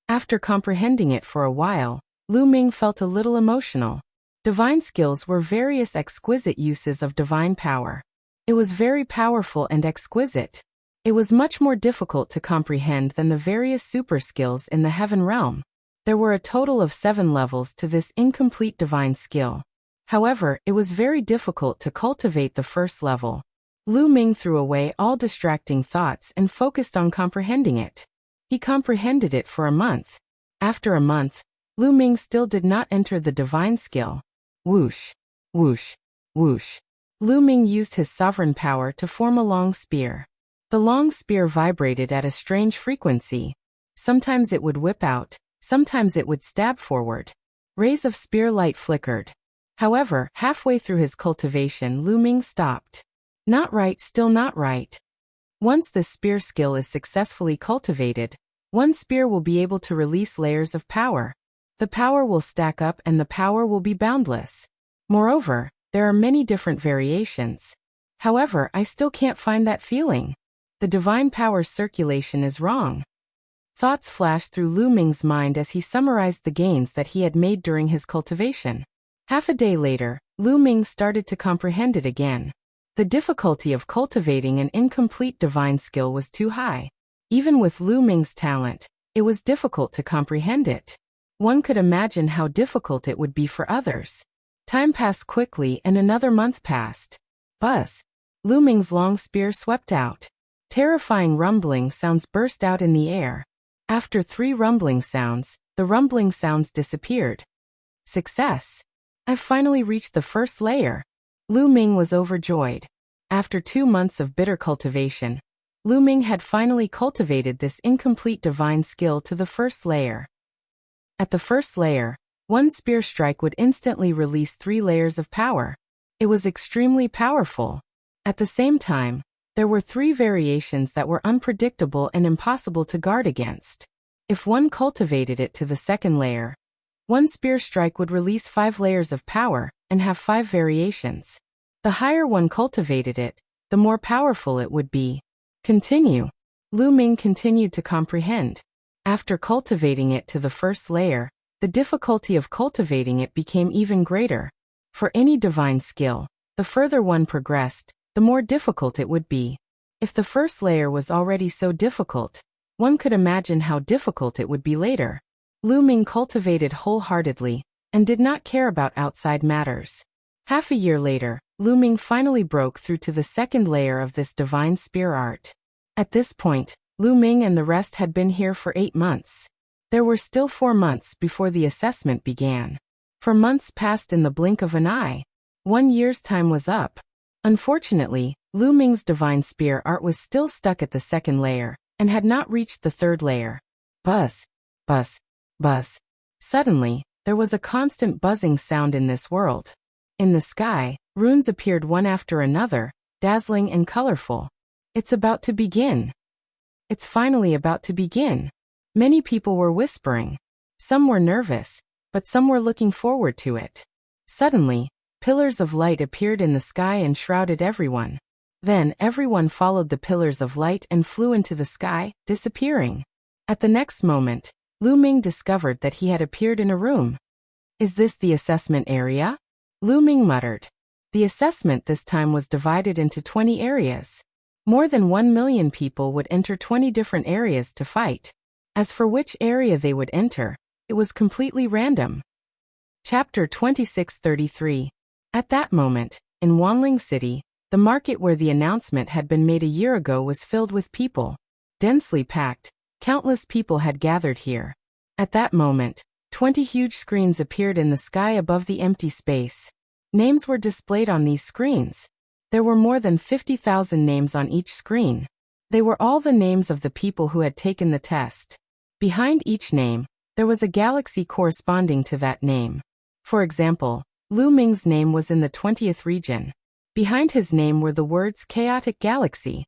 After comprehending it for a while, Lu Ming felt a little emotional. Divine skills were various exquisite uses of divine power. It was very powerful and exquisite. It was much more difficult to comprehend than the various super skills in the heaven realm. There were a total of 7 levels to this incomplete divine skill. However, it was very difficult to cultivate the first level. Lu Ming threw away all distracting thoughts and focused on comprehending it. He comprehended it for a month. After a month, Lu Ming still did not enter the divine skill. Whoosh, whoosh, whoosh. Lu Ming used his sovereign power to form a long spear. The long spear vibrated at a strange frequency. Sometimes it would whip out, sometimes it would stab forward. Rays of spear light flickered. However, halfway through his cultivation, Lu Ming stopped. Not right, still not right. Once this spear skill is successfully cultivated, One spear will be able to release layers of power. The power will stack up and the power will be boundless. Moreover, there are many different variations. However, I still can't find that feeling. The divine power circulation is wrong. Thoughts flashed through Lu Ming's mind as he summarized the gains that he had made during his cultivation. Half a day later, Lu Ming started to comprehend it again. The difficulty of cultivating an incomplete divine skill was too high. Even with Lu Ming's talent, it was difficult to comprehend it. One could imagine how difficult it would be for others. Time passed quickly and another month passed. Buzz! Lu Ming's long spear swept out. Terrifying rumbling sounds burst out in the air. After 3 rumbling sounds, the rumbling sounds disappeared. Success! I've finally reached the first layer. Lu Ming was overjoyed. After 2 months of bitter cultivation, Lu Ming had finally cultivated this incomplete divine skill to the first layer. At the first layer, one spear strike would instantly release 3 layers of power. It was extremely powerful. At the same time, there were 3 variations that were unpredictable and impossible to guard against. If one cultivated it to the second layer, one spear strike would release 5 layers of power and have 5 variations. The higher one cultivated it, the more powerful it would be. Continue. Lu Ming continued to comprehend. After cultivating it to the first layer, the difficulty of cultivating it became even greater. For any divine skill, the further one progressed, the more difficult it would be. If the first layer was already so difficult, one could imagine how difficult it would be later. Lu Ming cultivated wholeheartedly and did not care about outside matters. Half a year later, Lu Ming finally broke through to the second layer of this divine spear art. At this point, Lu Ming and the rest had been here for 8 months. There were still 4 months before the assessment began. For months passed in the blink of an eye. 1 year's time was up. Unfortunately, Lu Ming's divine spear art was still stuck at the second layer and had not reached the third layer. Buzz, buzz, buzz. Suddenly, there was a constant buzzing sound in this world. In the sky, runes appeared one after another, dazzling and colorful. It's about to begin. It's finally about to begin. Many people were whispering. Some were nervous, but some were looking forward to it. Suddenly, pillars of light appeared in the sky and shrouded everyone. Then everyone followed the pillars of light and flew into the sky, disappearing. At the next moment, Lu Ming discovered that he had appeared in a room. Is this the assessment area? Lu Ming muttered. The assessment this time was divided into 20 areas. More than 1 million people would enter 20 different areas to fight. As for which area they would enter, it was completely random. Chapter 2633. At that moment, in Wanling City, the market where the announcement had been made a year ago was filled with people. Densely packed, countless people had gathered here. At that moment, 20 huge screens appeared in the sky above the empty space. Names were displayed on these screens. There were more than 50,000 names on each screen. They were all the names of the people who had taken the test. Behind each name, there was a galaxy corresponding to that name. For example, Lu Ming's name was in the 20th region. Behind his name were the words Chaotic Galaxy.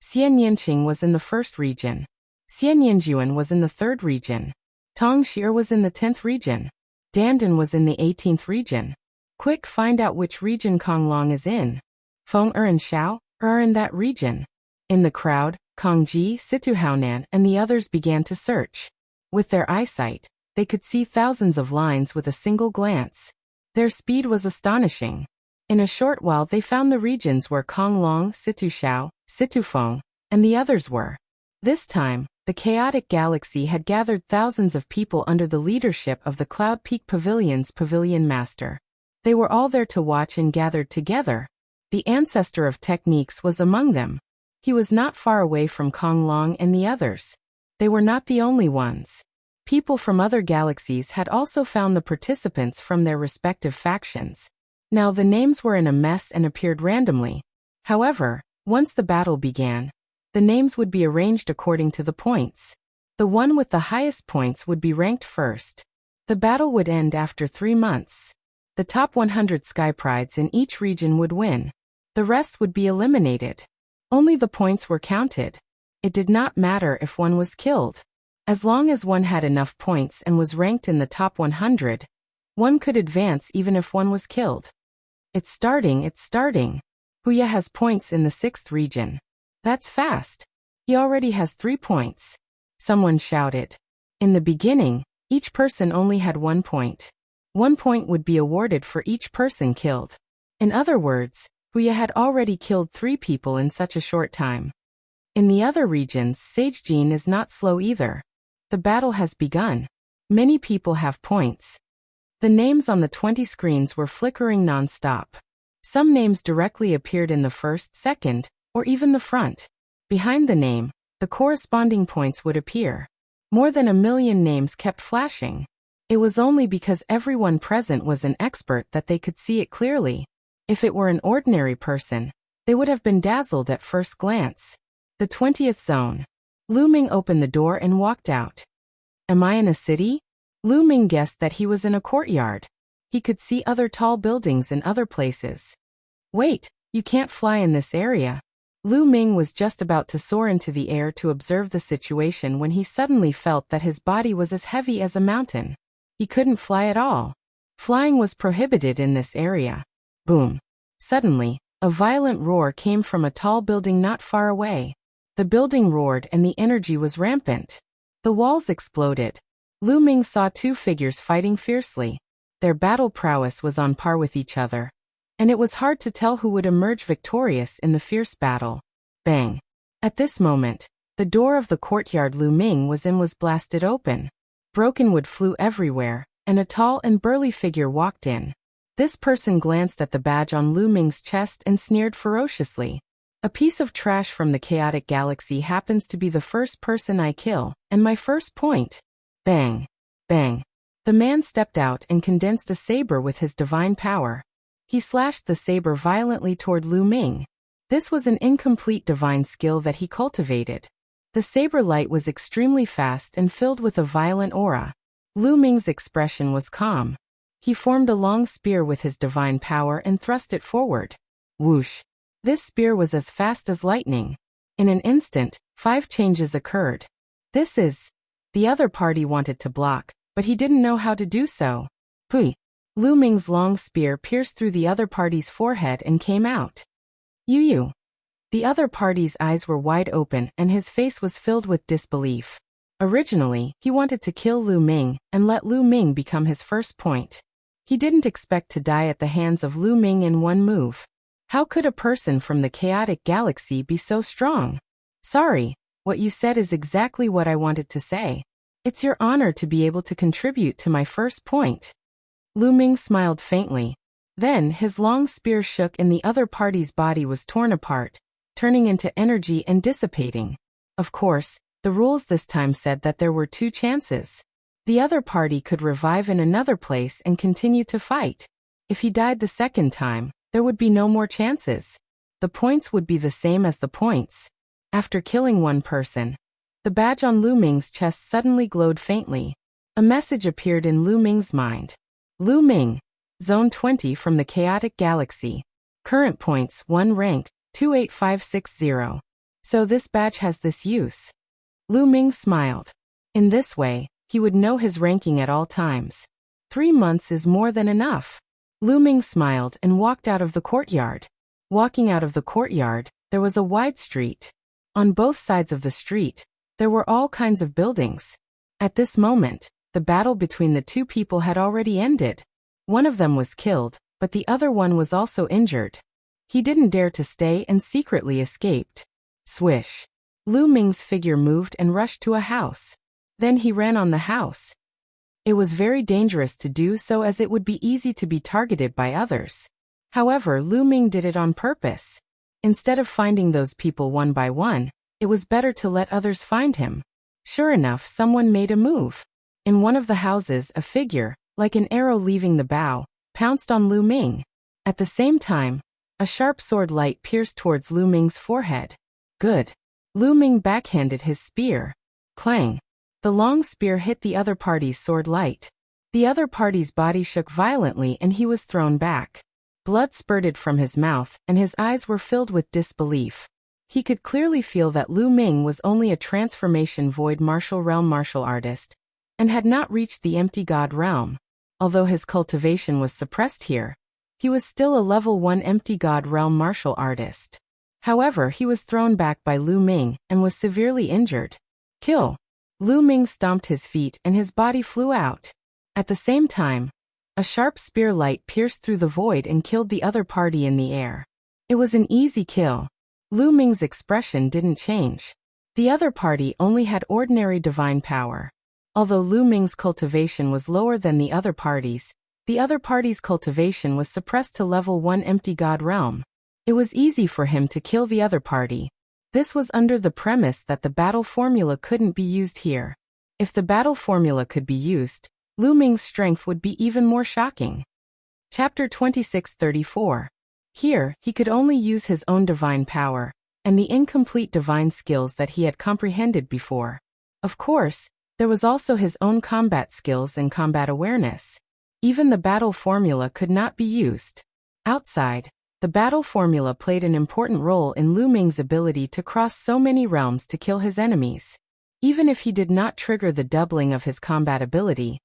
Xian Yinqing was in the 1st region. Xian Yinjuan was in the 3rd region. Tong Xir was in the 10th region. Dandan was in the 18th region. Quick, find out which region Kong Long is in. Feng and Xiao are in that region. In the crowd, Kong Ji, Situ Haonan, and the others began to search. With their eyesight, they could see thousands of lines with a single glance. Their speed was astonishing. In a short while they found the regions where Kong Long, Situ Xiao, Situ Feng, and the others were. This time, the chaotic galaxy had gathered thousands of people under the leadership of the Cloud Peak Pavilion's Pavilion Master. They were all there to watch and gathered together. The ancestor of techniques was among them. He was not far away from Kong Long and the others. They were not the only ones. People from other galaxies had also found the participants from their respective factions. Now the names were in a mess and appeared randomly. However, once the battle began, the names would be arranged according to the points. The one with the highest points would be ranked first. The battle would end after 3 months. The top 100 Sky Prides in each region would win. The rest would be eliminated. Only the points were counted. It did not matter if one was killed. As long as one had enough points and was ranked in the top 100, one could advance even if one was killed. It's starting. Huya has points in the 6th region. That's fast. He already has 3 points. Someone shouted. In the beginning, each person only had 1 point. 1 point would be awarded for each person killed. In other words, Huya had already killed 3 people in such a short time. In the other regions, Sage Jean is not slow either. The battle has begun. Many people have points. The names on the 20 screens were flickering non-stop. Some names directly appeared in the first, second, or even the front. Behind the name, the corresponding points would appear. More than 1 million names kept flashing. It was only because everyone present was an expert that they could see it clearly. If it were an ordinary person, they would have been dazzled at first glance. The 20th zone. Lu Ming opened the door and walked out. Am I in a city? Lu Ming guessed that he was in a courtyard. He could see other tall buildings in other places. Wait, you can't fly in this area. Lu Ming was just about to soar into the air to observe the situation when he suddenly felt that his body was as heavy as a mountain. He couldn't fly at all. Flying was prohibited in this area. Boom. Suddenly, a violent roar came from a tall building not far away. The building roared and the energy was rampant. The walls exploded. Lu Ming saw 2 figures fighting fiercely. Their battle prowess was on par with each other, and it was hard to tell who would emerge victorious in the fierce battle. Bang! At this moment, the door of the courtyard Lu Ming was in was blasted open. Broken wood flew everywhere, and a tall and burly figure walked in. This person glanced at the badge on Lu Ming's chest and sneered ferociously. A piece of trash from the chaotic galaxy happens to be the first person I kill, and my first point. Bang! Bang! The man stepped out and condensed a saber with his divine power. He slashed the saber violently toward Lu Ming. This was an incomplete divine skill that he cultivated. The saber light was extremely fast and filled with a violent aura. Lu Ming's expression was calm. He formed a long spear with his divine power and thrust it forward. Whoosh! This spear was as fast as lightning. In an instant, 5 changes occurred. The other party wanted to block, but he didn't know how to do so. Pui! Lu Ming's long spear pierced through the other party's forehead and came out. Yu. The other party's eyes were wide open and his face was filled with disbelief. Originally, he wanted to kill Lu Ming and let Lu Ming become his first point. He didn't expect to die at the hands of Lu Ming in one move. How could a person from the chaotic galaxy be so strong? Sorry, what you said is exactly what I wanted to say. It's your honor to be able to contribute to my first point. Lu Ming smiled faintly. Then his long spear shook and the other party's body was torn apart, turning into energy and dissipating. Of course, the rules this time said that there were 2 chances. The other party could revive in another place and continue to fight. If he died the second time, there would be no more chances. The points would be the same as the points. After killing one person, the badge on Lu Ming's chest suddenly glowed faintly. A message appeared in Lu Ming's mind. Lu Ming, Zone 20 from the chaotic galaxy. Current points 1 rank, 28560. So this badge has this use. Lu Ming smiled. In this way, he would know his ranking at all times. 3 months is more than enough. Lu Ming smiled and walked out of the courtyard. Walking out of the courtyard, there was a wide street. On both sides of the street, there were all kinds of buildings. At this moment, the battle between the 2 people had already ended. One of them was killed, but the other one was also injured. He didn't dare to stay and secretly escaped. Swish! Lu Ming's figure moved and rushed to a house. Then he ran on the house. It was very dangerous to do so as it would be easy to be targeted by others. However, Lu Ming did it on purpose. Instead of finding those people one by one, it was better to let others find him. Sure enough, someone made a move. In one of the houses, a figure, like an arrow leaving the bow, pounced on Lu Ming. At the same time, a sharp sword light pierced towards Lu Ming's forehead. Good. Lu Ming backhanded his spear. Clang. The long spear hit the other party's sword light. The other party's body shook violently and he was thrown back. Blood spurted from his mouth and his eyes were filled with disbelief. He could clearly feel that Lu Ming was only a transformation void martial realm martial artist, and had not reached the empty god realm. Although his cultivation was suppressed here, he was still a level 1 empty god realm martial artist. However, he was thrown back by Lu Ming and was severely injured. Kill! Lu Ming stomped his feet and his body flew out. At the same time, a sharp spear light pierced through the void and killed the other party in the air. It was an easy kill. Lu Ming's expression didn't change. The other party only had ordinary divine power. Although Lu Ming's cultivation was lower than the other party's cultivation was suppressed to level 1 empty god realm. It was easy for him to kill the other party. This was under the premise that the battle formula couldn't be used here. If the battle formula could be used, Lu Ming's strength would be even more shocking. Chapter 26:34. Here, he could only use his own divine power, and the incomplete divine skills that he had comprehended before. Of course, there was also his own combat skills and combat awareness. Even the battle formula could not be used. Outside, the battle formula played an important role in Lu Ming's ability to cross so many realms to kill his enemies. Even if he did not trigger the doubling of his combat ability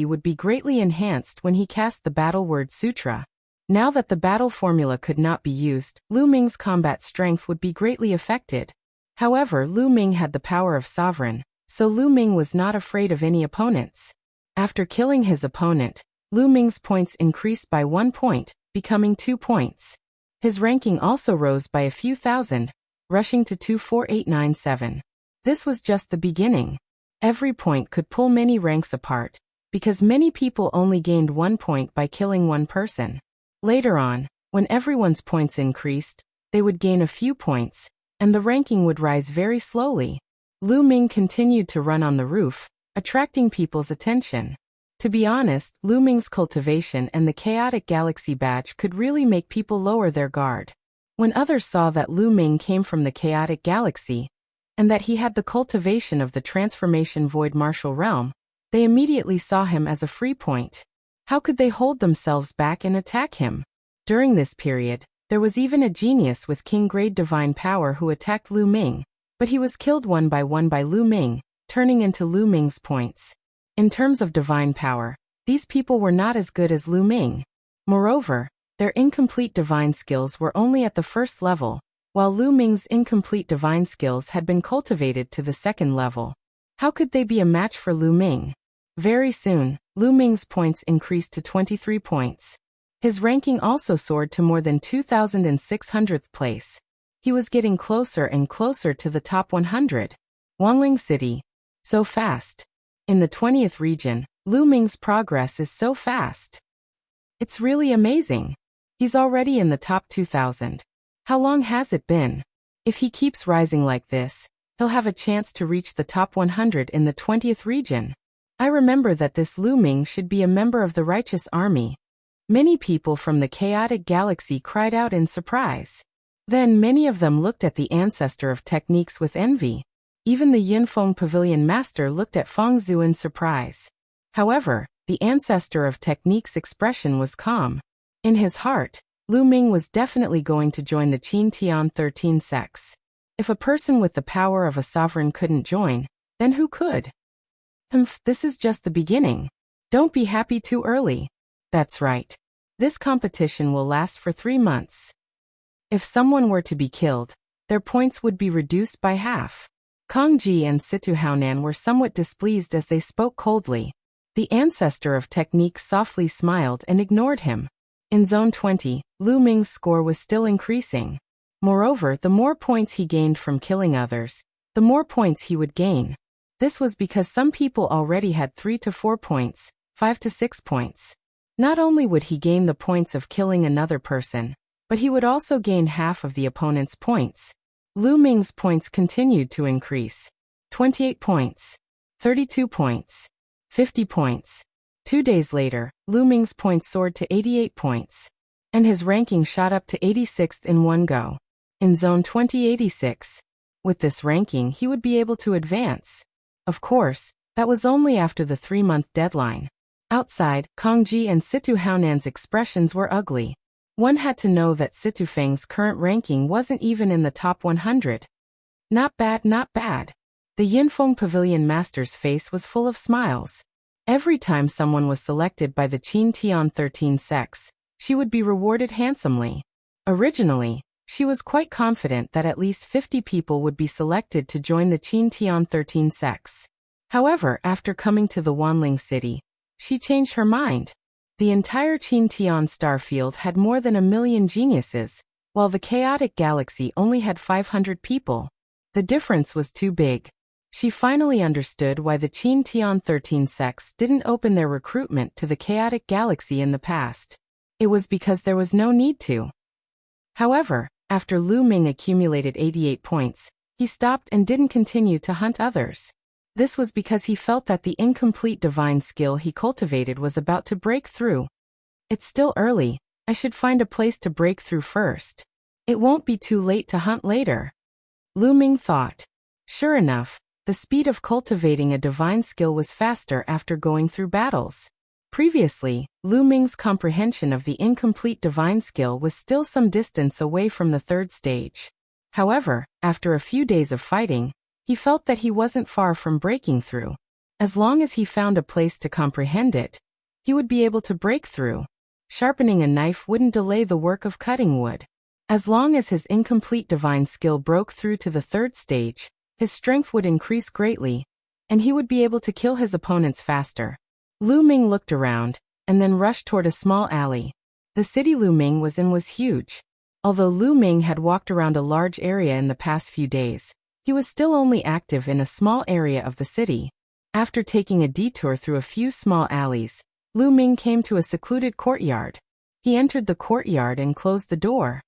would be greatly enhanced when he cast the Battle Word Sutra. Now that the battle formula could not be used, Lu Ming's combat strength would be greatly affected. However, Lu Ming had the power of sovereign, so Lu Ming was not afraid of any opponents. After killing his opponent, Lu Ming's points increased by 1 point, becoming 2 points. His ranking also rose by a few thousand, rushing to 24897. This was just the beginning. Every point could pull many ranks apart, because many people only gained 1 point by killing one person. Later on, when everyone's points increased, they would gain a few points, and the ranking would rise very slowly. Lu Ming continued to run on the roof, attracting people's attention. To be honest, Lu Ming's cultivation and the Chaotic Galaxy badge could really make people lower their guard. When others saw that Lu Ming came from the Chaotic Galaxy, and that he had the cultivation of the Transformation Void Martial Realm, they immediately saw him as a free point. How could they hold themselves back and attack him? During this period, there was even a genius with King-grade divine power who attacked Lu Ming, but he was killed one by Lu Ming, turning into Lu Ming's points. In terms of divine power, these people were not as good as Lu Ming. Moreover, their incomplete divine skills were only at the first level, while Lu Ming's incomplete divine skills had been cultivated to the second level. How could they be a match for Lu Ming? Very soon, Lu Ming's points increased to 23 points. His ranking also soared to more than 2,600th place. He was getting closer and closer to the top 100. Wanling City. So fast. In the 20th region, Lu Ming's progress is so fast. It's really amazing. He's already in the top 2,000. How long has it been? If he keeps rising like this, he'll have a chance to reach the top 100 in the 20th region. I remember that this Lu Ming should be a member of the Righteous Army. Many people from the Chaotic Galaxy cried out in surprise. Then many of them looked at the ancestor of techniques with envy. Even the Yinfeng Pavilion Master looked at Feng Zhu in surprise. However, the ancestor of techniques' expression was calm. In his heart, Lu Ming was definitely going to join the Qin Tian 13 sects. If a person with the power of a sovereign couldn't join, then who could? This is just the beginning. Don't be happy too early. That's right. This competition will last for 3 months. If someone were to be killed, their points would be reduced by half. Kong Ji and Situ Haonan were somewhat displeased as they spoke coldly. The ancestor of techniques softly smiled and ignored him. In Zone 20, Lu Ming's score was still increasing. Moreover, the more points he gained from killing others, the more points he would gain. This was because some people already had 3 to 4 points, 5 to 6 points. Not only would he gain the points of killing another person, but he would also gain half of the opponent's points. Lu Ming's points continued to increase. 28 points. 32 points. 50 points. 2 days later, Lu Ming's points soared to 88 points. And his ranking shot up to 86th in one go. In Zone 2086. With this ranking, he would be able to advance. Of course, that was only after the 3-month deadline. Outside, Kong Ji and Situ Haonan's expressions were ugly. One had to know that Situfeng's current ranking wasn't even in the top 100. Not bad, not bad. The Yinfeng Pavilion Master's face was full of smiles. Every time someone was selected by the Qin Tian 13 sects, she would be rewarded handsomely. Originally, she was quite confident that at least 50 people would be selected to join the Qin Tian 13 sects. However, after coming to the Wanling city, she changed her mind. The entire Qin Tian star field had more than 1 million geniuses, while the chaotic galaxy only had 500 people. The difference was too big. She finally understood why the Qin Tian 13 sects didn't open their recruitment to the chaotic galaxy in the past. It was because there was no need to. However, after Lu Ming accumulated 88 points, he stopped and didn't continue to hunt others. This was because he felt that the incomplete divine skill he cultivated was about to break through. It's still early, I should find a place to break through first. It won't be too late to hunt later. Lu Ming thought. Sure enough, the speed of cultivating a divine skill was faster after going through battles. Previously, Lu Ming's comprehension of the incomplete divine skill was still some distance away from the third stage. However, after a few days of fighting, he felt that he wasn't far from breaking through. As long as he found a place to comprehend it, he would be able to break through. Sharpening a knife wouldn't delay the work of cutting wood. As long as his incomplete divine skill broke through to the third stage, his strength would increase greatly, and he would be able to kill his opponents faster. Lu Ming looked around, and then rushed toward a small alley. The city Lu Ming was in was huge. Although Lu Ming had walked around a large area in the past few days, he was still only active in a small area of the city. After taking a detour through a few small alleys, Lu Ming came to a secluded courtyard. He entered the courtyard and closed the door.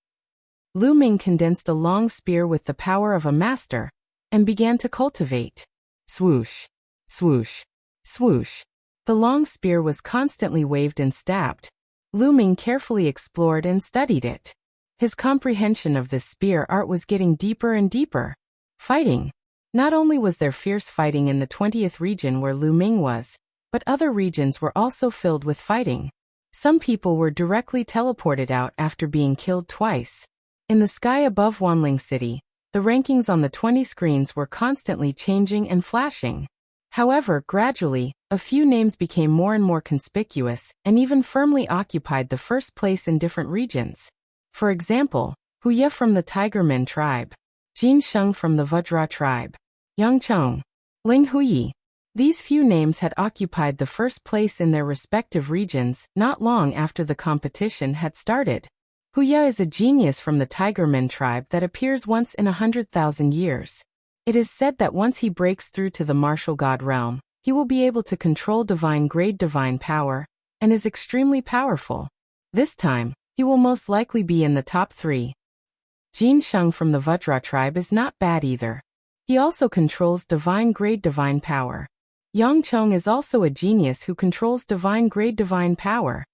Lu Ming condensed a long spear with the power of a master, and began to cultivate. Swoosh, swoosh, swoosh. The long spear was constantly waved and stabbed. Lu Ming carefully explored and studied it. His comprehension of this spear art was getting deeper and deeper. Fighting. Not only was there fierce fighting in the 20th region where Lu Ming was, but other regions were also filled with fighting. Some people were directly teleported out after being killed twice. In the sky above Wanling City, the rankings on the 20 screens were constantly changing and flashing. However, gradually, a few names became more and more conspicuous and even firmly occupied the first place in different regions. For example, Hu Ye from the Tigerman tribe, Jin Sheng from the Vajra tribe, Yang Chong, Ling Huyi. These few names had occupied the first place in their respective regions not long after the competition had started. Hu Ye is a genius from the Tigerman tribe that appears once in 100,000 years. It is said that once he breaks through to the martial god realm, he will be able to control divine grade divine power, and is extremely powerful. This time, he will most likely be in the top 3. Jin Sheng from the Vajra tribe is not bad either. He also controls divine grade divine power. Yang Chong is also a genius who controls divine grade divine power.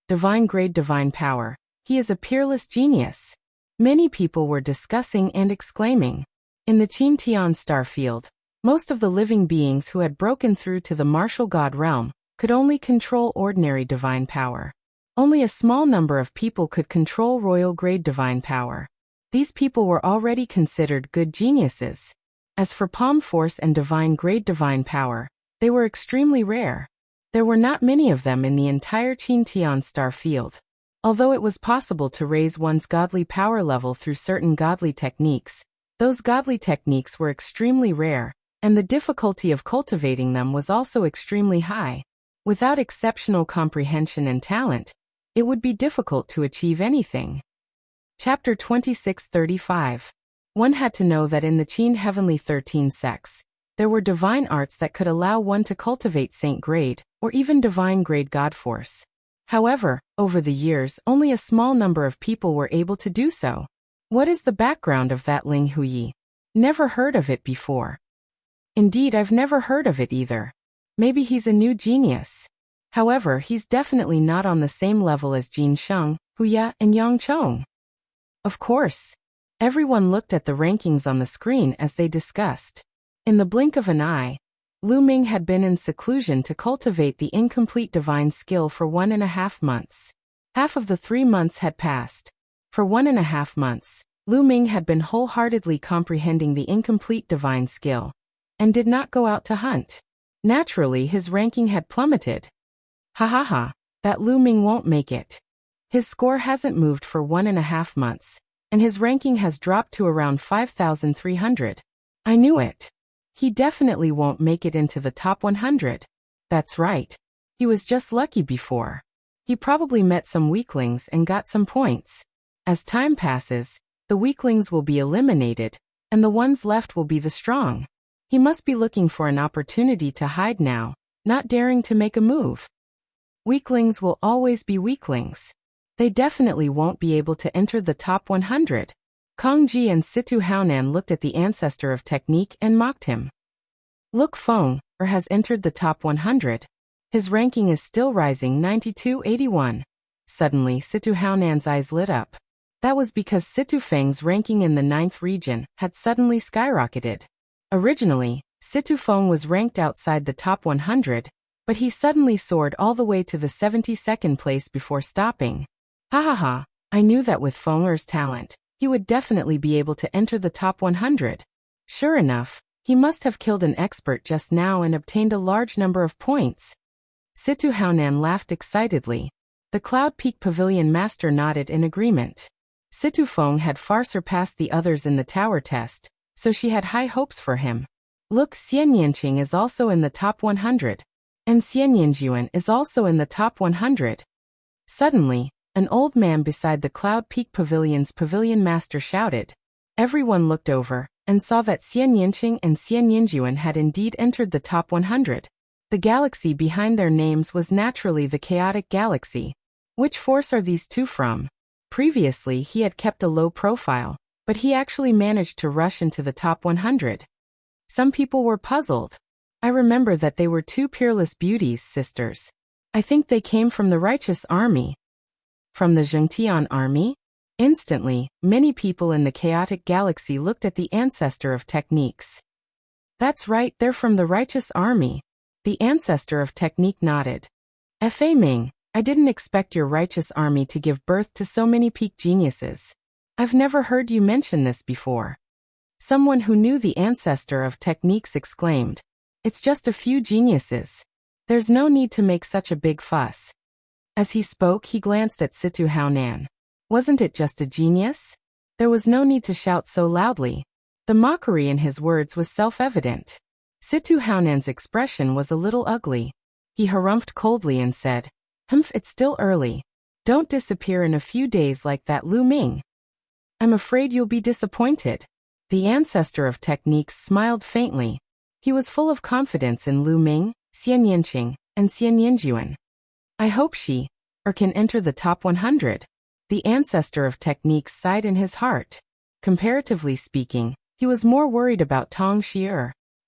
Divine grade divine power. He is a peerless genius. Many people were discussing and exclaiming. In the Qin Tian star field, most of the living beings who had broken through to the martial god realm could only control ordinary divine power. Only a small number of people could control royal grade divine power. These people were already considered good geniuses. As for palm force and divine grade divine power, they were extremely rare. There were not many of them in the entire Qin Tian star field. Although it was possible to raise one's godly power level through certain godly techniques, those godly techniques were extremely rare, and the difficulty of cultivating them was also extremely high. Without exceptional comprehension and talent, it would be difficult to achieve anything. Chapter 2635. One had to know that in the Qin Heavenly 13 sects, there were divine arts that could allow one to cultivate saint grade, or even divine grade god force. However, over the years only a small number of people were able to do so. What is the background of that Ling Huyi? Never heard of it before. Indeed, I've never heard of it either. Maybe he's a new genius. However, he's definitely not on the same level as Jin Sheng, Hu Ye, and Yang Chong. Of course. Everyone looked at the rankings on the screen as they discussed. In the blink of an eye, Lu Ming had been in seclusion to cultivate the incomplete divine skill for 1.5 months. Half of the 3 months had passed. For 1.5 months, Lu Ming had been wholeheartedly comprehending the incomplete divine skill, and did not go out to hunt. Naturally, his ranking had plummeted. Ha ha ha, that Lu Ming won't make it. His score hasn't moved for 1.5 months, and his ranking has dropped to around 5,300. I knew it. He definitely won't make it into the top 100. That's right. He was just lucky before. He probably met some weaklings and got some points. As time passes, the weaklings will be eliminated, and the ones left will be the strong. He must be looking for an opportunity to hide now, not daring to make a move. Weaklings will always be weaklings. They definitely won't be able to enter the top 100. Kong Ji and Situ Haonan looked at the ancestor of technique and mocked him. Look, Feng has entered the top 100. His ranking is still rising, 9281. Suddenly, Situ Haonan's eyes lit up. That was because Situ Feng's ranking in the 9th region had suddenly skyrocketed. Originally, Situ Feng was ranked outside the top 100, but he suddenly soared all the way to the 72nd place before stopping. Ha ha ha, I knew that with Feng's talent, he would definitely be able to enter the top 100. Sure enough, he must have killed an expert just now and obtained a large number of points. Situ Haonan laughed excitedly. The Cloud Peak Pavilion Master nodded in agreement. Situ Feng had far surpassed the others in the tower test, so she had high hopes for him. Look, Xian Yanqing is also in the top 100. And Xian Yanjuan is also in the top 100. Suddenly, an old man beside the Cloud Peak Pavilion's pavilion master shouted. Everyone looked over, and saw that Xian Yanqing and Xian Yanjuan had indeed entered the top 100. The galaxy behind their names was naturally the Chaotic Galaxy. Which force are these two from? Previously he had kept a low profile, but he actually managed to rush into the top 100. Some people were puzzled. I remember that they were two peerless beauties, sisters. I think they came from the righteous army. From the Zhengtian army? Instantly, many people in the Chaotic Galaxy looked at the ancestor of techniques. That's right, they're from the righteous army. The ancestor of technique nodded. Fa Ming, I didn't expect your righteous army to give birth to so many peak geniuses. I've never heard you mention this before. Someone who knew the ancestor of techniques exclaimed. It's just a few geniuses. There's no need to make such a big fuss. As he spoke, he glanced at Situ Haonan. Wasn't it just a genius? There was no need to shout so loudly. The mockery in his words was self-evident. Situ Haonan's expression was a little ugly. He harumphed coldly and said, it's still early. Don't disappear in a few days like that Lu Ming. I'm afraid you'll be disappointed. The ancestor of techniques smiled faintly. He was full of confidence in Lu Ming, Xian Yanqing, and Xian Yanjuan. I hope she can enter the top 100. The ancestor of techniques sighed in his heart. Comparatively speaking, he was more worried about Tong Shi.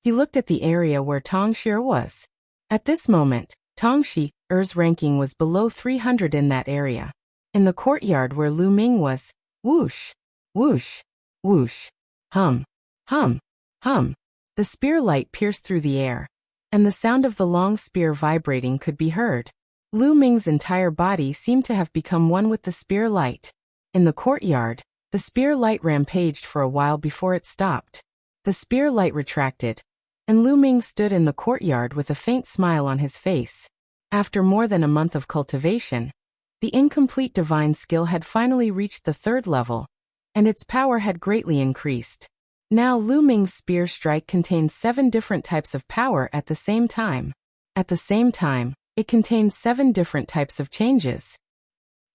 He looked at the area where Tong Shi was. At this moment, Tong Shi's ranking was below 300 in that area. In the courtyard where Lu Ming was, whoosh, whoosh, whoosh, hum, hum, hum. The spear light pierced through the air, and the sound of the long spear vibrating could be heard. Lu Ming's entire body seemed to have become one with the spear light. In the courtyard, the spear light rampaged for a while before it stopped. The spear light retracted, and Lu Ming stood in the courtyard with a faint smile on his face. After more than a month of cultivation, the incomplete divine skill had finally reached the 3rd level, and its power had greatly increased. Now Lu Ming's spear strike contained 7 different types of power at the same time. At the same time, it contains 7 different types of changes.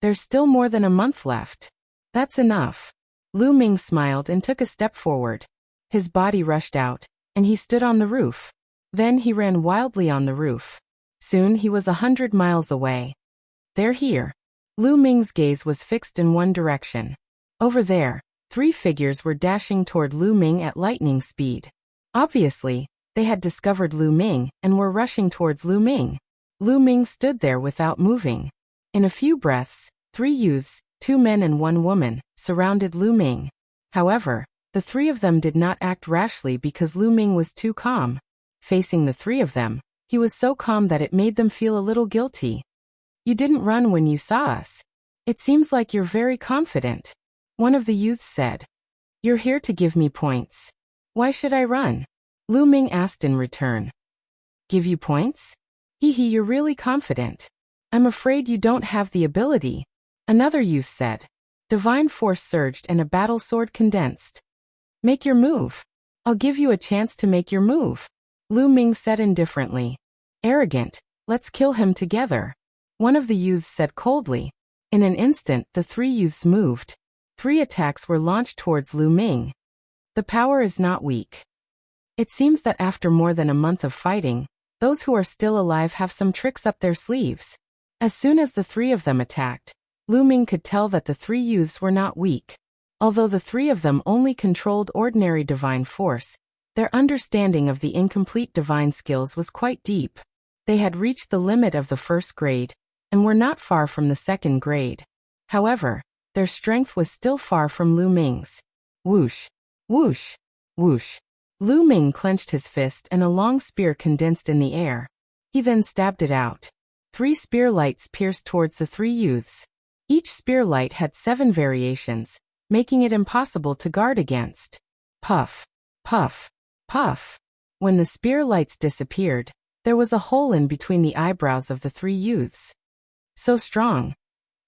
There's still more than a month left. That's enough. Lu Ming smiled and took a step forward. His body rushed out, and he stood on the roof. Then he ran wildly on the roof. Soon he was 100 miles away. They're here. Lu Ming's gaze was fixed in one direction. Over there, 3 figures were dashing toward Lu Ming at lightning speed. Obviously, they had discovered Lu Ming and were rushing towards Lu Ming. Lu Ming stood there without moving. In a few breaths, 3 youths, 2 men and 1 woman, surrounded Lu Ming. However, the 3 of them did not act rashly because Lu Ming was too calm. Facing the 3 of them, he was so calm that it made them feel a little guilty. You didn't run when you saw us. It seems like you're very confident. One of the youths said. You're here to give me points. Why should I run? Lu Ming asked in return. Give you points? Hee, you're really confident. I'm afraid you don't have the ability. Another youth said. Divine force surged and a battle sword condensed. Make your move. I'll give you a chance to make your move. Lu Ming said indifferently. Arrogant, let's kill him together. One of the youths said coldly. In an instant, the three youths moved. 3 attacks were launched towards Lu Ming. The power is not weak. It seems that after more than a month of fighting, those who are still alive have some tricks up their sleeves. As soon as the 3 of them attacked, Lu Ming could tell that the 3 youths were not weak. Although the 3 of them only controlled ordinary divine force, their understanding of the incomplete divine skills was quite deep. They had reached the limit of the 1st grade, and were not far from the 2nd grade. However, their strength was still far from Lu Ming's. Whoosh! Whoosh! Whoosh! Lu Ming clenched his fist and a long spear condensed in the air. He then stabbed it out. 3 spear lights pierced towards the 3 youths. Each spear light had 7 variations, making it impossible to guard against. Puff! Puff! Puff! When the spear lights disappeared, there was a hole in between the eyebrows of the 3 youths. So strong.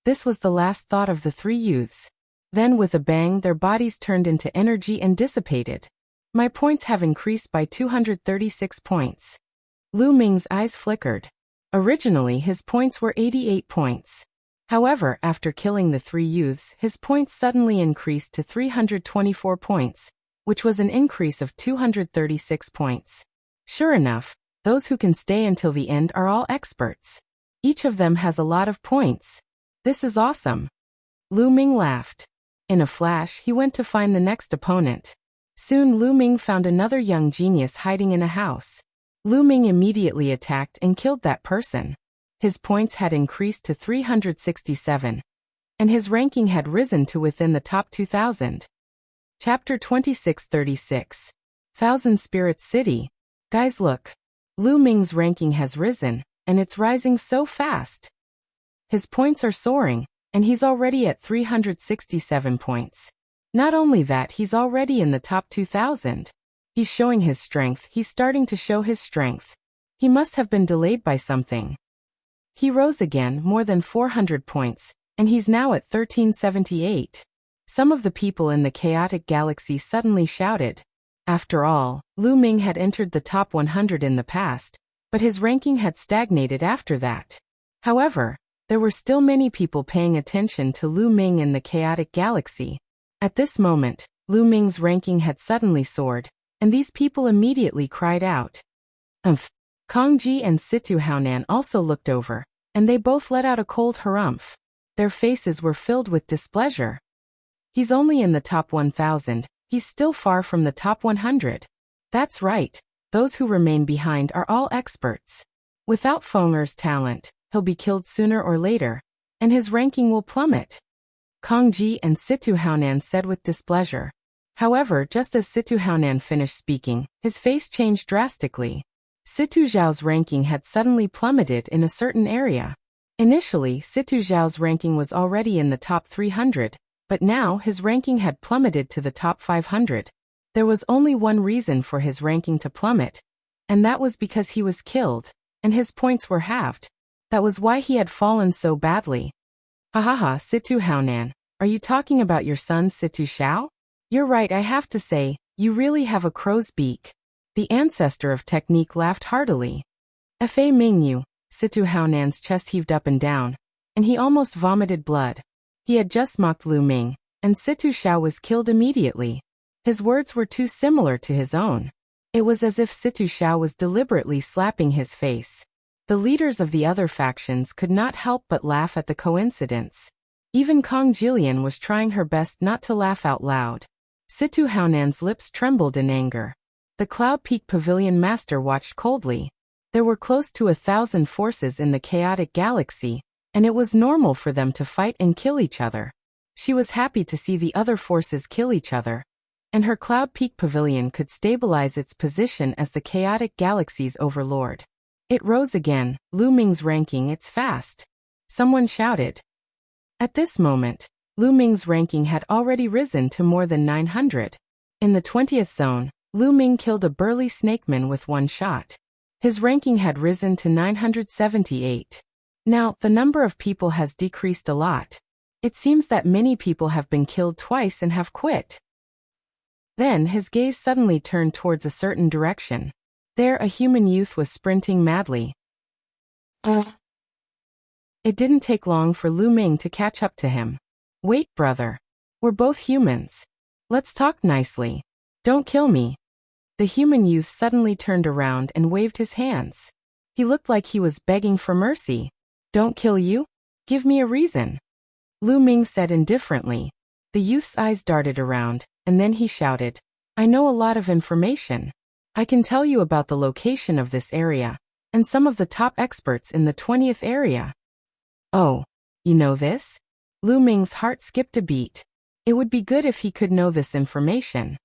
This was the last thought of the 3 youths. Then with a bang their bodies turned into energy and dissipated. My points have increased by 236 points. Lu Ming's eyes flickered. Originally his points were 88 points. However, after killing the 3 youths, his points suddenly increased to 324 points, which was an increase of 236 points. Sure enough, those who can stay until the end are all experts. Each of them has a lot of points. This is awesome. Lu Ming laughed. In a flash, he went to find the next opponent. Soon Lu Ming found another young genius hiding in a house. Lu Ming immediately attacked and killed that person. His points had increased to 367, and his ranking had risen to within the top 2,000. Chapter 2636. Thousand Spirits City. Guys, look. Lu Ming's ranking has risen, and it's rising so fast. His points are soaring, and he's already at 367 points. Not only that, he's already in the top 2,000. He's showing his strength. He's starting to show his strength. He must have been delayed by something. He rose again, more than 400 points, and he's now at 1378. Some of the people in the chaotic galaxy suddenly shouted. After all, Lu Ming had entered the top 100 in the past, but his ranking had stagnated after that. However, there were still many people paying attention to Lu Ming in the chaotic galaxy. At this moment, Lu Ming's ranking had suddenly soared, and these people immediately cried out. Kong Ji and Situ Haonan also looked over, and they both let out a cold harumph. Their faces were filled with displeasure. He's only in the top 1,000, he's still far from the top 100. That's right, those who remain behind are all experts. Without Feng Er's talent, he'll be killed sooner or later, and his ranking will plummet. Kong Ji and Situ Haonan said with displeasure. However, just as Situ Haonan finished speaking, his face changed drastically. Situ Zhao's ranking had suddenly plummeted in a certain area. Initially, Situ Zhao's ranking was already in the top 300, but now his ranking had plummeted to the top 500. There was only one reason for his ranking to plummet, and that was because he was killed, and his points were halved. That was why he had fallen so badly. Hahaha, Situ Haonan, are you talking about your son Situ Zhao? You're right, I have to say, you really have a crow's beak. The ancestor of technique laughed heartily. Fa Mingyu, Situ Haonan's chest heaved up and down, and he almost vomited blood. He had just mocked Lu Ming, and Situ Zhao was killed immediately. His words were too similar to his own. It was as if Situ Zhao was deliberately slapping his face. The leaders of the other factions could not help but laugh at the coincidence. Even Kong Jilian was trying her best not to laugh out loud. Situ Haonan's lips trembled in anger. The Cloud Peak Pavilion Master watched coldly. There were close to 1,000 forces in the chaotic galaxy, and it was normal for them to fight and kill each other. She was happy to see the other forces kill each other, and her Cloud Peak Pavilion could stabilize its position as the chaotic galaxy's overlord. It rose again, Lu Ming's ranking, it's fast. Someone shouted. At this moment, Lu Ming's ranking had already risen to more than 900. In the 20th zone, Lu Ming killed a burly snakeman with one shot. His ranking had risen to 978. Now, the number of people has decreased a lot. It seems that many people have been killed twice and have quit. Then his gaze suddenly turned towards a certain direction. There a human youth was sprinting madly. It didn't take long for Lu Ming to catch up to him. Wait, brother. We're both humans. Let's talk nicely. Don't kill me. The human youth suddenly turned around and waved his hands. He looked like he was begging for mercy. Don't kill you? Give me a reason. Lu Ming said indifferently. The youth's eyes darted around, and then he shouted, I know a lot of information. I can tell you about the location of this area, and some of the top experts in the 20th area. Oh, you know this? Lu Ming's heart skipped a beat. It would be good if he could know this information.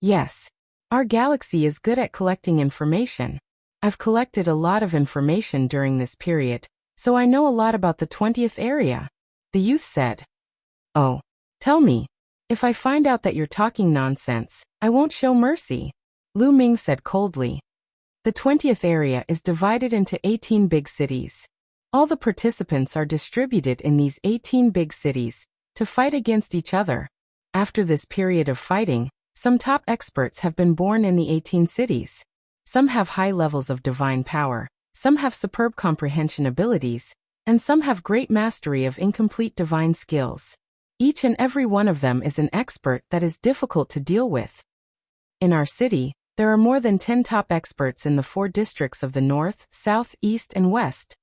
Yes. Our galaxy is good at collecting information. I've collected a lot of information during this period, so I know a lot about the 20th area. The youth said. Oh, tell me. If I find out that you're talking nonsense, I won't show mercy. Lu Ming said coldly. The 20th area is divided into 18 big cities. All the participants are distributed in these 18 big cities to fight against each other. After this period of fighting, some top experts have been born in the 18 cities. Some have high levels of divine power, some have superb comprehension abilities, and some have great mastery of incomplete divine skills. Each and every one of them is an expert that is difficult to deal with. In our city, there are more than 10 top experts in the 4 districts of the north, south, east, and west.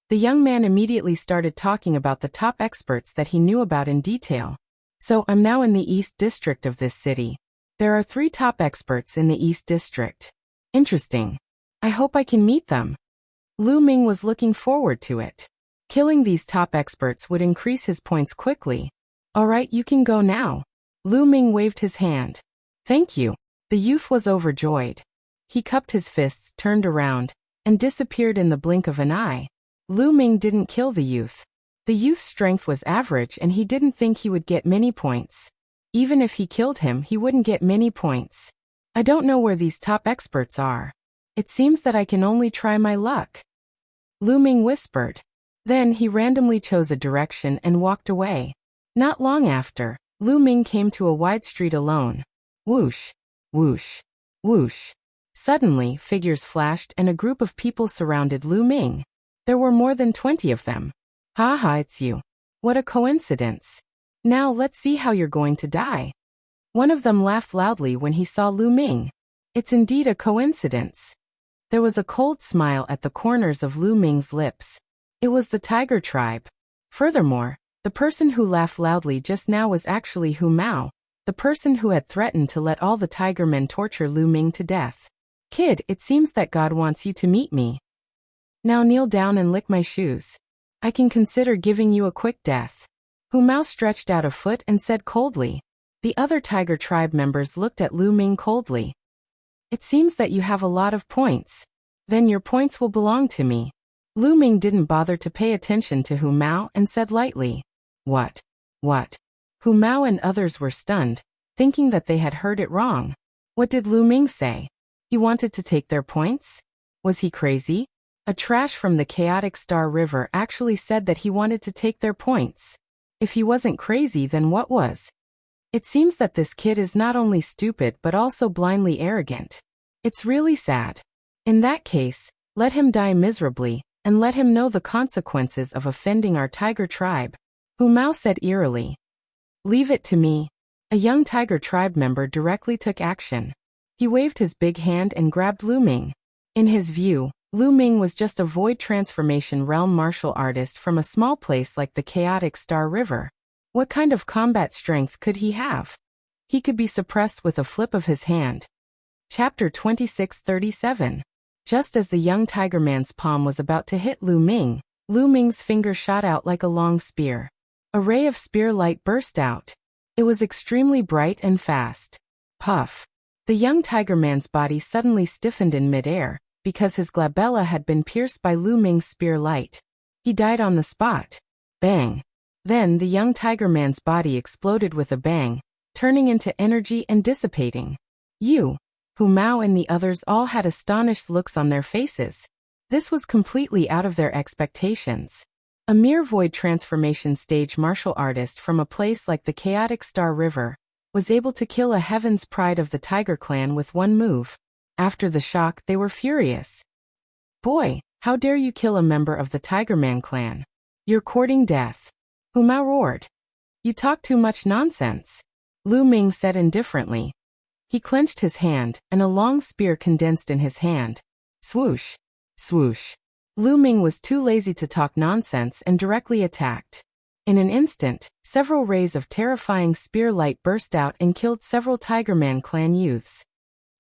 The young man immediately started talking about the top experts that he knew about in detail. So I'm now in the east district of this city. There are 3 top experts in the East District. Interesting. I hope I can meet them. Lu Ming was looking forward to it. Killing these top experts would increase his points quickly. Alright, you can go now. Lu Ming waved his hand. Thank you. The youth was overjoyed. He cupped his fists, turned around, and disappeared in the blink of an eye. Lu Ming didn't kill the youth. The youth's strength was average and he didn't think he would get many points. Even if he killed him, he wouldn't get many points. I don't know where these top experts are. It seems that I can only try my luck. Lu Ming whispered. Then he randomly chose a direction and walked away. Not long after, Lu Ming came to a wide street alone. Whoosh, whoosh, whoosh. Suddenly, figures flashed and a group of people surrounded Lu Ming. There were more than 20 of them. Ha ha, it's you. What a coincidence. Now let's see how you're going to die. One of them laughed loudly when he saw Lu Ming. It's indeed a coincidence. There was a cold smile at the corners of Lu Ming's lips. It was the Tiger Tribe. Furthermore, the person who laughed loudly just now was actually Hu Mao, the person who had threatened to let all the Tiger Men torture Lu Ming to death. Kid, it seems that God wants you to meet me. Now kneel down and lick my shoes. I can consider giving you a quick death. Hu Mao stretched out a foot and said coldly. The other Tiger Tribe members looked at Lu Ming coldly. It seems that you have a lot of points. Then your points will belong to me. Lu Ming didn't bother to pay attention to Hu Mao and said lightly. What? What? Hu Mao and others were stunned, thinking that they had heard it wrong. What did Lu Ming say? He wanted to take their points? Was he crazy? A trash from the chaotic Star River actually said that he wanted to take their points. If he wasn't crazy, then what was? It seems that this kid is not only stupid but also blindly arrogant. It's really sad. In that case, let him die miserably, and let him know the consequences of offending our Tiger Tribe. Hu Mao said eerily. Leave it to me. A young Tiger Tribe member directly took action. He waved his big hand and grabbed Lu Ming. In his view, Lu Ming was just a void transformation realm martial artist from a small place like the chaotic Star River. What kind of combat strength could he have? He could be suppressed with a flip of his hand. Chapter 2637. Just as the young Tiger Man's palm was about to hit Lu Ming's finger shot out like a long spear. A ray of spear light burst out. It was extremely bright and fast. Puff. The young Tiger Man's body suddenly stiffened in midair, because his glabella had been pierced by Lu Ming's spear light. He died on the spot. Bang. Then the young tiger man's body exploded with a bang, turning into energy and dissipating. Hu Mao and the others all had astonished looks on their faces. This was completely out of their expectations. A mere void transformation stage martial artist from a place like the chaotic Star River was able to kill a heaven's pride of the Tiger Clan with one move. After the shock, they were furious. Boy, how dare you kill a member of the Tigerman clan? You're courting death. Hu Mao roared. You talk too much nonsense, Lu Ming said indifferently. He clenched his hand, and a long spear condensed in his hand. Swoosh. Swoosh. Lu Ming was too lazy to talk nonsense and directly attacked. In an instant, several rays of terrifying spear light burst out and killed several Tigerman clan youths.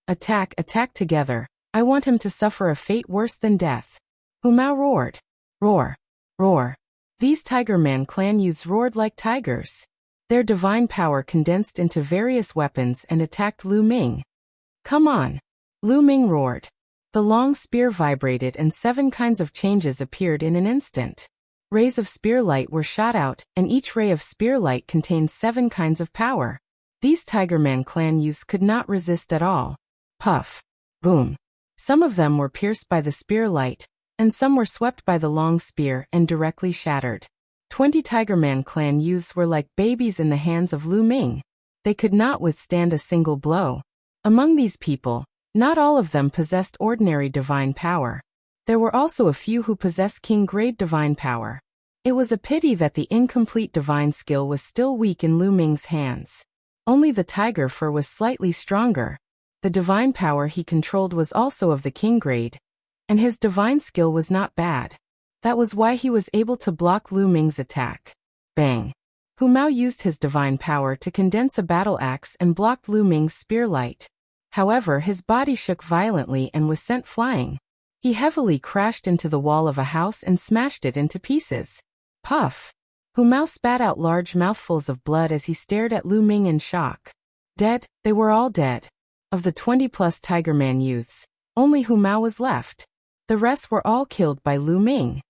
Attack together. I want him to suffer a fate worse than death. Hu Mao roared. Roar. Roar. These Tigerman clan youths roared like tigers. Their divine power condensed into various weapons and attacked Lu Ming. Come on. Lu Ming roared. The long spear vibrated and 7 kinds of changes appeared in an instant. Rays of spear light were shot out, and each ray of spear light contained 7 kinds of power. These Tigerman clan youths could not resist at all. Puff. Boom. Some of them were pierced by the spear light, and some were swept by the long spear and directly shattered. 20 Tigerman clan youths were like babies in the hands of Lu Ming. They could not withstand a single blow. Among these people, not all of them possessed ordinary divine power. There were also a few who possessed king-grade divine power. It was a pity that the incomplete divine skill was still weak in Lu Ming's hands. Only the tiger fur was slightly stronger. The divine power he controlled was also of the king grade, and his divine skill was not bad. That was why he was able to block Lu Ming's attack. Bang. Hu Mao used his divine power to condense a battle axe and blocked Lu Ming's spear light. However, his body shook violently and was sent flying. He heavily crashed into the wall of a house and smashed it into pieces. Puff. Hu Mao spat out large mouthfuls of blood as he stared at Lu Ming in shock. Dead, they were all dead. Of the 20-plus Tigerman youths, only Hu Mao was left. The rest were all killed by Lu Ming.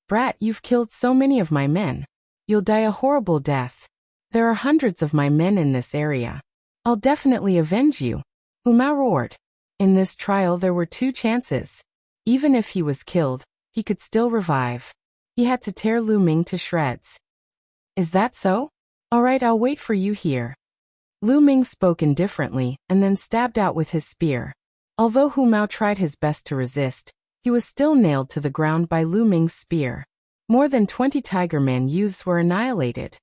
Brat, you've killed so many of my men. You'll die a horrible death. There are hundreds of my men in this area. I'll definitely avenge you. Hu Mao roared. In this trial there were 2 chances. Even if he was killed, he could still revive. He had to tear Lu Ming to shreds. Is that so? All right, I'll wait for you here. Lu Ming spoke indifferently and then stabbed out with his spear. Although Hu Mao tried his best to resist, he was still nailed to the ground by Lu Ming's spear. More than 20 Tigerman youths were annihilated.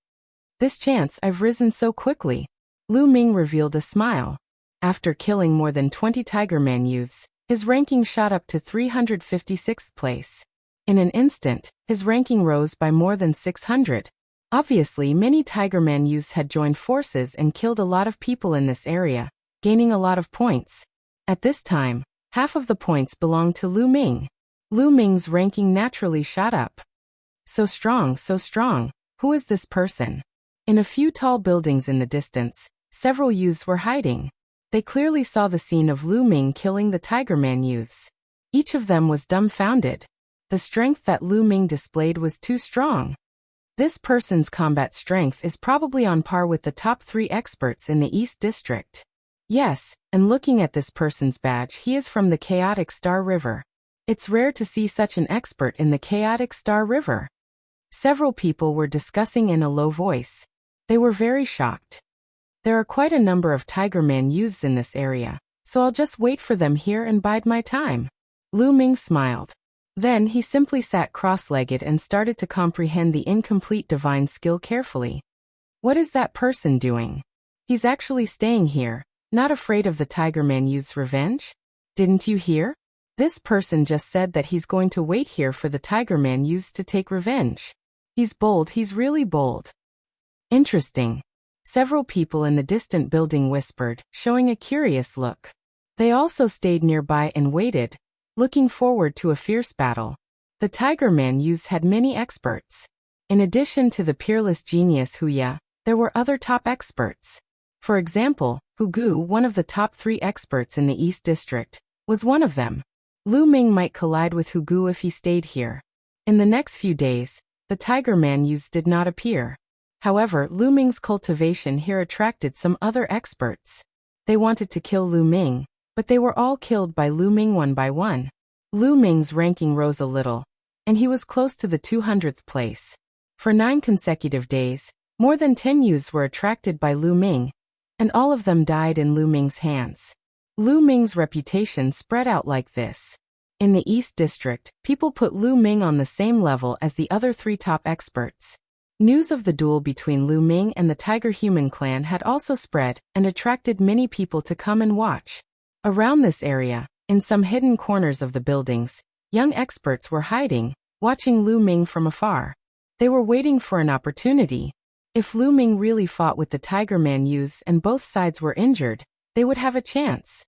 This chance, I've risen so quickly. Lu Ming revealed a smile. After killing more than 20 Tigerman youths, his ranking shot up to 356th place. In an instant, his ranking rose by more than 600. Obviously, many Tigerman youths had joined forces and killed a lot of people in this area, gaining a lot of points. At this time, half of the points belonged to Lu Ming. Lu Ming's ranking naturally shot up. So strong, so strong. Who is this person? In a few tall buildings in the distance, several youths were hiding. They clearly saw the scene of Lu Ming killing the Tigerman youths. Each of them was dumbfounded. The strength that Lu Ming displayed was too strong. This person's combat strength is probably on par with the top 3 experts in the East District. Yes, and looking at this person's badge, he is from the chaotic Star River. It's rare to see such an expert in the chaotic Star River. Several people were discussing in a low voice. They were very shocked. There are quite a number of Tigerman youths in this area, so I'll just wait for them here and bide my time. Lu Ming smiled. Then he simply sat cross-legged and started to comprehend the incomplete divine skill carefully. What is that person doing? He's actually staying here, not afraid of the Tigerman youth's revenge? Didn't you hear? This person just said that he's going to wait here for the Tigerman youths to take revenge. He's bold, he's really bold. Interesting. Several people in the distant building whispered, showing a curious look. They also stayed nearby and waited, looking forward to a fierce battle. The Tigerman youths had many experts. In addition to the peerless genius Huya, there were other top experts. For example, Hugu, one of the top 3 experts in the East District, was one of them. Lu Ming might collide with Hugu if he stayed here. In the next few days, the Tiger Man youths did not appear. However, Lu Ming's cultivation here attracted some other experts. They wanted to kill Lu Ming, but they were all killed by Lu Ming one by one. Lu Ming's ranking rose a little, and he was close to the 200th place. For 9 consecutive days, more than 10 youths were attracted by Lu Ming, and all of them died in Lu Ming's hands. Lu Ming's reputation spread out like this. In the East District, people put Lu Ming on the same level as the other 3 top experts. News of the duel between Lu Ming and the Tiger Human clan had also spread and attracted many people to come and watch. Around this area, in some hidden corners of the buildings, young experts were hiding, watching Lu Ming from afar. They were waiting for an opportunity. If Lu Ming really fought with the Tiger Man youths and both sides were injured, they would have a chance.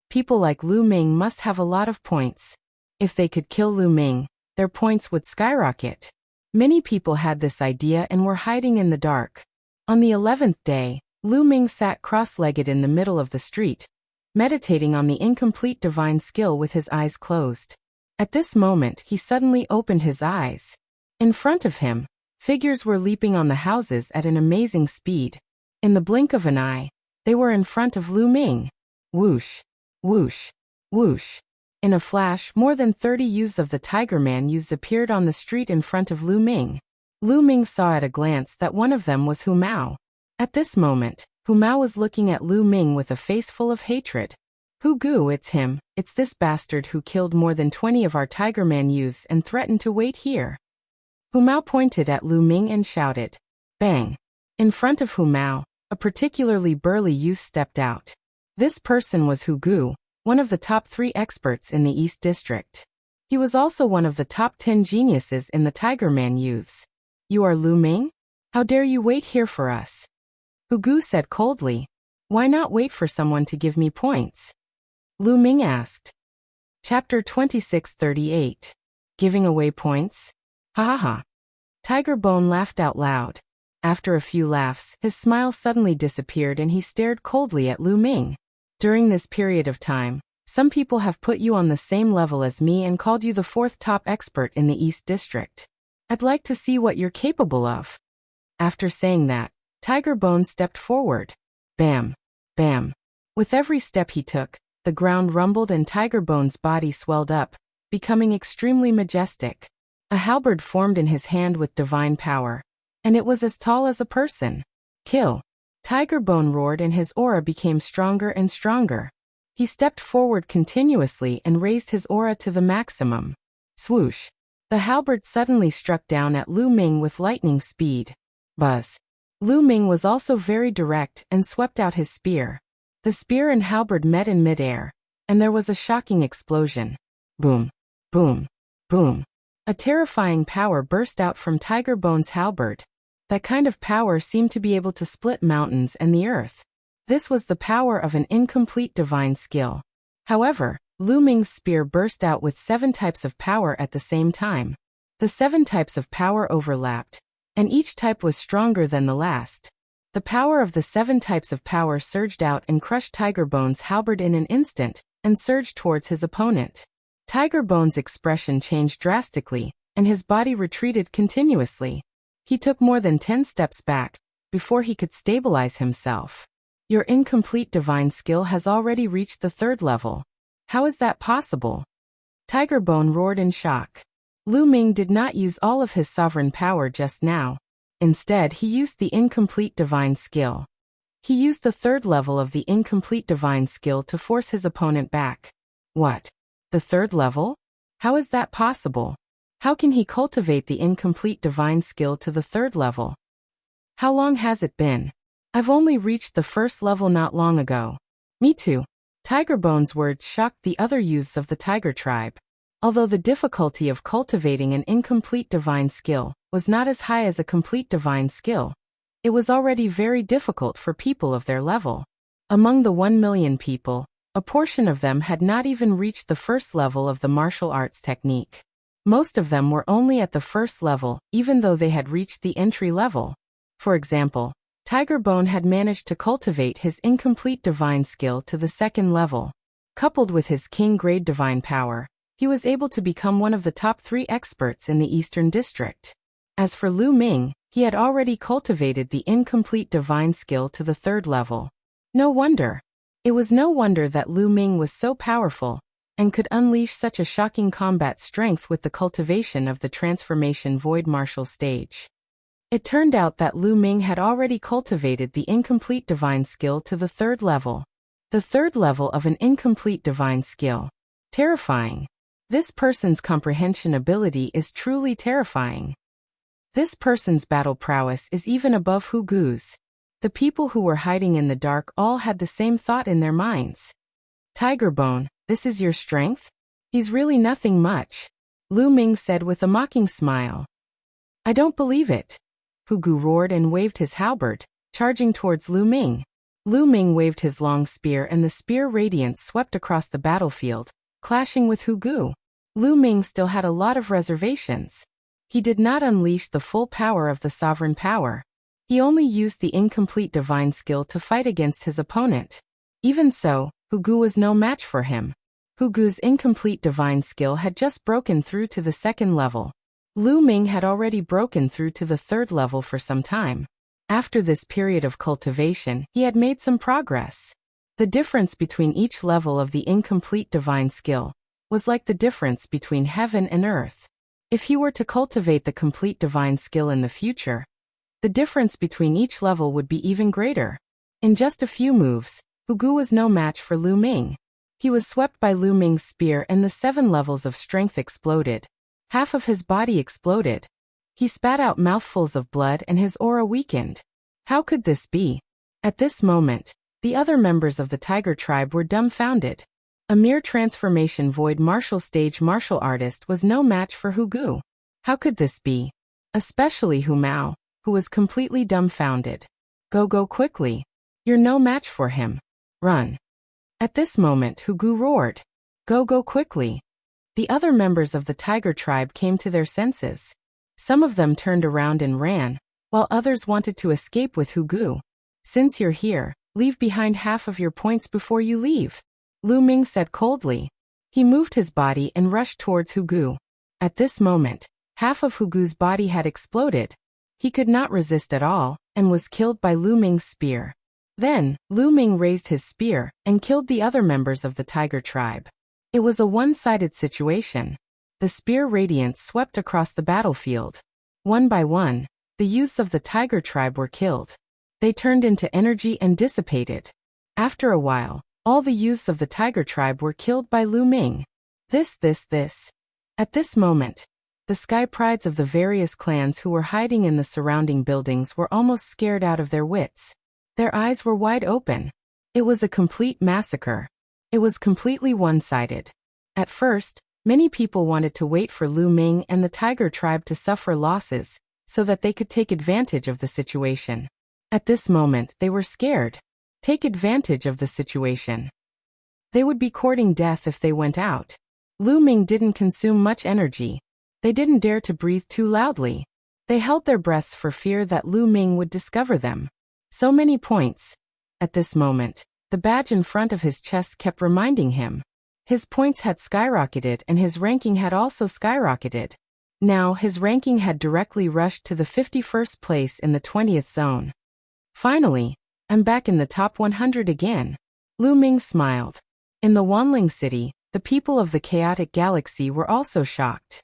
People like Lu Ming must have a lot of points. If they could kill Lu Ming, their points would skyrocket. Many people had this idea and were hiding in the dark. On the 11th day, Lu Ming sat cross-legged in the middle of the street, meditating on the incomplete divine skill with his eyes closed. At this moment, he suddenly opened his eyes. In front of him, figures were leaping on the houses at an amazing speed. In the blink of an eye, they were in front of Lu Ming. Whoosh, whoosh, whoosh. In a flash, more than 30 youths of the Tiger Man youths appeared on the street in front of Lu Ming. Lu Ming saw at a glance that one of them was Hu Mao. At this moment, Hu Mao was looking at Lu Ming with a face full of hatred. Hu Gu, it's him, it's this bastard who killed more than 20 of our Tiger Man youths and threatened to wait here. Hu Mao pointed at Lu Ming and shouted. Bang! In front of Hu Mao, a particularly burly youth stepped out. This person was Hu Gu, one of the top 3 experts in the East District. He was also one of the top 10 geniuses in the Tiger Man youths. You are Lu Ming? How dare you wait here for us? Hu Gu said coldly. Why not wait for someone to give me points? Lu Ming asked. Chapter 2638. Giving away points? Ha ha ha. Tiger Bone laughed out loud. After a few laughs, his smile suddenly disappeared and he stared coldly at Lu Ming. During this period of time, some people have put you on the same level as me and called you the 4th top expert in the East District. I'd like to see what you're capable of. After saying that, Tiger Bone stepped forward. Bam! Bam! With every step he took, the ground rumbled and Tiger Bone's body swelled up, becoming extremely majestic. A halberd formed in his hand with divine power, and it was as tall as a person. Kill! Tiger Bone roared and his aura became stronger and stronger. He stepped forward continuously and raised his aura to the maximum. Swoosh! The halberd suddenly struck down at Lu Ming with lightning speed. Buzz! Lu Ming was also very direct and swept out his spear. The spear and halberd met in midair, and there was a shocking explosion. Boom! Boom! Boom! A terrifying power burst out from Tiger Bone's halberd. That kind of power seemed to be able to split mountains and the earth. This was the power of an incomplete divine skill. However, Lu Ming's spear burst out with 7 types of power at the same time. The 7 types of power overlapped, and each type was stronger than the last. The power of the 7 types of power surged out and crushed Tiger Bone's halberd in an instant, and surged towards his opponent. Tiger Bone's expression changed drastically, and his body retreated continuously. He took more than 10 steps back, before he could stabilize himself. Your incomplete divine skill has already reached the 3rd level. How is that possible? Tiger Bone roared in shock. Lu Ming did not use all of his sovereign power just now. Instead, he used the incomplete divine skill. He used the 3rd level of the incomplete divine skill to force his opponent back. What? The 3rd level? How is that possible? How can he cultivate the incomplete divine skill to the 3rd level? How long has it been? I've only reached the 1st level not long ago. Me too. Tiger Bone's words shocked the other youths of the Tiger tribe. Although the difficulty of cultivating an incomplete divine skill was not as high as a complete divine skill, it was already very difficult for people of their level. Among the 1 million people, a portion of them had not even reached the 1st level of the martial arts technique. Most of them were only at the 1st level, even though they had reached the entry level. For example, Tiger Bone had managed to cultivate his incomplete divine skill to the 2nd level. Coupled with his king-grade divine power, he was able to become one of the top 3 experts in the Eastern District. As for Lu Ming, he had already cultivated the incomplete divine skill to the 3rd level. No wonder. It was no wonder that Lu Ming was so powerful, and could unleash such a shocking combat strength with the cultivation of the transformation void martial stage. It turned out that Lu Ming had already cultivated the incomplete divine skill to the 3rd level. The 3rd level of an incomplete divine skill. Terrifying. This person's comprehension ability is truly terrifying. This person's battle prowess is even above Hu Gu's. The people who were hiding in the dark all had the same thought in their minds. Tiger Bone, this is your strength? He's really nothing much, Lu Ming said with a mocking smile. I don't believe it. Hu Gu roared and waved his halberd, charging towards Lu Ming. Lu Ming waved his long spear and the spear radiance swept across the battlefield, clashing with Hu Gu. Lu Ming still had a lot of reservations. He did not unleash the full power of the sovereign power. He only used the incomplete divine skill to fight against his opponent. Even so, Hu Gu was no match for him. Hu Gu's incomplete divine skill had just broken through to the 2nd level. Lu Ming had already broken through to the 3rd level for some time. After this period of cultivation, he had made some progress. The difference between each level of the incomplete divine skill was like the difference between heaven and earth. If he were to cultivate the complete divine skill in the future, the difference between each level would be even greater. In just a few moves, Hu Gu was no match for Lu Ming. He was swept by Lu Ming's spear and the 7 levels of strength exploded. Half of his body exploded. He spat out mouthfuls of blood and his aura weakened. How could this be? At this moment, the other members of the Tiger tribe were dumbfounded. A mere transformation void martial stage martial artist was no match for Hu Gu. How could this be? Especially Hu Mao, who was completely dumbfounded. Go quickly. You're no match for him. Run. At this moment Hu Gu roared. Go quickly. The other members of the Tiger tribe came to their senses. Some of them turned around and ran, while others wanted to escape with Hu Gu. Since you're here, leave behind half of your points before you leave, Lu Ming said coldly. He moved his body and rushed towards Hu Gu. At this moment, half of Hu Gu's body had exploded. He could not resist at all, and was killed by Lu Ming's spear. Then, Lu Ming raised his spear, and killed the other members of the Tiger tribe. It was a one-sided situation. The spear radiance swept across the battlefield. One by one, the youths of the Tiger tribe were killed. They turned into energy and dissipated. After a while, all the youths of the Tiger tribe were killed by Lu Ming. This. At this moment, the sky prides of the various clans who were hiding in the surrounding buildings were almost scared out of their wits. Their eyes were wide open. It was a complete massacre. It was completely one-sided. At first, many people wanted to wait for Lu Ming and the Tiger tribe to suffer losses, so that they could take advantage of the situation. At this moment, they were scared. Take advantage of the situation. They would be courting death if they went out. Lu Ming didn't consume much energy. They didn't dare to breathe too loudly. They held their breaths for fear that Lu Ming would discover them. So many points. At this moment, the badge in front of his chest kept reminding him. His points had skyrocketed and his ranking had also skyrocketed. Now his ranking had directly rushed to the 51st place in the 20th zone. Finally, I'm back in the top 100 again. Lu Ming smiled. In the Wanling city, the people of the chaotic galaxy were also shocked.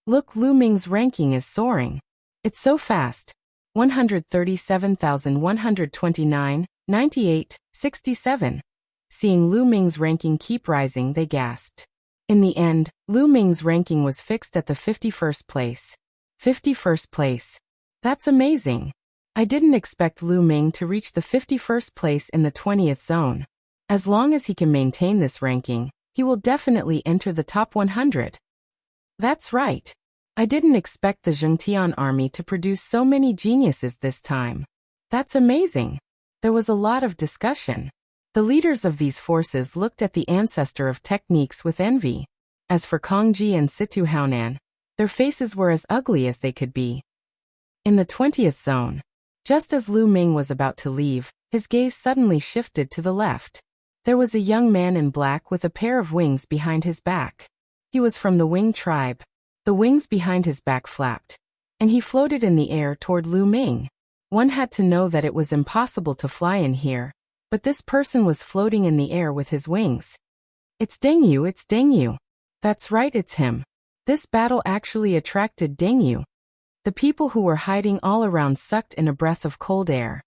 Look, Lu Ming's ranking is soaring. It's so fast. 137,129, 98, 67. Seeing Lu Ming's ranking keep rising, they gasped. In the end, Lu Ming's ranking was fixed at the 51st place. 51st place. That's amazing. I didn't expect Lu Ming to reach the 51st place in the 20th zone. As long as he can maintain this ranking, he will definitely enter the top 100. That's right. I didn't expect the Zhengtian army to produce so many geniuses this time. That's amazing. There was a lot of discussion. The leaders of these forces looked at the ancestor of techniques with envy. As for Kongji and Situ Haonan, their faces were as ugly as they could be. In the 20th zone, just as Lu Ming was about to leave, his gaze suddenly shifted to the left. There was a young man in black with a pair of wings behind his back. He was from the Wing tribe. The wings behind his back flapped. and he floated in the air toward Lu Ming. One had to know that it was impossible to fly in here, but this person was floating in the air with his wings. It's Deng Yu, it's Deng Yu. That's right, it's him. This battle actually attracted Deng Yu. The people who were hiding all around sucked in a breath of cold air.